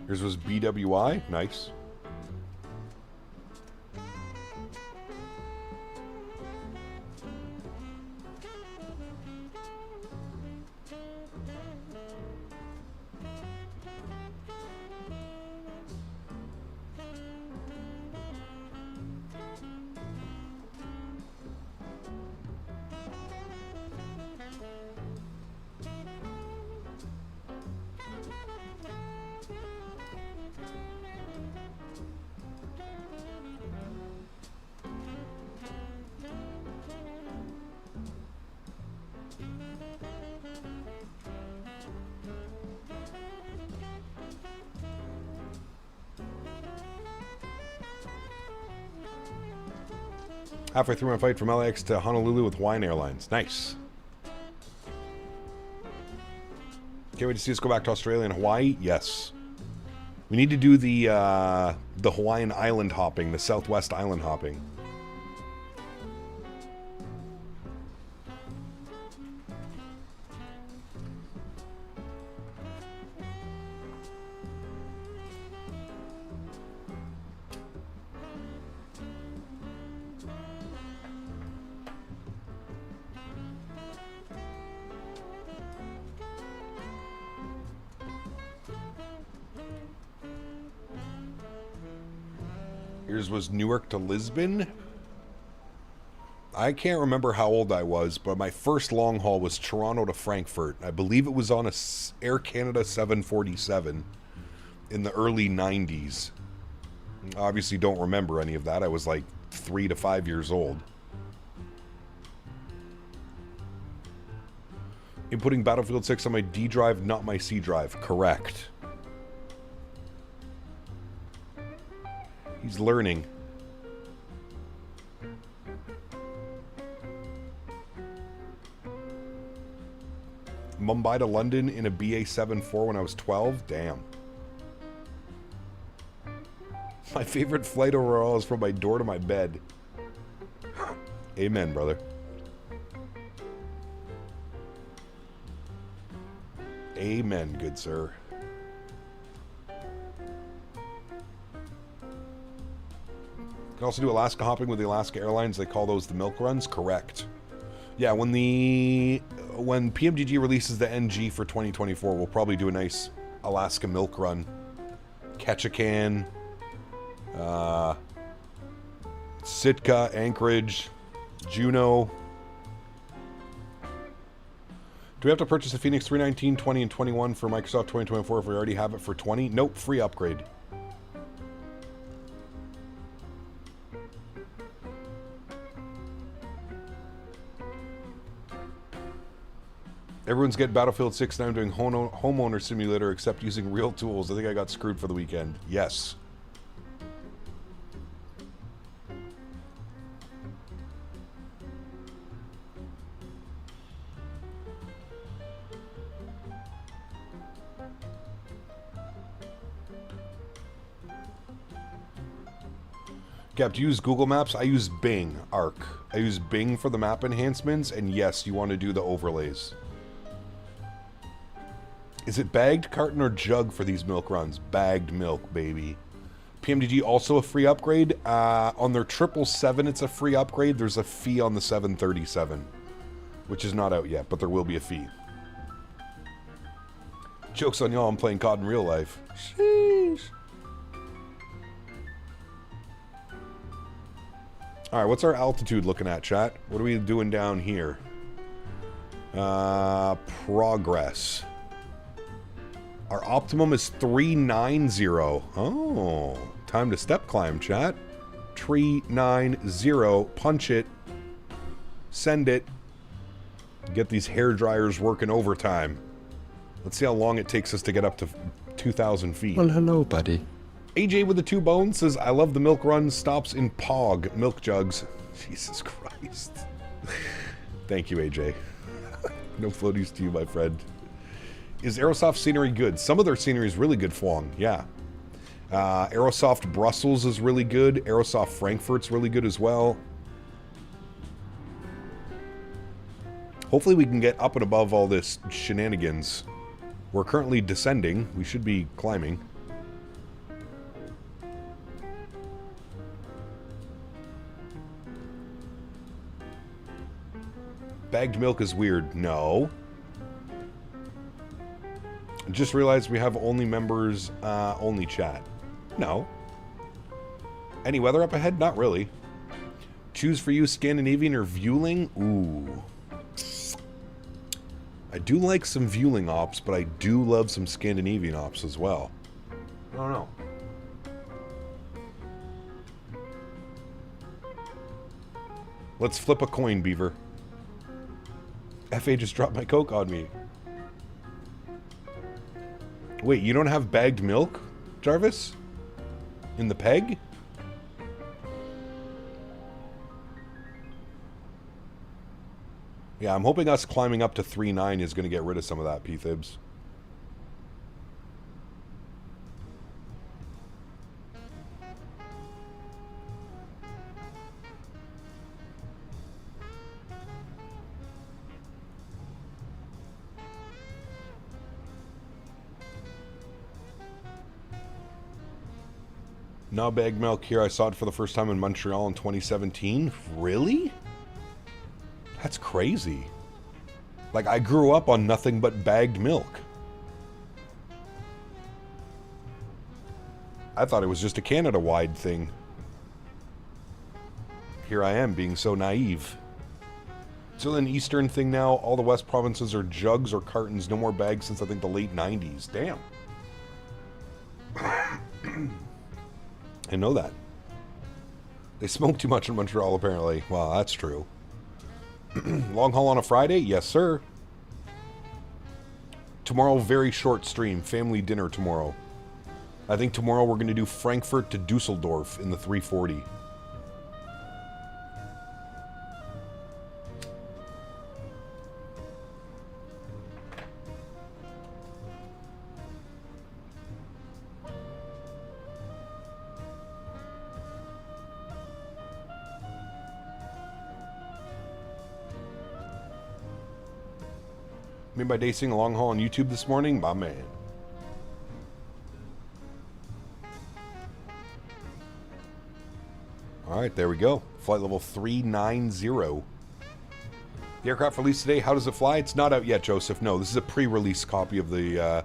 Yours was BWI? Nice. Halfway through my flight from LAX to Honolulu with Hawaiian Airlines. Nice. Can't wait to see us go back to Australia and Hawaii. Yes. We need to do the Hawaiian island hopping, the Southwest island hopping. Yours was Newark to Lisbon. I can't remember how old I was, but my first long haul was Toronto to Frankfurt. I believe it was on a Air Canada 747 in the early 90s. Obviously don't remember any of that. I was like 3 to 5 years old. Inputting Battlefield 6 on my D drive, not my C drive. Correct. He's learning. Mumbai to London in a BA-74 when I was 12? Damn. My favorite flight overall is from my door to my bed. Amen, brother. Amen, good sir. You can also do Alaska hopping with the Alaska Airlines. They call those the milk runs. Correct. Yeah, when PMGG releases the NG for 2024, we'll probably do a nice Alaska milk run. Ketchikan, Sitka, Anchorage, Juneau. Do we have to purchase a Phoenix 319, 20, and 21 for Microsoft 2024 if we already have it for 20? Nope, free upgrade. Everyone's getting Battlefield 6 now. I'm doing Homeowner Simulator except using real tools. I think I got screwed for the weekend. Yes. Gap, do you use Google Maps? I use Bing, Arc. I use Bing for the map enhancements, and yes, you want to do the overlays. Is it bagged, carton, or jug for these milk runs? Bagged milk, baby. PMDG also a free upgrade. On their 777, it's a free upgrade. There's a fee on the 737, which is not out yet, but there will be a fee. Joke's on y'all, I'm playing COD in real life. Sheesh. Alright, what's our altitude looking at, chat? What are we doing down here? Progress. Our optimum is 390. Oh, time to step climb, chat. 390. Punch it. Send it. Get these hair dryers working overtime. Let's see how long it takes us to get up to 2,000 feet. Well, hello, buddy. AJ with the 2 bones says, I love the milk run stops in Pog milk jugs. Jesus Christ. Thank you, AJ. No floaties to you, my friend. Is Aerosoft scenery good? Some of their scenery is really good, Fwong. Yeah. Aerosoft Brussels is really good. Aerosoft Frankfurt's really good as well. Hopefully we can get up and above all this shenanigans. We're currently descending. We should be climbing. Bagged milk is weird. No. Just realized we have only members, only chat. No. Any weather up ahead? Not really. Choose for you Scandinavian or Vueling? Ooh. I do like some Vueling ops, but I do love some Scandinavian ops as well. I don't know. Let's flip a coin, Beaver. FA just dropped my Coke on me. Wait, you don't have bagged milk, Jarvis? In the peg? Yeah, I'm hoping us climbing up to 3.9 is going to get rid of some of that, P-Thibs. No bagged milk here. I saw it for the first time in Montreal in 2017. Really? That's crazy. Like, I grew up on nothing but bagged milk. I thought it was just a Canada-wide thing. Here I am being so naive. So an Eastern thing now, all the West provinces are jugs or cartons, no more bags since I think the late 90s. Damn. I know that. They smoke too much in Montreal, apparently. Well, that's true. Long haul on a Friday? Yes, sir. Tomorrow, very short stream. Family dinner tomorrow. I think tomorrow we're going to do Frankfurt to Dusseldorf in the 340. Made by Dacing a long haul on YouTube this morning, my man. Alright, there we go. Flight level 390. The aircraft released today, how does it fly? It's not out yet, Joseph. No, this is a pre-release copy of the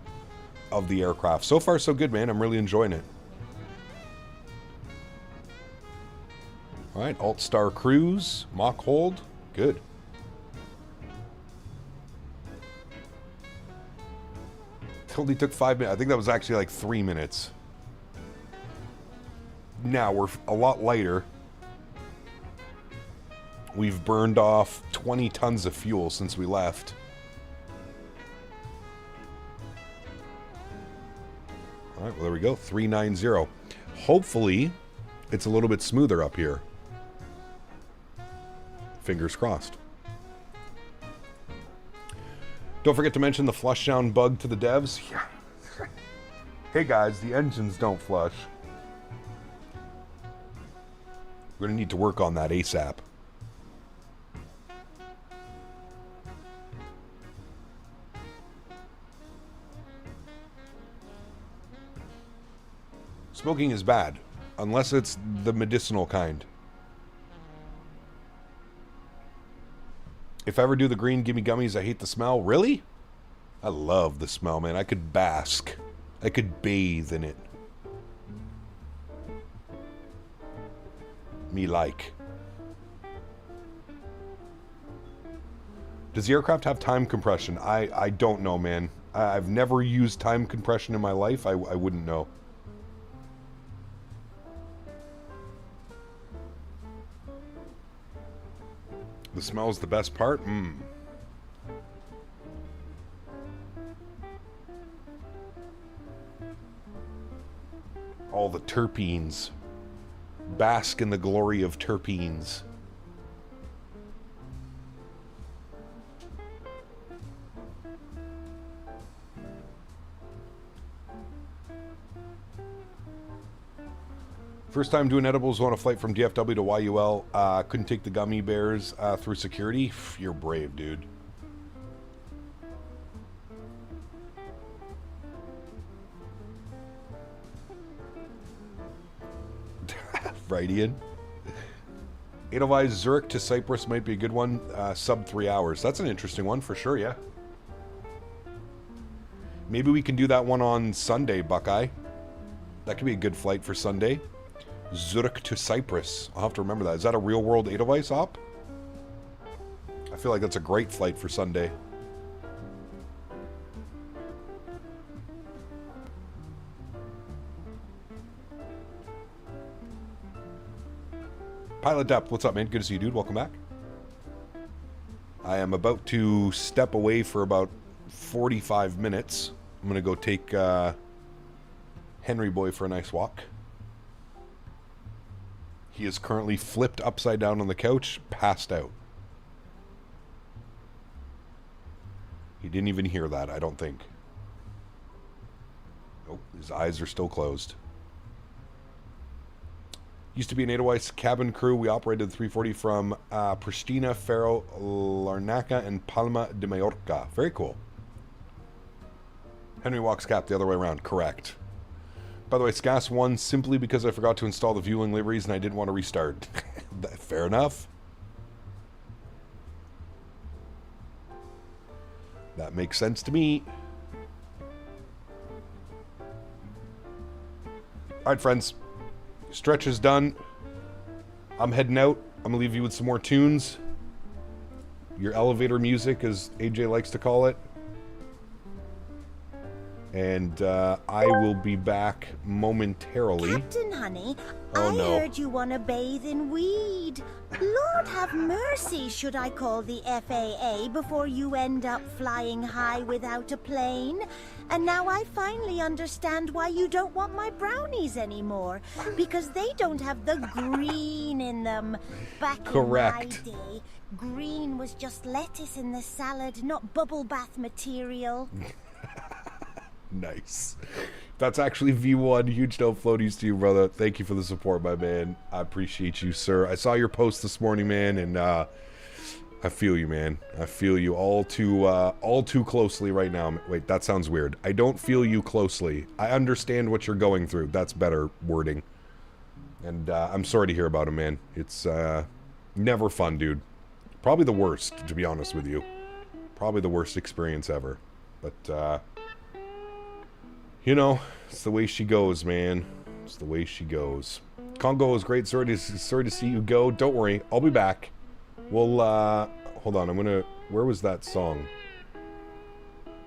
aircraft. So far, so good, man. I'm really enjoying it. Alright, Alt-Star Cruise, Mach hold. Good. It only took 5 minutes. I think that was actually like 3 minutes. Now we're a lot lighter. We've burned off 20 tons of fuel since we left. All right, well, there we go. 390. Hopefully, it's a little bit smoother up here. Fingers crossed. Don't forget to mention the flush down bug to the devs. Yeah. Hey guys, the engines don't flush. We're going to need to work on that ASAP. Smoking is bad, unless it's the medicinal kind. If I ever do the green gimme gummies, I hate the smell. Really? I love the smell, man. I could bask. I could bathe in it. Me like. Does the aircraft have time compression? I don't know, man. I've never used time compression in my life. I wouldn't know. The smell's the best part? all the terpenes. Bask in the glory of terpenes. First time doing edibles on a flight from DFW to YUL. Couldn't take the gummy bears through security. You're brave, dude. Right, Ian? Edelweiss Zurich to Cyprus might be a good one. Sub 3 hours. That's an interesting one for sure, yeah. Maybe we can do that one on Sunday, Buckeye. That could be a good flight for Sunday. Zurich to Cyprus. I'll have to remember that. Is that a real-world Edelweiss op? I feel like that's a great flight for Sunday. Pilot Depth, what's up, man? Good to see you, dude. Welcome back. I am about to step away for about 45 minutes. I'm going to go take Henry Boy for a nice walk. He is currently flipped upside down on the couch, passed out. He didn't even hear that, I don't think. Nope, his eyes are still closed. Used to be an Edelweiss cabin crew. We operated the 340 from Pristina, Faro, Larnaca, and Palma de Mallorca. Very cool. Henry walks cap the other way around. Correct. By the way, SCAS won simply because I forgot to install the viewing liveries and I didn't want to restart. Fair enough. That makes sense to me. Alright, friends. Stretch is done. I'm heading out. I'm going to leave you with some more tunes. Your elevator music, as AJ likes to call it. And I will be back momentarily. Captain, honey, oh, I heard you want to bathe in weed. Lord have mercy, should I call the FAA before you end up flying high without a plane? And now I finally understand why you don't want my brownies anymore. Because they don't have the green in them. Back Correct. in my day, green was just lettuce in the salad, not bubble bath material. Nice. That's actually V1. Huge no floaties to you, brother. Thank you for the support, my man. I appreciate you, sir. I saw your post this morning, man, and I feel you, man. I feel you all too closely right now. Wait, that sounds weird. I don't feel you closely. I understand what you're going through. That's better wording. And I'm sorry to hear about it, man. It's never fun, dude. Probably the worst, to be honest with you. Probably the worst experience ever. But, you know, it's the way she goes, man. It's the way she goes. Congo is great. Sorry to see you go. Don't worry. I'll be back. We'll, hold on. I'm gonna... Where was that song?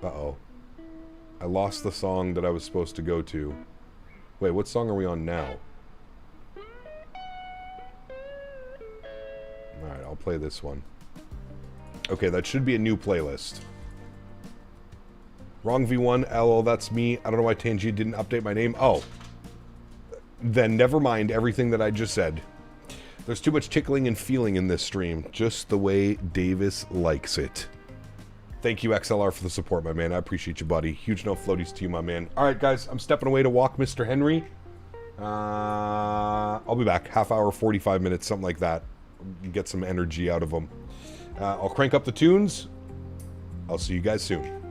Uh-oh. I lost the song that I was supposed to go to. Wait, what song are we on now? Alright, I'll play this one. Okay, that should be a new playlist. Wrong V1, lol, that's me. I don't know why Tangi didn't update my name. Oh. Then never mind everything that I just said. There's too much tickling and feeling in this stream. Just the way Davis likes it. Thank you, XLR, for the support, my man. I appreciate you, buddy. Huge no floaties to you, my man. Alright, guys, I'm stepping away to walk Mr. Henry. I'll be back. Half hour, 45 minutes, something like that. Get some energy out of them. I'll crank up the tunes. I'll see you guys soon.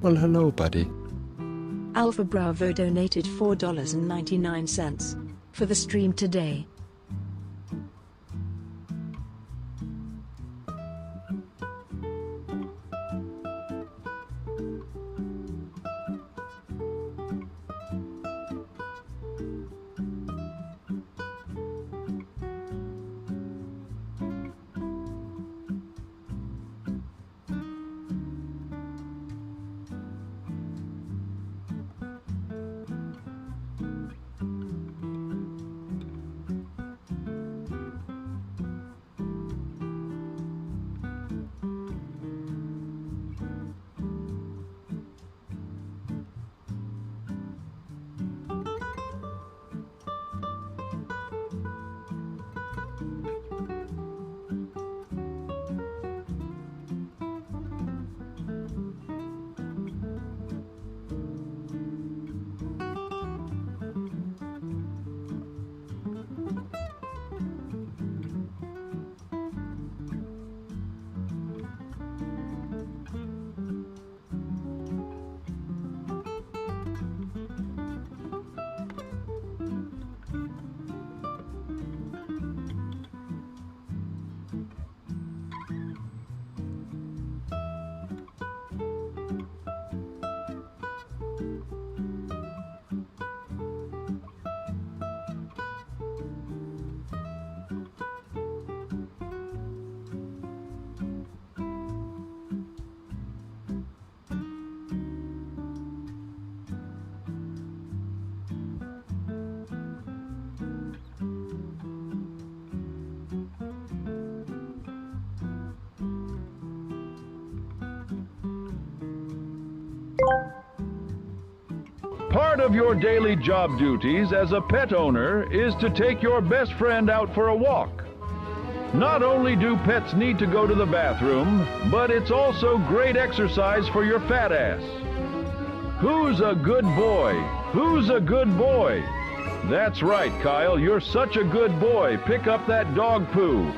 Well, hello, buddy. Alpha Bravo donated $4.99 for the stream today. Part of your daily job duties as a pet owner is to take your best friend out for a walk. Not only do pets need to go to the bathroom, but it's also great exercise for your fat ass. Who's a good boy? Who's a good boy? That's right, Kyle, you're such a good boy. Pick up that dog poo.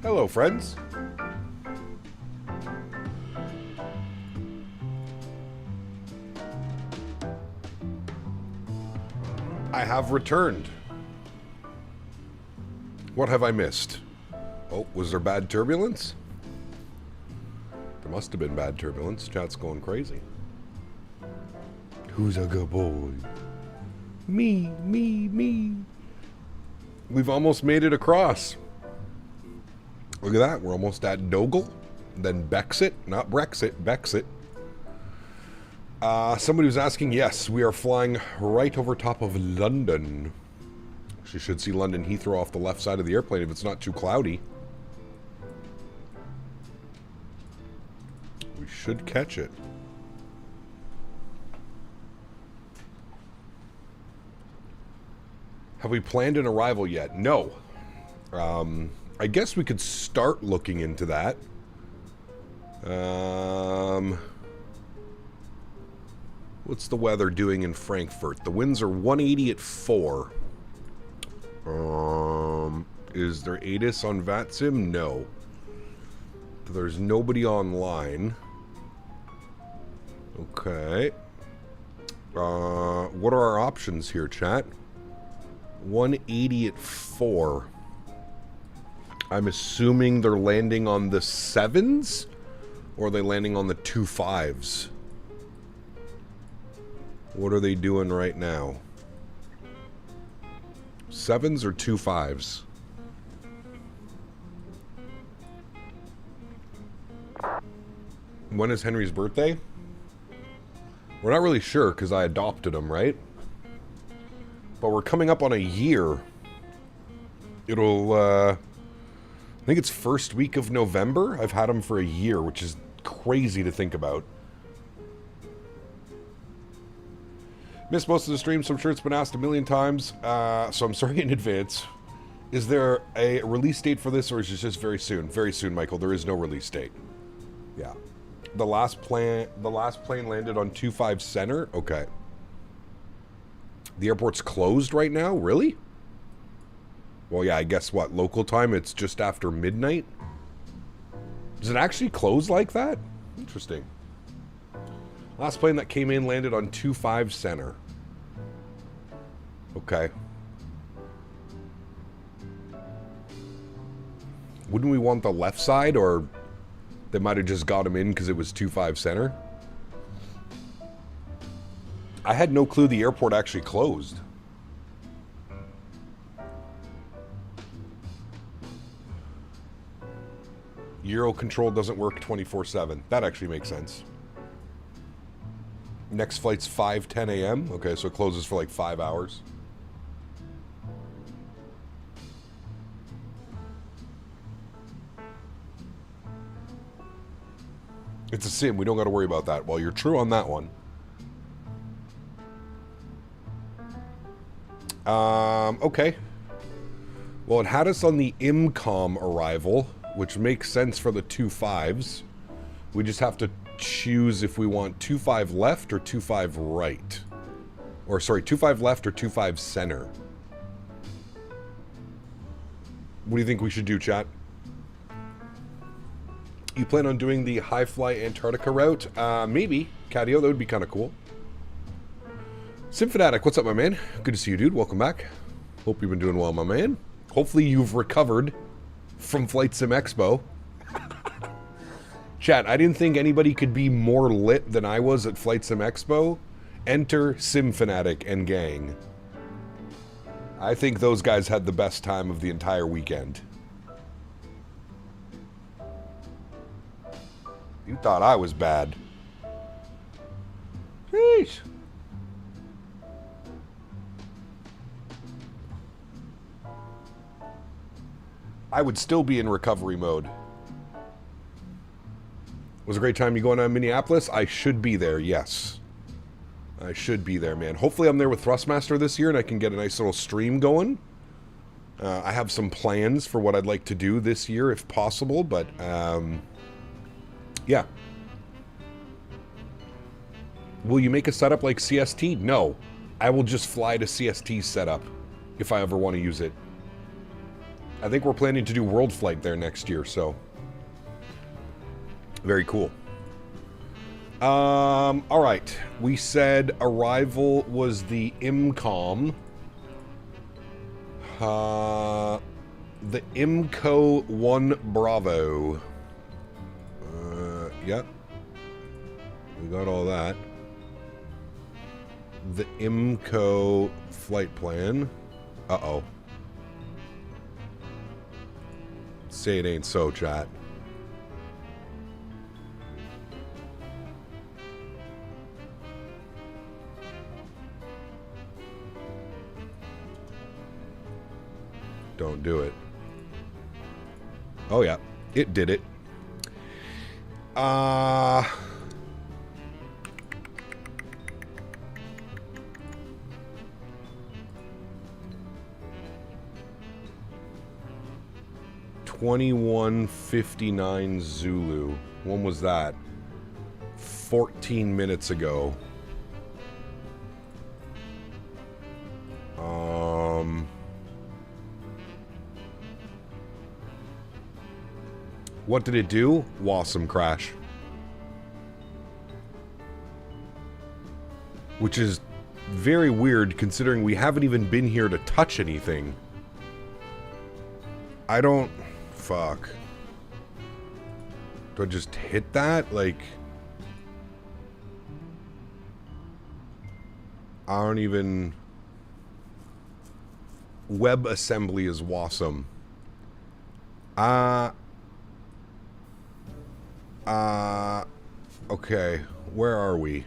Hello, friends. I have returned. What have I missed? Oh, was there bad turbulence? There must have been bad turbulence. Chat's going crazy. Who's a good boy? Me, me, me. We've almost made it across. Look at that. We're almost at Dogle. Then Brexit. Not Brexit. Brexit. Somebody was asking, yes, we are flying right over top of London. You should see London Heathrow off the left side of the airplane if it's not too cloudy. We should catch it. Have we planned an arrival yet? No. I guess we could start looking into that. What's the weather doing in Frankfurt? The winds are 180 at 4. Is there ATIS on VATSIM? No. There's nobody online. Okay. What are our options here, chat? 180 at 4. I'm assuming they're landing on the 7s? Or are they landing on the 25s? What are they doing right now? 7s or 25s? When is Henry's birthday? We're not really sure because I adopted him, right? But we're coming up on a year. It'll, I think it's first week of November. I've had him for a year, which is crazy to think about. Missed most of the stream, so I'm sure it's been asked a million times, so I'm sorry in advance. Is there a release date for this, or is it just very soon? Very soon, Michael. There is no release date. Yeah. The last plane landed on 25 Center? Okay. The airport's closed right now? Really? Well, yeah, I guess what? Local time, it's just after midnight? Does it actually close like that? Interesting. Last plane that came in landed on 25 Center. Okay. Wouldn't we want the left side, or they might have just got him in because it was 25 Center? I had no clue the airport actually closed. Euro control doesn't work 24/7. That actually makes sense. Next flight's 5:10 a.m. Okay, so it closes for like 5 hours. It's a sim. We don't got to worry about that. Well, you're true on that one. Okay. Well, it had us on the IMCOM arrival, which makes sense for the 25s. We just have to choose if we want 25 left or 25 right. Or, sorry, 25 left or 25 center. What do you think we should do, chat? You plan on doing the high fly Antarctica route? Maybe. Cadio, that would be kind of cool. Simfanatic, what's up, my man? Good to see you, dude. Welcome back. Hope you've been doing well, my man. Hopefully you've recovered from Flight Sim Expo. Chat, I didn't think anybody could be more lit than I was at Flight Sim Expo. Enter Simfanatic and gang. I think those guys had the best time of the entire weekend. You thought I was bad. Sheesh. I would still be in recovery mode. Was a great time you going to Minneapolis? I should be there, yes. I should be there, man. Hopefully I'm there with Thrustmaster this year and I can get a nice little stream going. I have some plans for what I'd like to do this year if possible, but yeah. Will you make a setup like CST? No. I will just fly to CST setup if I ever want to use it. I think we're planning to do World Flight there next year, so very cool. All right. We said arrival was the IMCOM. The IMCO 1 Bravo. Yep. We got all that. The IMCO flight plan. Uh-oh. Say it ain't so, chat. Don't do it. Oh yeah, it did it. Uh 21:59 Zulu. When was that? 14 minutes ago. What did it do? Wasm crash. Which is very weird considering we haven't even been here to touch anything. I don't... Fuck. Do I just hit that? Like... I don't even... WebAssembly is Wasm. Okay, where are we?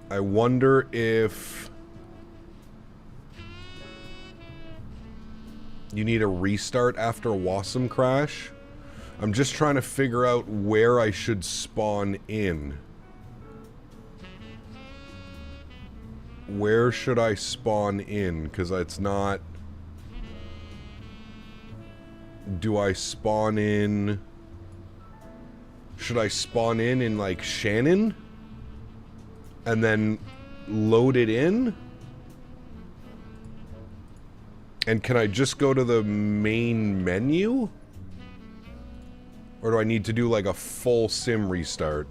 I wonder if you need a restart after a Wasm crash. I'm just trying to figure out where I should spawn in. Where should I spawn in? Because it's not... Do I spawn in... Should I spawn in like Shannon? And then load it in? And can I just go to the main menu? Or do I need to do like a full sim restart?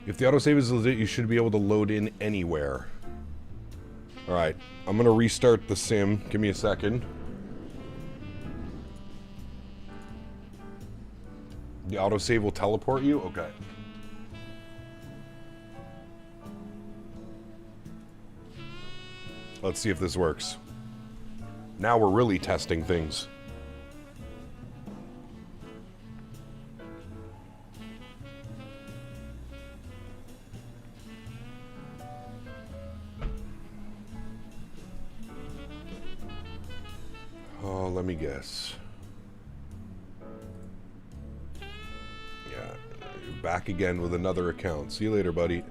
If the autosave is legit, you should be able to load in anywhere. Alright, I'm gonna restart the sim. Give me a second. The autosave will teleport you? Okay. Let's see if this works. Now we're really testing things. Oh, let me guess. Yeah, back again with another account. See you later, buddy.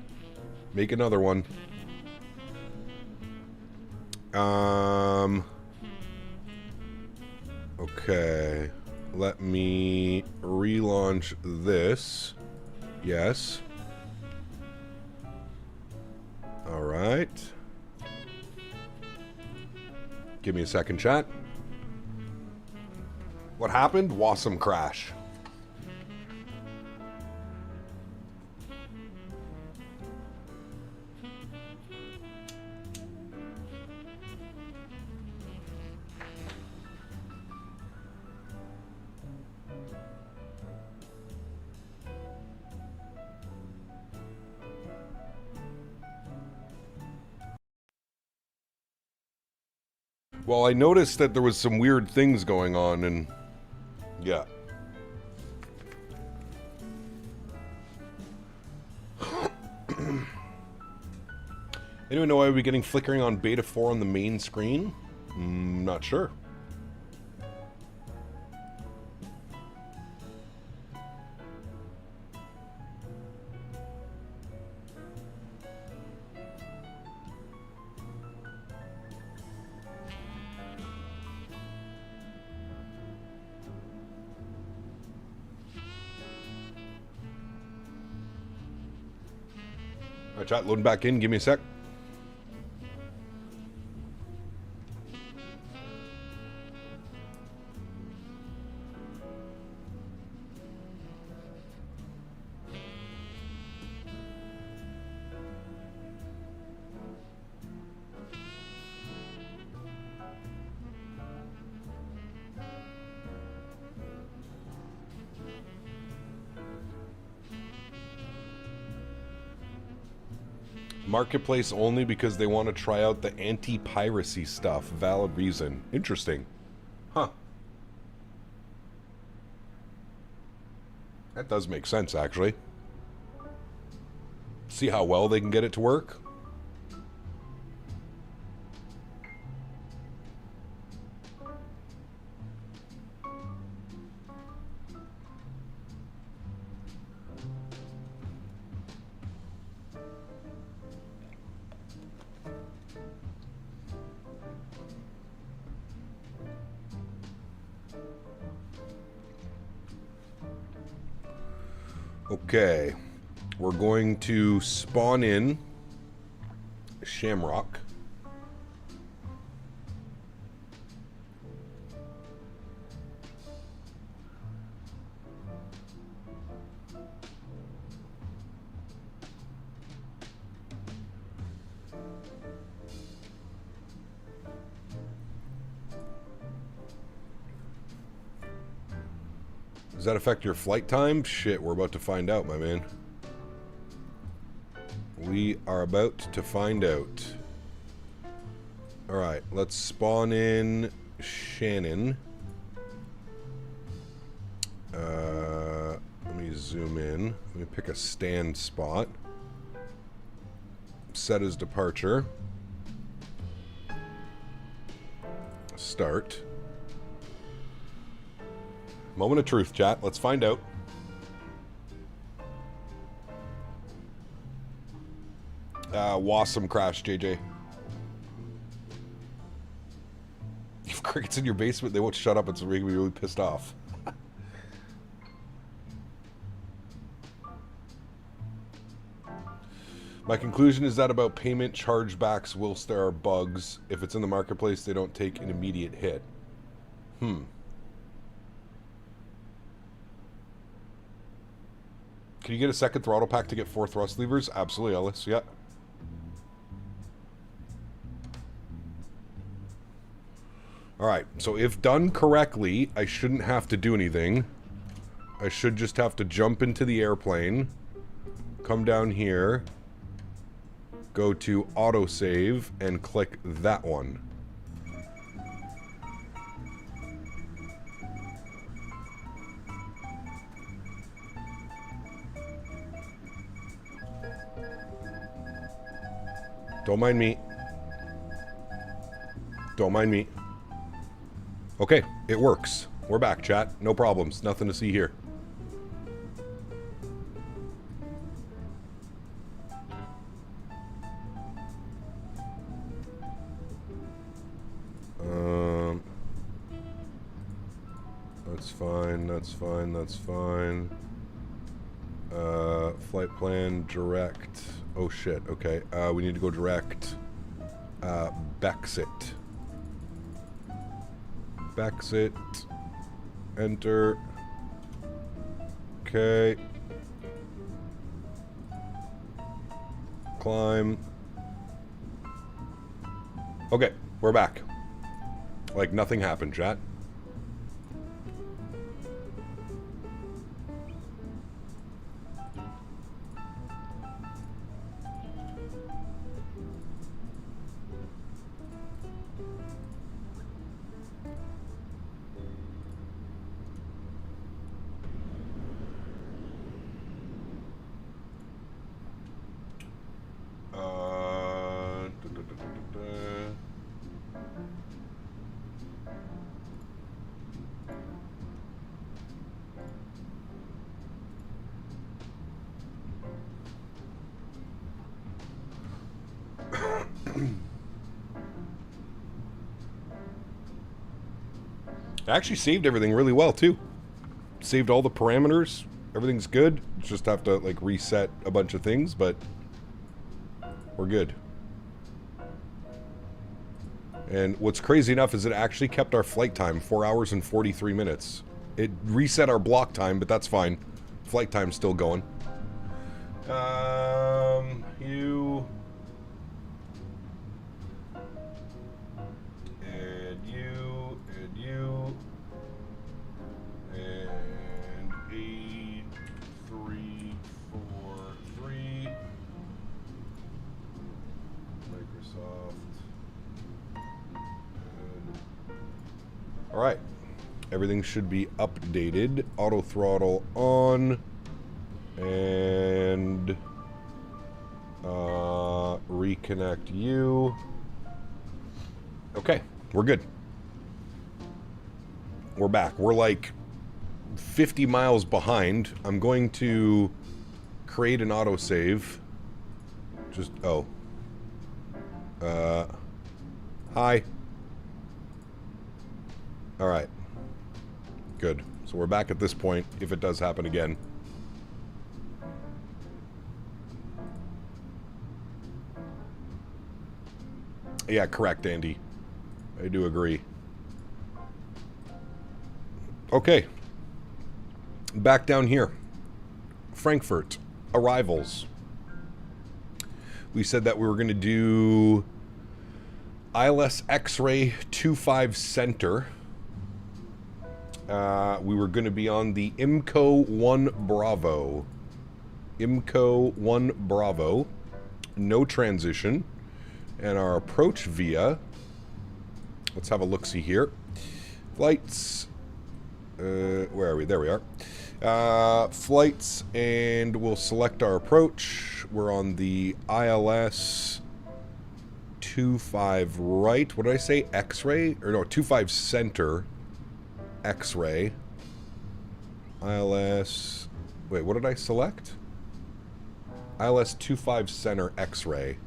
Make another one. Okay. Let me relaunch this. Yes. All right. Give me a second, chat. What happened? Wasm crash. Well, I noticed that there was some weird things going on, and yeah. Anyone know why we're getting flickering on beta 4 on the main screen? Not sure. All right, chat, loading back in. Give me a sec. Marketplace only because they want to try out the anti-piracy stuff. Valid reason. Interesting. Huh. That does make sense, actually. See how well they can get it to work? Okay, we're going to spawn in Shamrock. Does that affect your flight time? Shit, we're about to find out, my man. We are about to find out. Alright, let's spawn in Shannon. Let me zoom in. Let me pick a stand spot. Set as departure. Start. Moment of truth, chat. Let's find out. Wasm crash, JJ. If crickets in your basement, they won't shut up. It's making me really pissed off. My conclusion is that about payment chargebacks whilst there are bugs. If it's in the marketplace, they don't take an immediate hit. Can you get a second throttle pack to get 4 thrust levers? Absolutely, Ellis. Yeah. Alright, so if done correctly, I shouldn't have to do anything. I should just have to jump into the airplane, come down here, go to autosave, and click that one. Don't mind me. Don't mind me. Okay, it works. We're back, chat. No problems. Nothing to see here. That's fine. That's fine. That's fine. Flight plan, direct. Oh shit, okay. We need to go direct. Backsit. Backsit. Enter. Okay. Climb. Okay, we're back. Like nothing happened, chat. I actually saved everything really well too. Saved all the parameters. Everything's good. Just have to like reset a bunch of things, but We're good. And what's crazy enough is it actually kept our flight time 4 hours and 43 minutes. It reset our block time, but that's fine. Flight time's still going. You... And you... And you... And 8343... Microsoft... Alright. Everything should be updated. Auto throttle on. And reconnect you. Okay, we're good. We're back. We're like 50 miles behind. I'm going to create an autosave. Just, oh. Hi. Alright. Good. So we're back at this point, if it does happen again. Yeah, correct, Andy. I do agree. Okay. Back down here. Frankfurt. Arrivals. We said that we were going to do ILS X-Ray 25 Center. We were going to be on the IMCO 1 Bravo. IMCO 1 Bravo. No transition. And our approach via... Let's have a look-see here. Flights. Where are we? There we are. Flights, and we'll select our approach. We're on the ILS 25 right. What did I say? X-ray? Or no, 25 center. X-ray. ILS... Wait, what did I select? ILS 25 center X-ray.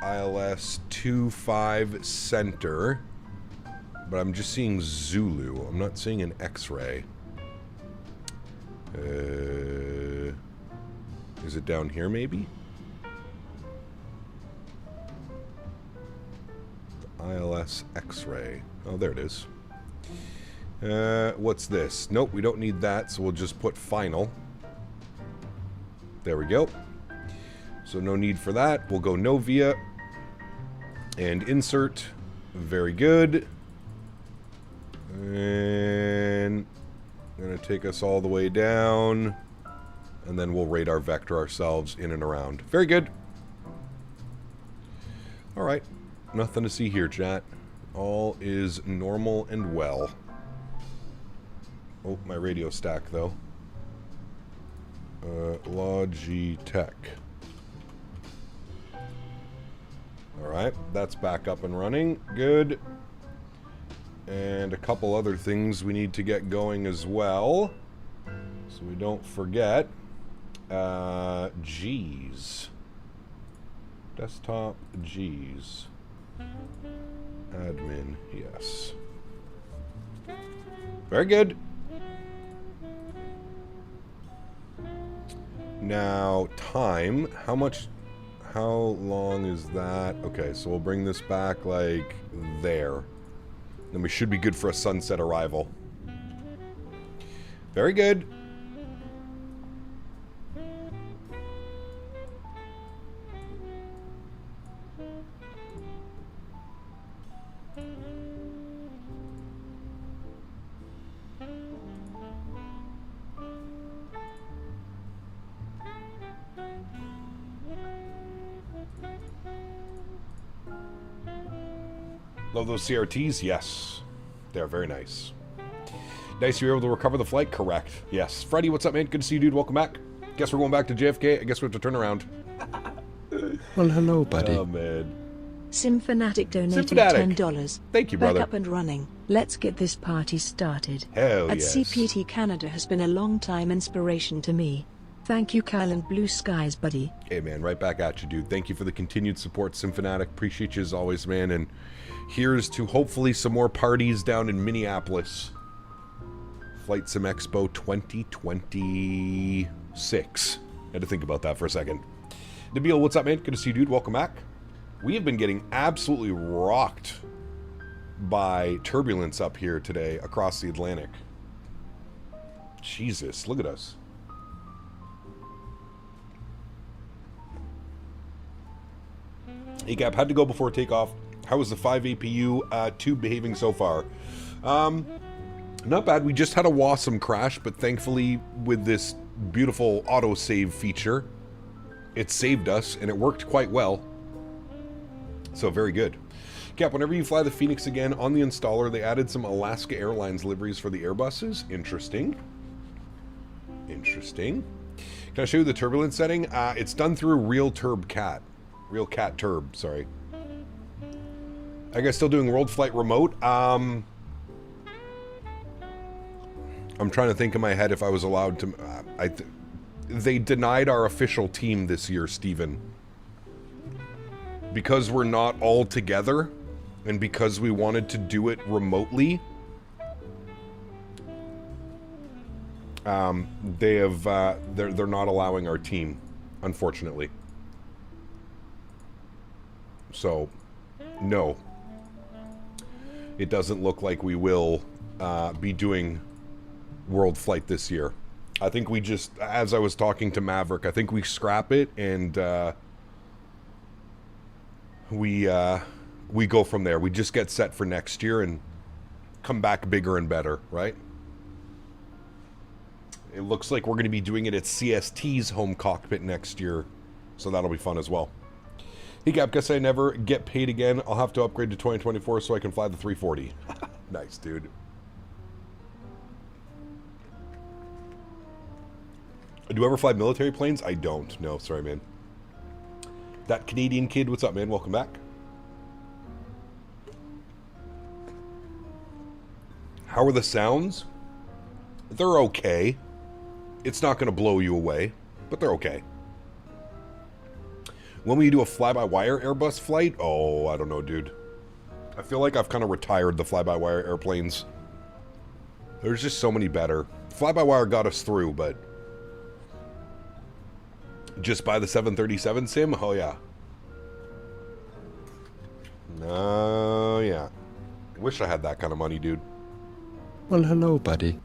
ILS 25 center. But I'm just seeing Zulu. I'm not seeing an X-ray. Is it down here, maybe? The ILS X-ray. Oh, there it is. What's this? Nope, we don't need that, so we'll just put final. There we go. So no need for that. We'll go Novia. And insert. Very good. And going to take us all the way down. And then we'll radar vector ourselves in and around. Very good. Alright. Nothing to see here, chat. All is normal and well. Oh, my radio stack, though. Logitech. Alright, that's back up and running. Good. And a couple other things we need to get going as well. So we don't forget. G's. Desktop G's. Admin, yes. Very good. Now, time. How long is that? Okay, so we'll bring this back like there. Then we should be good for a sunset arrival. Very good. Love those CRTs? Yes. They're very nice. Nice you were able to recover the flight? Correct. Yes. Freddy, what's up, man? Good to see you, dude. Welcome back. Guess we're going back to JFK. I guess we have to turn around. Well, hello, buddy. Oh, man. SimFanatic donated SimFanatic. $10. Thank you, brother. Back up and running. Let's get this party started. Hell At yes. CPT Canada has been a long-time inspiration to me. Thank you, Kyle and Blue Skies, buddy. Hey, man. Right back at you, dude. Thank you for the continued support, SimFanatic. Appreciate you as always, man. And here's to hopefully some more parties down in Minneapolis. Flight Sim Expo 2026. Had to think about that for a second. Nabil, what's up, man? Good to see you, dude. Welcome back. We have been getting absolutely rocked by turbulence up here today across the Atlantic. Jesus, look at us. ACAP had to go before takeoff. How was the 5 APU tube behaving so far? Not bad. We just had a Wasm crash, but thankfully with this beautiful auto-save feature, it saved us, and it worked quite well. So very good. Cap, whenever you fly the Phoenix again on the installer, they added some Alaska Airlines liveries for the Airbuses. Interesting. Interesting. Can I show you the turbulence setting? It's done through RealCat Turb, sorry. I guess still doing World Flight Remote. I'm trying to think in my head if I was allowed to... they denied our official team this year, Steven. Because we're not all together, and because we wanted to do it remotely, they're not allowing our team, unfortunately. So, no. It doesn't look like we will be doing World Flight this year. I think we just, as I was talking to Maverick, I think we scrap it and we go from there. We just get set for next year and come back bigger and better, right? It looks like we're going to be doing it at CST's home cockpit next year, so that'll be fun as well. Hey Gap, guess I never get paid again. I'll have to upgrade to 2024 so I can fly the 340. Nice, dude. Do you ever fly military planes? I don't. No, sorry, man. That Canadian kid, what's up, man? Welcome back. How are the sounds? They're okay. It's not going to blow you away, but they're okay. When will you do a fly-by-wire Airbus flight? Oh, I don't know, dude. I feel like I've kind of retired the fly-by-wire airplanes. There's just so many better. Fly-by-wire got us through, but... just buy the 737 sim? Oh, yeah. Oh, yeah. Wish I had that kind of money, dude. Well, hello, buddy.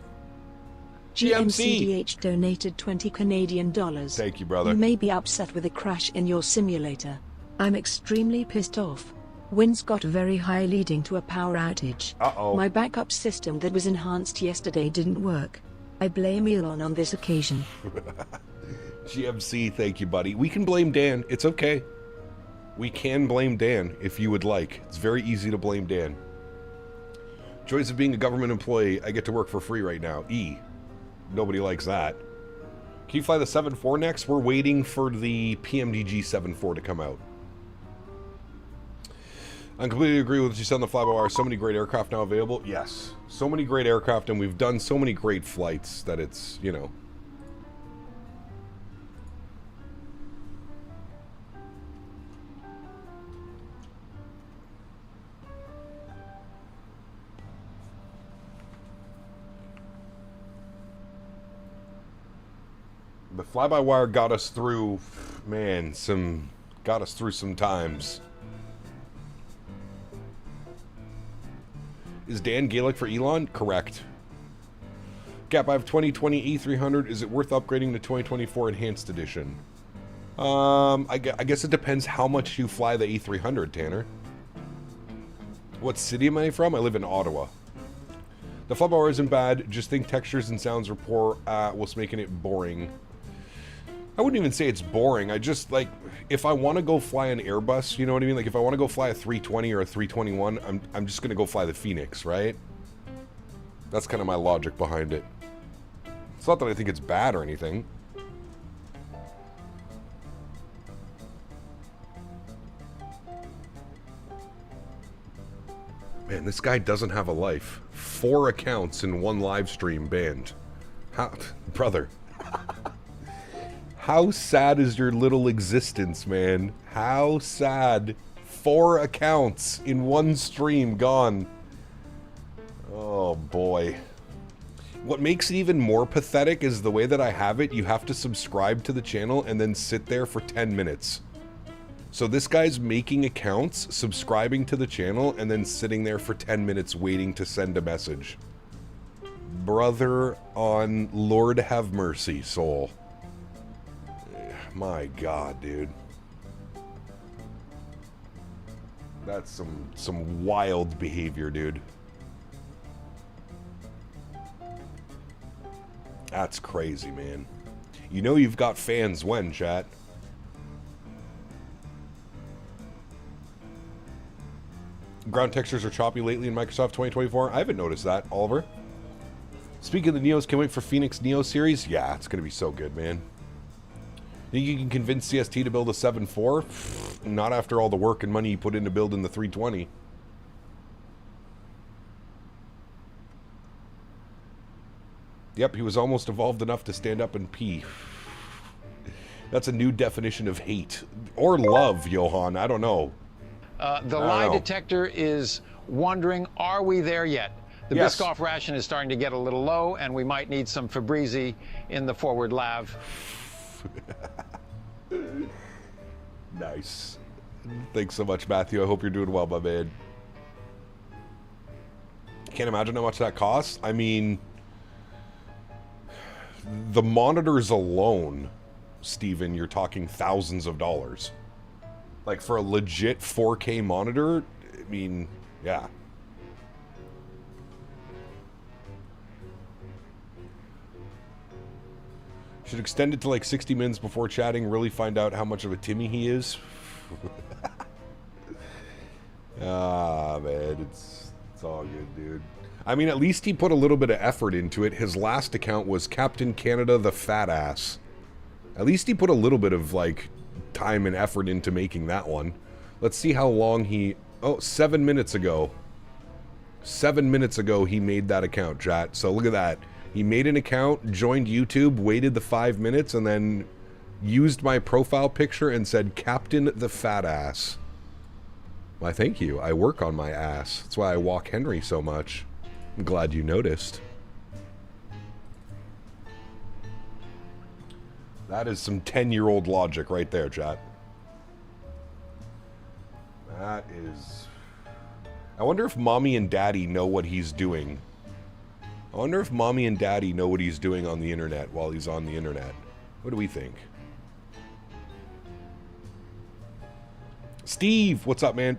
GMCDH donated 20 Canadian dollars. Thank you, brother. You may be upset with a crash in your simulator. I'm extremely pissed off. Winds got very high, leading to a power outage. Uh-oh. My backup system that was enhanced yesterday didn't work. I blame Elon on this occasion. GMC, thank you, buddy. We can blame Dan. It's okay. We can blame Dan if you would like. It's very easy to blame Dan. Joys of being a government employee. I get to work for free right now. Nobody likes that. Can you fly the 7.4 next? We're waiting for the PMDG 7.4 to come out. I completely agree with what you said on the fly-by-wire. So many great aircraft now available. Yes. So many great aircraft, and we've done so many great flights that it's, you know... The fly-by-wire got us through, man, got us through some times. Is Dan Gaelic for Elon? Correct. Gap, I have 2020 A300. Is it worth upgrading to 2024 Enhanced Edition? I guess it depends how much you fly the A300, Tanner. What city am I from? I live in Ottawa. The fly-by-wire isn't bad. Just think textures and sounds are poor, what's making it boring. I wouldn't even say it's boring. I just, like, if I want to go fly an Airbus, you know what I mean? Like, if I want to go fly a 320 or a 321, I'm just going to go fly the Phoenix, right? That's kind of my logic behind it. It's not that I think it's bad or anything. Man, this guy doesn't have a life. 4 accounts in 1 live stream banned. How, brother. How sad is your little existence, man? How sad. 4 accounts in 1 stream gone. Oh, boy. What makes it even more pathetic is the way that I have it, you have to subscribe to the channel and then sit there for 10 minutes. So this guy's making accounts, subscribing to the channel, and then sitting there for 10 minutes waiting to send a message. Brother on Lord have mercy, soul. My God, dude. That's some wild behavior, dude. That's crazy, man. You know you've got fans when, chat? Ground textures are choppy lately in Microsoft 2024. I haven't noticed that, Oliver. Speaking of the Neos, can wait for Phoenix Neo series? Yeah, it's going to be so good, man. Think you can convince CST to build a 7.4? Not after all the work and money you put into building the 320. Yep, he was almost evolved enough to stand up and pee. That's a new definition of hate. Or love, Johan. I don't know. The lie detector is wondering, are we there yet? The Yes. Biscoff ration is starting to get a little low, and we might need some Fabrizi in the forward lav. Nice. Thanks so much, Matthew. I hope you're doing well, my man. Can't imagine how much that costs. I mean, the monitors alone, Steven, you're talking thousands of dollars. Like, for a legit 4K monitor, I mean, yeah. Should extend it to like 60 minutes before chatting, really find out how much of a Timmy he is. Ah, man, it's all good, dude. I mean, at least he put a little bit of effort into it. His last account was Captain Canada the Fat Ass. At least he put a little bit of, like, time and effort into making that one. Let's see how long he... Oh, 7 minutes ago. 7 minutes ago he made that account, chat. So look at that. He made an account, joined YouTube, waited the 5 minutes, and then used my profile picture and said, Captain the Fat Ass. Why, thank you. I work on my ass. That's why I walk Henry so much. I'm glad you noticed. That is some 10-year-old logic right there, chat. That is... I wonder if Mommy and Daddy know what he's doing. I wonder if Mommy and Daddy know what he's doing on the internet while he's on the internet. What do we think? Steve, what's up, man?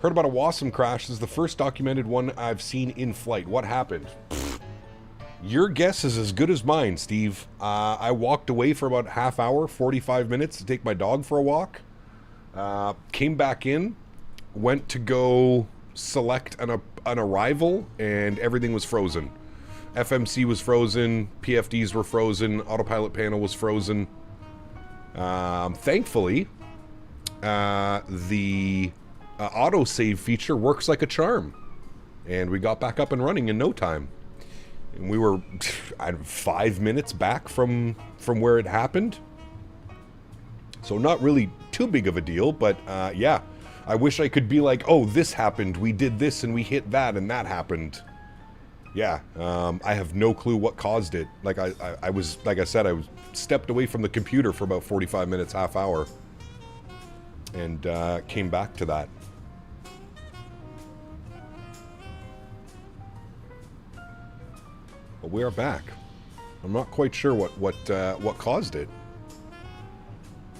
Heard about a Wasm crash. This is the first documented one I've seen in flight. What happened? Pfft. Your guess is as good as mine, Steve. I walked away for about half hour, 45 minutes to take my dog for a walk. Came back in, went to go select an arrival, and everything was frozen. FMC was frozen, PFDs were frozen, autopilot panel was frozen. Thankfully, the autosave feature works like a charm, and we got back up and running in no time. And we were 5 minutes back from where it happened, so not really too big of a deal. But yeah, I wish I could be like, oh, this happened, we did this and we hit that and that happened. Yeah, I have no clue what caused it. Like I was, like I said, I was stepped away from the computer for about 45 minutes, half hour, and came back to that. But we are back. I'm not quite sure what caused it.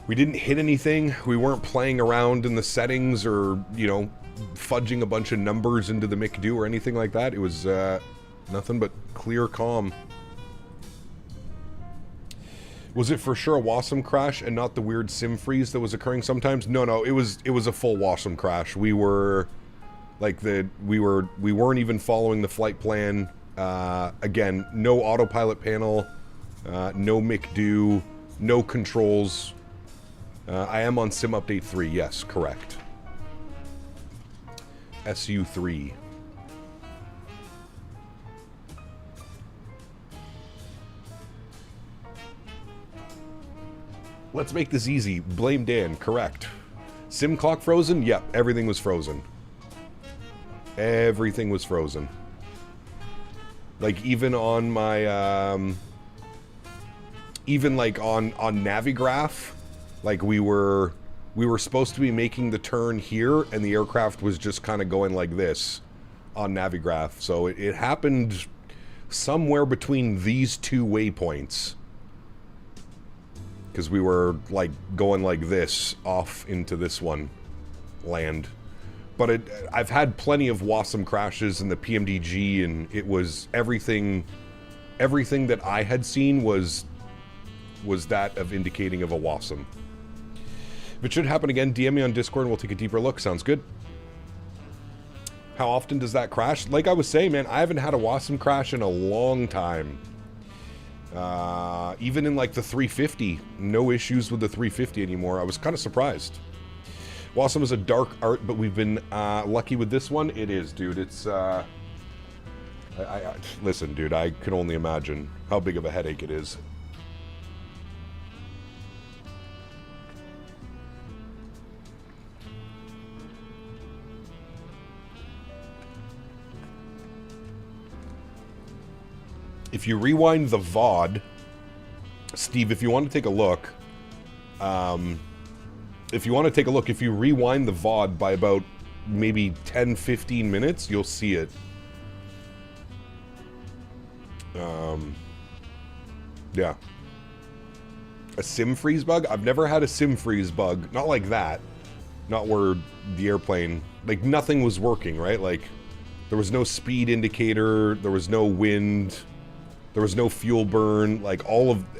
We didn't hit anything. We weren't playing around in the settings or, you know, fudging a bunch of numbers into the McDo or anything like that. It was nothing but clear calm. Was it for sure a Wasm crash and not the weird sim freeze that was occurring sometimes? No, it was a full Wasm crash. We were like we weren't even following the flight plan. Again, no autopilot panel, no McDo, no controls. I am on Sim Update 3, yes, correct. SU3. Let's make this easy. Blame Dan, correct. Sim clock frozen? Yep, everything was frozen. Everything was frozen. Like, even on my, even like on Navigraph, like we were supposed to be making the turn here, and the aircraft was just kind of going like this on Navigraph. So it happened somewhere between these two waypoints, because we were like going like this off into this one land. But I've had plenty of WASM crashes in the PMDG, and it was everything that I had seen was that of indicating of a WASM. If it should happen again, DM me on Discord and we'll take a deeper look. Sounds good. How often does that crash? Like I was saying, man, I haven't had a WASM crash in a long time. Even in like the 350, no issues with the 350 anymore. I was kind of surprised. WASM is a dark art, but we've been lucky with this one. It is, dude. It's listen, dude, I can only imagine how big of a headache it is. If you rewind the VOD, Steve, if you want to take a look, if you rewind the VOD by about maybe 10-15 minutes, you'll see it. Yeah. A sim freeze bug? I've never had a sim freeze bug. Not like that. Not where the airplane, like, nothing was working, right? Like, there was no speed indicator, there was no wind, there was no fuel burn, like,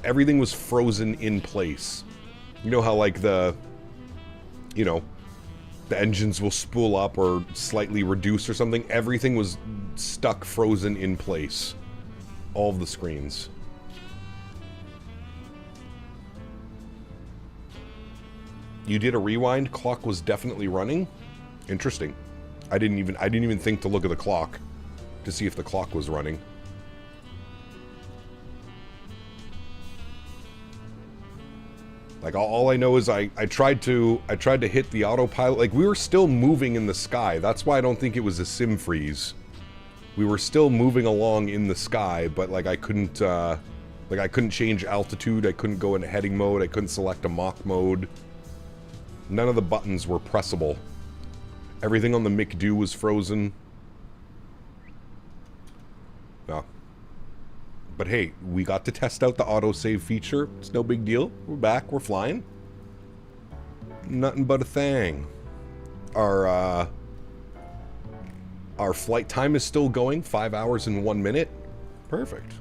everything was frozen in place. You know how, like, the engines will spool up or slightly reduce or something? Everything was stuck, frozen in place. All of the screens. You did a rewind, clock was definitely running? Interesting. I didn't even think to look at the clock to see if the clock was running. Like, all I know is I tried to hit the autopilot. Like, we were still moving in the sky. That's why I don't think it was a sim freeze. We were still moving along in the sky, but like I couldn't change altitude. I couldn't go into heading mode. I couldn't select a Mach mode. None of the buttons were pressable. Everything on the McDo was frozen. No. But hey, we got to test out the autosave feature. It's no big deal. We're back. We're flying. Nothing but a thing. Our flight time is still going. 5 hours and 1 minute. Perfect.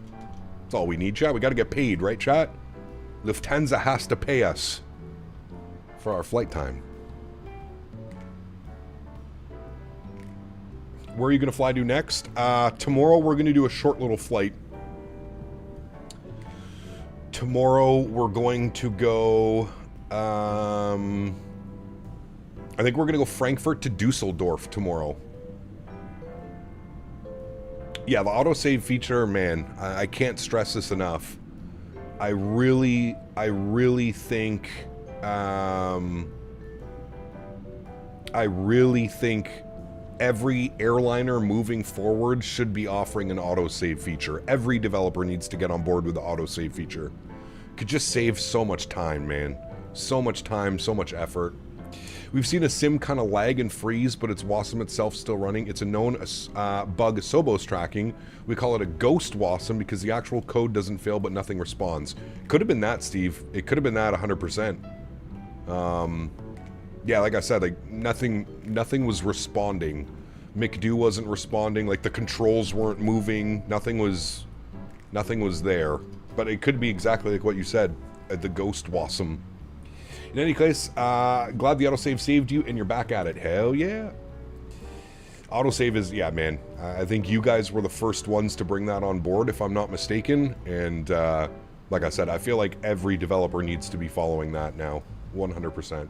That's all we need, chat. We got to get paid, right, chat? Lufthansa has to pay us for our flight time. Where are you going to fly to next? Tomorrow we're going to do a short little flight. Tomorrow we're going to go, I think we're going to go Frankfurt to Dusseldorf tomorrow. Yeah, the autosave feature, man, I can't stress this enough. I really think every airliner moving forward should be offering an autosave feature. Every developer needs to get on board with the autosave feature. Could just save so much time, man. So much time, so much effort. We've seen a sim kind of lag and freeze, but it's WASM itself still running. It's a known bug Sobos tracking. We call it a ghost WASM because the actual code doesn't fail, but nothing responds. Could have been that, Steve. It could have been that 100%. Yeah, like I said, like nothing was responding. McDo wasn't responding. Like the controls weren't moving. Nothing was there. But it could be exactly like what you said, the ghost WASM. In any case, glad the autosave saved you and you're back at it. Hell yeah. Autosave is, yeah, man. I think you guys were the first ones to bring that on board, if I'm not mistaken. And like I said, I feel like every developer needs to be following that now. 100%.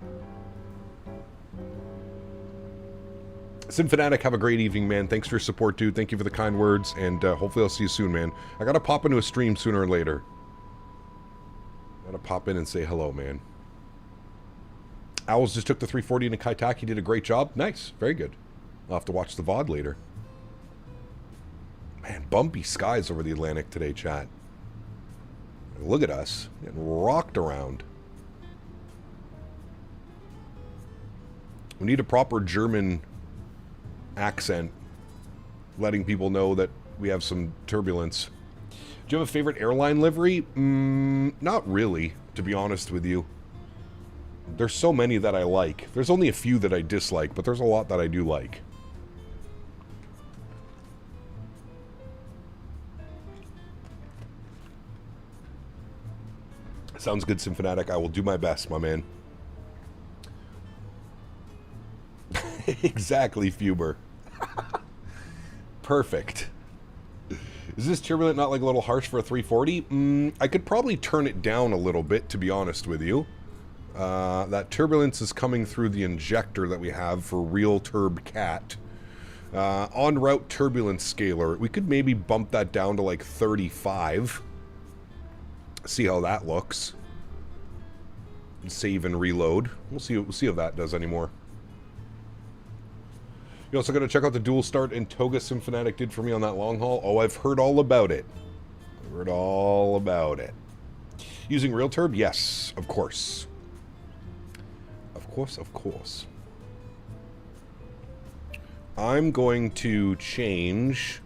Simfanatic, have a great evening, man. Thanks for your support, dude. Thank you for the kind words. And hopefully I'll see you soon, man. I gotta pop into a stream sooner or later. Gotta pop in and say hello, man. Owls just took the 340 into Kaitaki. He did a great job. Nice. Very good. I'll have to watch the VOD later. Man, bumpy skies over the Atlantic today, chat. Look at us. Getting rocked around. We need a proper German accent letting people know that we have some turbulence. Do you have a favorite airline livery? Not really, to be honest with you. There's so many that I like. There's only a few that I dislike, but there's a lot that I do like. Sounds good, Symphonic. I will do my best, my man. Exactly, Fuber. Perfect. Is this turbulent not like a little harsh for a 340? I could probably turn it down a little bit, to be honest with you. That turbulence is coming through the injector that we have for Real Turb Cat. En route turbulence scaler. We could maybe bump that down to like 35. See how that looks. Save and reload. We'll see how that does anymore. You also got to check out the dual start and Toga Symphonic did for me on that long haul. Oh, I've heard all about it. I've heard all about it. Using Real Turb? Yes, of course. Of course, of course. I'm going to change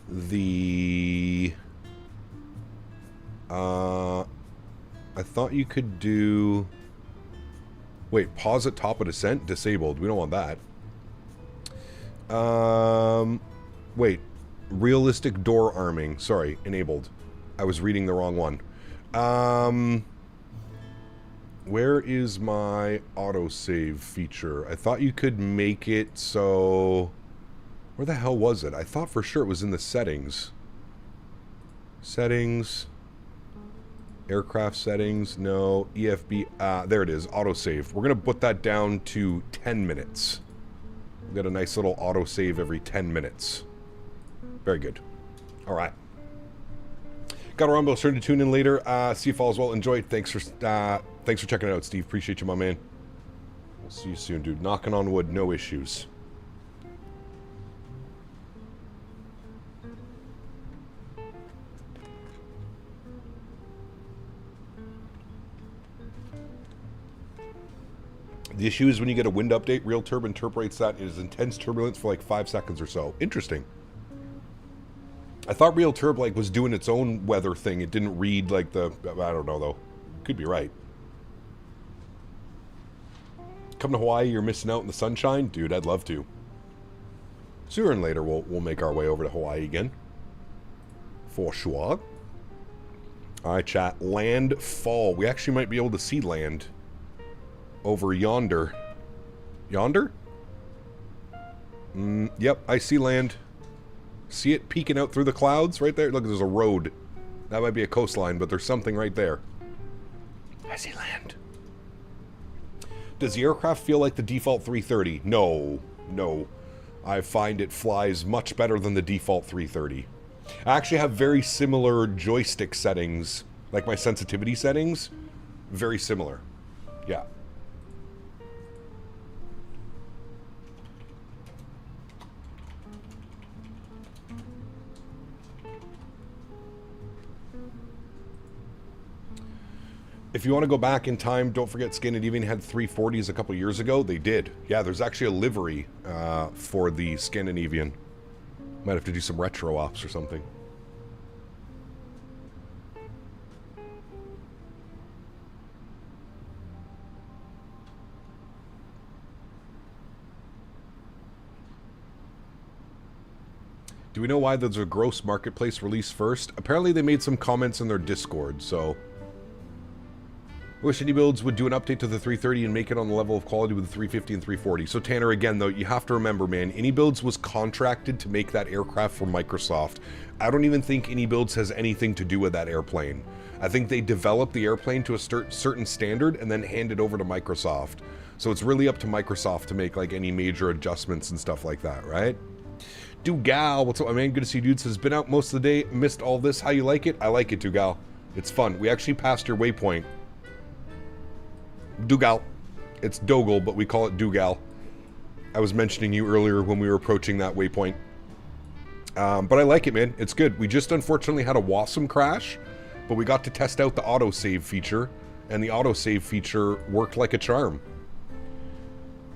the... I thought you could do... Wait, pause at top of descent? Disabled. We don't want that. Wait. Realistic door arming. Sorry, enabled. I was reading the wrong one. Where is my autosave feature? I thought you could make it so... Where the hell was it? I thought for sure it was in the settings. Settings... Aircraft settings, no. EFB, there it is, autosave. We're going to put that down to 10 minutes. We've got a nice little autosave every 10 minutes. Very good. All right. Got a rumble, starting to tune in later. See you all as well. Enjoy it. Thanks for checking it out, Steve. Appreciate you, my man. We'll see you soon, dude. Knocking on wood, no issues. The issue is when you get a wind update, Real Turb interprets that as intense turbulence for like 5 seconds or so. Interesting. I thought Real Turb like was doing its own weather thing. It didn't read like the... I don't know though. Could be right. Come to Hawaii, you're missing out in the sunshine? Dude, I'd love to. Sooner and later we'll make our way over to Hawaii again. For sure. Alright, chat. Land fall. We actually might be able to see land over yonder. Yonder? Yep, I see land. See it peeking out through the clouds right there? Look, there's a road. That might be a coastline, but there's something right there. I see land. Does the aircraft feel like the default 330? No. No. I find it flies much better than the default 330. I actually have very similar joystick settings, like my sensitivity settings. Very similar. Yeah. If you want to go back in time, don't forget Scandinavian had 340s a couple years ago. They did. Yeah, there's actually a livery for the Scandinavian. Might have to do some retro ops or something. Do we know why there's a gross marketplace release first? Apparently they made some comments in their Discord, so... I wish iniBuilds would do an update to the 330 and make it on the level of quality with the 350 and 340. So Tanner, again though, you have to remember, man, iniBuilds was contracted to make that aircraft for Microsoft. I don't even think iniBuilds has anything to do with that airplane. I think they developed the airplane to a certain standard and then hand it over to Microsoft. So it's really up to Microsoft to make like any major adjustments and stuff like that, right? Dugal, what's up, my man? Good to see you, dude. Says, been out most of the day, missed all this. How you like it? I like it, Dugal. It's fun. We actually passed your waypoint. Dugal. It's Dogal, but we call it Dugal. I was mentioning you earlier when we were approaching that waypoint. But I like it, man. It's good. We just unfortunately had a Wasm crash, but we got to test out the autosave feature, and the autosave feature worked like a charm.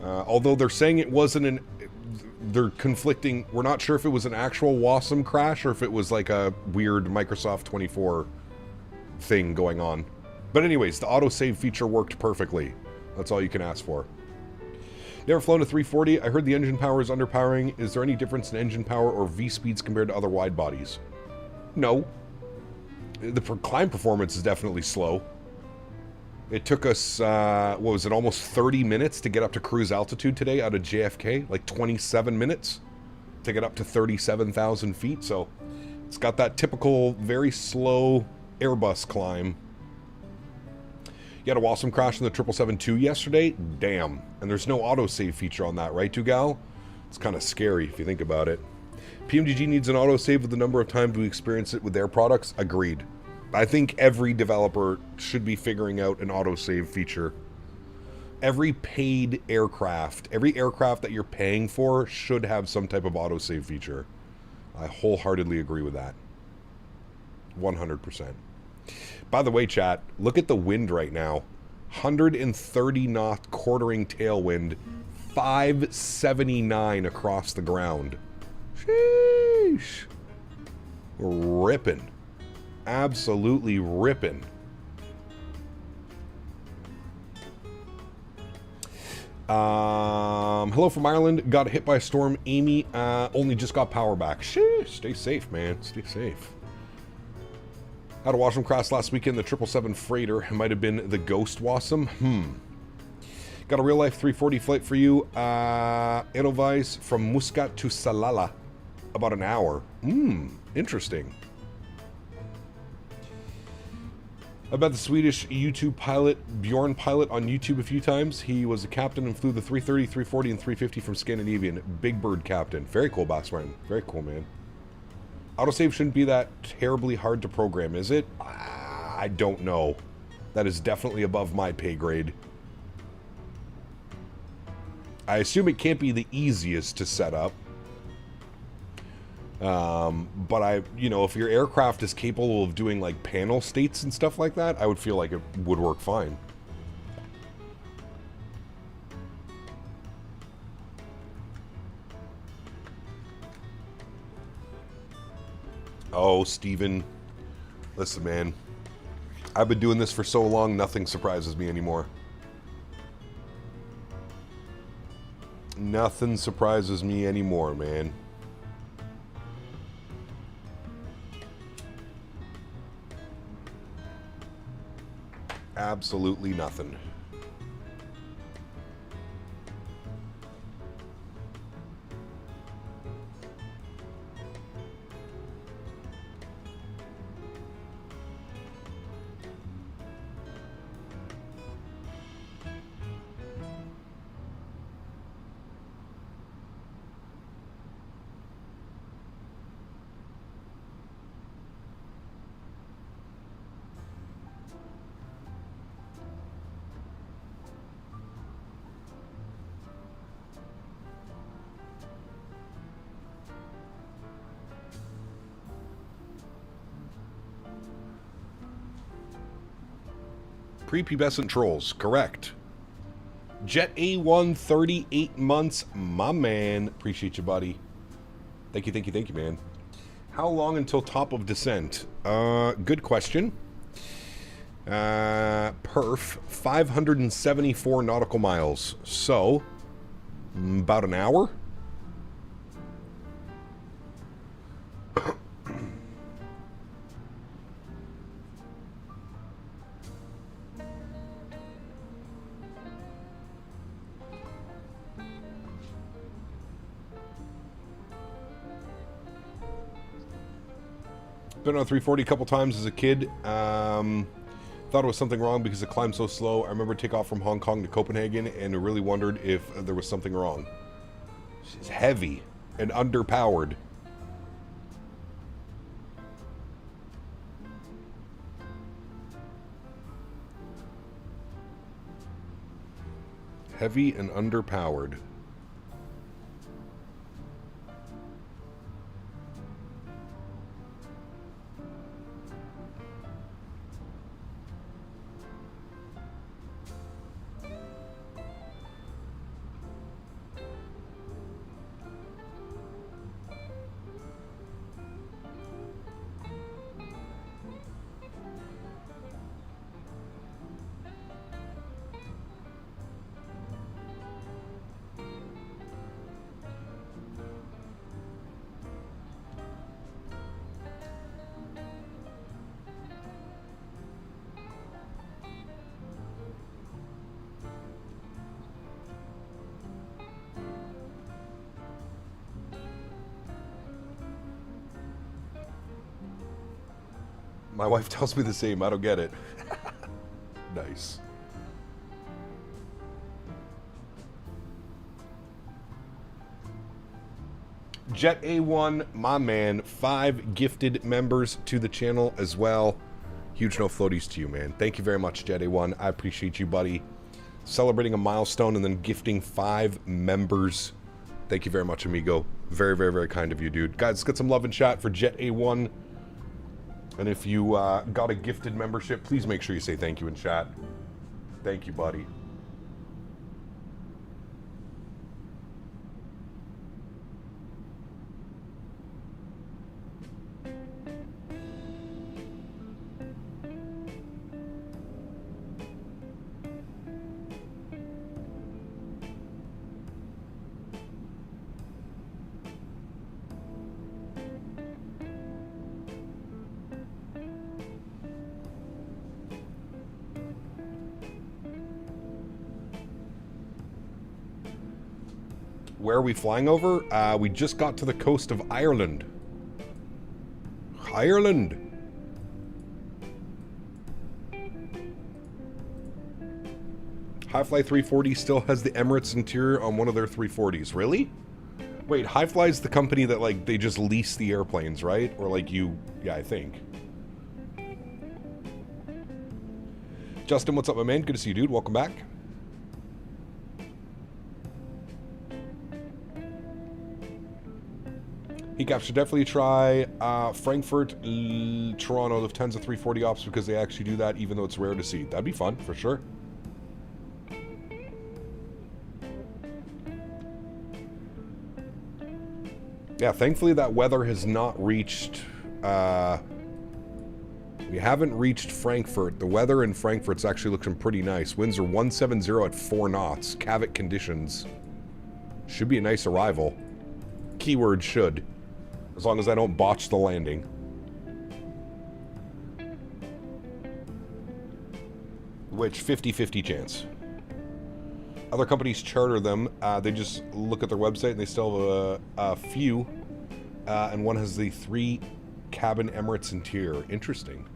Although they're saying it wasn't they're conflicting. We're not sure if it was an actual Wasm crash or if it was like a weird Microsoft 24 thing going on. But anyways, the autosave feature worked perfectly. That's all you can ask for. Never flown a 340. I heard the engine power is underpowering. Is there any difference in engine power or V speeds compared to other wide bodies? No. The climb performance is definitely slow. It took us, what was it, almost 30 minutes to get up to cruise altitude today out of JFK. Like 27 minutes to get up to 37,000 feet. So it's got that typical, very slow Airbus climb. You had a Wasm crash in the 777-2 yesterday? Damn. And there's no autosave feature on that, right, Dugal? It's kind of scary if you think about it. PMDG needs an autosave with the number of times we experience it with their products. Agreed. I think every developer should be figuring out an autosave feature. Every paid aircraft, every aircraft that you're paying for should have some type of autosave feature. I wholeheartedly agree with that. 100%. By the way, chat, look at the wind right now. 130 knot quartering tailwind, 579 across the ground. Sheesh. Ripping. Absolutely ripping. Hello from Ireland. Got hit by a storm. Amy only just got power back. Sheesh. Stay safe, man. Stay safe. Had a Wasm crash last weekend. The 777 freighter. It might have been the Ghost Wasm. Got a real life 340 flight for you. Edelweiss from Muscat to Salalah. About an hour. Interesting. I bet the Swedish YouTube pilot, Bjorn Pilot, on YouTube a few times. He was a captain and flew the 330, 340, and 350 from Scandinavian. Big Bird captain. Very cool, Boss Martin. Very cool, man. Autosave shouldn't be that terribly hard to program, is it? I don't know. That is definitely above my pay grade. I assume it can't be the easiest to set up. But if your aircraft is capable of doing like panel states and stuff like that, I would feel like it would work fine. Oh, Steven. Listen, man. I've been doing this for so long, nothing surprises me anymore. Nothing surprises me anymore, man. Absolutely nothing. Prepubescent trolls, correct. Jet A1, 38 months, my man. Appreciate you, buddy. Thank you, man. How long until top of descent? Good question. Perf, 574 nautical miles. So, about an hour? Been on a 340 a couple times as a kid. Thought it was something wrong because it climbed so slow. I remember takeoff from Hong Kong to Copenhagen and really wondered if there was something wrong. It's heavy and underpowered. Heavy and underpowered. My wife tells me the same. I don't get it. Nice. Jet A1, my man. 5 gifted members to the channel as well. Huge no floaties to you, man. Thank you very much, Jet A1. I appreciate you, buddy. Celebrating a milestone and then gifting 5 members. Thank you very much, amigo. Very, very, very kind of you, dude. Guys, let's get some love and chat for Jet A1. And if you got a gifted membership, please make sure you say thank you in chat. Thank you, buddy. Where are we flying over? We just got to the coast of Ireland. Ireland! Hi-Fly 340 still has the Emirates interior on one of their 340s. Really? Wait, Hi-Fly's the company that, like, they just lease the airplanes, right? Or, like, you... Yeah, I think. Justin, what's up, my man? Good to see you, dude. Welcome back. He should definitely try Frankfurt, Toronto, Lufthansa 340 ops because they actually do that, even though it's rare to see. That'd be fun, for sure. Yeah, thankfully that weather has not reached... we haven't reached Frankfurt. The weather in Frankfurt's actually looking pretty nice. Winds are 170 at 4 knots. Cavic conditions. Should be a nice arrival. Keyword should. As long as I don't botch the landing. Which, 50-50 chance. Other companies charter them. They just look at their website and they still have a few. And one has the 3-cabin Emirates interior. Interesting.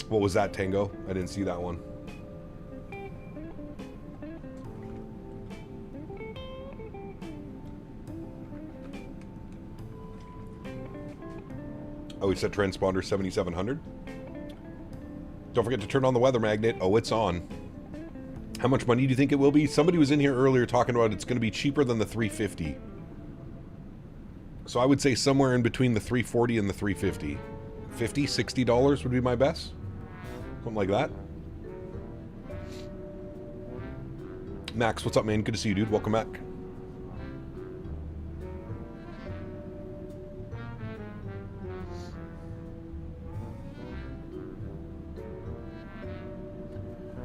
What was that, Tango? I didn't see that one. Oh, we set transponder 7700. Don't forget to turn on the weather magnet. Oh, it's on. How much money do you think it will be? Somebody was in here earlier talking about it's going to be cheaper than the 350. So I would say somewhere in between the 340 and the 350. $50, $60 would be my best. Something like that. Max, what's up, man? Good to see you, dude. Welcome back.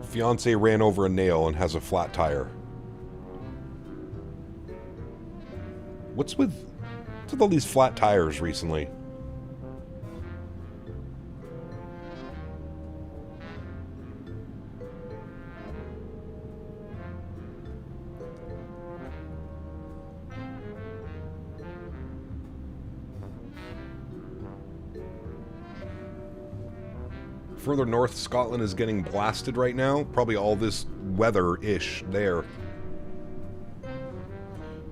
Fiance ran over a nail and has a flat tire. What's with all these flat tires recently? Further north, Scotland is getting blasted right now. Probably all this weather-ish there.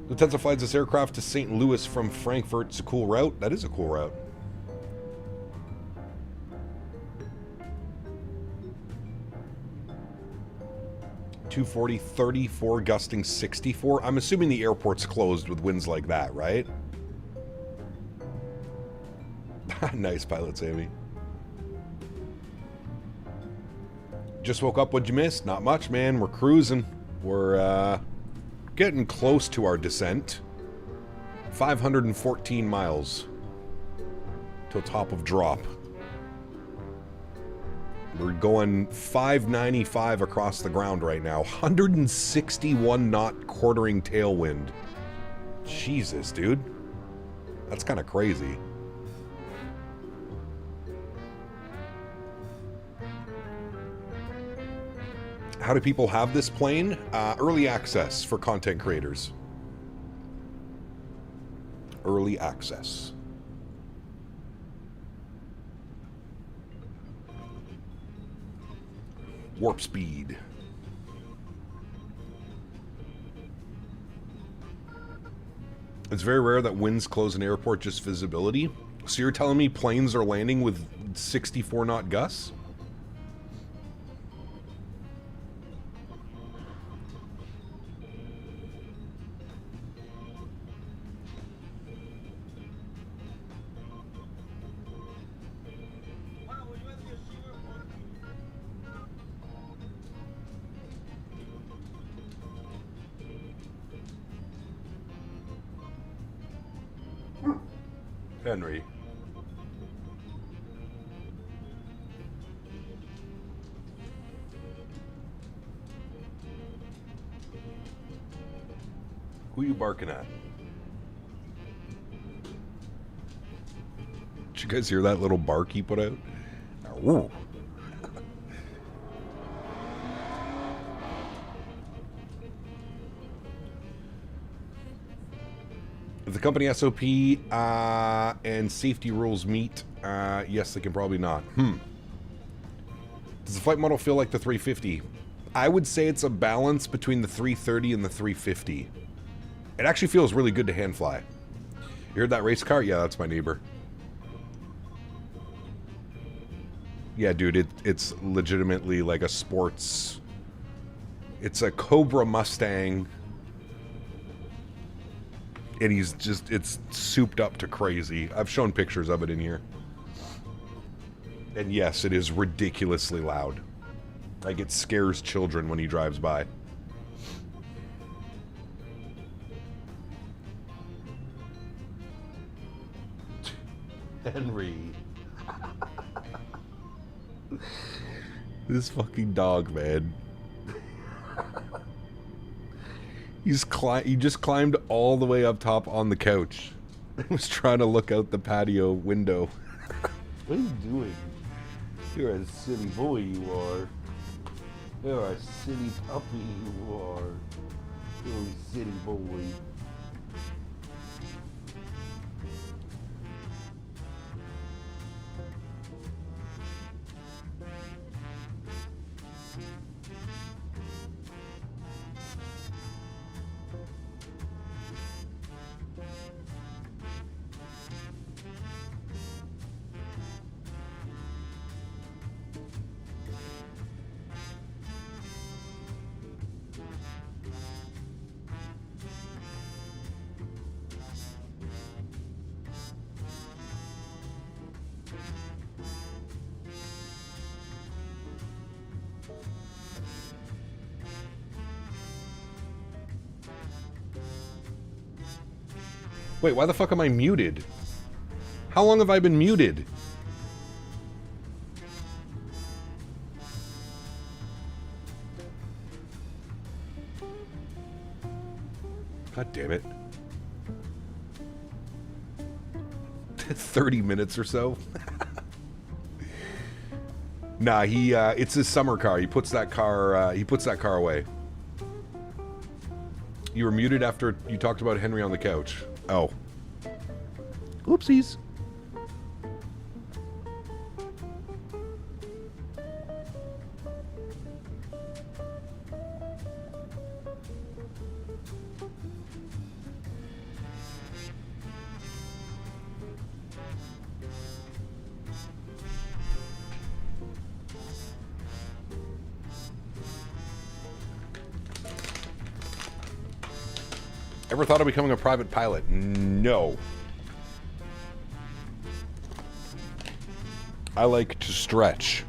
Lufthansa flies this aircraft to St. Louis from Frankfurt. It's a cool route. That is a cool route. (240, 34, gusting 64. I'm assuming the airport's closed with winds like that, right? Nice, Pilot Sammy. Just woke up. What'd you miss? Not much, man. We're cruising. We're getting close to our descent. 514 miles till top of drop. We're going 595 across the ground right now. 161 knot quartering tailwind. Jesus, dude. That's kind of crazy. How do people have this plane? Early access for content creators. early access. Warp speed. It's very rare that winds close an airport, just visibility. So you're telling me planes are landing with 64 knot gusts? Henry. Who you barking at? Did you guys hear that little bark he put out? Ooh. If the company SOP and safety rules meet, yes, they can probably not. Does the flight model feel like the 350? I would say it's a balance between the 330 and the 350. It actually feels really good to hand fly. You heard that race car? Yeah, that's my neighbor. Yeah, dude, it's legitimately like a sports... It's a Cobra Mustang... And he's just, it's souped up to crazy. I've shown pictures of it in here. And yes, it is ridiculously loud. Like, it scares children when he drives by. Henry. This fucking dog, man. He just climbed all the way up top on the couch. He was trying to look out the patio window. What are you doing? You're a silly boy, you are. You're a silly puppy, you are. You're a silly boy. Wait, why the fuck am I muted? How long have I been muted? God damn it. 30 minutes or so? Nah, it's his summer car. He puts that car away. You were muted after you talked about Henry on the couch. Oh. Oopsies. Ever thought of becoming a private pilot? No. I like to stretch.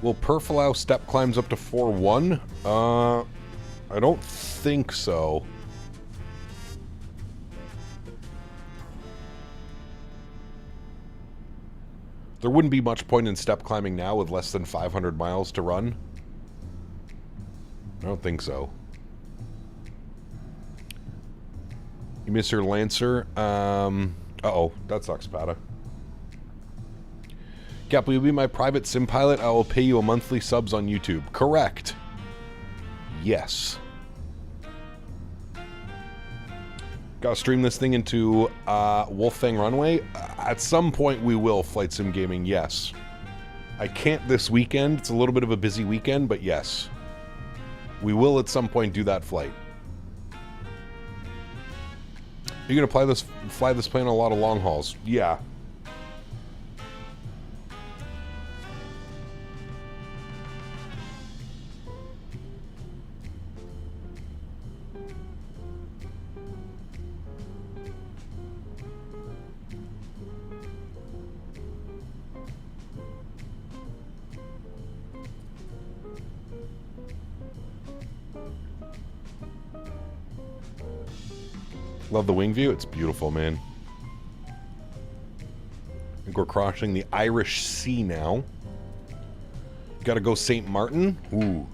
Will perf allow step climbs up to 4-1? I don't think so. There wouldn't be much point in step climbing now with less than 500 miles to run. I don't think so. You miss your Lancer? Uh-oh, that sucks, Pata. Cap, will you be my private sim pilot? I will pay you a monthly subs on YouTube. Correct. Yes. Gotta stream this thing into Wolffang Runway. At some point we will, Flight Sim Gaming, yes. I can't this weekend. It's a little bit of a busy weekend, but yes. We will at some point do that flight. You're gonna fly this plane on a lot of long hauls? Yeah. Love the wing view. It's beautiful, man. I think we're crossing the Irish Sea now. Gotta go St. Martin. Ooh.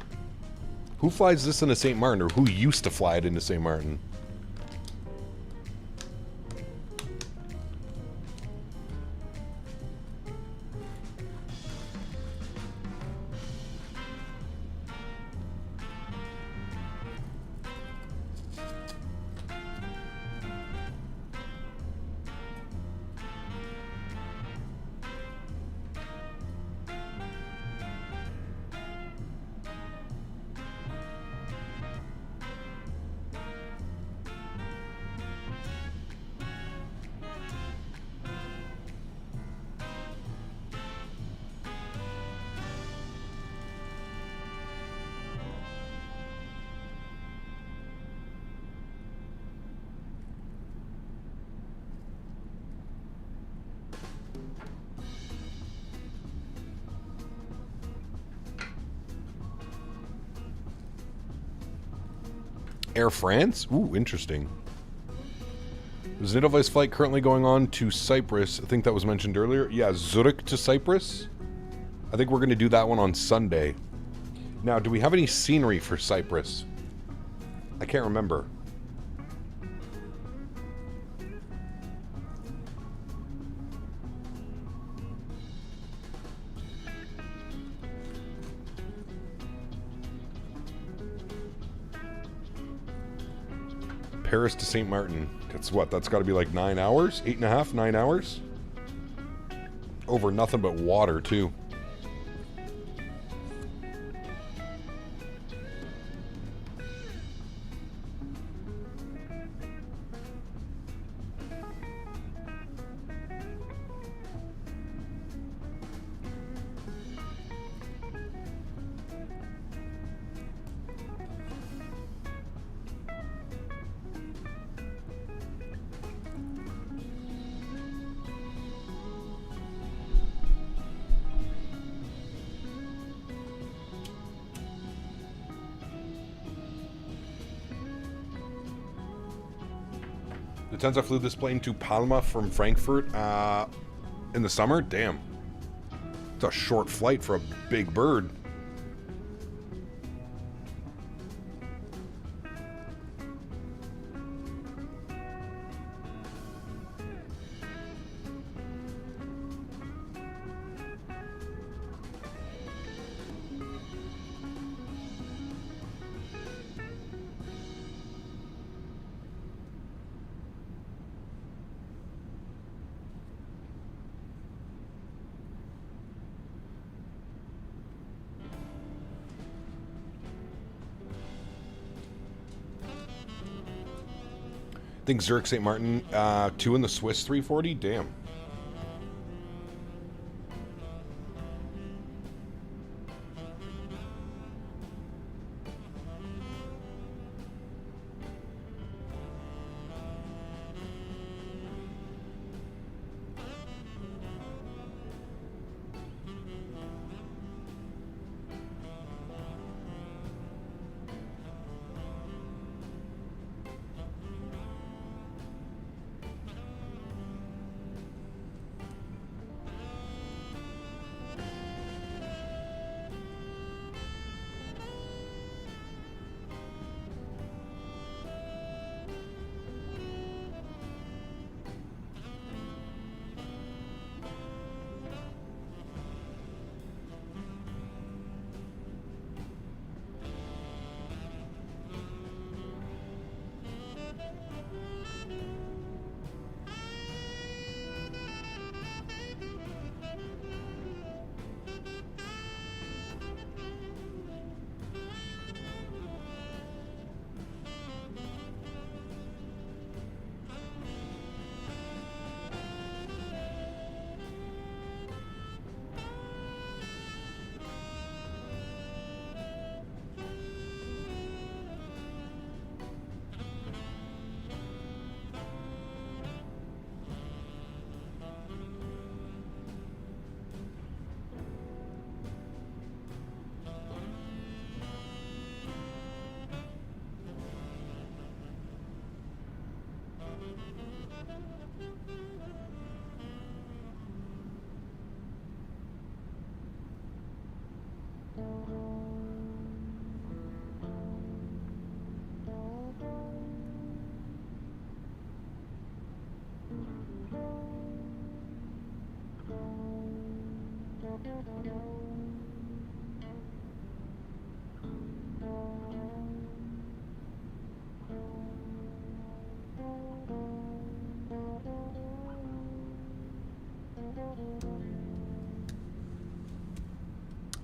Who flies this into St. Martin, or who used to fly it into St. Martin? Air France? Ooh, interesting. Is an Edelweiss flight currently going on to Cyprus? I think that was mentioned earlier. Yeah, Zurich to Cyprus. I think we're going to do that one on Sunday. Now, do we have any scenery for Cyprus? I can't remember. Paris to St. Martin. That's what? That's got to be like 9 hours? 8.5, 9 hours? Over nothing but water, too. Lufthansa flew this plane to Palma from Frankfurt in the summer. Damn. It's a short flight for a big bird. I think Zurich St. Martin, 2 in the Swiss 340. Damn.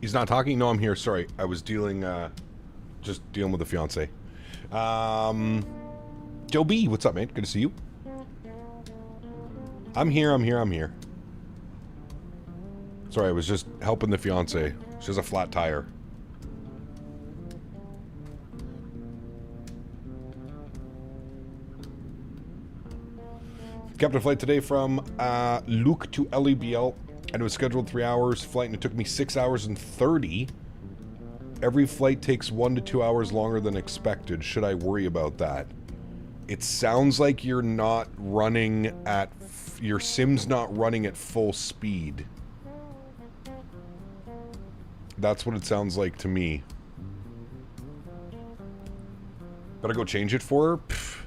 He's not talking? No, I'm here. Sorry. I was just dealing with the fiance. Joe B, what's up, man? Good to see you. I'm here. Sorry, I was just helping the fiance. She has a flat tire. Captain Flight today from Luke to LEBL. And it was scheduled 3 hours flight, and it took me 6 hours and 30. Every flight takes 1 to 2 hours longer than expected. Should I worry about that? It sounds like you're not running at... your sim's not running at full speed. That's what it sounds like to me. Gotta go change it for her? Pfft.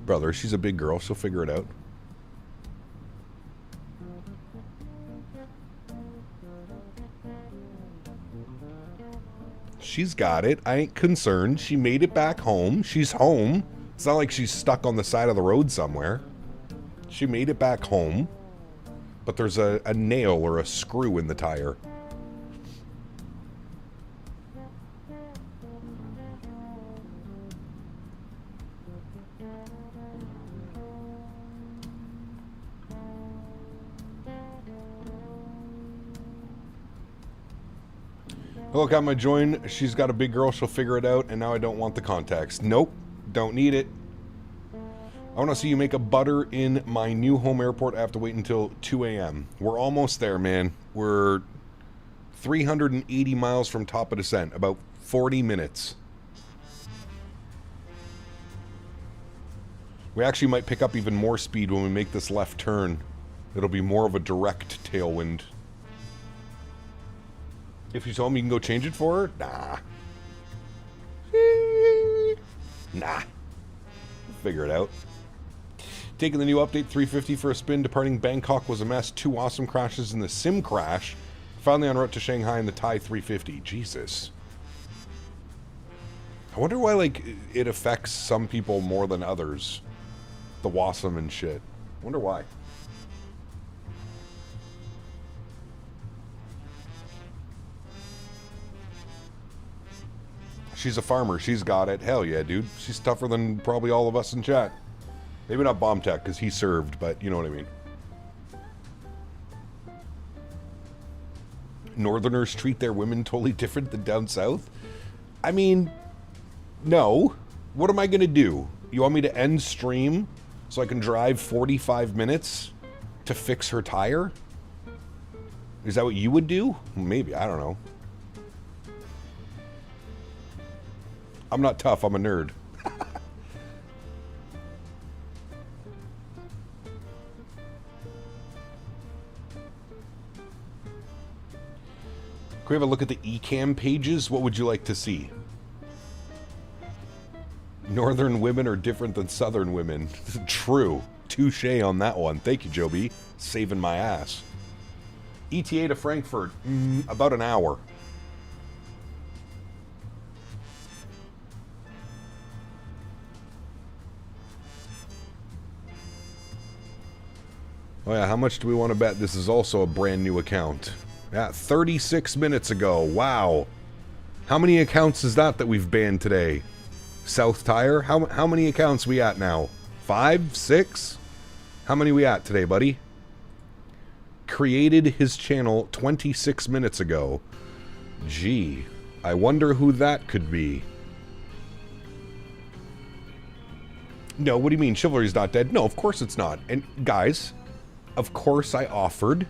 Brother, she's a big girl. She'll figure it out. She's got it. I ain't concerned. She made it back home. She's home. It's not like she's stuck on the side of the road somewhere. She made it back home. But there's a nail or a screw in the tire. Look at my join. She's got a big girl. She'll figure it out. And now I don't want the contacts. Nope. Don't need it. I want to see you make a butter in my new home airport. I have to wait until 2 a.m. We're almost there, man. We're 380 miles from top of descent. About 40 minutes. We actually might pick up even more speed when we make this left turn. It'll be more of a direct tailwind. If she's home, you can go change it for her? Nah. Nah. Figure it out. Taking the new update 350 for a spin. Departing Bangkok was a mess. 2 awesome crashes in the sim crash. Finally en route to Shanghai in the Thai 350. Jesus. I wonder why, like, it affects some people more than others. The Wasm and shit. I wonder why. She's a farmer. She's got it. Hell yeah, dude. She's tougher than probably all of us in chat. Maybe not Bomb Tech, because he served, but you know what I mean. Northerners treat their women totally different than down south? I mean, no. What am I going to do? You want me to end stream so I can drive 45 minutes to fix her tire? Is that what you would do? Maybe. I don't know. I'm not tough, I'm a nerd. Can we have a look at the eCam pages? What would you like to see? Northern women are different than Southern women. True. Touche on that one. Thank you, Joe B. Saving my ass. ETA to Frankfurt. About an hour. Oh yeah, how much do we want to bet this is also a brand new account? Yeah, 36 minutes ago. Wow. How many accounts is that we've banned today? South Tire? How many accounts we at now? 5? 6? How many we at today, buddy? Created his channel 26 minutes ago. Gee, I wonder who that could be. No, what do you mean? Chivalry's not dead? No, of course it's not. And guys, of course I offered. Do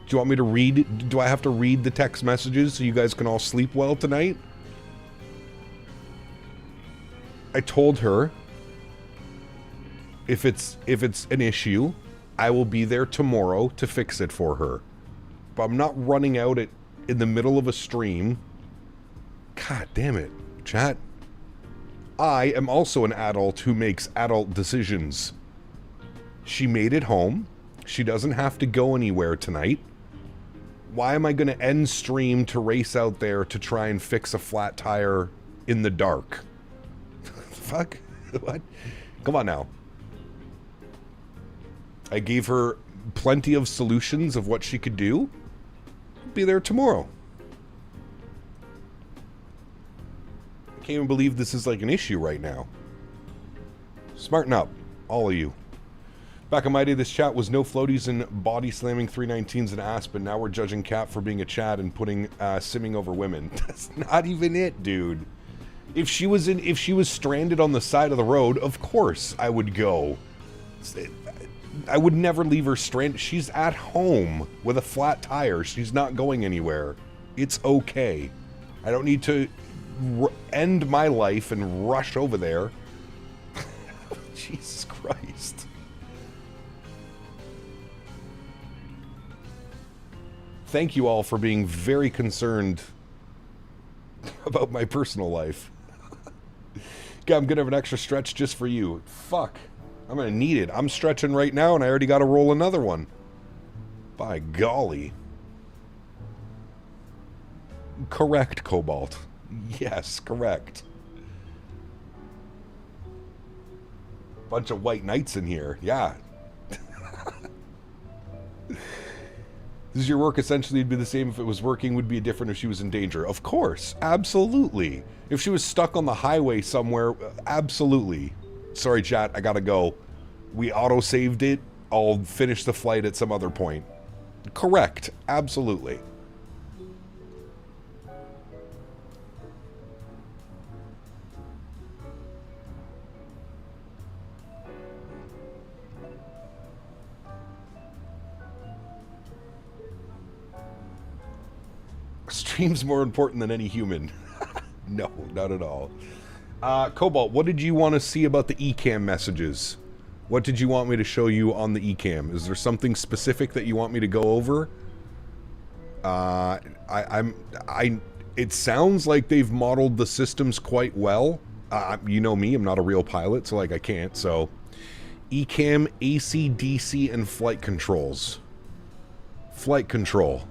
you want me to read? Do I have to read the text messages so you guys can all sleep well tonight? I told her if it's an issue, I will be there tomorrow to fix it for her. But I'm not running out in the middle of a stream. God damn it, chat. I am also an adult who makes adult decisions. She made it home. She doesn't have to go anywhere tonight. Why am I going to end stream to race out there to try and fix a flat tire in the dark? Fuck? What? Come on now. I gave her plenty of solutions of what she could do. I'll be there tomorrow. I can't even believe this is like an issue right now. Smarten up, all of you. Back in my day, this chat was no floaties and body slamming 319s in Aspen. Now we're judging Cap for being a Chad and putting simming over women. That's not even it, dude. If she was stranded on the side of the road, of course I would go. I would never leave her stranded. She's at home with a flat tire. She's not going anywhere. It's okay. I don't need to end my life and rush over there. Jesus Christ. Thank you all for being very concerned about my personal life. God, I'm gonna have an extra stretch just for you. Fuck. I'm gonna need it. I'm stretching right now and I already gotta roll another one. By golly. Correct, Cobalt. Yes, correct. Bunch of white knights in here. Yeah. Does your work essentially be the same if it was working, would be different if she was in danger? Of course. Absolutely. If she was stuck on the highway somewhere, absolutely. Sorry, chat, I gotta go. We auto-saved it. I'll finish the flight at some other point. Correct. Absolutely. Stream's more important than any human. No, not at all. Cobalt, what did you want to see about the eCam messages? What did you want me to show you on the eCam? Is there something specific that you want me to go over? It sounds like they've modeled the systems quite well. You know me, I'm not a real pilot, so like I can't, so. eCam, AC, DC, and flight controls. Flight control.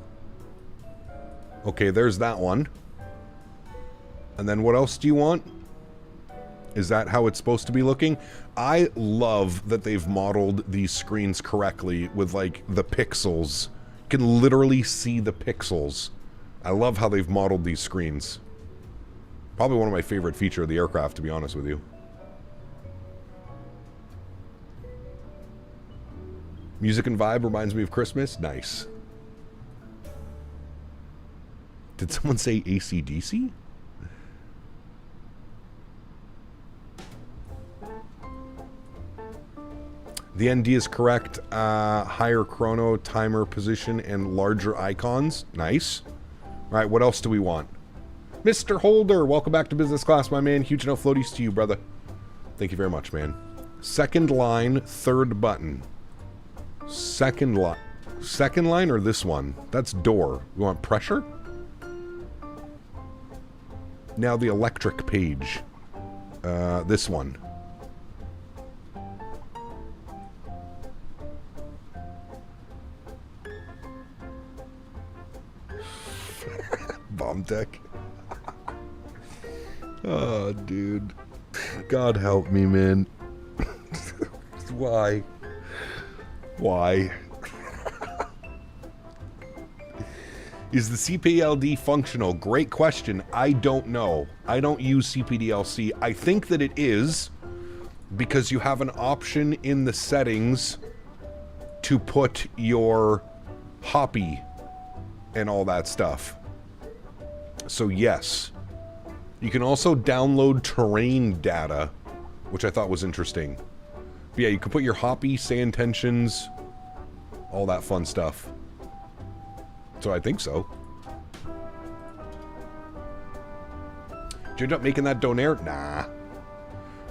Okay, there's that one. And then what else do you want? Is that how it's supposed to be looking? I love that they've modeled these screens correctly with like the pixels. You can literally see the pixels. I love how they've modeled these screens. Probably one of my favorite features of the aircraft, to be honest with you. Music and vibe reminds me of Christmas. Nice. Did someone say AC/DC? The ND is correct. Higher chrono, timer position, and larger icons. Nice. All right, what else do we want? Mr. Holder, welcome back to business class, my man. Huge enough floaties to you, brother. Thank you very much, man. Second line, third button. Second line or this one? That's door. You want pressure? Now the electric page. This one. Bomb tech. Oh, dude. God help me, man. Why? Why? Is the CPLD functional? Great question. I don't know. I don't use CPDLC. I think that it is because you have an option in the settings to put your hoppy and all that stuff. So yes. You can also download terrain data, which I thought was interesting. But yeah, you can put your hoppy, say intentions, all that fun stuff. So I think so. Did you end up making that donaire? Nah.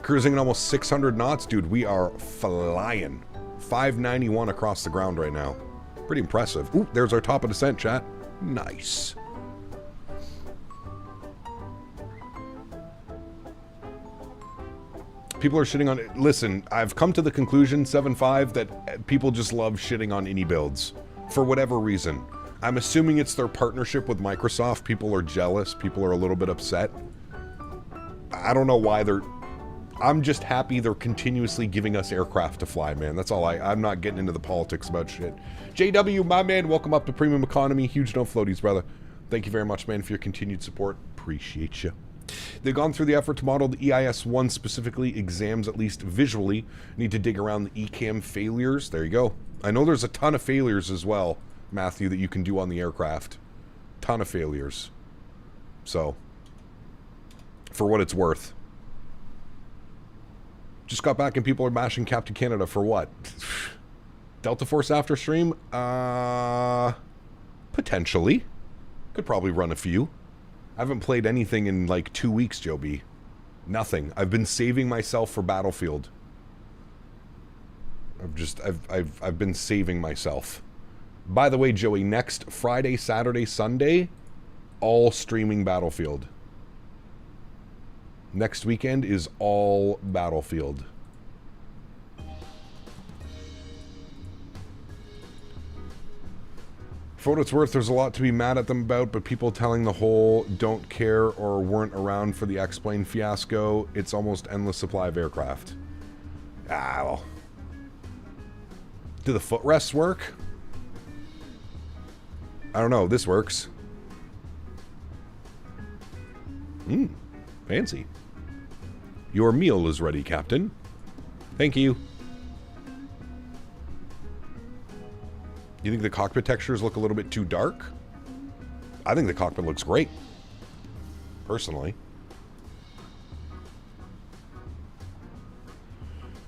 Cruising at almost 600 knots, dude. We are flying. 591 across the ground right now. Pretty impressive. Ooh, there's our top of descent, chat. Nice. People are shitting on it. Listen, I've come to the conclusion, 7.5, that people just love shitting on iniBuilds for whatever reason. I'm assuming it's their partnership with Microsoft. People are jealous. People are a little bit upset. I don't know why they're... I'm just happy they're continuously giving us aircraft to fly, man. That's all. I'm not getting into the politics about shit. JW, my man, welcome up to Premium Economy. Huge no floaties, brother. Thank you very much, man, for your continued support. Appreciate you. They've gone through the effort to model the EIS-1 specifically. Exams, at least visually, need to dig around the ECAM failures. There you go. I know there's a ton of failures as well, Matthew, that you can do on the aircraft. Ton of failures. So, for what it's worth. Just got back and people are bashing Captain Canada for what? Delta Force after stream? Potentially. Could probably run a few. I haven't played anything in like 2 weeks, Joe B. Nothing. I've been saving myself for Battlefield. I've been saving myself. By the way, Joey, next Friday, Saturday, Sunday, all streaming Battlefield. Next weekend is all Battlefield. For what it's worth, there's a lot to be mad at them about, but people telling the whole don't care or weren't around for the X-Plane fiasco, it's almost endless supply of aircraft. Ah, well. Do the footrests work? I don't know. This works. Fancy. Your meal is ready, Captain. Thank you. You think the cockpit textures look a little bit too dark? I think the cockpit looks great. Personally.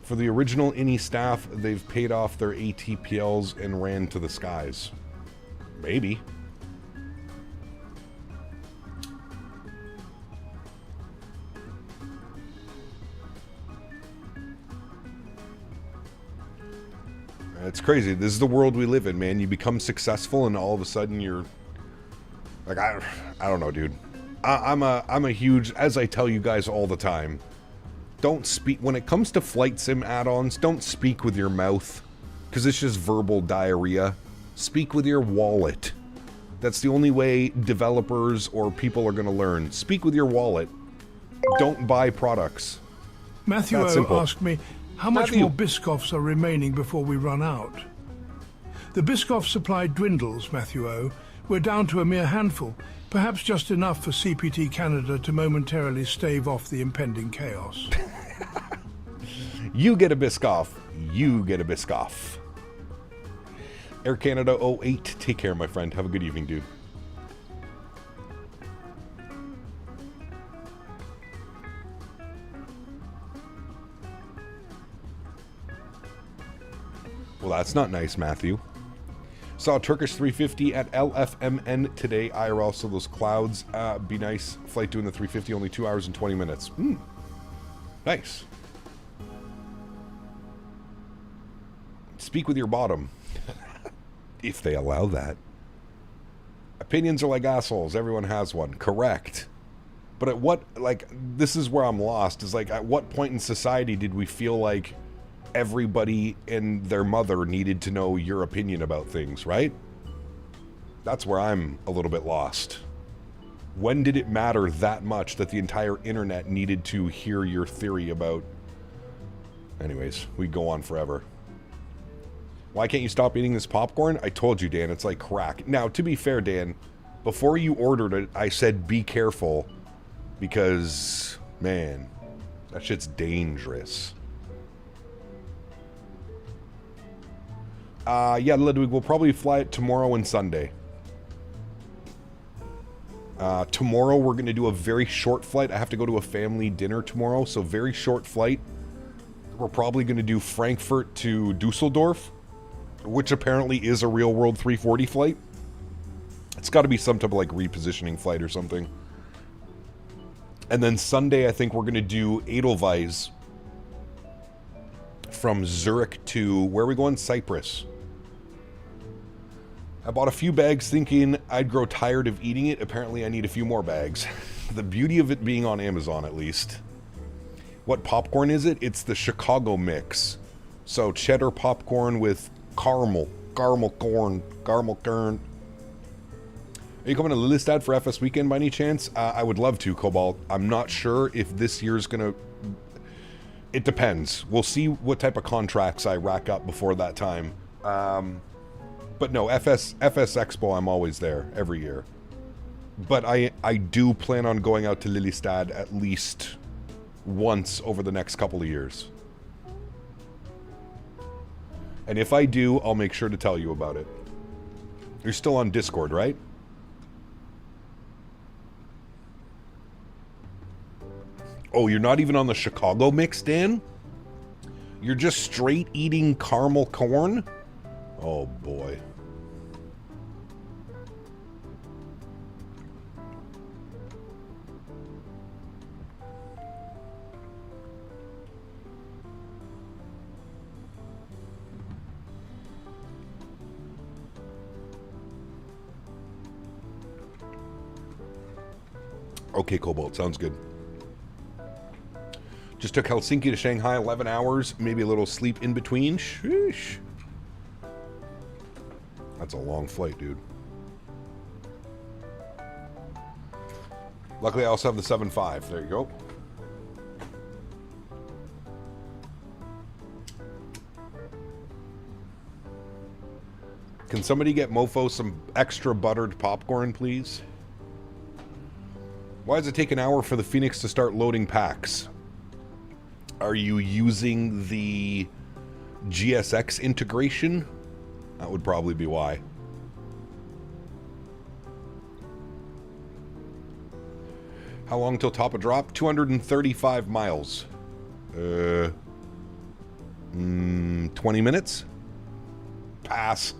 For the original INI staff, they've paid off their ATPLs and ran to the skies. Maybe. It's crazy. This is the world we live in, man. You become successful and all of a sudden you're like, I don't know, dude. I'm a huge, as I tell you guys all the time, don't speak when it comes to flight sim add-ons, don't speak with your mouth because it's just verbal diarrhea. Speak with your wallet. That's the only way developers or people are going to learn. Speak with your wallet. Don't buy products. Matthew O asked me, how much more Biscoffs are remaining before we run out? The Biscoff supply dwindles, Matthew O. We're down to a mere handful, perhaps just enough for CPT Canada to momentarily stave off the impending chaos. You get a Biscoff. You get a Biscoff. Air Canada 08, take care, my friend. Have a good evening, dude. Well, that's not nice, Matthew. Saw a Turkish 350 at LFMN today, IRL, so those clouds. Be nice. Flight doing the 350, only 2 hours and 20 minutes. Nice. Speak with your bottom. If they allow that. Opinions are like assholes. Everyone has one. Correct. But at what, like, this is where I'm lost, is like, at what point in society did we feel like everybody and their mother needed to know your opinion about things, right? That's where I'm a little bit lost. When did it matter that much that the entire internet needed to hear your theory about... Anyways, we go on forever. Why can't you stop eating this popcorn? I told you, Dan, it's like crack. Now, to be fair, Dan, before you ordered it, I said be careful because, man, that shit's dangerous. Yeah, Ludwig, we'll probably fly it tomorrow and Sunday. Tomorrow we're going to do a very short flight. I have to go to a family dinner tomorrow, so very short flight. We're probably going to do Frankfurt to Dusseldorf, which apparently is a real-world 340 flight. It's got to be some type of, like, repositioning flight or something. And then Sunday, I think we're going to do Edelweiss, from Zurich to, where are we going? Cyprus. I bought a few bags thinking I'd grow tired of eating it. Apparently I need a few more bags. The beauty of it being on Amazon, at least. What popcorn is it? It's the Chicago mix. So cheddar popcorn with caramel corn. Are you coming to Lillestad for FS weekend by any chance? I would love to, Cobalt. I'm not sure if this year's gonna... It depends. We'll see what type of contracts I rack up before that time. But no, FS Expo, I'm always there every year. But I do plan on going out to Lillestad at least once over the next couple of years. And if I do, I'll make sure to tell you about it. You're still on Discord, right? Oh, you're not even on the Chicago mix, Dan? You're just straight eating caramel corn? Oh, boy. Okay, Cobalt, sounds good. Just took Helsinki to Shanghai, 11 hours, maybe a little sleep in between. Sheesh. That's a long flight, dude. Luckily, I also have the 7.5. There you go. Can somebody get Mofo some extra buttered popcorn, please? Why does it take an hour for the Phoenix to start loading packs? Are you using the GSX integration? That would probably be why. How long till top of drop? 235 miles. 20 minutes? Pass.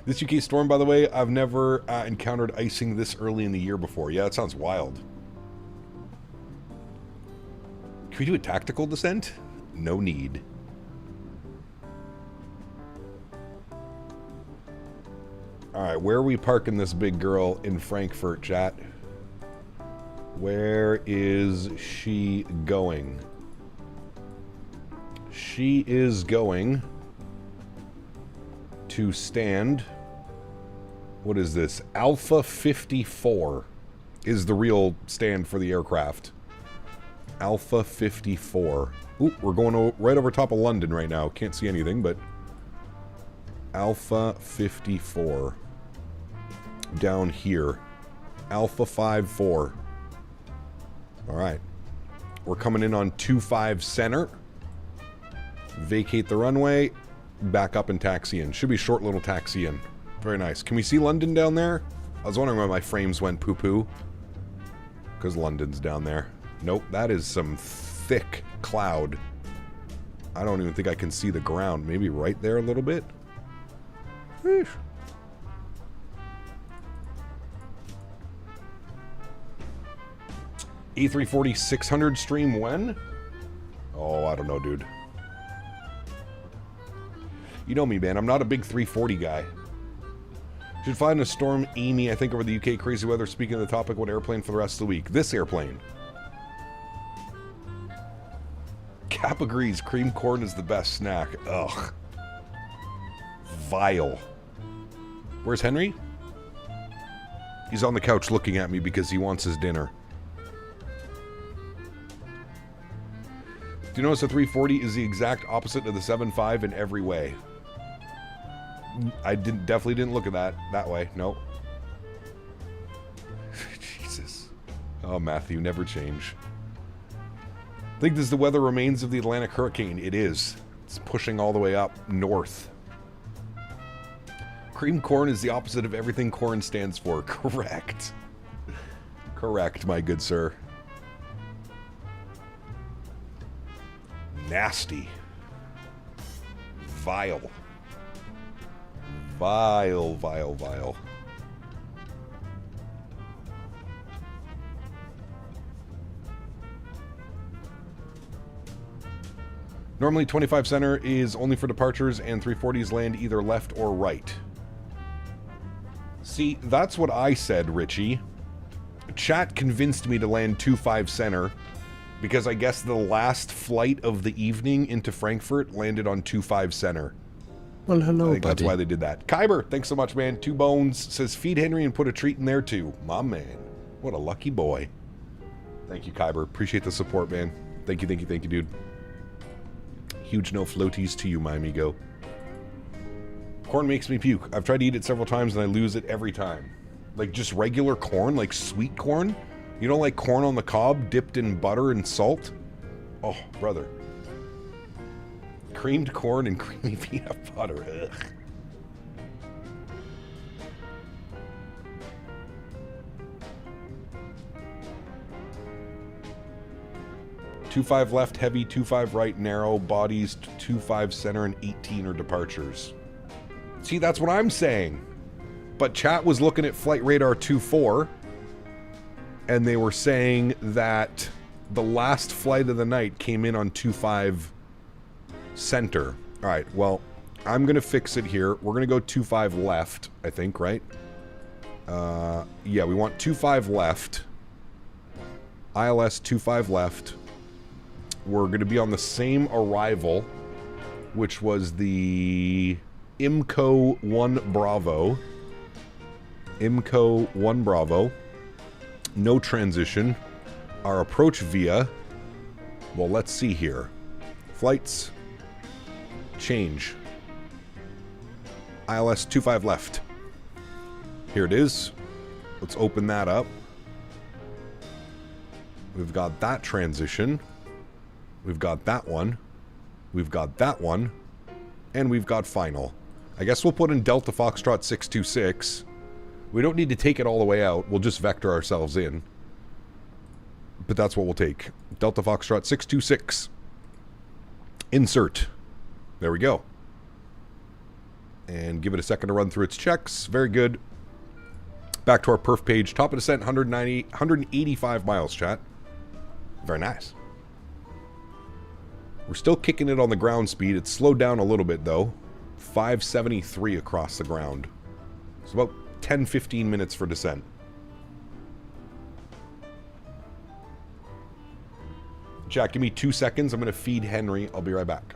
This UK storm, by the way, I've never encountered icing this early in the year before. Yeah, that sounds wild. Can we do a tactical descent? No need. Alright, where are we parking this big girl in Frankfurt, chat? Where is she going? She is going to stand... What is this? Alpha 54 is the real stand for the aircraft. Alpha 54. Ooh, we're going right over top of London right now. Can't see anything, but... Alpha 54. Down here. Alpha 54. Alright. We're coming in on 25 center. Vacate the runway. Back up and taxi in. Should be short little taxi in. Very nice. Can we see London down there? I was wondering why my frames went poo-poo. Because London's down there. Nope, that is some thick cloud. I don't even think I can see the ground. Maybe right there a little bit? Eesh. A340-600 stream when? Oh, I don't know, dude. You know me, man. I'm not a big 340 guy. Should find a storm Amy, I think, over the UK. Crazy weather. Speaking of the topic, what airplane for the rest of the week? This airplane. Cap agrees. Cream corn is the best snack. Ugh. Vile. Where's Henry? He's on the couch looking at me because he wants his dinner. Do you notice the 340 is the exact opposite of the 7.5 in every way? I definitely didn't look at that way. Nope. Jesus. Oh, Matthew, never change. I think this is the weather remains of the Atlantic hurricane. It is. It's pushing all the way up north. Cream corn is the opposite of everything corn stands for. Correct. Correct, my good sir. Nasty. Vile. Vile, vile, vile. Normally 25 center is only for departures and 340s land either left or right. See, that's what I said, Richie. Chat convinced me to land 25 center because I guess the last flight of the evening into Frankfurt landed on 25 center. Well, hello, I think buddy. that's why they did that. Kyber, thanks so much, man. 2 bones says feed Henry and put a treat in there too. My man. What a lucky boy. Thank you, Kyber. Appreciate the support, man. Thank you, thank you, thank you, dude. Huge no floaties to you, my amigo. Corn makes me puke. I've tried to eat it several times and I lose it every time. Like just regular corn, like sweet corn. You don't like corn on the cob dipped in butter and salt? Oh, brother. Creamed corn and creamy peanut butter. Ugh. .25 left heavy, 2.5 right narrow, bodies 2.5 center, and 18 are departures. See, that's what I'm saying. But chat was looking at Flight Radar 2.4, and they were saying that the last flight of the night came in on 2.5 center. All right, well, I'm going to fix it here. We're going to go 2.5 left, I think, right? Yeah, we want 2.5 left. ILS 2.5 left. We're going to be on the same arrival, which was the IMCO 1 Bravo. IMCO 1 Bravo. No transition. Our approach via... Well, let's see here. Flights. Change. ILS 2.5 left. Here it is. Let's open that up. We've got that transition. We've got that one. We've got that one. And we've got final. I guess we'll put in Delta Foxtrot 626. We don't need to take it all the way out. We'll just vector ourselves in. But that's what we'll take. Delta Foxtrot 626. Insert. There we go. And give it a second to run through its checks. Very good. Back to our perf page. Top of descent, 185 miles, chat. Very nice. We're still kicking it on the ground speed. It's slowed down a little bit, though. 573 across the ground. It's about 10-15 minutes for descent. Jack, give me 2 seconds. I'm going to feed Henry. I'll be right back.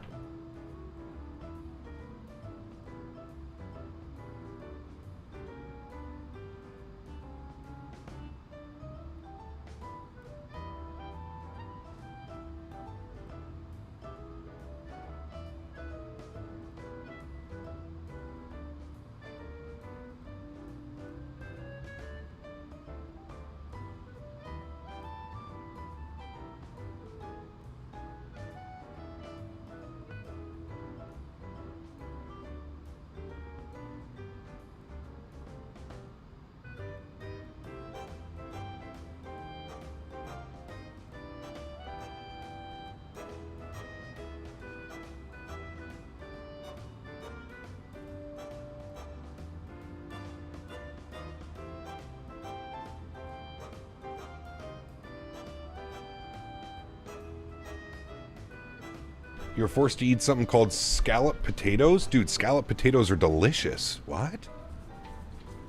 You're forced to eat something called scallop potatoes? Dude, scallop potatoes are delicious. What?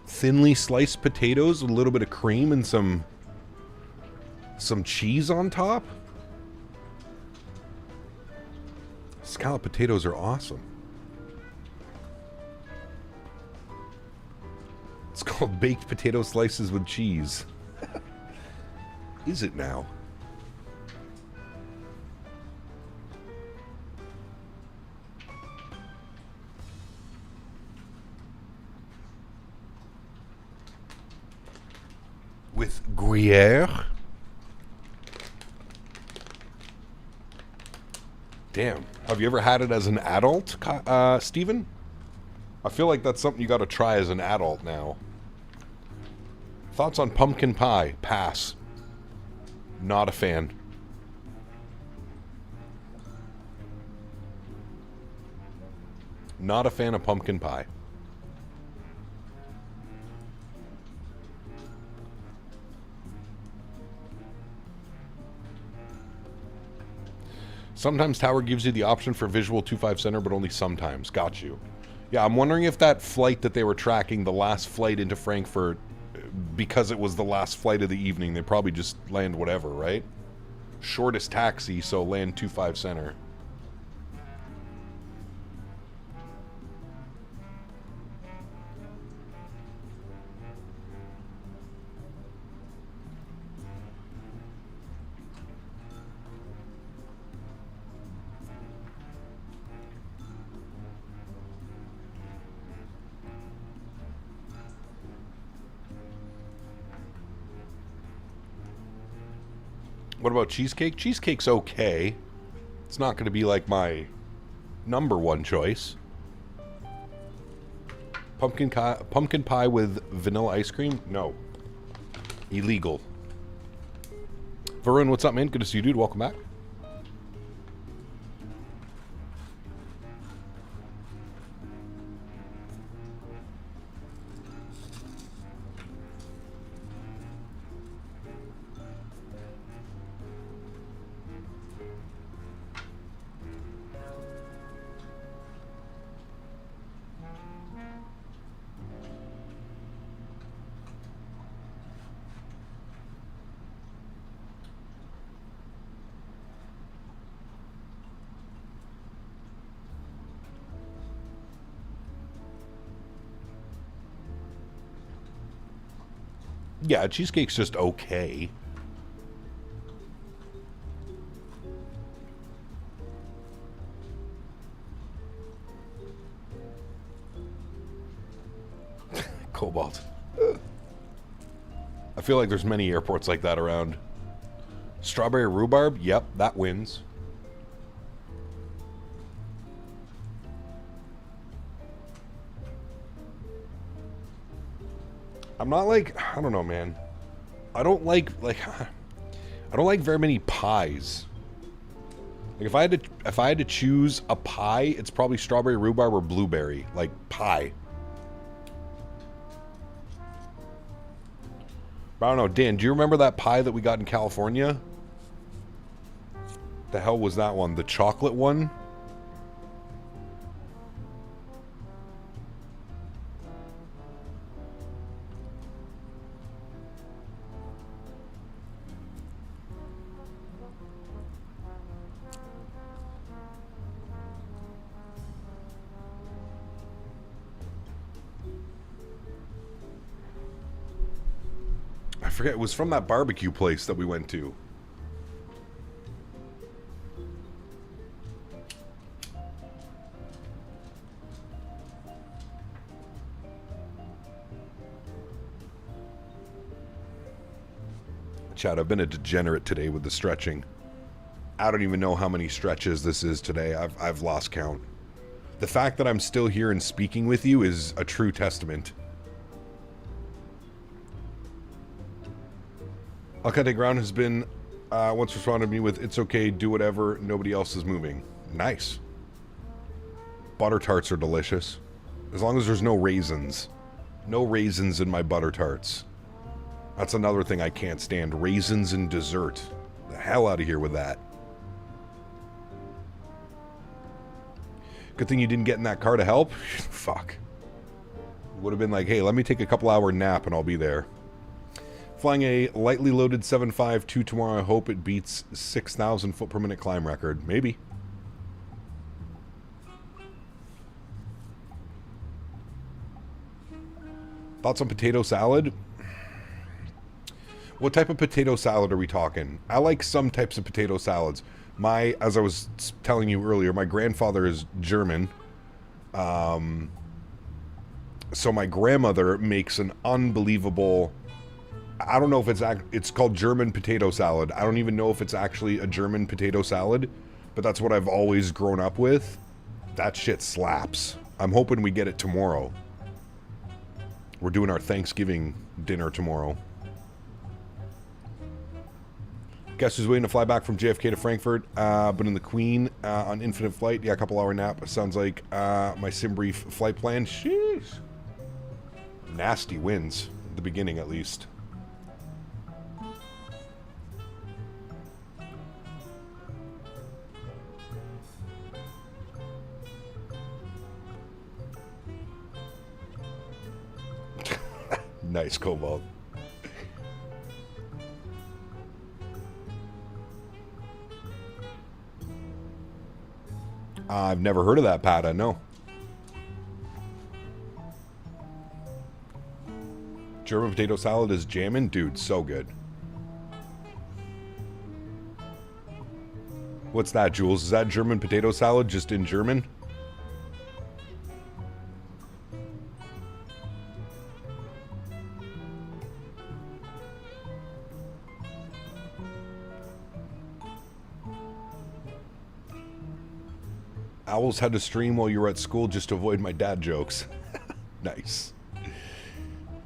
Thinly sliced potatoes with a little bit of cream and some cheese on top? Scallop potatoes are awesome. It's called baked potato slices with cheese. Is it now? With Gruyere. Damn. Have you ever had it as an adult, Steven? I feel like that's something you got to try as an adult now. Thoughts on pumpkin pie? Pass. Not a fan. Not a fan of pumpkin pie. Sometimes Tower gives you the option for visual 25 center, but only sometimes. Got you. Yeah, I'm wondering if that flight that they were tracking, the last flight into Frankfurt, because it was the last flight of the evening, they probably just land whatever, right? Shortest taxi, so land 25 center. What about cheesecake? Cheesecake's okay. It's not going to be like my number one choice. Pumpkin pie with vanilla ice cream? No. Illegal. Varun, what's up, man? Good to see you, dude. Welcome back. Yeah, cheesecake's just okay. Cobalt. I feel like there's many airports like that around. Strawberry rhubarb? Yep, that wins. I'm not like, I don't know, man. I don't like very many pies. Like if I had to choose a pie, it's probably strawberry rhubarb or blueberry, like pie. But I don't know, Dan, do you remember that pie that we got in California? The hell was that one? The chocolate one? I forget, it was from that barbecue place that we went to. Chad, I've been a degenerate today with the stretching. I don't even know how many stretches this is today. I've lost count. The fact that I'm still here and speaking with you is a true testament. Alcante Ground has been once responded to me with, "It's okay, do whatever, nobody else is moving." Nice. Butter tarts are delicious. As long as there's no raisins. No raisins in my butter tarts. That's another thing I can't stand. Raisins in dessert. The hell out of here with that. Good thing you didn't get in that car to help. Fuck. Would have been like, hey, let me take a couple hour nap and I'll be there. Flying a lightly loaded 752 tomorrow. I hope it beats 6,000 foot per minute climb record. Maybe. Thoughts on potato salad? What type of potato salad are we talking? I like some types of potato salads. As I was telling you earlier, my grandfather is German. So my grandmother makes an unbelievable... I don't know if it's called German potato salad. I don't even know if it's actually a German potato salad, but that's what I've always grown up with. That shit slaps. I'm hoping we get it tomorrow. We're doing our Thanksgiving dinner tomorrow. Guess who's waiting to fly back from JFK to Frankfurt, but in the Queen on Infinite Flight. Yeah, a couple hour nap. Sounds like my sim brief flight plan. Sheesh. Nasty winds at the beginning, at least. Nice, Cobalt. I've never heard of that, Pata, no. German potato salad is jamming? Dude, so good. What's that, Jules? Is that German potato salad just in German? Owls had to stream while you were at school just to avoid my dad jokes. Nice.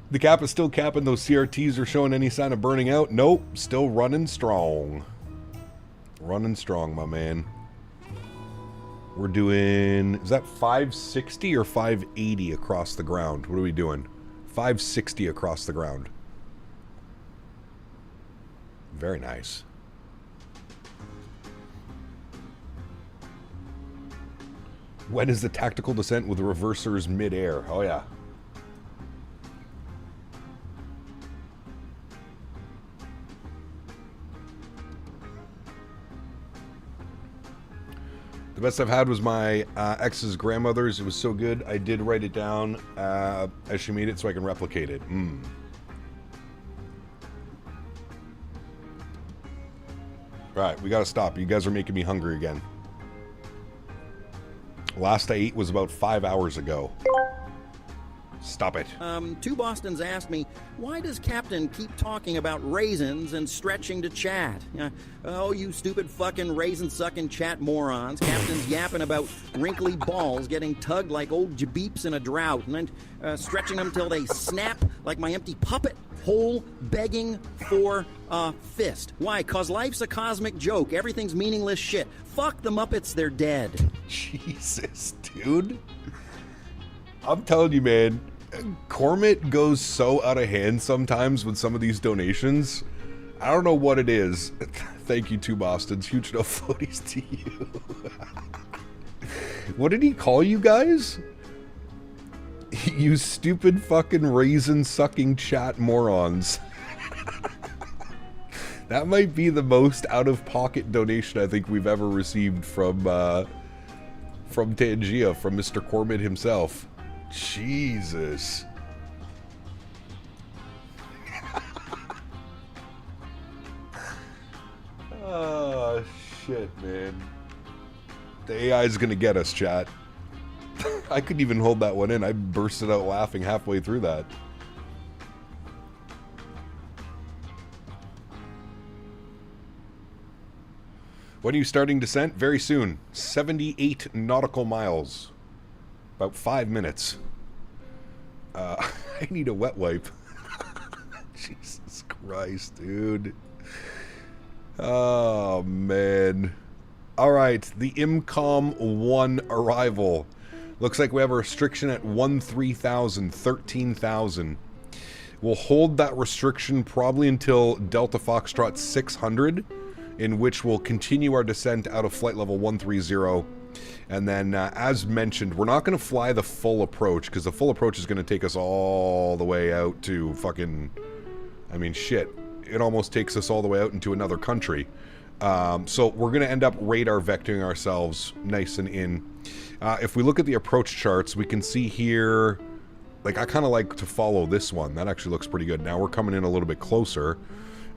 The cap is still capping. Those CRTs are showing any sign of burning out? Nope. Still running strong. Running strong, my man. We're doing... Is that 560 or 580 across the ground? What are we doing? 560 across the ground. Very nice. When is the tactical descent with reversers mid-air? Oh, yeah. The best I've had was my ex's grandmother's. It was so good, I did write it down as she made it so I can replicate it. Right, we gotta stop. You guys are making me hungry again. Last I ate was about 5 hours ago. Stop it. Two Bostons asked me, why does Captain keep talking about raisins and stretching to chat? Oh, you stupid fucking raisin-sucking chat morons. Captain's yapping about wrinkly balls getting tugged like old jabeeps in a drought, and then stretching them till they snap like my empty puppet hole begging for a fist. Why? 'Cause life's a cosmic joke. Everything's meaningless shit. Fuck the Muppets, they're dead. Jesus, dude. I'm telling you, man, Cormit goes so out of hand sometimes with some of these donations. I don't know what it is. Thank you, two Bostons. Huge no floaties to you. What did he call you guys? You stupid fucking raisin-sucking chat morons. That might be the most out-of-pocket donation I think we've ever received from Tangia, from Mr. Cormit himself. Jesus. Oh, shit, man. The AI is gonna get us, chat. I couldn't even hold that one in. I bursted out laughing halfway through that. When are you starting descent? Very soon. 78 nautical miles. About 5 minutes. I need a wet wipe. Jesus Christ, dude. Oh, man. Alright, the IMCOM 1 arrival. Looks like we have a restriction at 13,000. We'll hold that restriction probably until Delta Foxtrot 600, in which we'll continue our descent out of flight level 130. And then, as mentioned, we're not going to fly the full approach, because the full approach is going to take us all the way out to fucking... I mean, shit. It almost takes us all the way out into another country. So we're going to end up radar vectoring ourselves nice and in. If we look at the approach charts, we can see here... Like, I kind of like to follow this one. That actually looks pretty good. Now we're coming in a little bit closer.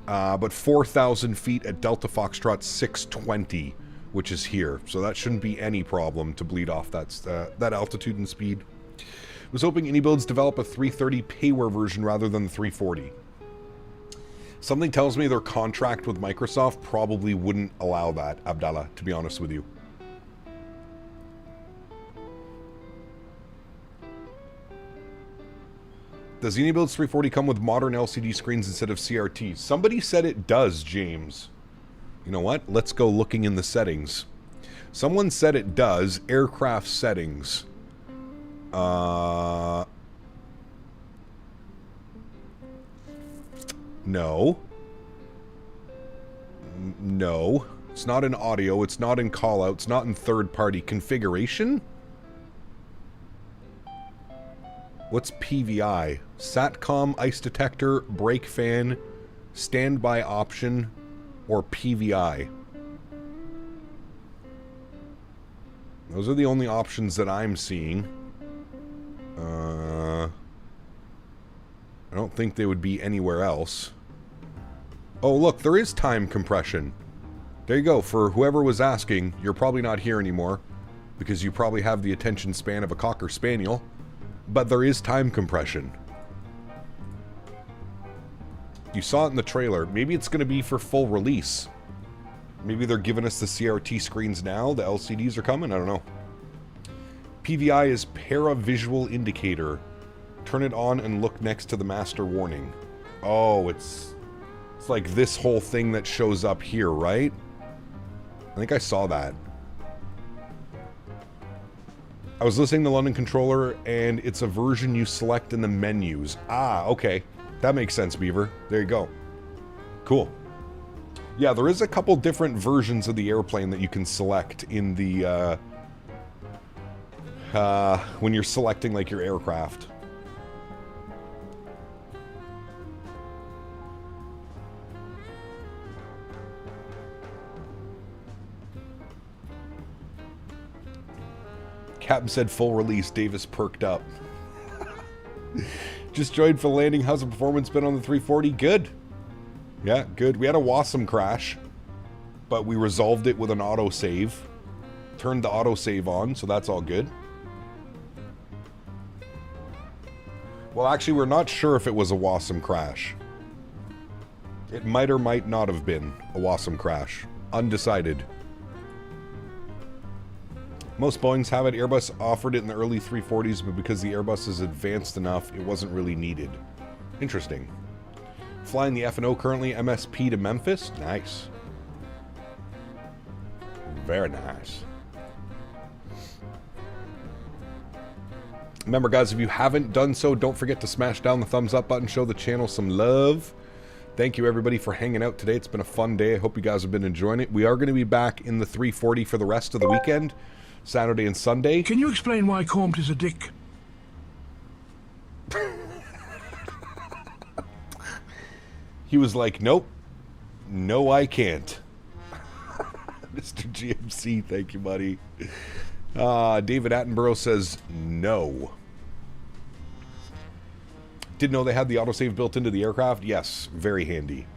But 4,000 feet at Delta Foxtrot 620, which is here. So that shouldn't be any problem to bleed off that altitude and speed. I was hoping iniBuilds develop a 330 payware version rather than the 340. Something tells me their contract with Microsoft probably wouldn't allow that, Abdallah, to be honest with you. Does iniBuilds 340 come with modern LCD screens instead of CRTs? Somebody said it does, James. You know what? Let's go looking in the settings. Someone said it does. Aircraft settings. No. No. It's not in audio. It's not in callout. It's not in third-party configuration. What's PVI? Satcom, ice detector, brake fan, standby option, or PVI? Those are the only options that I'm seeing. I don't think they would be anywhere else. Oh, look, there is time compression. There you go. For whoever was asking, you're probably not here anymore because you probably have the attention span of a Cocker Spaniel. But there is time compression. You saw it in the trailer. Maybe it's going to be for full release. Maybe they're giving us the CRT screens now. The LCDs are coming. I don't know. PVI is Para-Visual Indicator. Turn it on and look next to the master warning. Oh, it's like this whole thing that shows up here, right? I think I saw that. I was listening to London Controller, and it's a version you select in the menus. Ah, okay. That makes sense, Beaver. There you go. Cool. Yeah, there is a couple different versions of the airplane that you can select in the, when you're selecting, like, your aircraft. Captain said full release. Davis perked up. Just joined for landing. How's the performance been on the 340? Good. Yeah, good. We had a Wasm crash, but we resolved it with an autosave. Turned the autosave on, so that's all good. Well, actually, we're not sure if it was a Wasm crash. It might or might not have been a Wasm crash. Undecided. Most Boeings have it. Airbus offered it in the early 340s, but because the Airbus is advanced enough, it wasn't really needed. Interesting. Flying the F&O currently, MSP to Memphis. Nice. Very nice. Remember, guys, if you haven't done so, don't forget to smash down the thumbs up button. Show the channel some love. Thank you, everybody, for hanging out today. It's been a fun day. I hope you guys have been enjoying it. We are going to be back in the 340 for the rest of the weekend. Saturday and Sunday. Can you explain why Cormt is a dick? He was like, nope. No, I can't. Mr. GMC, thank you, buddy. David Attenborough says no. Didn't know they had the autosave built into the aircraft? Yes, very handy.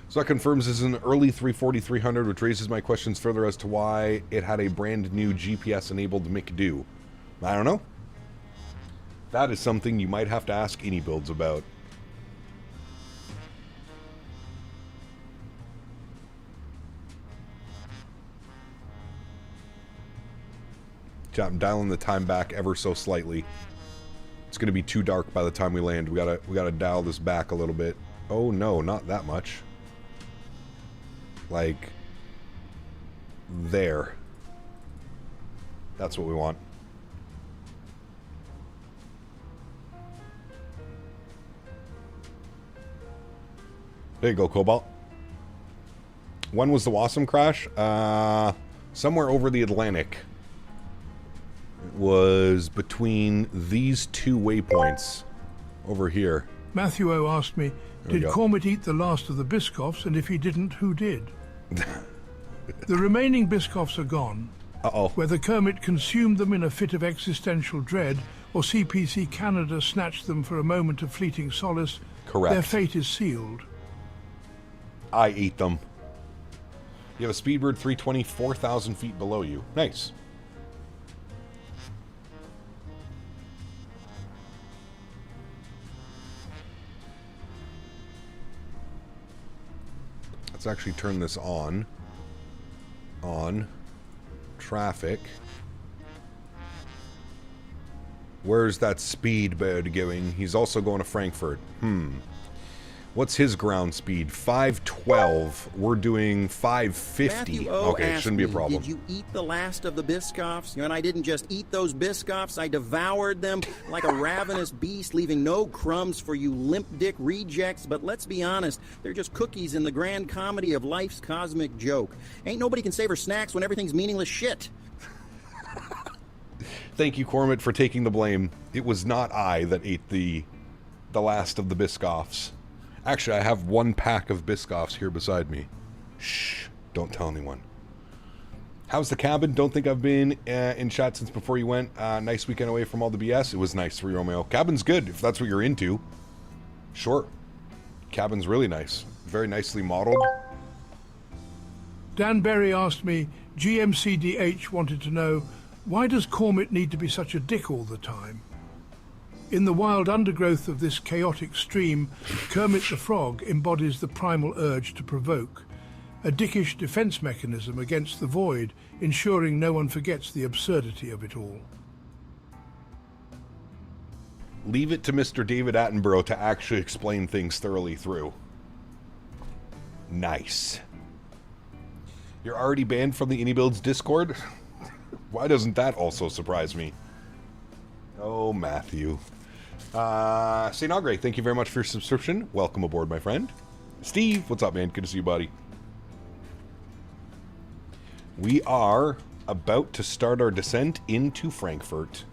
So that confirms this is an early 340-300, which raises my questions further as to why it had a brand new GPS-enabled McDo. I don't know. That is something you might have to ask iniBuilds about. I'm dialing the time back ever so slightly. It's going to be too dark by the time we land. We gotta dial this back a little bit. Oh no, not that much. Like there. That's what we want. There you go, Cobalt. When was the Wasm crash? Somewhere over the Atlantic. It was between these two waypoints over here. Matthew O asked me, did Cormit eat the last of the Biscoffs, and if he didn't, who did? The remaining Biscoffs are gone. Uh-oh. Whether Kermit consumed them in a fit of existential dread, or CPC Canada snatched them for a moment of fleeting solace, correct. Their fate is sealed. I ate them. You have a Speedbird 320, 4,000 feet below you. Nice. Let's actually turn this on. On. Traffic. Where's that Speedbird going? He's also going to Frankfurt. What's his ground speed? 512. We're doing 550. Okay, shouldn't be a problem. Did you eat the last of the Biscoffs? And I didn't just eat those Biscoffs, I devoured them like a ravenous beast, leaving no crumbs for you limp dick rejects. But let's be honest, they're just cookies in the grand comedy of life's cosmic joke. Ain't nobody can savor snacks when everything's meaningless shit. Thank you, Cormit, for taking the blame. It was not I that ate the last of the Biscoffs. Actually, I have one pack of Biscoffs here beside me. Shh, don't tell anyone. How's the cabin? Don't think I've been in chat since before you went. Nice weekend away from all the BS. It was nice for Romeo. Cabin's good, if that's what you're into. Sure. Cabin's really nice. Very nicely modeled. Dan Berry asked me, GMCDH wanted to know, why does Cormit need to be such a dick all the time? In the wild undergrowth of this chaotic stream, Kermit the Frog embodies the primal urge to provoke, a dickish defense mechanism against the void, ensuring no one forgets the absurdity of it all. Leave it to Mr. David Attenborough to actually explain things thoroughly through. Nice. You're already banned from the iniBuilds Discord? Why doesn't that also surprise me? Oh, Matthew. St. Augre, thank you very much for your subscription. Welcome aboard, my friend. Steve, what's up, man? Good to see you, buddy. We are about to start our descent into Frankfurt.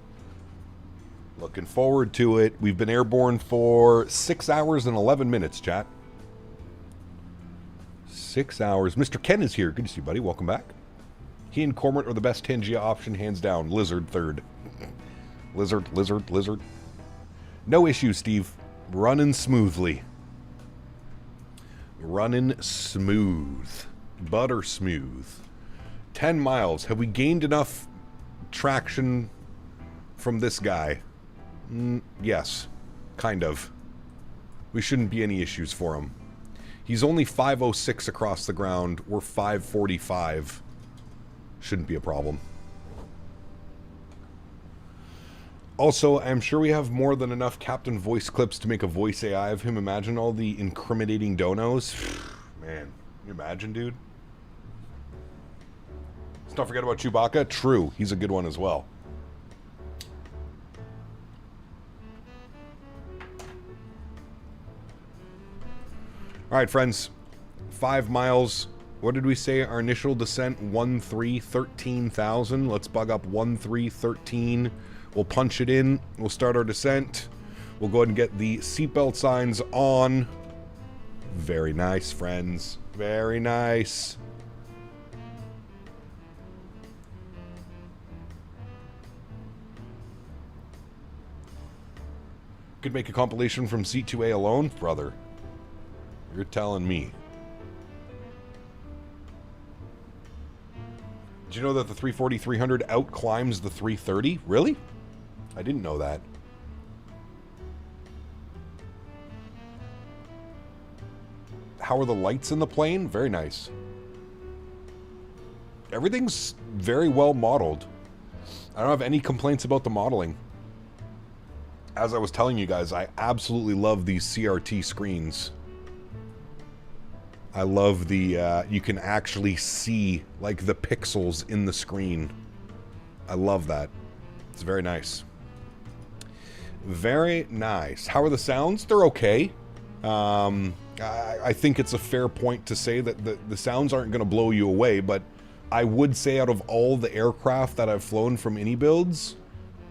Looking forward to it. We've been airborne for 6 hours and 11 minutes, chat. 6 hours. Mr. Ken is here. Good to see you, buddy. Welcome back. He and Cormit are the best Tangia option, hands down. Lizard third. Lizard, lizard, lizard. No issue, Steve. Running smoothly. Running smooth. Butter smooth. 10 miles. Have we gained enough traction from this guy? Yes. Kind of. We shouldn't be any issues for him. He's only 506 across the ground. We're 545. Shouldn't be a problem. Also, I'm sure we have more than enough Captain Voice clips to make a voice AI of him. Imagine all the incriminating donos. Man, can you imagine, dude? Let's not forget about Chewbacca. True, he's a good one as well. All right, friends. 5 miles. What did we say? Our initial descent, 13,000. Let's bug up 1313. We'll punch it in. We'll start our descent. We'll go ahead and get the seatbelt signs on. Very nice, friends. Very nice. Could make a compilation from C2A alone? Brother. You're telling me. Did you know that the 340-300 outclimbs the 330? Really? I didn't know that. How are the lights in the plane? Very nice. Everything's very well modeled. I don't have any complaints about the modeling. As I was telling you guys, I absolutely love these CRT screens. I love the, you can actually see, like, the pixels in the screen. I love that. It's very nice. Very nice. How are the sounds? They're okay. I think it's a fair point to say that the sounds aren't going to blow you away, but I would say out of all the aircraft that I've flown from iniBuilds,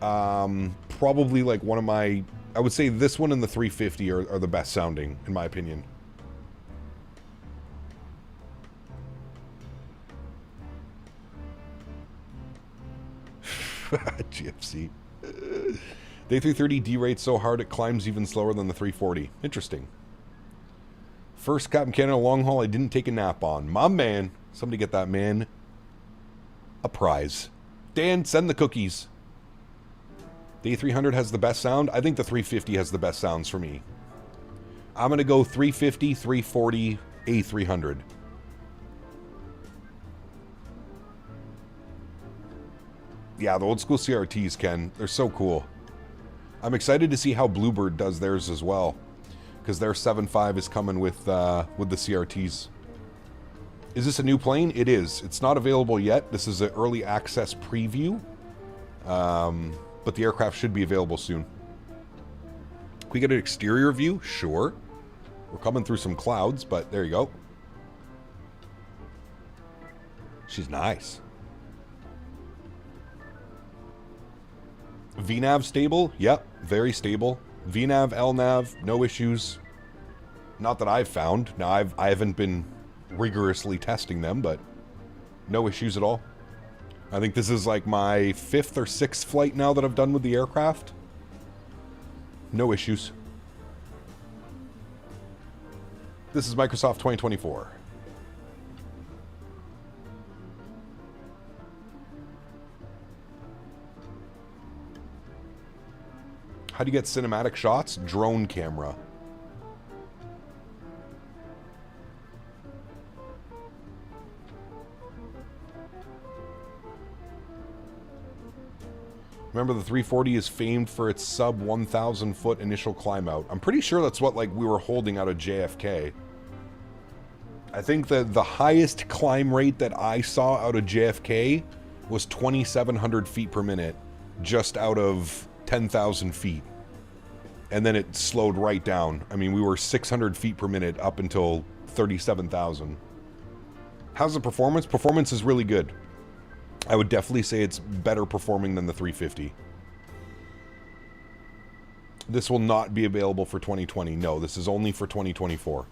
probably, like, one of my... I would say this one and the 350 are the best sounding, in my opinion. GFC. The A330 derates so hard it climbs even slower than the 340. Interesting. First Captain Canada long haul I didn't take a nap on. My man. Somebody get that man a prize. Dan, send the cookies. The A300 has the best sound. I think the 350 has the best sounds for me. I'm going to go 350, 340, A300. Yeah, the old school CRTs, Ken. They're so cool. I'm excited to see how Bluebird does theirs as well, because their 7.5 is coming with the CRTs. Is this a new plane? It is. It's not available yet. This is an early access preview, but the aircraft should be available soon. Can we get an exterior view? Sure. We're coming through some clouds, but there you go. She's nice. VNAV stable? Yep, very stable. VNAV, LNAV, no issues. Not that I've found. Now, I haven't been rigorously testing them, but no issues at all. I think this is like my 5th or 6th flight now that I've done with the aircraft. No issues. This is Microsoft 2024. How do you get cinematic shots? Drone camera. Remember, the 340 is famed for its sub 1,000 foot initial climb out. I'm pretty sure that's what like we were holding out of JFK. I think that the highest climb rate that I saw out of JFK was 2,700 feet per minute, just out of 10,000 feet. And then it slowed right down. I mean, we were 600 feet per minute up until 37,000. How's the performance? Performance is really good. I would definitely say it's better performing than the 350. This will not be available for 2020. No, this is only for 2024.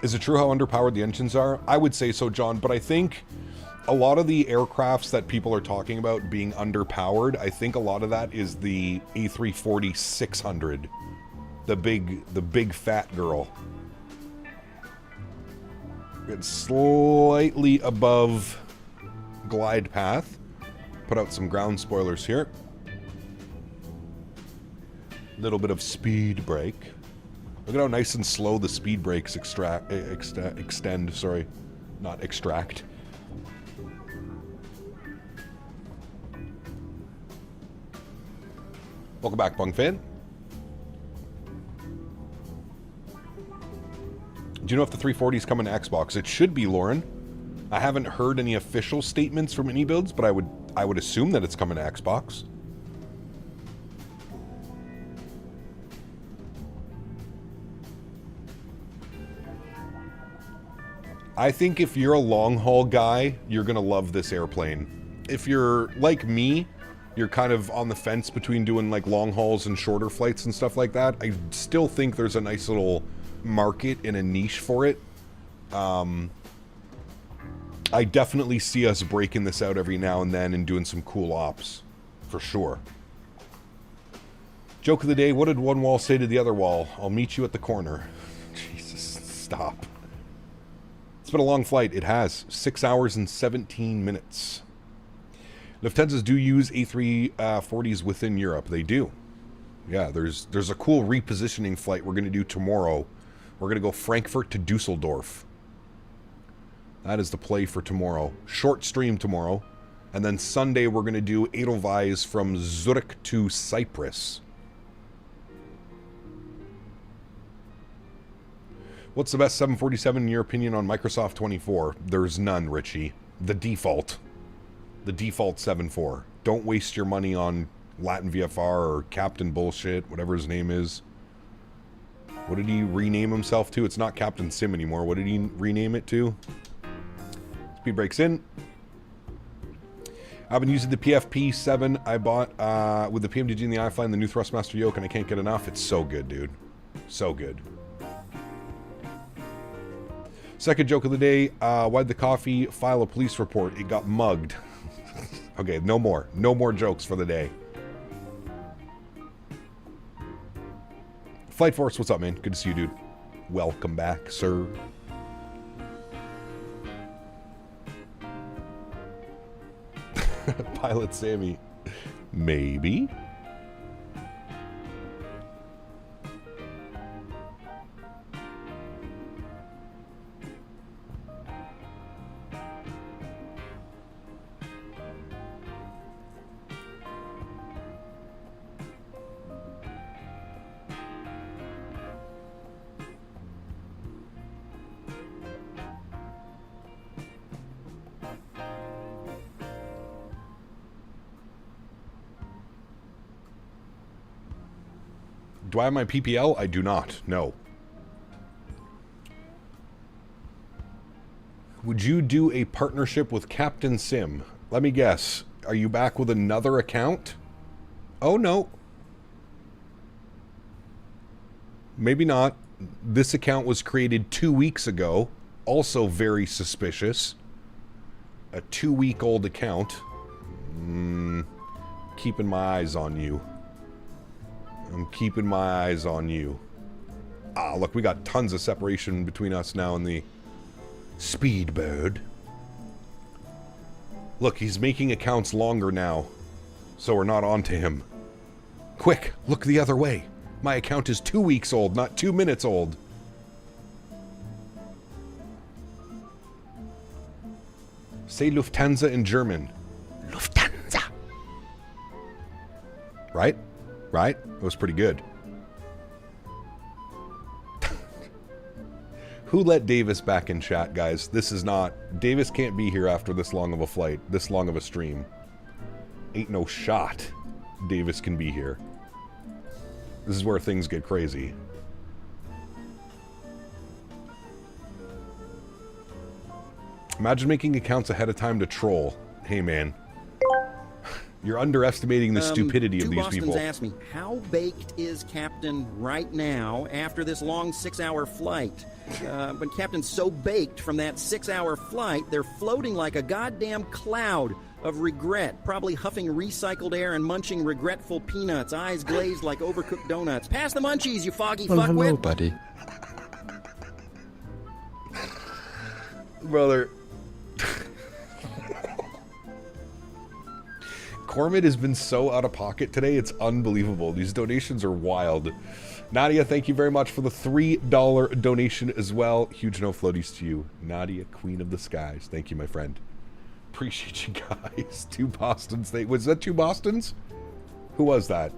Is it true how underpowered the engines are? I would say so, John, but I think a lot of the aircrafts that people are talking about being underpowered, I think a lot of that is the A340-300, the big fat girl. It's slightly above glide path. Put out some ground spoilers here. Little bit of speed brake. Look at how nice and slow the speed brakes extend, sorry, not extract. Welcome back, Bung Fan. Do you know if the 340 is coming to Xbox? It should be, Lauren. I haven't heard any official statements from iniBuilds, but I would assume that it's coming to Xbox. I think if you're a long-haul guy, you're going to love this airplane. If you're like me, you're kind of on the fence between doing like long hauls and shorter flights and stuff like that, I still think there's a nice little market and a niche for it. I definitely see us breaking this out every now and then and doing some cool ops, for sure. Joke of the day, what did one wall say to the other wall? I'll meet you at the corner. Jesus, stop. It's been a long flight. It has. 6 hours and 17 minutes. Lufthansas do use A340s within Europe. They do. Yeah, there's a cool repositioning flight we're going to do tomorrow. We're going to go Frankfurt to Dusseldorf. That is the play for tomorrow. Short stream tomorrow. And then Sunday we're going to do Edelweiss from Zurich to Cyprus. What's the best 747 in your opinion on Microsoft 24? There's none, Richie. The default 7.4. Don't waste your money on Latin VFR or Captain bullshit, whatever his name is. What did he rename himself to? It's not Captain Sim anymore. What did he rename it to? Speed brakes in. I've been using the PFP7 I bought with the PMDG and the iFlying, the new Thrustmaster yoke, and I can't get enough. It's so good, dude. So good. Second joke of the day, why'd the coffee file a police report? It got mugged. Okay, no more. No more jokes for the day. Flight Force, what's up, man? Good to see you, dude. Welcome back, sir. Pilot Sammy. Maybe. Do I have my PPL? I do not. No. Would you do a partnership with Captain Sim? Let me guess. Are you back with another account? Oh, no. Maybe not. This account was created 2 weeks ago. Also very suspicious. A 2-week-old account. Keeping my eyes on you. I'm keeping my eyes on you. Ah, look, we got tons of separation between us now and the Speedbird. Look, he's making accounts longer now, so we're not on to him. Quick, look the other way. My account is 2 weeks old, not 2 minutes old. Say Lufthansa in German. Lufthansa. Right? Right? It was pretty good. Who let Davis back in chat, guys? This is not... Davis can't be here after this long of a flight, this long of a stream. Ain't no shot Davis can be here. This is where things get crazy. Imagine making accounts ahead of time to troll. Hey, man. You're underestimating the stupidity of these people. Two Bostons asked me, how baked is Captain right now after this long 6-hour flight? But Captain's so baked from that 6-hour flight, they're floating like a goddamn cloud of regret, probably huffing recycled air and munching regretful peanuts, eyes glazed like overcooked donuts. Pass the munchies, you foggy fuckwit. Hello, buddy. Brother. Cormid has been so out of pocket today, it's unbelievable. These donations are wild. Nadya, thank you very much for the $3 donation as well. Huge no floaties to you. Nadya, Queen of the Skies. Thank you, my friend. Appreciate you guys. 2 Bostons. Was that 2 Bostons? Who was that?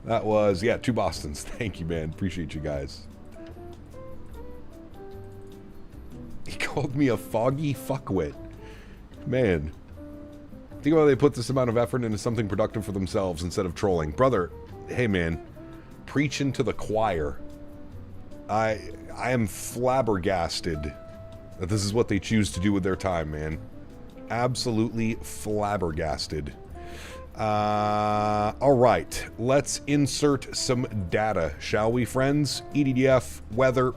That was, yeah, 2 Bostons. Thank you, man. Appreciate you guys. He called me a foggy fuckwit. Man. Think about how they put this amount of effort into something productive for themselves instead of trolling. Brother, hey man, preaching to the choir. I am flabbergasted that this is what they choose to do with their time, man. Absolutely flabbergasted. Alright, let's insert some data, shall we, friends? EDDF, weather.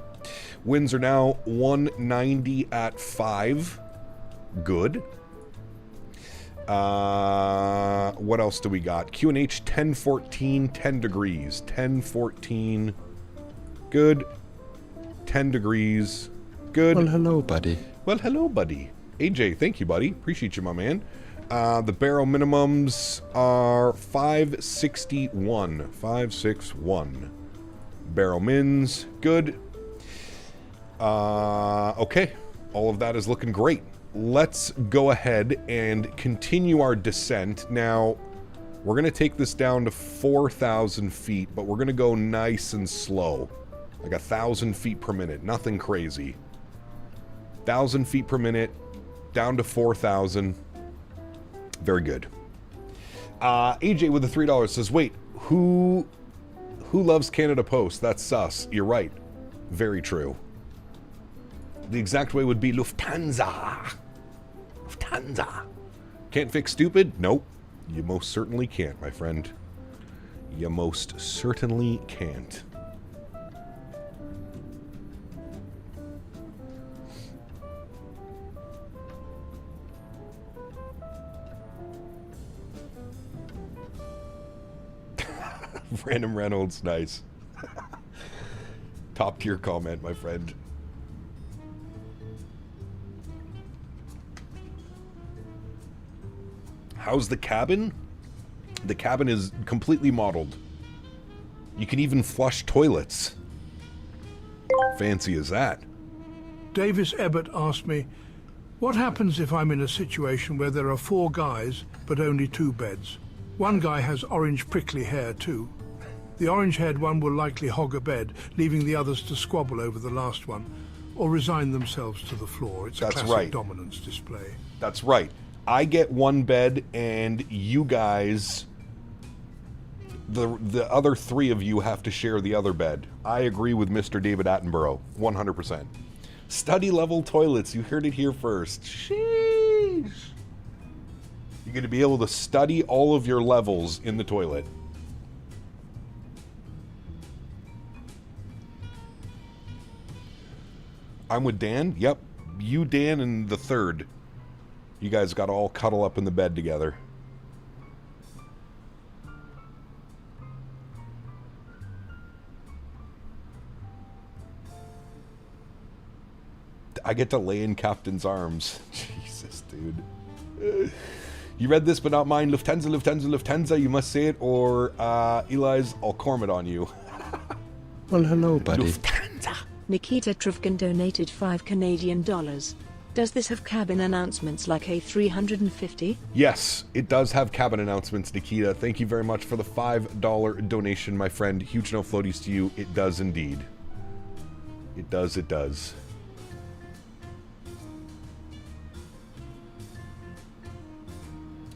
Winds are now 190 at 5. Good. What else do we got? QNH 1014, 10 degrees. 1014. Good. 10 degrees. Good. Well, hello, buddy. Well, hello, buddy. AJ, thank you, buddy. Appreciate you, my man. The barrel minimums are 561. 561. Barrel mins. Good. Okay. All of that is looking great. Let's go ahead and continue our descent. Now, we're going to take this down to 4,000 feet, but we're going to go nice and slow. Like 1,000 feet per minute. Nothing crazy. 1,000 feet per minute, down to 4,000. Very good. AJ with the $3 says, wait, who loves Canada Post? That's sus. You're right. Very true. The exact way would be Lufthansa. Lufthansa. Can't fix stupid? Nope. You most certainly can't, my friend. You most certainly can't. Random Reynolds, nice. Top tier comment, my friend. How's the cabin? The cabin is completely modeled. You can even flush toilets. Fancy as that. Davis Ebbett asked me, what happens if I'm in a situation where there are 4 guys but only 2 beds? One guy has orange prickly hair too. The orange-haired one will likely hog a bed, leaving the others to squabble over the last one, or resign themselves to the floor. It's a classic dominance display. That's right. I get 1 bed, and you guys, the other 3 of you have to share the other bed. I agree with Mr. David Attenborough, 100%. Study level toilets. You heard it here first. Sheesh. You're going to be able to study all of your levels in the toilet. I'm with Dan. Yep. You, Dan, and the third. You guys got to all cuddle up in the bed together. I get to lay in Captain's arms. Jesus, dude. You read this but not mine. Lufthansa, Lufthansa, Lufthansa. You must say it or Eli's, I'll corm it on you. Well, hello, buddy. Lufthansa. Nikita Trufkin donated $5 Canadian. Does this have cabin announcements like A350? Yes, it does have cabin announcements, Nikita. Thank you very much for the $5 donation, my friend. Huge no floaties to you. It does indeed. It does, it does.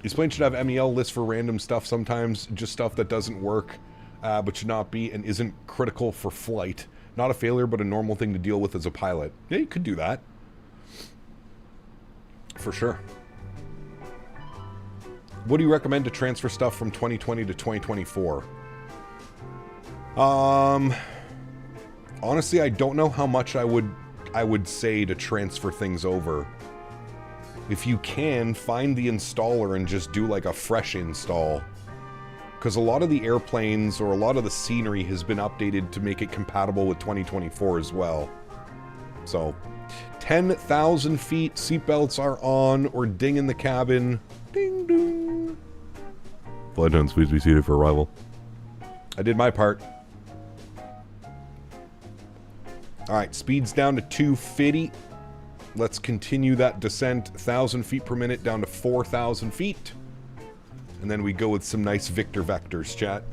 These planes should have MEL lists for random stuff sometimes, just stuff that doesn't work, but should not be and isn't critical for flight. Not a failure, but a normal thing to deal with as a pilot. Yeah, you could do that. For sure. What do you recommend to transfer stuff from 2020 to 2024? Honestly, I don't know how much I would say to transfer things over. If you can, find the installer and just do like a fresh install. Because a lot of the airplanes or a lot of the scenery has been updated to make it compatible with 2024 as well. So, 10,000 feet, seatbelts are on or ding in the cabin. Ding ding. Flight attendants, please be seated for arrival. I did my part. Alright, speed's down to 250. Let's continue that descent 1,000 feet per minute down to 4,000 feet. And then we go with some nice Victor vectors, chat.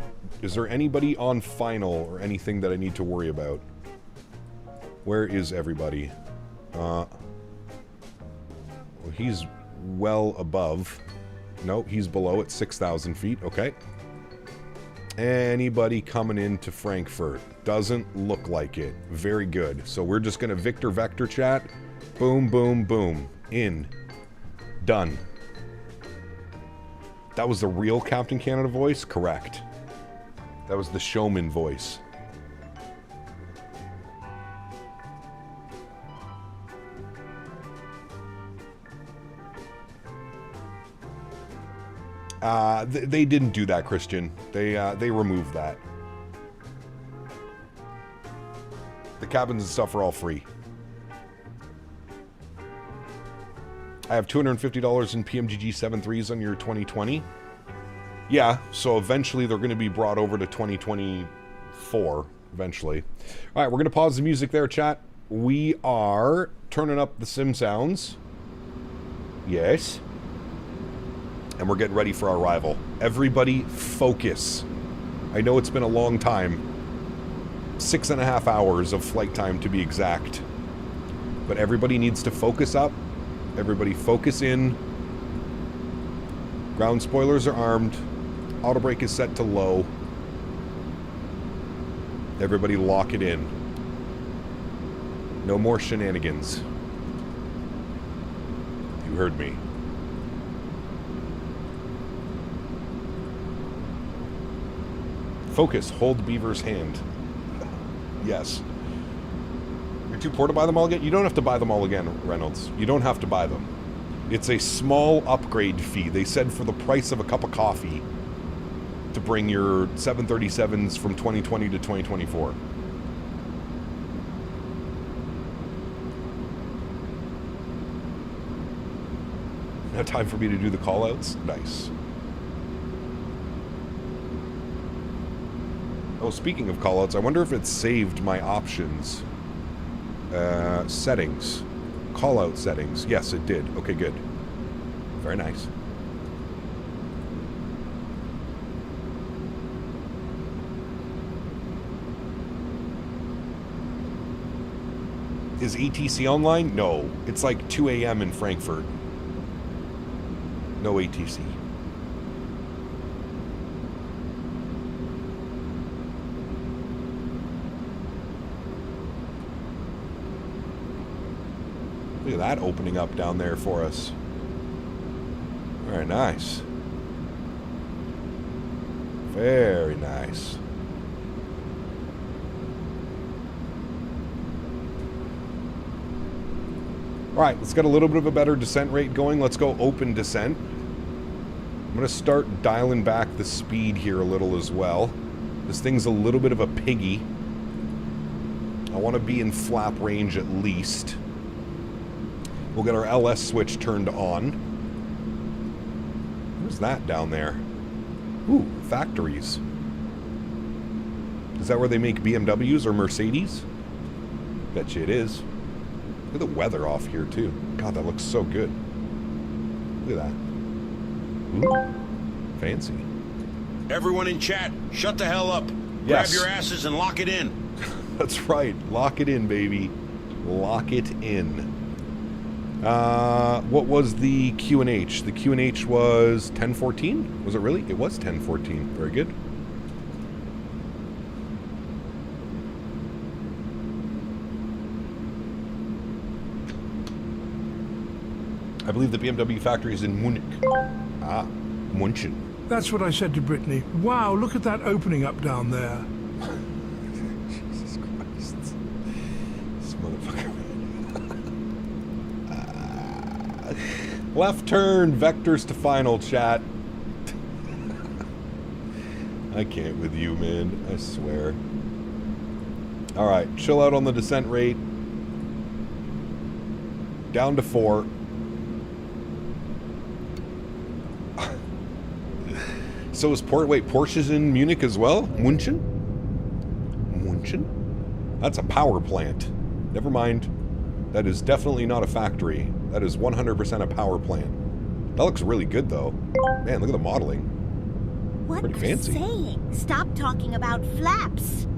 Is there anybody on final or anything that I need to worry about? Where is everybody? Well, he's well above. No, he's below at 6,000 feet. Okay. Anybody coming into Frankfurt? Doesn't look like it. Very good. So we're just going to Victor vector, chat. Boom, boom, boom. In. Done. That was the real Captain Canada voice? Correct. That was the showman voice. They didn't do that, Christian. They removed that. The cabins and stuff are all free. I have $250 in PMGG 7.3s on your 2020. Yeah, so eventually they're going to be brought over to 2024. Eventually. All right, we're going to pause the music there, chat. We are turning up the sim sounds. Yes. And we're getting ready for our arrival. Everybody focus. I know it's been a long time. 6.5 hours of flight time to be exact. But everybody needs to focus up. Everybody focus in. Ground spoilers are armed. Auto brake is set to low. Everybody lock it in. No more shenanigans. You heard me. Focus. Hold Beaver's hand. Yes. You're too poor to buy them all again? You don't have to buy them all again, Reynolds. You don't have to buy them. It's a small upgrade fee. They said for the price of a cup of coffee to bring your 737s from 2020 to 2024. Now time for me to do the call-outs? Nice. Oh, speaking of callouts, I wonder if it saved my options. Settings. Callout settings. Yes, it did. Okay, good. Very nice. Is ATC online? No. It's like 2 a.m. in Frankfurt. No ATC. Look at that opening up down there for us. Very nice. Very nice. Alright, let's get a little bit of a better descent rate going. Let's go open descent. I'm going to start dialing back the speed here a little as well. This thing's a little bit of a piggy. I want to be in flap range at least. We'll get our LS switch turned on. Who's that down there? Ooh, factories. Is that where they make BMWs or Mercedes? Bet you it is. Look at the weather off here, too. God, that looks so good. Look at that. Ooh, fancy. Everyone in chat, shut the hell up. Yes. Grab your asses and lock it in. That's right. Lock it in, baby. Lock it in. What was the Q&H? The Q&H was 1014? Was it really? It was 1014. Very good. I believe the BMW factory is in Munich. Ah, München. That's what I said to Brittany. Wow, look at that opening up down there. Jesus Christ. This motherfucker. Left turn, vectors to final, chat. I can't with you, man. I swear. Alright, chill out on the descent rate. Down to 4. So is Porsche's in Munich as well? München? München? That's a power plant. Never mind. That is definitely not a factory. That is 100% a power plant. That looks really good, though. Man, look at the modeling. What Pretty are you fancy. saying? Stop talking about flaps.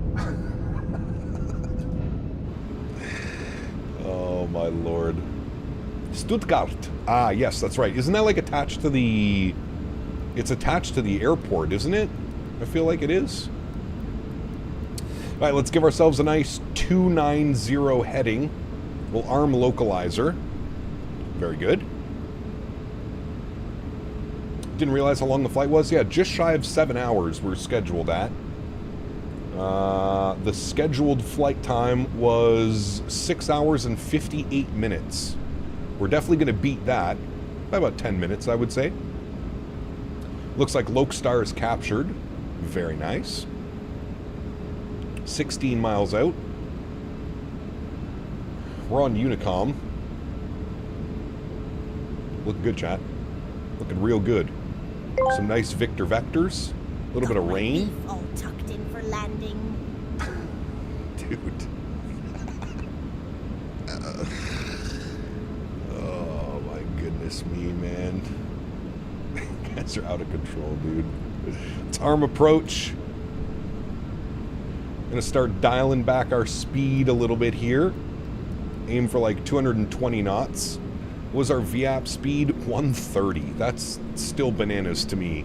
Oh, my lord. Stuttgart. Ah, yes, that's right. Isn't that, like, attached to the... It's attached to the airport, isn't it? I feel like it is. All right, let's give ourselves a nice 290 heading. We'll arm localizer. Very good. Didn't realize how long the flight was. Yeah, just shy of 7 hours we're scheduled at. The scheduled flight time was 6 hours and 58 minutes. We're definitely going to beat that by about 10 minutes, I would say. Looks like Lokestar is captured. Very nice. 16 miles out. We're on Unicom. Looking good, chat. Looking real good. Some nice Victor vectors. A little bit of rain. All tucked in for landing. Dude. Oh my goodness me, man. Guys are out of control, dude. It's arm approach. Gonna start dialing back our speed a little bit here. Aim for like 220 knots. What was our VAP speed? 130. That's still bananas to me.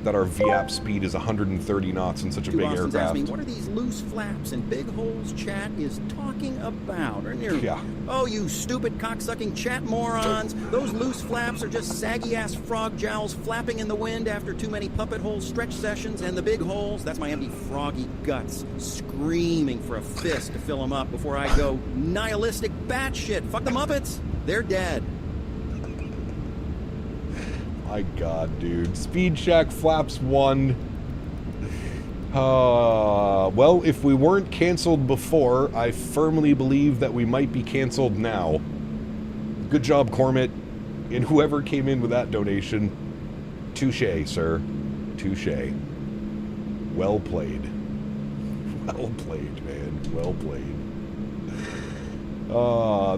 That our VAP speed is 130 knots in such a big Austin's asked me, aircraft. what are these loose flaps and big holes chat is talking about? Yeah. Oh, you stupid cocksucking chat morons. Those loose flaps are just saggy-ass frog jowls flapping in the wind after too many puppet hole stretch sessions, and the big holes, that's my empty froggy guts screaming for a fist to fill them up before I go nihilistic batshit. Fuck the Muppets. They're dead. My God, dude. Speed Shack flaps 1. Well, if we weren't canceled before, I firmly believe that we might be canceled now. Good job, Cormit. And whoever came in with that donation, touche, sir. Touche. Well played. Well played, man. Well played.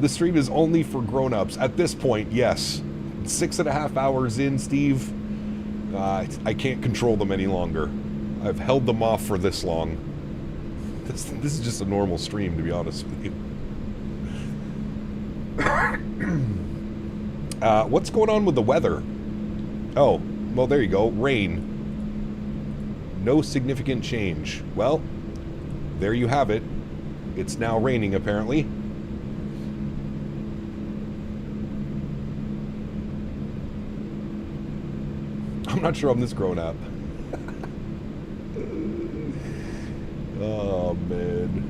This stream is only for grown-ups. At this point, yes. 6.5 hours in, Steve. I can't control them any longer. I've held them off for this long. This is just a normal stream, to be honest with you. What's going on with the weather? Oh, well, there you go. Rain. No significant change. Well, there you have it. It's now raining, apparently. I'm not sure I'm this grown up. Oh, man.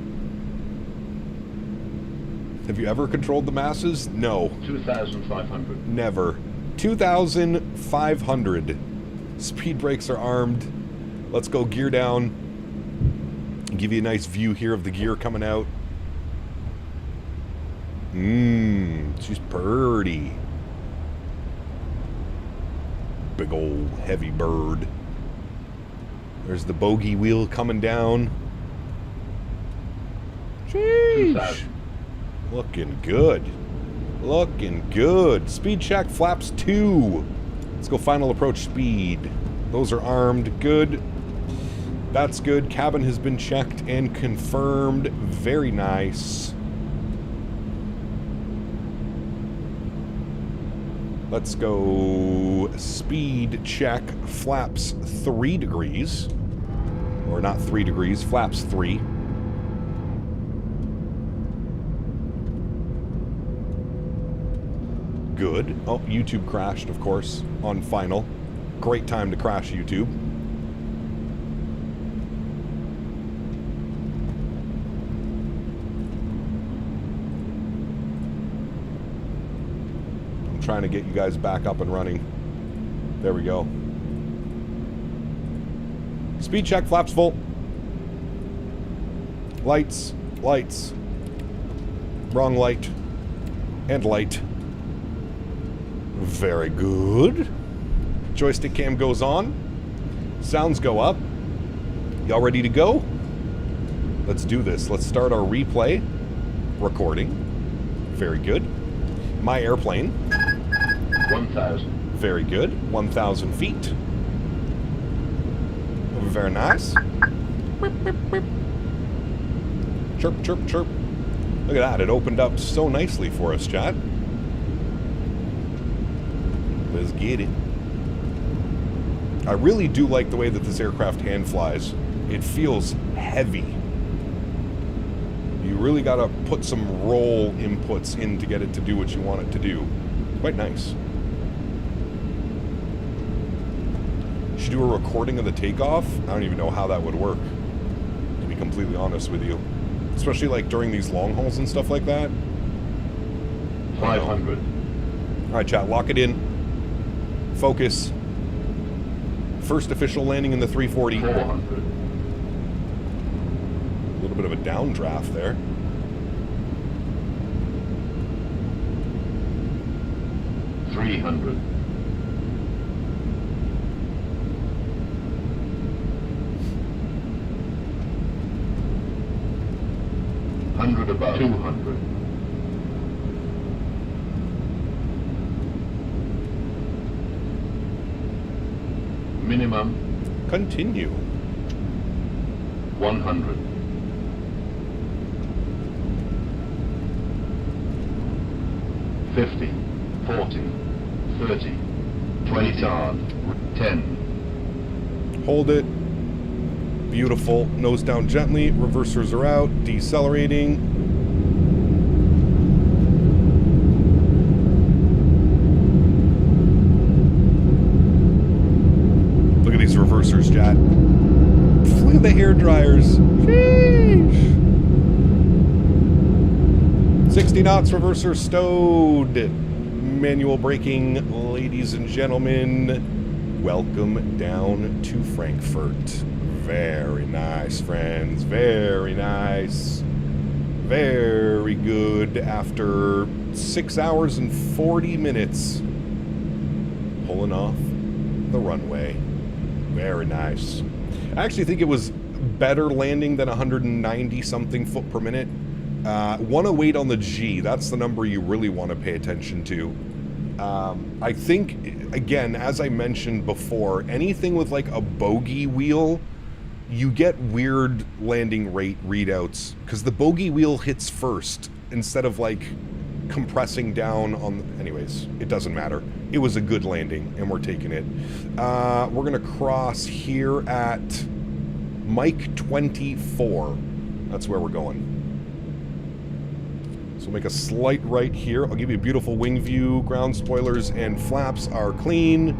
Have you ever controlled the masses? No. 2,500. Never. 2,500. Speed brakes are armed. Let's go gear down. Give you a nice view here of the gear coming out. She's pretty. Big old heavy bird. There's the bogey wheel coming down. Sheesh. Looking good. Looking good. Speed check, flaps 2. Let's go final approach speed. Those are armed. Good. That's good. Cabin has been checked and confirmed. Very nice. Let's go speed check, flaps 3 degrees. Or not 3 degrees, flaps 3. Good. Oh, YouTube crashed, of course, on final. Great time to crash YouTube. I'm trying to get you guys back up and running. There we go. Speed check, flaps full. Lights, lights. Wrong light. And light. Very good. Joystick cam goes on. Sounds go up. Y'all ready to go? Let's do this. Let's start our replay. Recording. Very good. My airplane. 1,000. Very good. 1,000 feet. Very nice. Chirp, chirp, chirp. Look at that. It opened up so nicely for us, chat. Let's get it. I really do like the way that this aircraft hand flies. It feels heavy. You really gotta put some roll inputs in to get it to do what you want it to do. Quite nice. Should do a recording of the takeoff? I don't even know how that would work, to be completely honest with you. Especially like during these long hauls and stuff like that. 500. Alright, chat, lock it in. Focus. First official landing in the 340. 400. A little bit of a downdraft there. $300. 100 above. 200. Minimum. Continue. 100. 50, 40, 30, 20 yard, 10. Hold it. Beautiful. Nose down gently. Reversers are out. Decelerating. Look at these reversers, chat. Look at the hair dryers. Sheesh. 60 knots, reverser stowed. Manual braking, ladies and gentlemen. Welcome down to Frankfurt. Very nice, friends. Very nice. Very good. After 6 hours and 40 minutes, pulling off the runway. Very nice. I actually think it was better landing than 190 something foot per minute. 108 on the G. That's the number you really want to pay attention to. I think, again, as I mentioned before, anything with like a bogey wheel, you get weird landing rate readouts because the bogey wheel hits first instead of like compressing down on. Anyways, it doesn't matter. It was a good landing and we're taking it. We're gonna cross here at Mike 24. That's where we're going. So we'll make a slight right here. I'll give you a beautiful wing view. Ground spoilers and flaps are clean.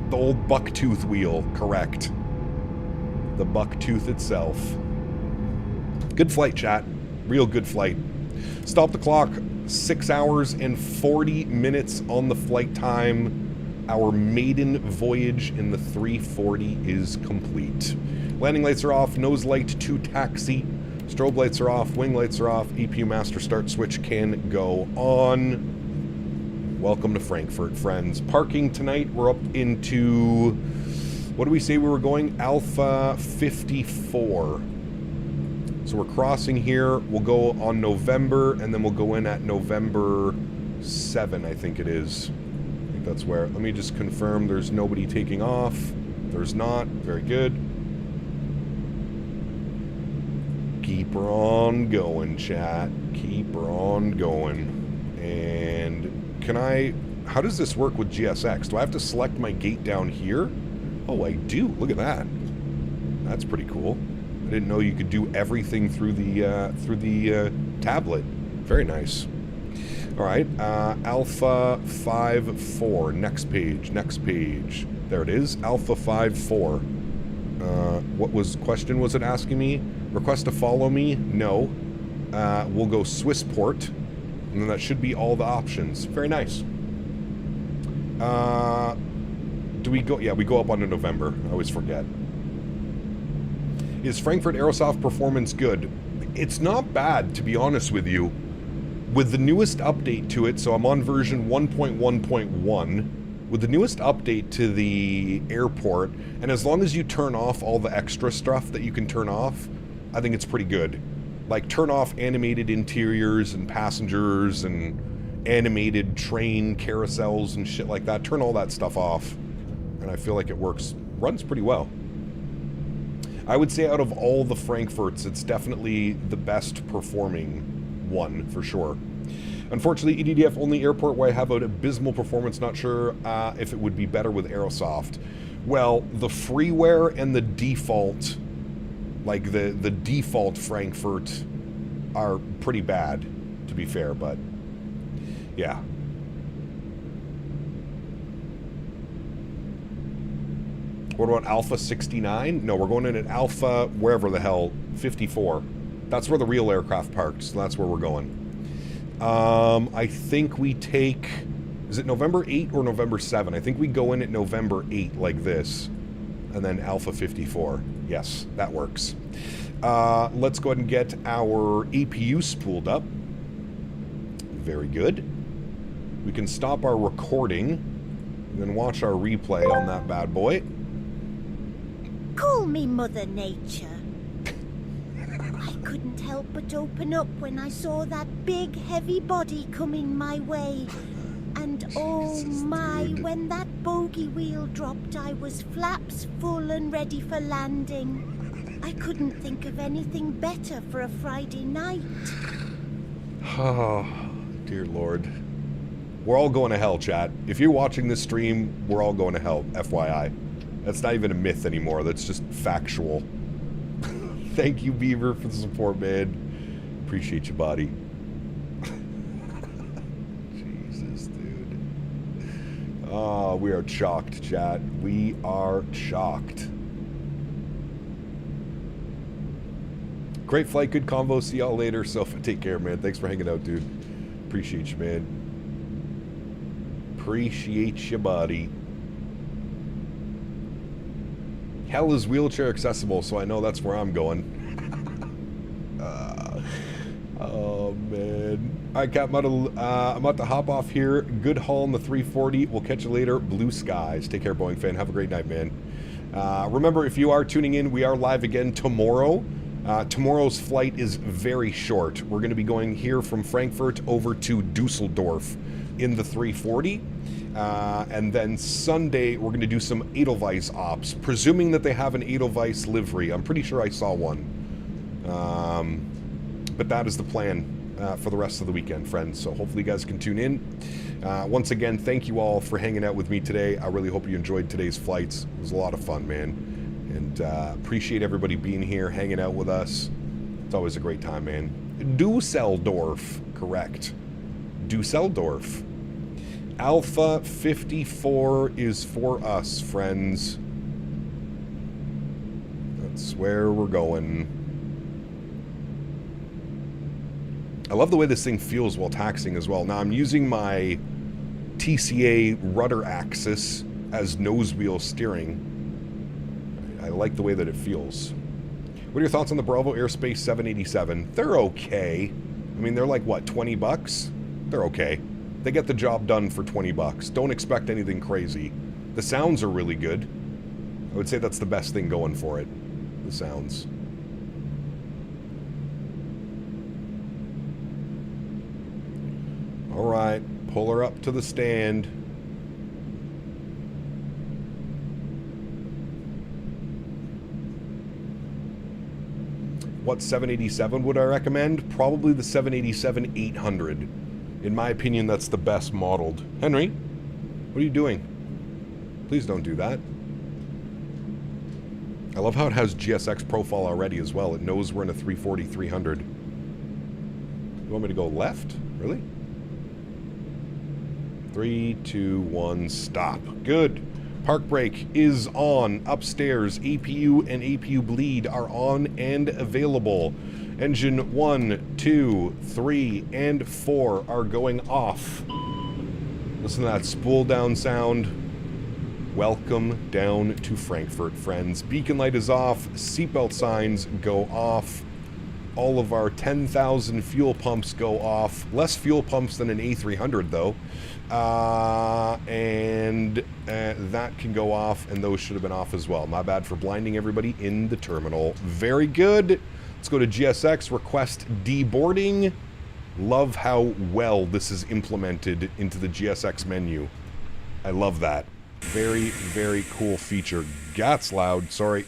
The old bucktooth wheel, correct. The bucktooth itself. Good flight, chat. Real good flight. Stop the clock. 6 hours and 40 minutes on the flight time. Our maiden voyage in the 340 is complete. Landing lights are off. Nose light to taxi. Strobe lights are off. Wing lights are off. EPU master start switch can go on. Welcome to Frankfurt, friends. Parking tonight, we're up into... What do we say we were going? Alpha 54. So we're crossing here. We'll go on November, and then we'll go in at November 7, I think it is. I think that's where. Let me just confirm there's nobody taking off. There's not. Very good. Keep her on going, chat. Keep her on going. And can I... How does this work with GSX? Do I have to select my gate down here? Oh, I do. Look at that. That's pretty cool. I didn't know you could do everything through the tablet. Very nice. All right, Alpha 54. Next page. Next page. There it is. Alpha 54. What question was it asking me? Request to follow me? No. We'll go Swissport, and then that should be all the options. Very nice. Do we go? Yeah, we go up onto November. I always forget. Is Frankfurt Aerosoft performance good? It's not bad, to be honest with you. With the newest update to it, so I'm on version 1.1.1, with the newest update to the airport, and as long as you turn off all the extra stuff that you can turn off, I think it's pretty good. Like, turn off animated interiors and passengers and animated train carousels and shit like that. Turn all that stuff off, and I feel like it runs pretty well. I would say out of all the Frankfurts, it's definitely the best performing one, for sure. Unfortunately, EDDF only airport where I have an abysmal performance. Not sure if it would be better with Aerosoft. Well, the freeware and the default, like the default Frankfurt, are pretty bad, to be fair, but yeah. What about Alpha 69? No, we're going in at Alpha, wherever the hell, 54. That's where the real aircraft parked, so that's where we're going. I think we take... Is it November 8 or November 7? I think we go in at November 8, like this. And then Alpha 54. Yes, that works. Let's go ahead and get our APU spooled up. Very good. We can stop our recording and then watch our replay on that bad boy. Call me Mother Nature. I couldn't help but open up when I saw that big, heavy body coming my way. And oh my, when that bogey wheel dropped, I was flaps full and ready for landing. I couldn't think of anything better for a Friday night. Oh, dear Lord. We're all going to hell, chat. If you're watching this stream, we're all going to hell, FYI. That's not even a myth anymore. That's just factual. Thank you, Beaver, for the support, man. Appreciate you, buddy. Jesus, dude. Oh, we are shocked, chat. We are shocked. Great flight, good convo. See y'all later. Sofa, take care, man. Thanks for hanging out, dude. Appreciate you, man. Appreciate you, buddy. Hell is wheelchair accessible, so I know that's where I'm going. Oh, man. All right, Cap, I'm about to hop off here. Good haul on the 340. We'll catch you later. Blue skies. Take care, Boeing fan. Have a great night, man. Remember, if you are tuning in, we are live again tomorrow. Tomorrow's flight is very short. We're going to be going here from Frankfurt over to Dusseldorf in the 340. And then Sunday, we're going to do some Edelweiss ops, presuming that they have an Edelweiss livery. I'm pretty sure I saw one. But that is the plan for the rest of the weekend, friends. So hopefully you guys can tune in. Once again, thank you all for hanging out with me today. I really hope you enjoyed today's flights. It was a lot of fun, man. And appreciate everybody being here, hanging out with us. It's always a great time, man. Dusseldorf, correct. Dusseldorf. Alpha 54 is for us, friends. That's where we're going. I love the way this thing feels while taxiing as well. Now I'm using my TCA rudder axis as nose wheel steering. I like the way that it feels. What are your thoughts on the Bravo Airspace 787? They're okay. I mean, they're like, what, 20 bucks? They're okay. They get the job done for 20 bucks. Don't expect anything crazy. The sounds are really good. I would say that's the best thing going for it. The sounds. Alright, pull her up to the stand. What 787 would I recommend? Probably the 787-800. In my opinion, that's the best modeled. Henry, what are you doing? Please don't do that. I love how it has GSX profile already as well. It knows we're in a 340-300. You want me to go left? Really? 3, 2, 1, stop. Good. Park brake is on. Upstairs, APU and APU bleed are on and available. Engine 1, 2, 3, and 4 are going off. Listen to that spool down sound. Welcome down to Frankfurt, friends. Beacon light is off. Seatbelt signs go off. All of our 10,000 fuel pumps go off. Less fuel pumps than an A300, though. That can go off, and those should have been off as well. My bad for blinding everybody in the terminal. Very good. Let's go to GSX, request deboarding. Love how well this is implemented into the GSX menu. I love that. Very, very cool feature. That's loud, sorry.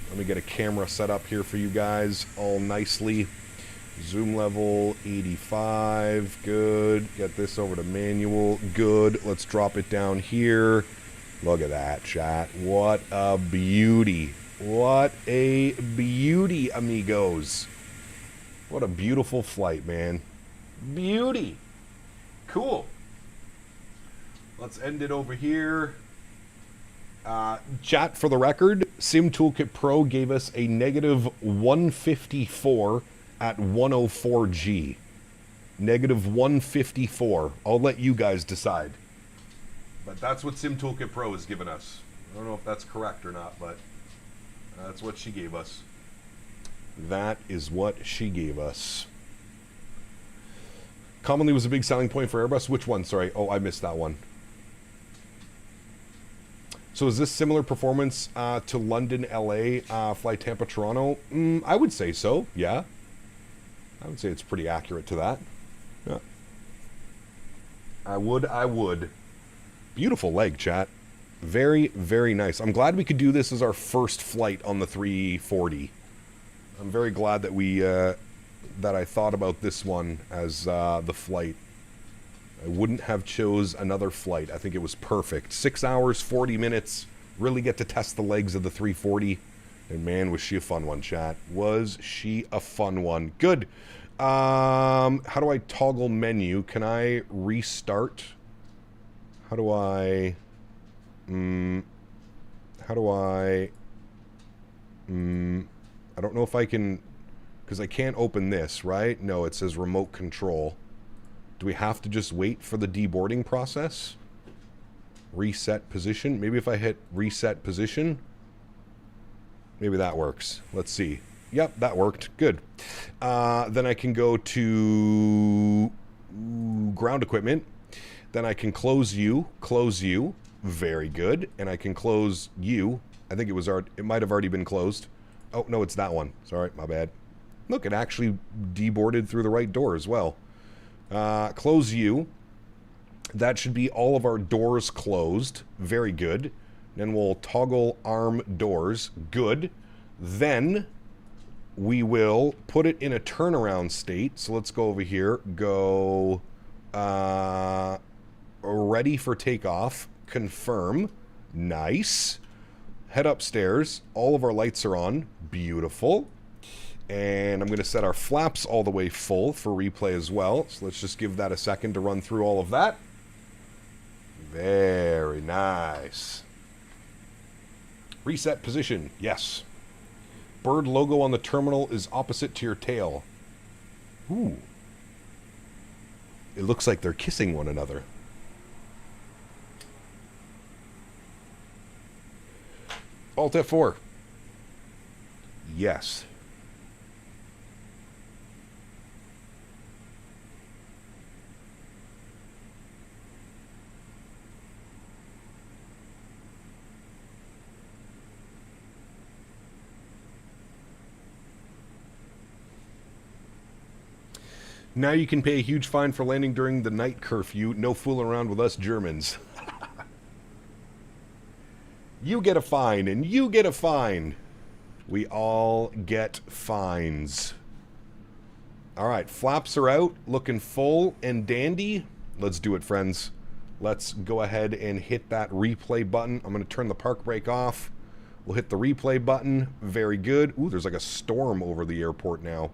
Let me get a camera set up here for you guys all nicely. Zoom level 85, good. Get this over to manual, good. Let's drop it down here. Look at that, chat. What a beauty. What a beauty, amigos. What a beautiful flight, man. Beauty. Cool. Let's end it over here. Chat, for the record, Sim Toolkit Pro gave us a negative 154 at 104G. Negative 154. I'll let you guys decide. But that's what Sim Toolkit Pro has given us. I don't know if that's correct or not, but that's what she gave us. That is what she gave us. Commonly was a big selling point for Airbus. Which one? Sorry. Oh, I missed that one. So is this similar performance to London, LA, Fly Tampa, Toronto? I would say so, yeah. I would say it's pretty accurate to that. Yeah. I would. Beautiful leg, chat. Very, very nice. I'm glad we could do this as our first flight on the 340. I'm very glad that we, that I thought about this one as the flight. I wouldn't have chose another flight. I think it was perfect. 6 hours, 40 minutes. Really get to test the legs of the 340. And man, was she a fun one, chat. Was she a fun one. Good. How do I toggle menu? Can I restart? How do I... I don't know if I can... Because I can't open this, right? No, it says remote control. Do we have to just wait for the deboarding process? Reset position? Maybe if I hit reset position, maybe that works. Let's see. Yep, that worked. Good. Then I can go to ground equipment. Then I can close you. Very good. And I can close you. I think it might have already been closed. Oh, no, it's that one. Sorry, my bad. Look, it actually deboarded through the right door as well. Close you. That should be all of our doors closed. Very good. Then we'll toggle arm doors. Good. Then we will put it in a turnaround state. So let's go over here. Go ready for takeoff. Confirm. Nice. Head upstairs. All of our lights are on. Beautiful. And I'm going to set our flaps all the way full for replay as well. So let's just give that a second to run through all of that. Very nice. Reset position. Yes. Bird logo on the terminal is opposite to your tail. Ooh. It looks like they're kissing one another. Alt F4. Yes. Now you can pay a huge fine for landing during the night curfew. No fooling around with us Germans. You get a fine, and you get a fine. We all get fines. Alright, flaps are out, looking full and dandy. Let's do it, friends. Let's go ahead and hit that replay button. I'm going to turn the park brake off. We'll hit the replay button. Very good. Ooh, there's like a storm over the airport now.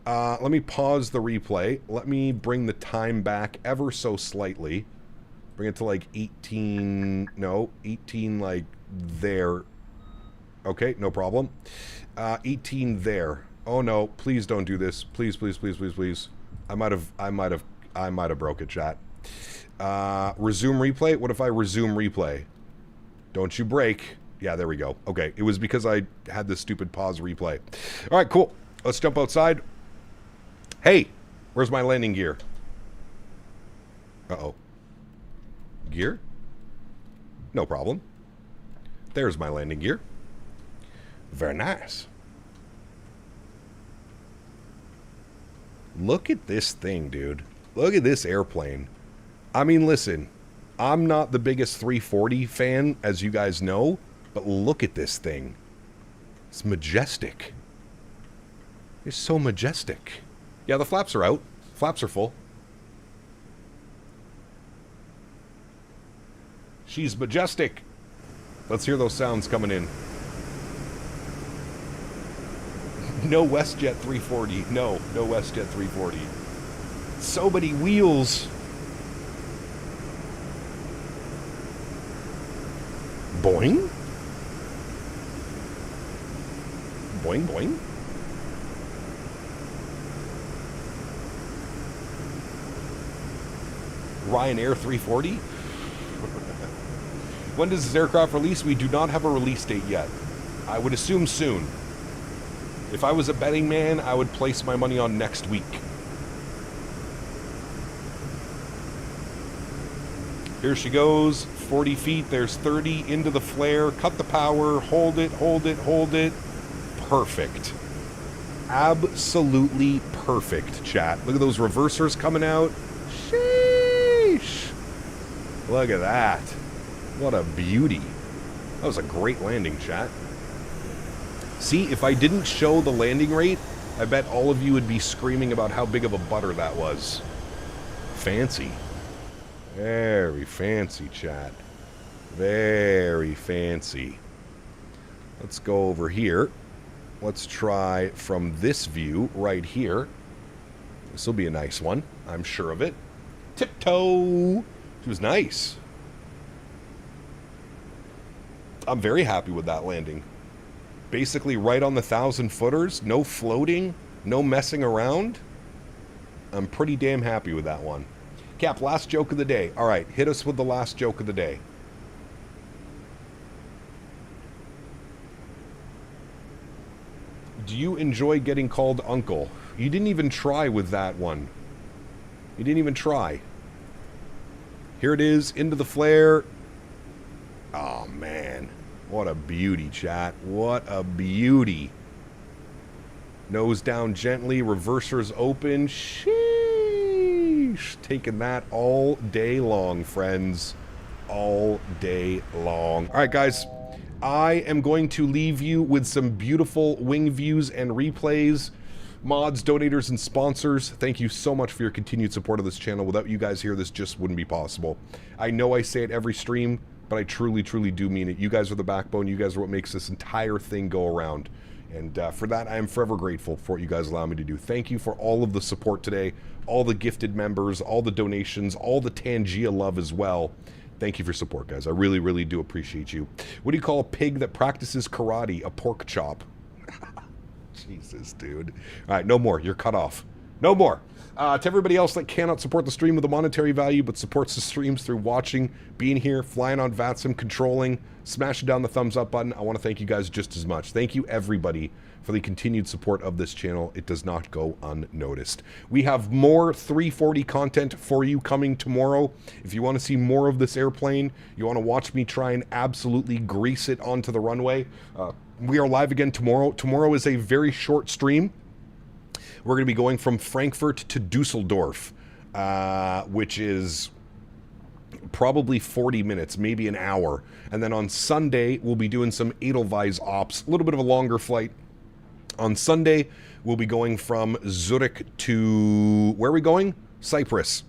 Let me pause the replay. Let me bring the time back ever so slightly. Bring it to like 18... No, 18 like there. Okay, no problem. 18 there. Oh no, please don't do this. Please, please, please, please, please. I might have broke it, chat. Resume replay? What if I resume replay? Don't you break. Yeah, there we go. Okay, it was because I had this stupid pause replay. All right, cool. Let's jump outside. Hey, where's my landing gear? Uh-oh. Gear? No problem. There's my landing gear. Very nice. Look at this thing, dude. Look at this airplane. I mean, listen, I'm not the biggest 340 fan, as you guys know, but look at this thing. It's majestic. It's so majestic. Yeah, the flaps are out. Flaps are full. She's majestic. Let's hear those sounds coming in. No WestJet 340. No WestJet 340. So many wheels. Boing? Boing, boing. Ryanair 340? When does this aircraft release? We do not have a release date yet. I would assume soon. If I was a betting man, I would place my money on next week. Here she goes. 40 feet. There's 30. Into the flare. Cut the power. Hold it, hold it, hold it. Perfect. Absolutely perfect, chat. Look at those reversers coming out. Sheesh. Look at that. What a beauty. That was a great landing, chat. See, if I didn't show the landing rate, I bet all of you would be screaming about how big of a butter that was. Fancy. Very fancy, chat. Very fancy. Let's go over here. Let's try from this view right here. This will be a nice one. I'm sure of it. Tiptoe. It was nice. I'm very happy with that landing. Basically right on the 1,000-footers. No floating. No messing around. I'm pretty damn happy with that one. Cap, last joke of the day. All right, hit us with the last joke of the day. Do you enjoy getting called uncle? You didn't even try with that one. You didn't even try. Here it is, into the flare. Oh, man. What a beauty, chat. What a beauty. Nose down gently, reversers open. Sheesh. Taking that all day long, friends. All day long. All right, guys. I am going to leave you with some beautiful wing views and replays. Mods, donators, and sponsors, thank you so much for your continued support of this channel. Without you guys here, this just wouldn't be possible. I know I say it every stream, but I truly, truly do mean it. You guys are the backbone. You guys are what makes this entire thing go around. And for that, I am forever grateful for what you guys allow me to do. Thank you for all of the support today, all the gifted members, all the donations, all the Tangia love as well. Thank you for support, guys. I really, really do appreciate you. What do you call a pig that practices karate? A pork chop. Jesus, dude. All right, no more. You're cut off. No more. To everybody else that cannot support the stream with a monetary value but supports the streams through watching, being here, flying on VATSIM, controlling, smashing down the thumbs up button, I want to thank you guys just as much. Thank you, everybody, for the continued support of this channel. It does not go unnoticed. We have more 340 content for you coming tomorrow. If you want to see more of this airplane, you want to watch me try and absolutely grease it onto the runway, we are live again tomorrow. Tomorrow is a very short stream. We're going to be going from Frankfurt to Dusseldorf, which is probably 40 minutes, maybe an hour. And then on Sunday, we'll be doing some Edelweiss ops, a little bit of a longer flight. On Sunday, we'll be going from Zurich to... where are we going? Cyprus.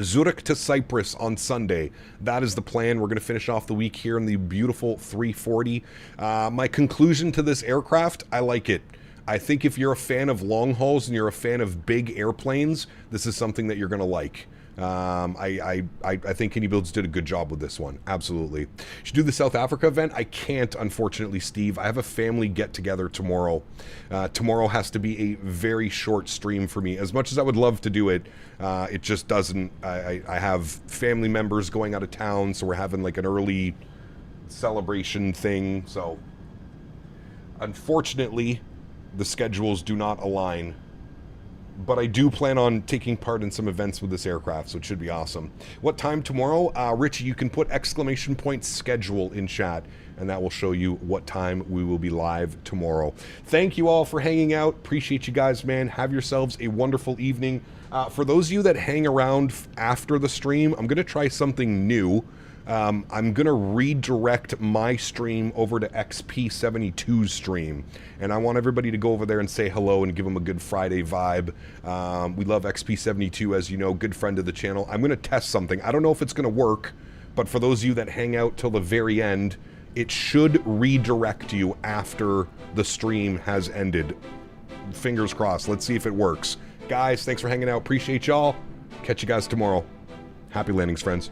Zurich to Cyprus on Sunday. That is the plan. We're going to finish off the week here in the beautiful 340. My conclusion to this aircraft, I like it. I think if you're a fan of long hauls and you're a fan of big airplanes, this is something that you're going to like. I think iniBuilds did a good job with this one. Absolutely. Should do the South Africa event. I can't, unfortunately, Steve. I have a family get-together tomorrow. Tomorrow has to be a very short stream for me. As much as I would love to do it, it just doesn't. I have family members going out of town, so we're having like an early celebration thing. So, unfortunately, the schedules do not align, but I do plan on taking part in some events with this aircraft, so it should be awesome. What time tomorrow? Richie, you can put ! schedule in chat, and that will show you what time we will be live tomorrow. Thank you all for hanging out. Appreciate you guys, man. Have yourselves a wonderful evening. For those of you that hang around after the stream, I'm going to try something new. I'm going to redirect my stream over to XP72's stream. And I want everybody to go over there and say hello and give them a good Friday vibe. We love XP72, as you know, good friend of the channel. I'm going to test something. I don't know if it's going to work, but for those of you that hang out till the very end, it should redirect you after the stream has ended. Fingers crossed. Let's see if it works. Guys, thanks for hanging out. Appreciate y'all. Catch you guys tomorrow. Happy landings, friends.